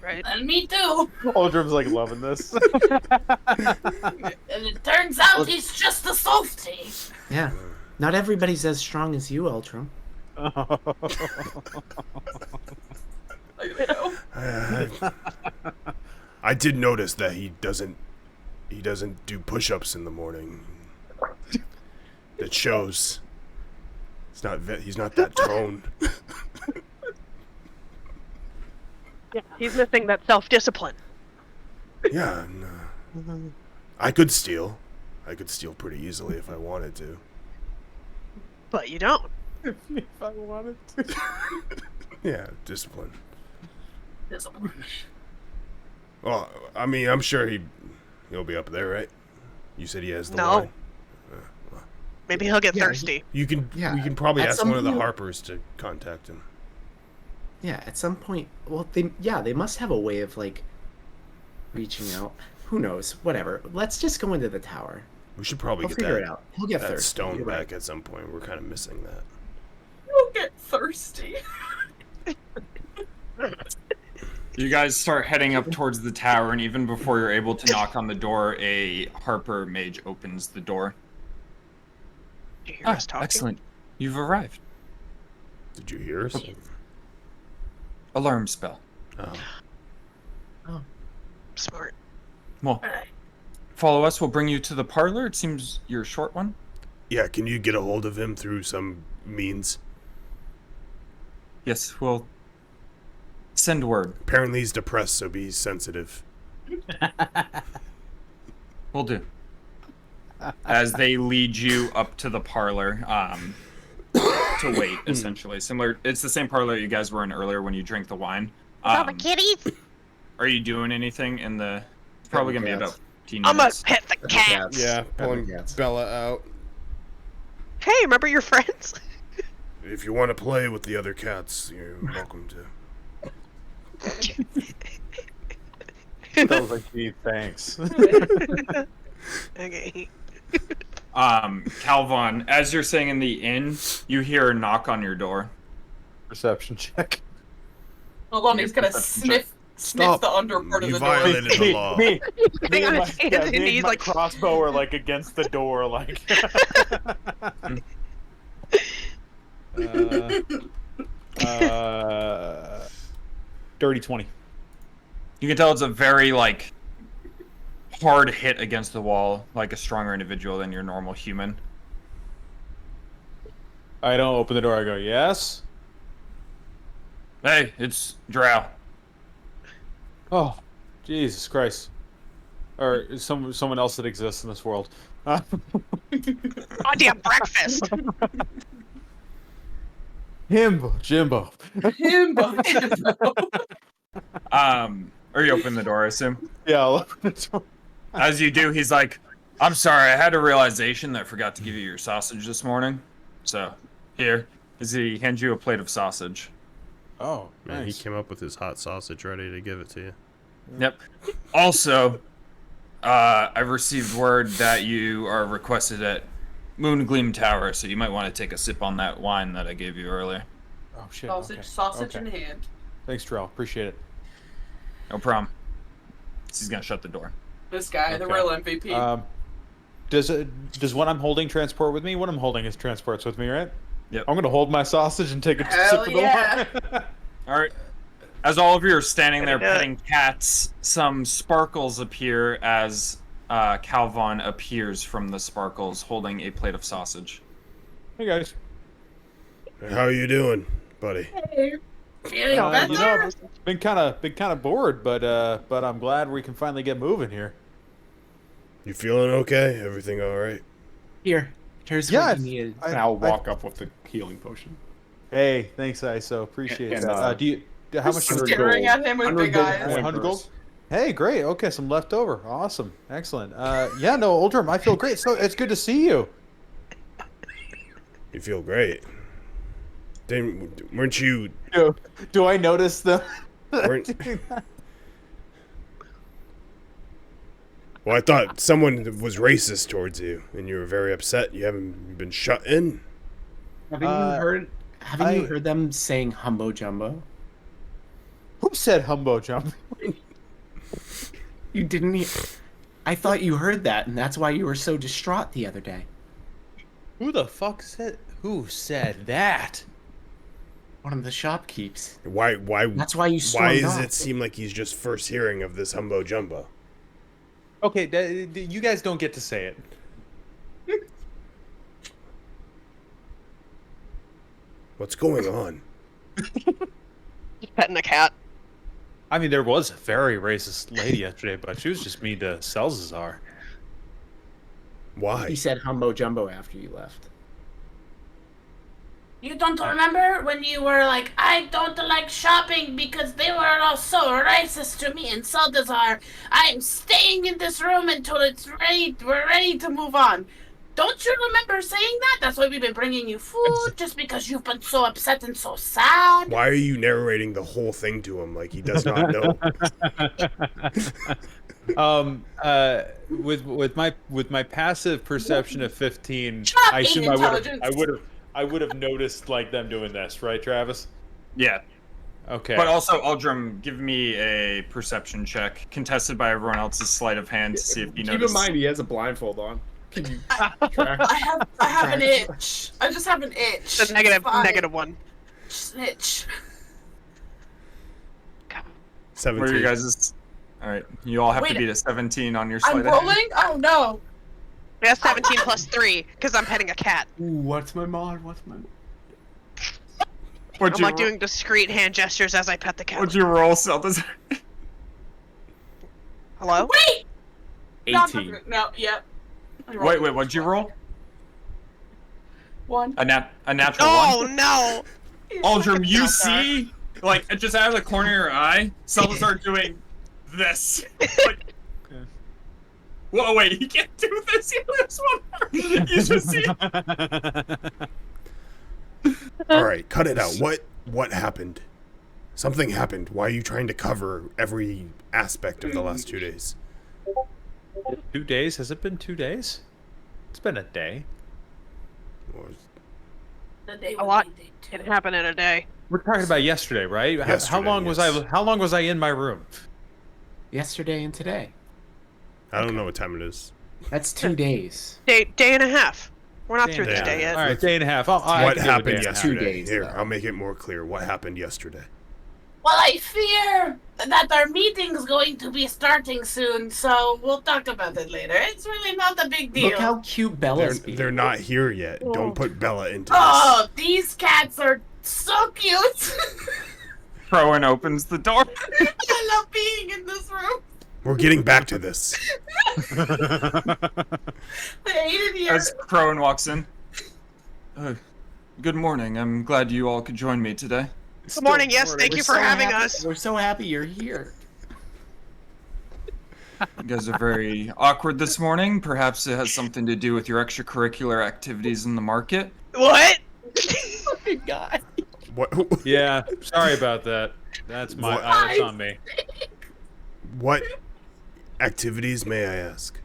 S1: Right.
S7: And me too.
S10: Uldrim's like loving this.
S7: And it turns out he's just a softie.
S8: Yeah. Not everybody's as strong as you, Uldrim.
S4: I did notice that he doesn't do push-ups in the morning. That shows. He's not that toned.
S1: Yeah, he's missing that self-discipline.
S4: Yeah, no. I could steal. I could steal pretty easily if I wanted to.
S1: But you don't.
S10: If I wanted to.
S4: Yeah, discipline. Well, I mean, I'm sure he'll be up there, right? You said he has the
S1: No.
S4: line.
S1: Maybe he'll get
S8: Yeah,
S1: thirsty.
S4: You can
S8: Yeah,
S4: we can probably
S8: at
S4: ask
S8: some
S4: one of the
S8: point-
S4: Harpers to contact him.
S8: Yeah, at some point. Well, they must have a way of like reaching out. Who knows? Whatever. Let's just go into the tower.
S4: We should probably
S8: We'll
S4: get
S8: figure
S4: that,
S8: it out. He'll get
S4: that
S8: thirsty.
S4: stone
S8: You're
S4: back
S8: right.
S4: at some point. We're kind of missing that.
S2: You'll get thirsty.
S3: You guys start heading up towards the tower, and even before you're able to knock on the door, a Harper mage opens the door.
S1: Do you hear us talking?
S3: Excellent. You've arrived.
S4: Did you hear us?
S3: Alarm spell.
S4: Oh.
S1: Smart.
S3: Well, follow us. We'll bring you to the parlor. It seems you're a short one.
S4: Yeah, can you get a hold of him through some means?
S3: Yes, we'll send word.
S4: Apparently he's depressed, so be sensitive.
S3: Will do. As they lead you up to the parlor, to wait, essentially. Similar, it's the same parlor you guys were in earlier when you drank the wine.
S1: All the kitties.
S3: Are you doing anything in the... It's probably going to be about 15
S1: I'm gonna
S3: minutes.
S1: pet the cats.
S4: Yeah, pulling Bella out.
S1: Hey, remember your friends?
S4: If you want to play with the other cats, you're welcome to.
S10: That was like, gee, thanks.
S1: Okay.
S3: Calvin, as you're saying in the inn, you hear a knock on your door.
S10: Perception check.
S2: Hold on, he's gonna sniff the under part of
S4: You
S2: the door.
S4: violated the law.
S10: Me
S1: Hang on,
S10: and my,
S1: his hands and
S10: me and
S1: knees,
S10: my
S1: like-
S10: crossbow are like against the door, like. Dirty 20.
S3: You can tell it's a very, like, hard hit against the wall, like a stronger individual than your normal human.
S10: I don't open the door. I go, yes.
S3: Hey, it's Drow.
S10: Oh, Jesus Christ. Or someone else that exists in this world.
S1: Goddamn breakfast.
S10: Himbo, Jimbo.
S3: Or you open the door, I assume?
S10: Yeah, I'll open the door.
S3: As you do, he's like, I'm sorry, I had a realization that I forgot to give you your sausage this morning. So, here, as he hands you a plate of sausage.
S10: Oh,
S4: Man,
S10: nice.
S4: he came up with his hot sausage ready to give it to you.
S3: Yep. Also, I've received word that you are requested at Moongleam Tower, so you might want to take a sip on that wine that I gave you earlier.
S10: Oh, shit.
S2: Sausage
S10: okay.
S2: in hand.
S10: Thanks, Drell. Appreciate it.
S3: No problem. He's gonna shut the door.
S2: This guy, the
S10: Okay.
S2: real MVP.
S10: Does what I'm holding transport with me? What I'm holding is transports with me, right?
S3: Yep.
S10: I'm gonna hold my sausage and take a
S2: Hell
S10: sip of the
S2: yeah.
S10: wine.
S3: All right. As all of you are standing there
S1: Yeah.
S3: petting cats, some sparkles appear as Calvin appears from the sparkles holding a plate of sausage.
S10: Hey guys.
S4: How you doing, buddy?
S7: Feeling
S10: You
S7: better?
S10: know, been kind of bored, but I'm glad we can finally get moving here.
S4: You feeling okay? Everything all right?
S8: Here's
S10: Yeah,
S8: what you needed.
S5: And I'll walk up with the healing potion.
S10: Hey, thanks, ISO. Appreciate
S5: And,
S10: that. How much?
S2: Just staring at him with
S5: 100
S2: big
S5: gold
S2: eyes.
S5: pointers.
S10: 100 gold? Hey, great. Okay, some left over. Awesome. Excellent. Yeah, no, Uldrim, I feel great. So it's good to see you.
S4: You feel great. Weren't you?
S10: Do I notice them?
S4: Weren't... Well, I thought someone was racist towards you, and you were very upset. You haven't been shut in.
S8: Haven't you heard them saying humbo jumbo?
S10: Who said humbo jump?
S8: You didn't hear. I thought you heard that, and that's why you were so distraught the other day.
S10: Who the fuck said? Who said that?
S8: One of the shopkeeps.
S4: Why?
S8: That's why you
S4: Why
S8: stormed
S4: does
S8: off.
S4: it seem like he's just first hearing of this humbo jumbo?
S10: Okay, you guys don't get to say it.
S4: What's going on?
S1: Just petting a cat.
S10: I mean, there was a very racist lady yesterday, but she was just mean to Selzazar.
S4: Why?
S8: He said humbo jumbo after you left.
S7: You don't remember when you were like, I don't like shopping because they were all so racist to me and Saldazar. I'm staying in this room until we're ready to move on. Don't you remember saying that? That's why we've been bringing you food, just because you've been so upset and so sad.
S4: Why are you narrating the whole thing to him like he does not know?
S10: With my passive perception of 15,
S2: Shocking
S10: I assume
S2: intelligence.
S10: I would have noticed like them doing this, right, Travis?
S9: Yeah.
S10: Okay.
S9: But also, Uldrim, give me a perception check, contested by everyone else's sleight of hand to see if you
S5: Keep
S9: notice.
S5: in mind he has a blindfold on. Can you track?
S2: I have an itch. I just have an itch.
S1: The negative,
S2: It's fine.
S1: -1.
S2: Just an itch.
S4: 17.
S9: What are you guys'? All right, you all have to
S2: Wait,
S9: beat a 17 on your sleight
S2: I'm
S9: of hand.
S2: rolling? Oh no.
S1: Yeah, 17 plus 3, because I'm petting a cat.
S5: Ooh, what's my mod? What's my?
S9: What'd
S1: I'm
S9: you
S1: like doing discreet hand gestures as I pet the cat.
S9: What'd you roll, Celtics?
S1: Hello?
S2: Wait! No, I'm not
S5: 18.
S2: gonna- no, yep. I rolled
S9: Wait, what'd you roll?
S2: 1.
S9: A natural
S1: Oh
S9: one.
S1: no!
S9: Uldrim, you
S1: Salazar.
S9: see, like just out of the corner of your eye, Salazar doing this. Like, whoa, wait, he can't do this. He lives one. You just see.
S4: All right, cut it out. What happened? Something happened. Why are you trying to cover every aspect of the last 2 days?
S10: 2 days? Has it been 2 days? It's been a day.
S2: The day
S1: A
S2: would
S1: lot
S2: be day 2.
S1: can happen in a day.
S10: We're talking about yesterday, right? How
S4: Yesterday,
S10: long was
S4: yes.
S10: How long was I in my room?
S8: Yesterday and today.
S4: I don't know what time it is.
S8: That's 2 days.
S1: Day and a half. We're not through
S4: Day
S1: this
S4: and
S1: day
S4: a half.
S1: yet.
S10: All right, day and a half. I
S4: What
S10: can deal with
S4: happened
S10: day and a half.
S8: Two
S4: yesterday?
S8: days,
S4: Here,
S8: though.
S4: I'll make it more clear. What happened yesterday?
S7: Well, I fear that our meeting's going to be starting soon, so we'll talk about it later. It's really not a big deal.
S8: Look how cute Bella's being.
S4: They're not here yet. Don't put Bella into
S7: Oh, these cats are so cute.
S9: Rowan opens the door.
S2: I love being in this room.
S4: this. We're getting back to this.
S2: I hate it here.
S9: As Rowan walks in. Good morning. I'm glad you all could join me today.
S1: Good morning, yes, thank you for having us.
S8: We're so happy you're here.
S9: You guys are very awkward this morning. Perhaps it has something to do with your extracurricular activities in the market.
S1: What?
S8: Fucking guy.
S4: What?
S10: Yeah, sorry about that. That's
S4: What?
S10: that's on me.
S4: What activities, may I ask?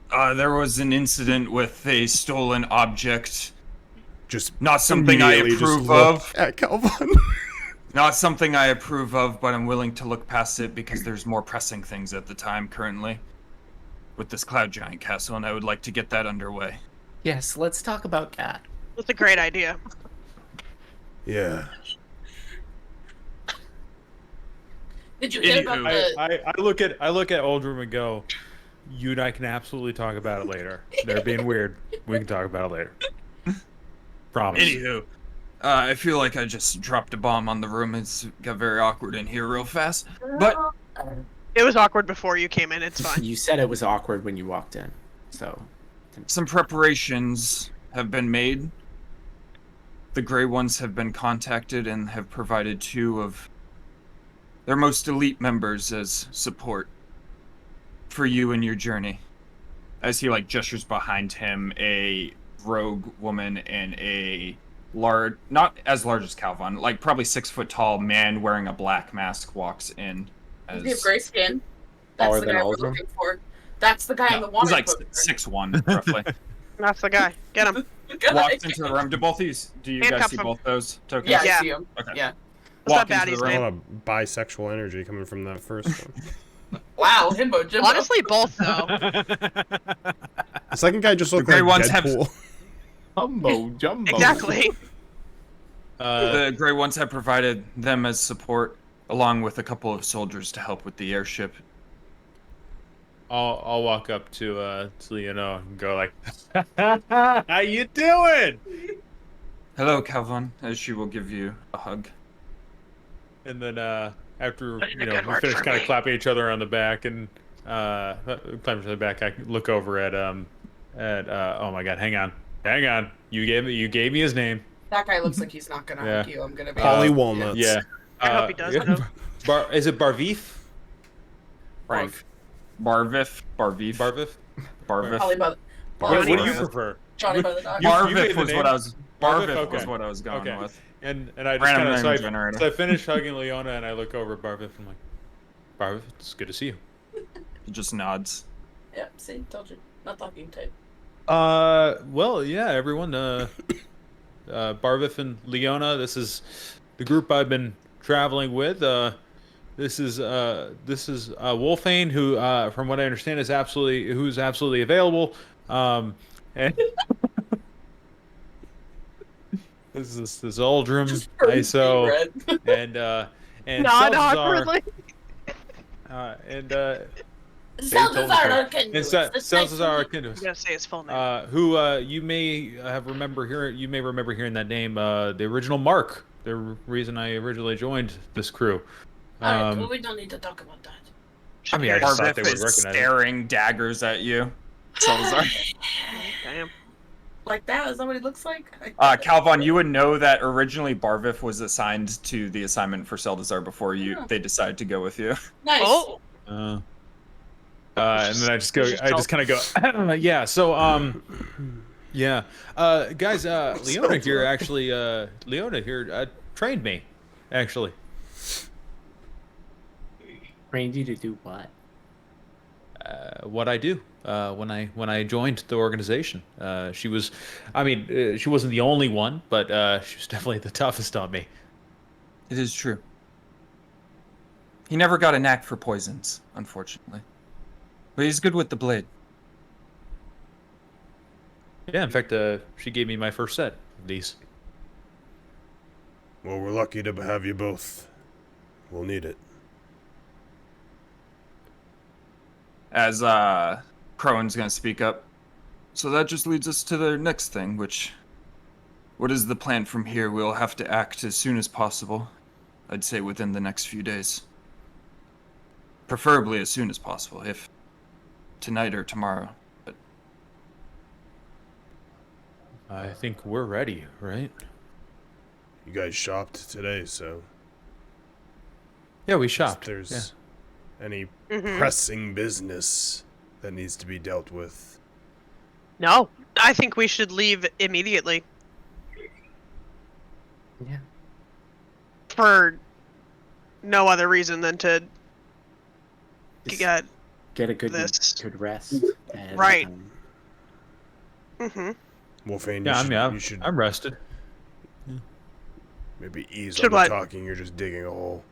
S9: There was an incident with a stolen object.
S4: Just
S9: Not something I
S4: immediately just
S9: approve
S4: look
S9: of.
S4: At Calvin.
S9: Not something I approve of, but I'm willing to look past it because there's more pressing things at the time currently with this Cloud Giant Castle, and I would like to get that underway.
S8: Yes, let's talk about that.
S1: That's a great idea.
S4: Yeah.
S7: Did you hear about the...
S10: I look at Uldrim and go, you and I can absolutely talk about it later. They're being weird. We can talk about it later. Promise.
S9: Anywho, I feel like I just dropped a bomb on the room. It's got very awkward in here real fast. But
S1: It was awkward before you came in, it's fine.
S8: You said it was awkward when you walked in, so.
S9: some preparations have been made. The Grey Ones have been contacted and have provided 2 of their most elite members as support for you in your journey. As he gestures behind him, a rogue woman and a large, not as large as Calvin, probably 6 foot tall man wearing a black mask walks in.
S2: Does he have gray skin? That's
S5: Taller
S2: the
S5: than
S2: guy we're
S5: Uldrim?
S2: looking for. That's the guy in the
S9: No,
S2: water.
S9: he's like
S2: poster.
S9: 6'1", roughly.
S1: That's the guy. Get him.
S2: Guy.
S9: Walks into the room. Do both these? Do you guys
S1: Handcuff
S9: see
S1: him.
S9: both those tokens?
S2: Yeah,
S1: Yeah.
S2: I see him.
S9: Okay.
S2: Yeah.
S1: What's that
S9: Walk into
S1: baddie's
S9: the
S4: A
S1: name?
S9: room.
S4: lot of bisexual energy coming from that first one.
S2: Wow, himbo Jimbo.
S1: Honestly, both though.
S4: The second guy just looked
S9: Grey
S4: like
S9: Ones have-
S4: Deadpool.
S5: Humbo jumbo.
S1: Exactly.
S9: The Grey Ones have provided them as support, along with a couple of soldiers to help with the airship.
S10: I'll walk up to Leonor and go like, how you doing?
S9: Hello, Calvin, as she will give you a hug.
S10: And then after
S1: Put in a
S10: we
S1: good word
S10: finish
S1: for
S10: kind
S1: me.
S10: of clapping each other on the back and clapping each other back, I look over at oh my god, hang on, you gave me his name.
S2: That guy looks like he's not gonna
S10: Yeah.
S2: hug you. I'm gonna be.
S4: Polly
S2: honest.
S4: Walnuts.
S10: Yeah.
S1: I hope he does,
S10: yeah.
S1: though.
S10: Is it Barvif?
S9: Frank. Barvif.
S10: Barvif?
S9: Barvif.
S2: Polly by the.
S10: What do you
S2: Barvif.
S10: prefer?
S2: Johnny by the dog.
S10: You made
S9: Barvif
S10: the
S9: was
S10: name?
S9: what I was.
S10: Barvif?
S9: Barvif
S10: Okay.
S9: was what I was going
S10: Okay.
S9: with.
S10: And I just
S9: Random
S10: kind
S9: name
S10: of
S9: generator.
S10: so I finish hugging Leona and I look over at Barvif and I'm like, Barvif, it's good to see you.
S3: He just nods.
S7: Yeah, see, told you. Not talking type.
S10: Well, yeah, everyone. Barvif and Leona. This is the group I've been traveling with. This is Wolfane, who, from what I understand, is absolutely available. And this is Uldrim, ISO, and
S1: Not
S10: Salazar,
S1: awkwardly.
S10: and
S7: Salazar Arcandus.
S10: Salazar
S1: I'm
S10: Arcandus,
S1: gonna say his full name.
S10: who you may remember hearing that name. The original Mark, the reason I originally joined this crew.
S7: Alright, cool, we don't need to talk about that.
S10: I mean, I just thought they
S3: Barvif
S10: would
S3: is
S10: recognize it.
S3: staring daggers at you. Salazar.
S1: Damn.
S7: Like that? Is that what he looks like?
S3: Calvon, you would know that originally Barvif was assigned to the assignment for Salazar before they decided to go with you.
S7: Nice.
S1: Oh.
S10: And then I just kind of go, yeah. So, yeah, guys, Leona here actually, trained me, actually.
S8: Trained you to do what?
S10: What I do when I joined the organization. She wasn't the only one, but she was definitely the toughest on me.
S3: It is true. He never got a knack for poisons, unfortunately. But he's good with the blade.
S10: Yeah, in fact, she gave me my first set of these.
S4: Well, we're lucky to have you both. We'll need it.
S3: As Crowan's gonna speak up. So that just leads us to the next thing, what is the plan from here? We'll have to act as soon as possible. I'd say within the next few days. Preferably as soon as possible, if tonight or tomorrow. But
S10: I think we're ready, right?
S4: You guys shopped today, so
S10: Yeah, we shopped.
S4: if there's any
S1: Mhm.
S4: pressing business that needs to be dealt with.
S1: No, I think we should leave immediately.
S8: Yeah.
S1: For no other reason than to
S8: Just
S1: get.
S8: get a good
S1: this.
S8: good rest. And,
S1: Right.
S4: Wolfane,
S10: Yeah,
S4: you should
S10: I'm rested.
S4: maybe ease
S1: Should
S4: on the
S1: what?
S4: talking. You're just digging a hole.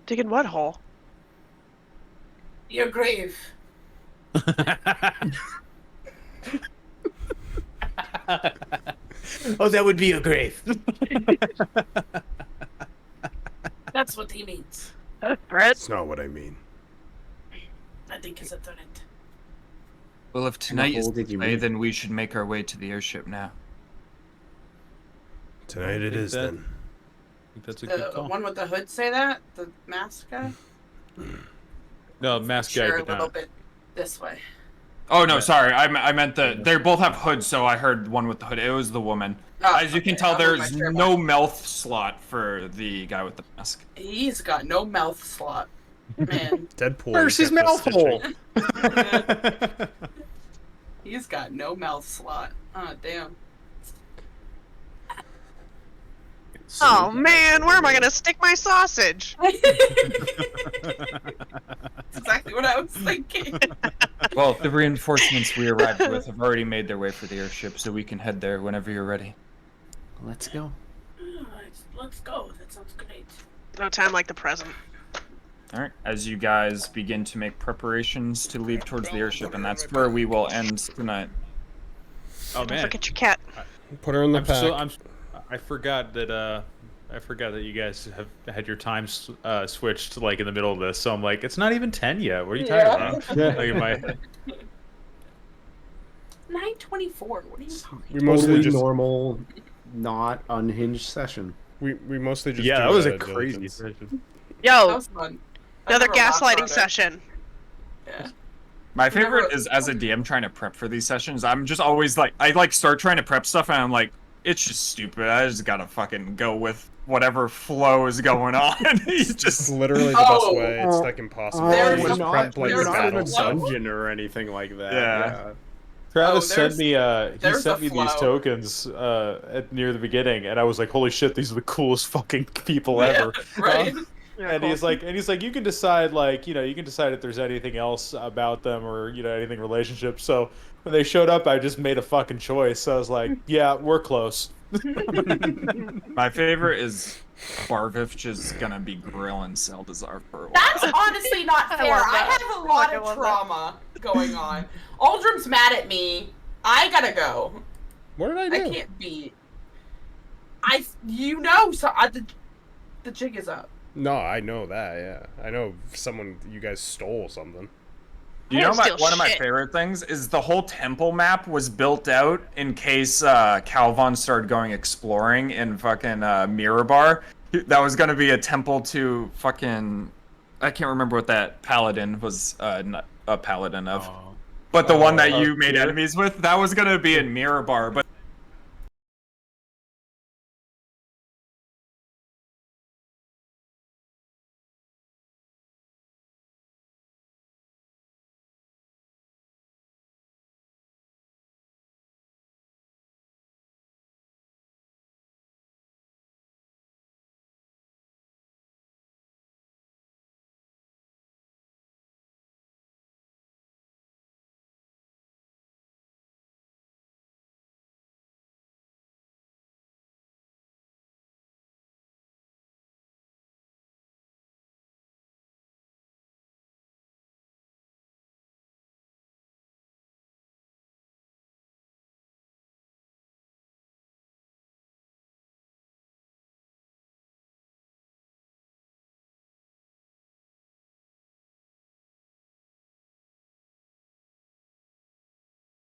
S1: Digging what hole?
S7: Your grave.
S8: Oh, that would be a grave.
S7: That's what he means.
S1: Threat?
S4: That's not what I mean.
S7: I think it's a threat.
S3: well, if tonight is
S8: hole
S3: the
S8: did you
S3: way,
S8: mean?
S3: then we should make our way to the airship now.
S4: Tonight it is
S10: that-
S4: then.
S10: I think that's a good
S2: The
S10: call.
S2: one with the hood say that? The mask guy?
S10: No, mask guy
S2: Sure, a
S10: did
S2: little
S10: not.
S2: bit this way.
S3: Oh no, sorry. I meant they both have hoods, so I heard one with the hood. It was the woman.
S2: Oh,
S3: As you can
S2: okay,
S3: tell,
S2: I'll move
S3: there's
S2: my chair
S3: no
S2: back.
S3: mouth slot for the guy with the mask.
S2: He's got no mouth slot. Man,
S4: Deadpool.
S10: Where's his
S4: kept us
S10: mouth hole?
S4: stitching.
S2: he's got no mouth slot. Oh, damn.
S1: Oh man, where am I gonna stick my sausage?
S2: That's exactly what I was thinking.
S3: Well, the reinforcements we arrived with have already made their way for the airship, so we can head there whenever you're ready.
S8: Let's go.
S7: Let's go. That sounds great.
S1: No time like the present.
S3: All right. As you guys begin to make preparations to leave towards the airship, and that's where we will end tonight.
S10: Oh
S1: Don't
S10: man,
S1: forget your cat.
S4: Put her in the pack.
S10: I forgot that you guys have had your time switched like in the middle of this. So I'm like, it's not even 10 yet. What are you talking about? Like, am I-
S2: 9:24. What are you talking?
S4: We mostly
S8: Totally
S4: just
S8: normal, not unhinged session.
S4: we mostly just
S10: yeah,
S4: do
S10: that was a
S4: diligence.
S10: crazy session.
S2: That
S1: Yo,
S2: was fun.
S1: another
S2: I never laughed
S1: gaslighting
S2: on it.
S1: session.
S2: Yeah.
S3: My favorite
S2: Never-
S3: is as a DM trying to prep for these sessions. I'm just always like, I like start trying to prep stuff, and I'm like, it's just stupid. I just gotta fucking go with whatever flow is going on. He's
S4: It's
S3: just
S4: literally the
S2: Oh,
S4: best way. It's like impossible.
S2: There's
S4: You
S2: a-
S4: just prep like
S2: there's
S4: the
S2: a
S4: battle.
S2: flow.
S8: dungeon or anything like that.
S3: Yeah.
S10: Travis
S2: Oh,
S10: sent me he
S2: there's
S10: sent
S2: a
S10: me these
S2: flow.
S10: tokens near the beginning, and I was like, holy shit, these are the coolest fucking people ever.
S2: Right.
S1: Yeah,
S10: and
S1: cool.
S10: he's like, you can decide, like, you can decide if there's anything else about them or anything relationship. So when they showed up, I just made a fucking choice. So I was like, yeah, we're close.
S3: My favorite is Barvif just gonna be grilling Seldazar for a while.
S2: That's honestly not
S1: I
S2: fair.
S1: love
S2: I
S1: that.
S2: have a lot
S1: I
S2: of
S1: love that.
S2: trauma going on. Uldrim's mad at me. I gotta go.
S4: What did I
S2: I
S4: do?
S2: can't be. So the jig is up.
S4: No, I know that. Yeah, I know you guys stole something.
S3: You know,
S1: Steal
S3: one of my
S1: shit.
S3: favorite things is the whole temple map was built out in case Calvon started going exploring in fucking Mirabar. That was gonna be a temple to fucking... I can't remember what that paladin was not a paladin of. But the one that you made
S10: Tyr?
S3: enemies with, that was gonna be in Mirabar. But